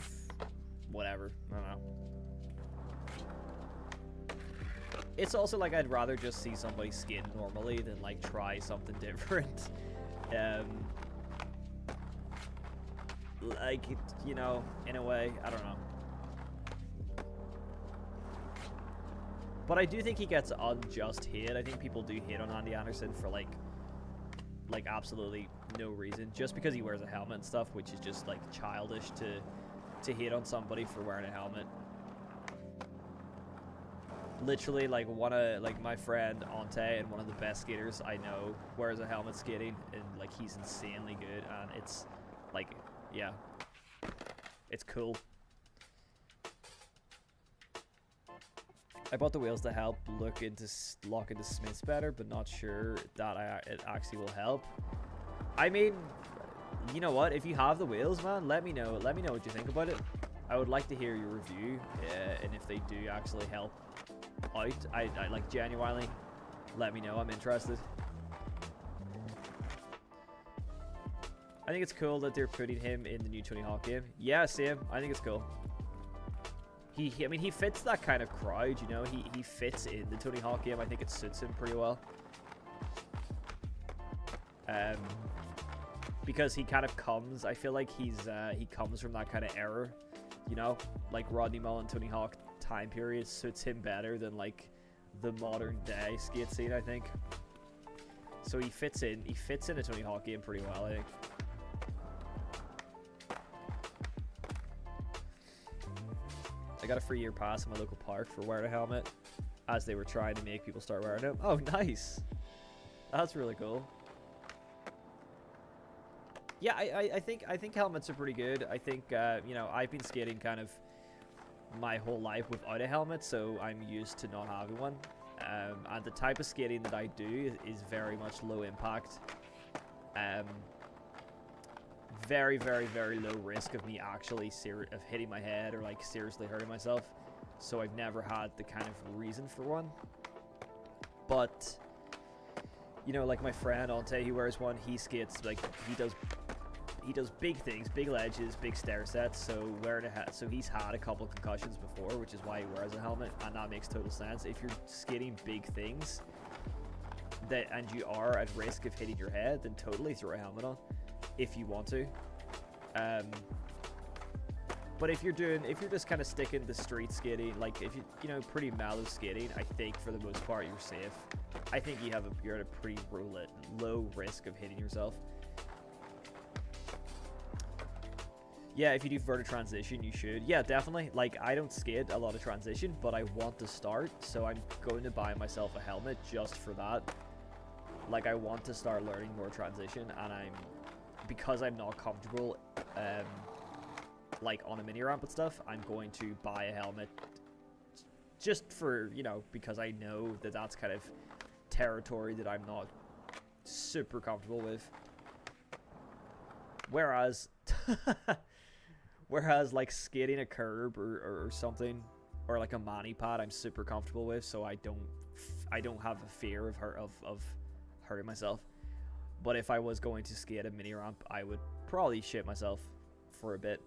whatever. I don't know. It's also like I'd rather just see somebody skate normally than like try something different. Like, you know, in a way, I don't know. But I do think he gets unjust hate. I think people do hate on Andy Anderson for like absolutely no reason, just because he wears a helmet and stuff, which is just like childish to hate on somebody for wearing a helmet. Literally, like my friend Ante, and one of the best skaters I know, wears a helmet skating, and like he's insanely good, and it's like, yeah, it's cool. I bought the wheels to help lock into Smiths better, but not sure that it actually will help. I mean, you know what? If you have the wheels, man, let me know. Let me know what you think about it. I would like to hear your review, and if they do actually help out, I like genuinely, let me know. I'm interested. I think it's cool that they're putting him in the new Tony Hawk game. Yeah, same. I think it's cool. I mean, he fits that kind of crowd, you know. He fits in the Tony Hawk game. I think it suits him pretty well. Because he kind of comes, I feel like he comes from that kind of era, you know, like Rodney Mullen, Tony Hawk time period suits him better than like the modern day skate scene, I think. So he fits in a Tony Hawk game pretty well, I think. I got a free year pass in my local park for wearing a helmet, as they were trying to make people start wearing them. Oh, nice. That's really cool. Yeah, I think helmets are pretty good. I think you know, I've been skating kind of my whole life without a helmet, so I'm used to not having one. And the type of skating that I do is very much low impact. Very, very, very low risk of me actually of hitting my head or like seriously hurting myself. So I've never had the kind of reason for one. But you know, like my friend Ante, he wears one. He skates like he does big things, big ledges, big stair sets. So wearing a hat, so he's had a couple concussions before, which is why he wears a helmet, and that makes total sense. If you're skating big things and you are at risk of hitting your head, then totally throw a helmet on if you want to. But if you're just kind of sticking to street skating, like if you know, pretty mellow skating, I think for the most part you're safe. I think you're at a pretty low risk of hitting yourself. Yeah, if you do vertical transition, you should. Yeah, definitely. Like, I don't skate a lot of transition, but I want to start, so I'm going to buy myself a helmet just for that. Like, I want to start learning more transition, and because I'm not comfortable, like on a mini ramp and stuff, I'm going to buy a helmet just for, you know, because I know that that's kind of territory that I'm not super comfortable with. Whereas like skating a curb or something, or like a mani pad, I'm super comfortable with, so I don't have a fear of hurting myself. But if I was going to skate a mini ramp, I would probably shit myself for a bit.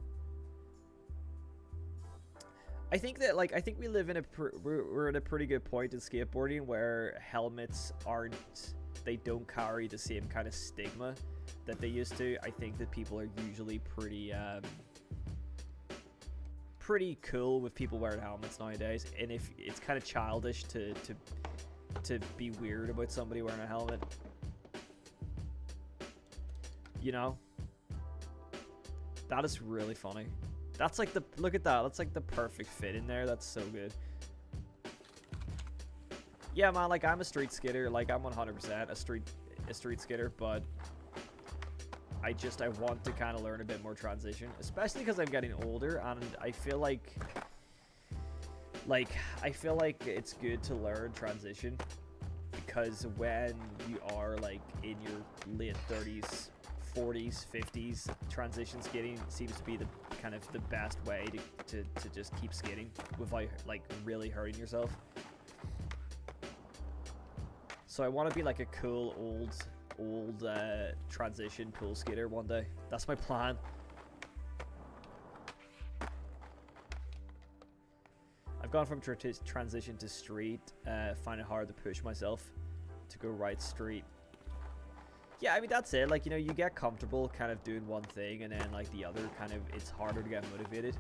I think we live in we're at a pretty good point in skateboarding where helmets they don't carry the same kind of stigma that they used to. I think that people are usually pretty cool with people wearing helmets nowadays, and if it's kind of childish to be weird about somebody wearing a helmet, you know. That is really funny. That's like look at that. That's like the perfect fit in there. That's so good. Yeah, man, like I'm a street skater. Like I'm 100% a street skater, but I want to kind of learn a bit more transition, especially because I'm getting older, and I feel like it's good to learn transition, because when you are like in your late 30s, 40s, 50s, transition skating seems to be the kind of the best way to just keep skating without like really hurting yourself. So I want to be like a cool old transition pool skater one day. That's my plan. I've gone from transition to street, find it hard to push myself to go right street. Yeah, I mean, that's it. Like, you know, you get comfortable kind of doing one thing, and then like the other kind of, it's harder to get motivated.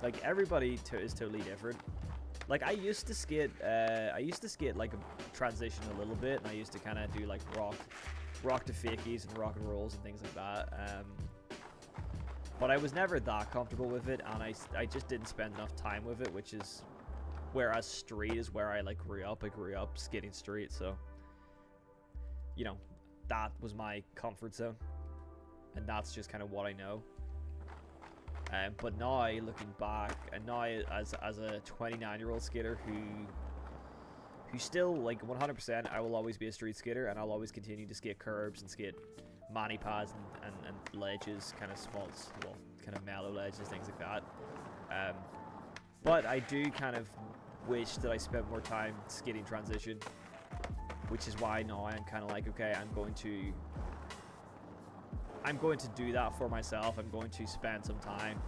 Like, everybody is totally different. Like, I used to skate like a transition a little bit, and I used to kind of do like rock to fakies and rock and rolls and things like that. But I was never that comfortable with it, and I just didn't spend enough time with it, which is, whereas street is where I like grew up. I grew up skating street, so, you know, that was my comfort zone, and that's just kind of what I know. But now, looking back, and now as a 29-year-old skater who still, like, 100%, I will always be a street skater, and I'll always continue to skate curbs and skate mani pads and ledges, kind of small, well, kind of mellow ledges, things like that. But I do kind of wish that I spent more time skating transition, which is why now I'm kind of like, okay, I'm going to do that for myself. I'm going to spend some time.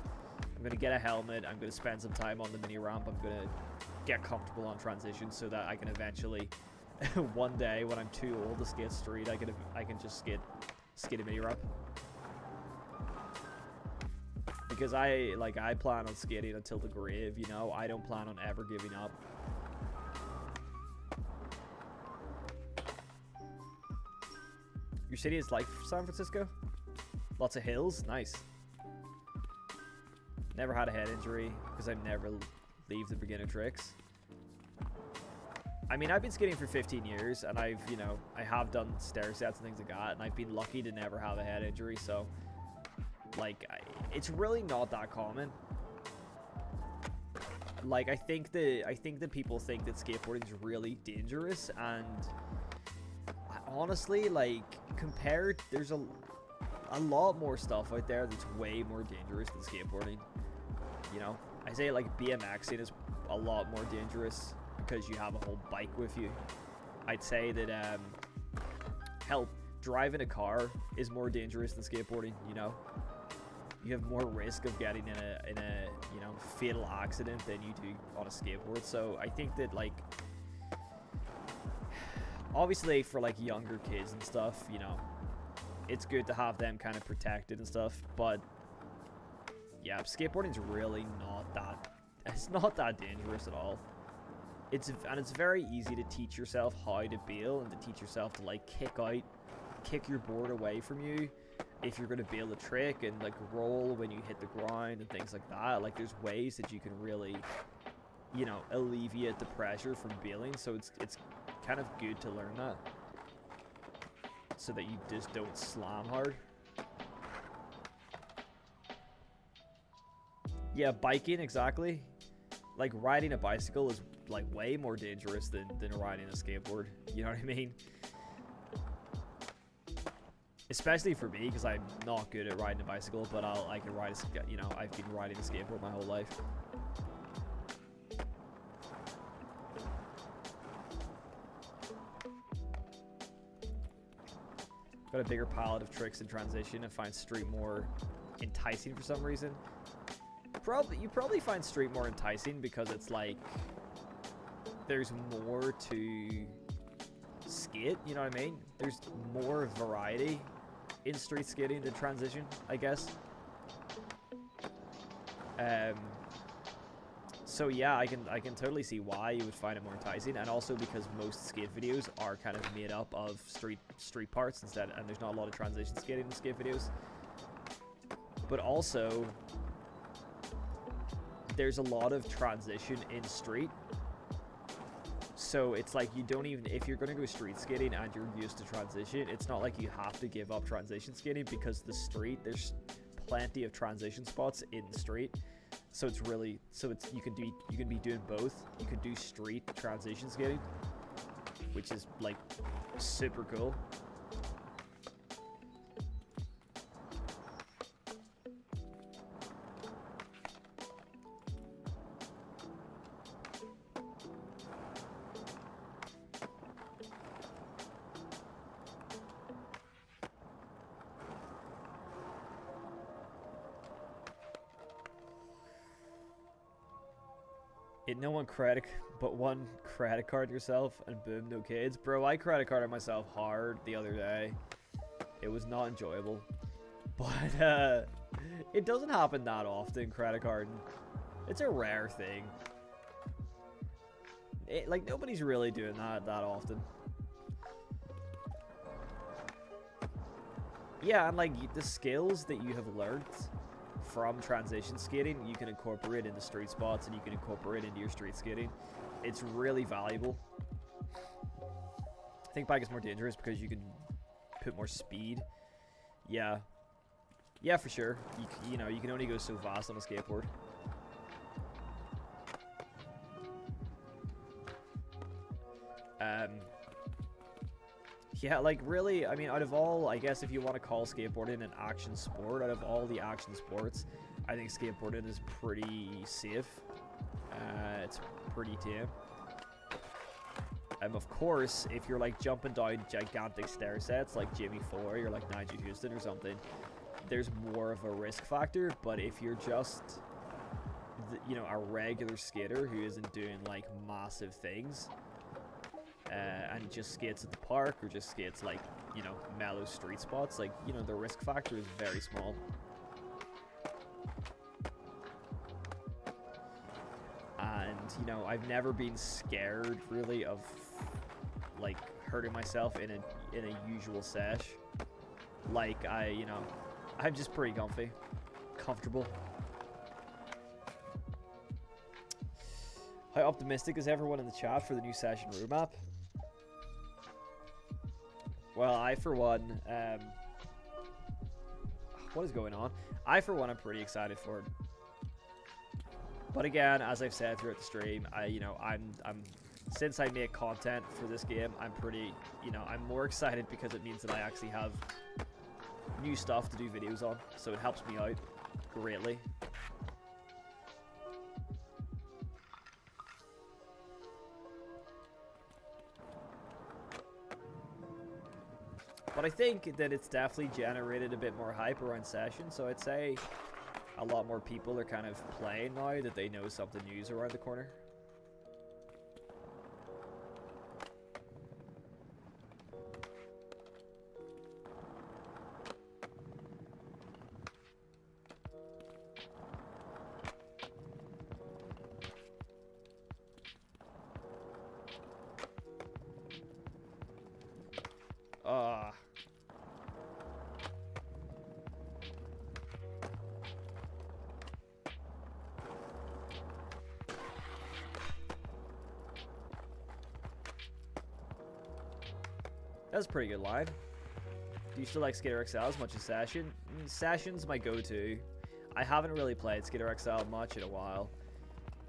I'm going to get a helmet. I'm going to spend some time on the mini ramp. I'm going to get comfortable on transition so that I can eventually, one day when I'm too old to skate street, I can just skate a mini ramp. Because I plan on skating until the grave, you know. I don't plan on ever giving up. Your city is like San Francisco? Lots of hills? Nice. Never had a head injury because I never leave the beginner tricks. I mean, I've been skating for 15 years, and I have done stair sets and things like that, and I've been lucky to never have a head injury, so, like, it's really not that common. Like, I think that people think that skateboarding is really dangerous, and honestly, like, there's a lot more stuff out there that's way more dangerous than skateboarding. You know, I say like BMXing is a lot more dangerous because you have a whole bike with you. I'd say that driving a car is more dangerous than skateboarding. You know, you have more risk of getting in a fatal accident than you do on a skateboard. So I think that, like, obviously for like younger kids and stuff, you know, it's good to have them kind of protected and stuff, but yeah, skateboarding's really not that dangerous at all. It's very easy to teach yourself how to bail and to teach yourself to like kick your board away from you if you're going to bail a trick, and like roll when you hit the ground and things like that. Like, there's ways that you can really, you know, alleviate the pressure from bailing, so it's kind of good to learn that, so that you just don't slam hard. Yeah, biking, exactly. Like, riding a bicycle is like way more dangerous than riding a skateboard. You know what I mean? Especially for me, because I'm not good at riding a bicycle, but I can ride I've been riding a skateboard my whole life. Got a bigger palette of tricks in transition and find street more enticing for some reason. You probably find street more enticing because it's like there's more to skate, you know what I mean? There's more variety in street skating than transition, I guess. So yeah, I can totally see why you would find it more enticing, and also because most skate videos are kind of made up of street parts instead, and there's not a lot of transition skating in skate videos. But also, there's a lot of transition in street. So it's like, you don't even, if you're going to go street skating and you're used to transition, it's not like you have to give up transition skating, because there's plenty of transition spots in the street. So you can be doing both. You could do street transition skating, which is like super cool. Ain't no one credit, but one credit card yourself and boom, no kids. Bro, I credit carded myself hard the other day. It was not enjoyable. But, it doesn't happen that often, credit carding. It's a rare thing. Like, nobody's really doing that often. Yeah, and like, the skills that you have learned from transition skating, you can incorporate into street spots and you can incorporate into your street skating. It's really valuable. I think bike is more dangerous because you can put more speed. Yeah. Yeah, for sure. You know, you can only go so fast on a skateboard. Yeah, like, really, I mean, out of all, I guess if you want to call skateboarding an action sport, out of all the action sports, I think skateboarding is pretty safe. It's pretty tame. Of course, if you're, like, jumping down gigantic stair sets like Jimmy Foy or, like, Nigel Houston or something, there's more of a risk factor. But if you're just, you know, a regular skater who isn't doing, like, massive things, and just skates at the park or just skates, like, you know, mellow street spots, like, you know, the risk factor is very small. And, you know, I've never been scared really of, like, hurting myself in a usual sesh. Like, you know, I'm just pretty comfortable. How optimistic is everyone in the chat for the new session roadmap? Well, I, for one, what is going on? I, for one, am pretty excited for it. But again, as I've said throughout the stream, I'm since I make content for this game, I'm pretty, you know, I'm more excited because it means that I actually have new stuff to do videos on, so it helps me out greatly. But I think that it's definitely generated a bit more hype around Session, so I'd say a lot more people are kind of playing now that they know something new's around the corner. That's a pretty good line. Do you still like Skater XL as much as Session? Session's my go-to. I haven't really played Skater XL much in a while.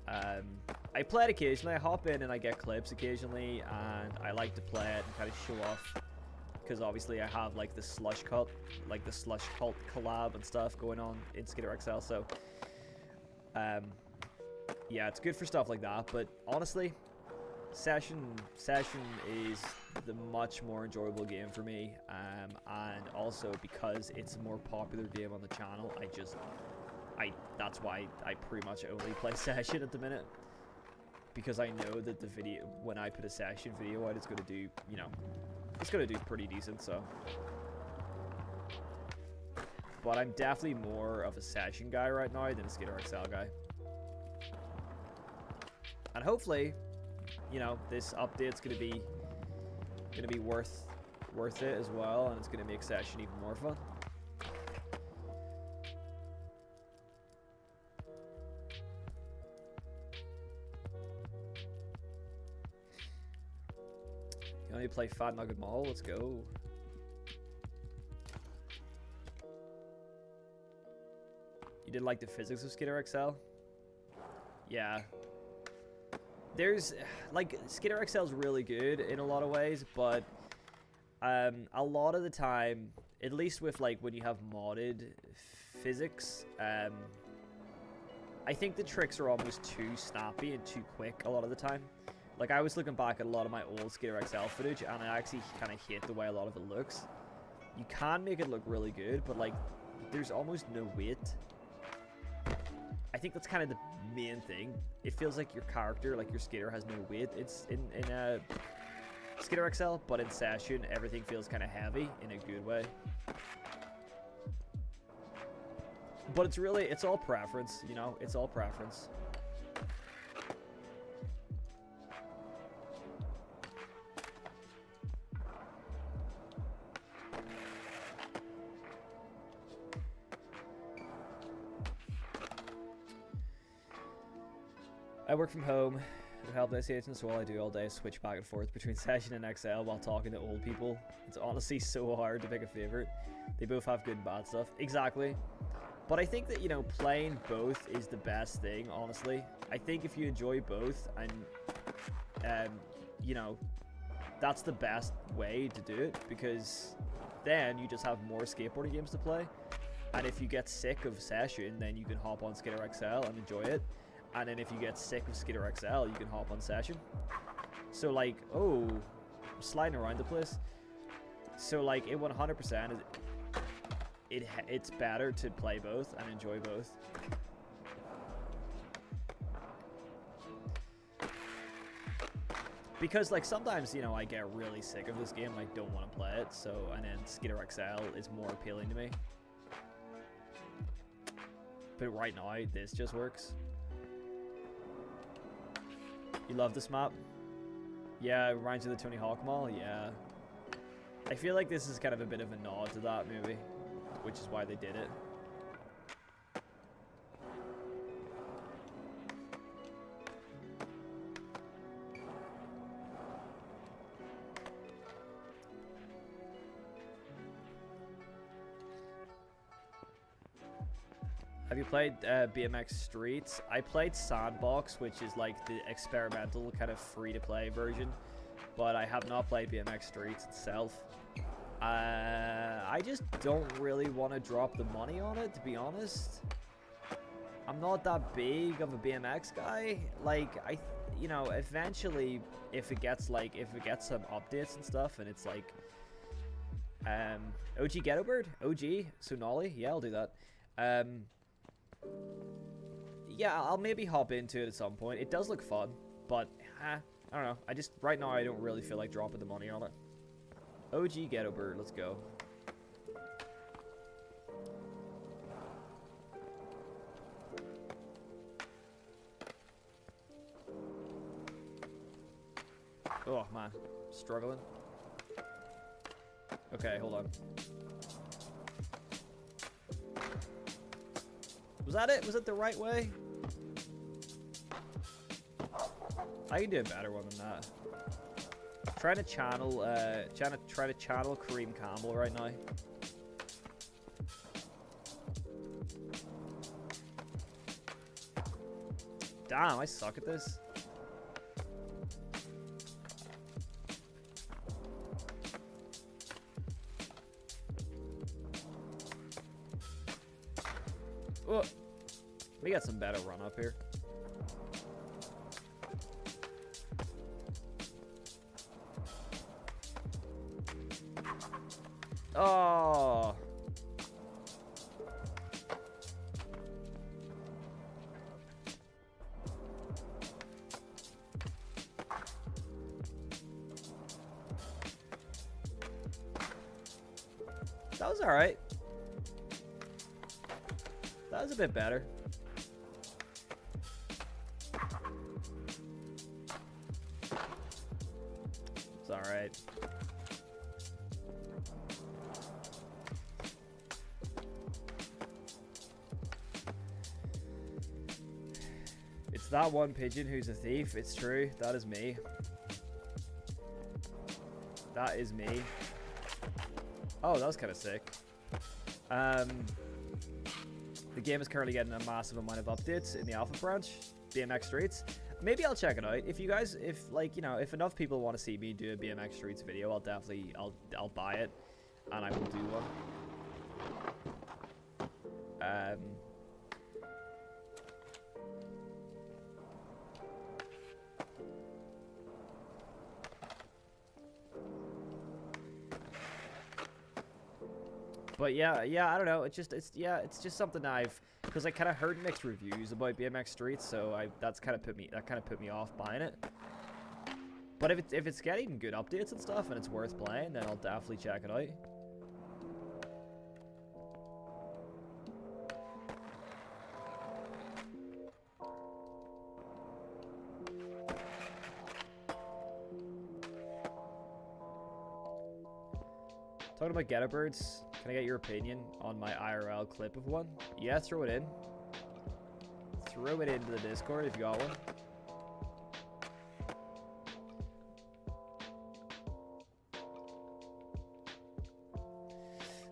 I play it occasionally. I hop in and I get clips occasionally, and I like to play it and kind of show off. Because obviously I have like the Slush Cult collab and stuff going on in Skater XL. So, yeah, it's good for stuff like that. But honestly, Session is the much more enjoyable game for me, and also because it's a more popular game on the channel, that's why I pretty much only play Session at the minute, because I know that the video, when I put a Session video out, it's gonna do, you know, it's gonna do pretty decent. So, but I'm definitely more of a Session guy right now than a Skater XL guy, and hopefully, you know, this update's gonna be worth it as well, and it's gonna make Session even more fun. You only play Fat Nugget Mall? Let's go. You did like the physics of Skater XL? Yeah. There's, like, Skater XL is really good in a lot of ways, but a lot of the time, at least with, like, when you have modded physics, I think the tricks are almost too snappy and too quick a lot of the time. Like, I was looking back at a lot of my old Skater XL footage, and I actually kind of hate the way a lot of it looks. You can make it look really good, but, like, there's almost no weight. I think that's kind of the main thing. It feels like your character, like your skater, has no weight. It's in Skater XL, but in Session, everything feels kind of heavy in a good way. But it's all preference, you know? It's all preference. I work from home with helpless agents, so all I do all day is switch back and forth between Session and XL while talking to old people. It's honestly so hard to pick a favorite. They both have good and bad stuff. Exactly. But I think that, you know, playing both is the best thing, honestly. I think if you enjoy both and, you know, that's the best way to do it, because then you just have more skateboarding games to play. And if you get sick of Session, then you can hop on Skater XL and enjoy it. And then if you get sick of Skater XL, you can hop on Session. So like, oh, I'm sliding around the place. So like, it 100% is, it's better to play both and enjoy both. Because like sometimes, you know, I get really sick of this game and I don't want to play it. So, and then Skater XL is more appealing to me. But right now, this just works. You love this map? Yeah, it reminds you of the Tony Hawk Mall? Yeah. I feel like this is kind of a bit of a nod to that movie, which is why they did it. Have you played BMX Streets? I played Sandbox, which is like the experimental kind of free-to-play version, but I have not played BMX Streets itself. I just don't really want to drop the money on it, to be honest. I'm not that big of a BMX guy. Like, you know, eventually, if it gets some updates and stuff, and it's like, OG Ghetto Bird? OG? Sonali? Yeah, I'll do that. Yeah, I'll maybe hop into it at some point. It does look fun, but I don't know. Right now I don't really feel like dropping the money on it. OG Ghetto Bird, let's go. Oh man, struggling. Okay, hold on. Was that it? Was it the right way? I can do a better one than that. Trying to channel Kareem Campbell right now. Damn, I suck at this. Oh, we got some better run up here. Oh. That was all right. That was a bit better. It's all right. It's that one pigeon who's a thief. It's true. That is me. That is me. Oh, that was kind of sick. The game is currently getting a massive amount of updates in the alpha branch, BMX Streets. Maybe I'll check it out. If you guys, if enough people want to see me do a BMX Streets video, I'll buy it, and I will do one. But yeah, I don't know. It's just something because I kind of heard mixed reviews about BMX Streets, so that kind of put me off buying it. But if it's getting good updates and stuff and it's worth playing, then I'll definitely check it out. Talking about Getterbirds, can I get your opinion on my IRL clip of one? Yeah, throw it in. Throw it into the Discord if you got one.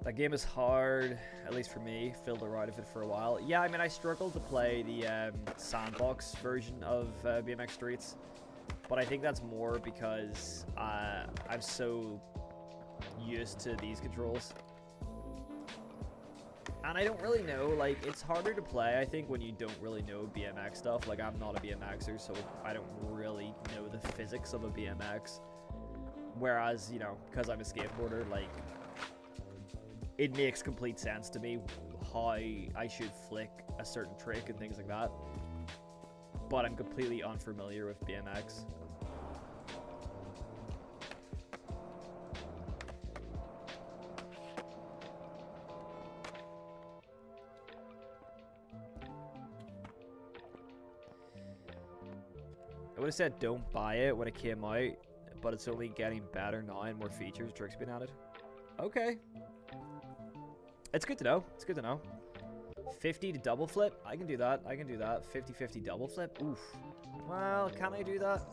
That game is hard, at least for me. Filled around of it for a while. Yeah, I mean, I struggled to play the sandbox version of BMX Streets, but I think that's more because I'm so used to these controls. And I don't really know, like, it's harder to play, I think, when you don't really know BMX stuff. Like, I'm not a BMXer, so I don't really know the physics of a BMX. Whereas, you know, because I'm a skateboarder, like, it makes complete sense to me how I should flick a certain trick and things like that. But I'm completely unfamiliar with BMX. I would have said don't buy it when it came out, but it's only getting better now and more features, tricks being added. Okay. It's good to know. It's good to know. 50 to double flip? I can do that. I can do that. 50-50 double flip? Oof. Well, can I do that?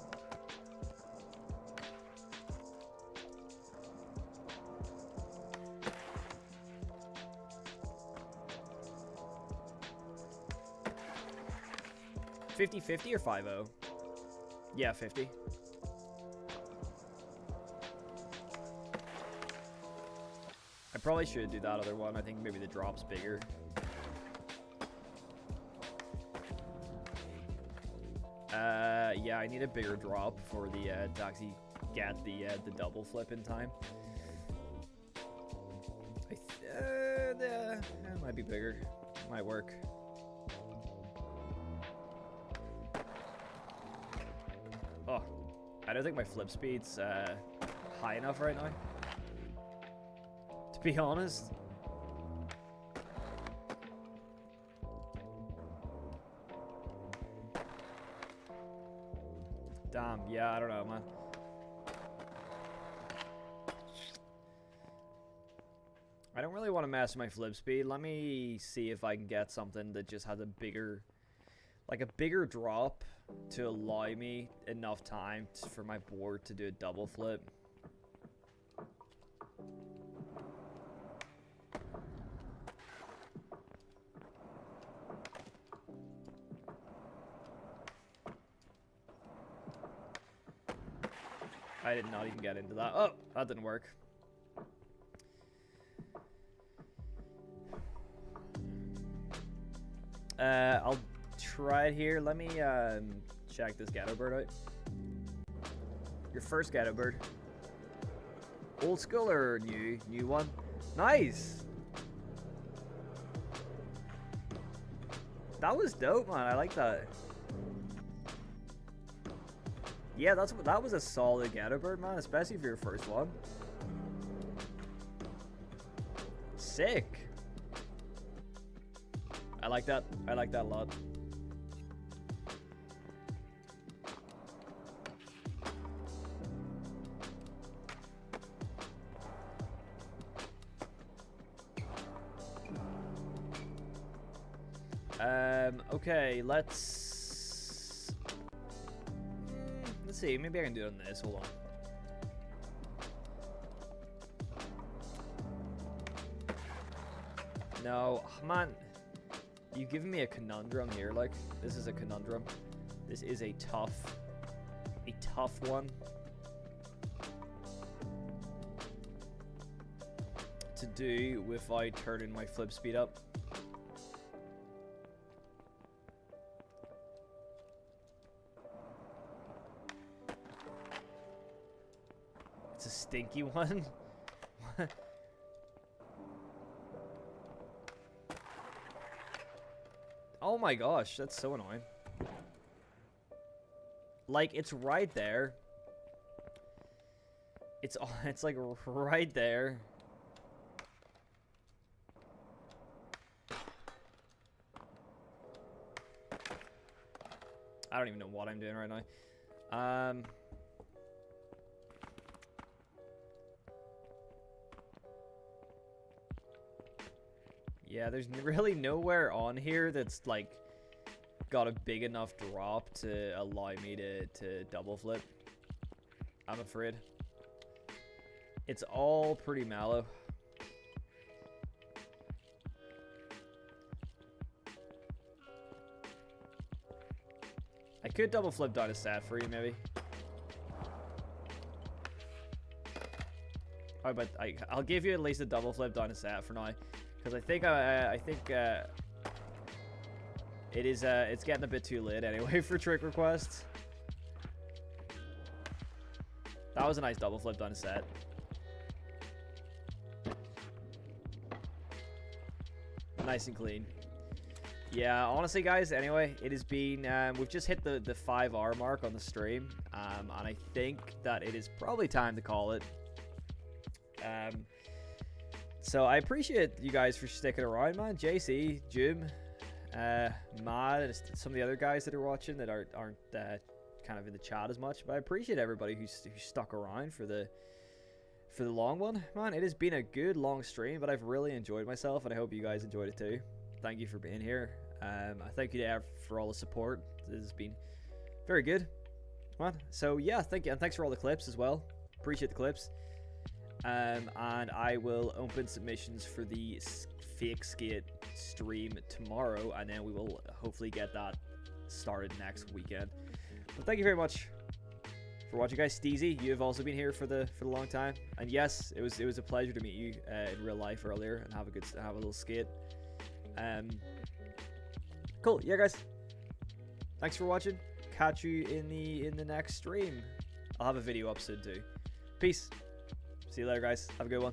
$50-50 or 5-0? Yeah, 50. I probably should do that other one. I think maybe the drop's bigger. Yeah, I need a bigger drop for the to actually get the double flip in time. It might be bigger. Might work. Oh, I don't think my flip speed's high enough right now, to be honest. Damn, yeah, I don't know, man. I don't really want to mess with my flip speed. Let me see if I can get something that just has a bigger, like a bigger drop to allow me enough time for my board to do a double flip. I did not even get into that. Oh, that didn't work. I'll try it here. Let me check this ghetto bird out. Your first ghetto bird. Old school or new? New one? Nice! That was dope, man. I like that. Yeah, that was a solid ghetto bird, man, especially for your first one. Sick. I like that. I like that a lot. Okay, let's see. Maybe I can do it on this. Hold on. No, man. You've given me a conundrum here. Like, this is a conundrum. This is a tough one to do without turning my flip speed up. It's a stinky one. Oh my gosh, that's so annoying. Like, it's right there. It's like right there. I don't even know what I'm doing right now. Yeah, there's really nowhere on here that's like got a big enough drop to allow me to double flip, I'm afraid. It's all pretty mellow. I could double flip down a set for you, maybe. Oh, but I'll give you at least a double flip down a set for now, because I think it is it's getting a bit too late anyway for trick requests. That was a nice double flip down a set. Nice and clean. Yeah, honestly, guys, anyway, it has been, we've just hit the 5-hour mark on the stream, and I think that it is probably time to call it. So I appreciate you guys for sticking around, man. JC, Jim, Mad, and some of the other guys that are watching that aren't kind of in the chat as much, but I appreciate everybody who stuck around for the long one, man. It has been a good long stream, but I've really enjoyed myself, and I hope you guys enjoyed it too. Thank you for being here. I thank you for all the support. This has been very good, man. So yeah, thank you, and thanks for all the clips as well. Appreciate the clips. And I will open submissions for the fake skate stream tomorrow, and then we will hopefully get that started next weekend. But thank you very much for watching, guys. Steezy, you have also been here for the long time, and yes, it was a pleasure to meet you in real life earlier and have a little skate. Cool. Yeah, guys, thanks for watching. Catch you in the next stream. I'll have a video up soon too. Peace. See you later, guys. Have a good one.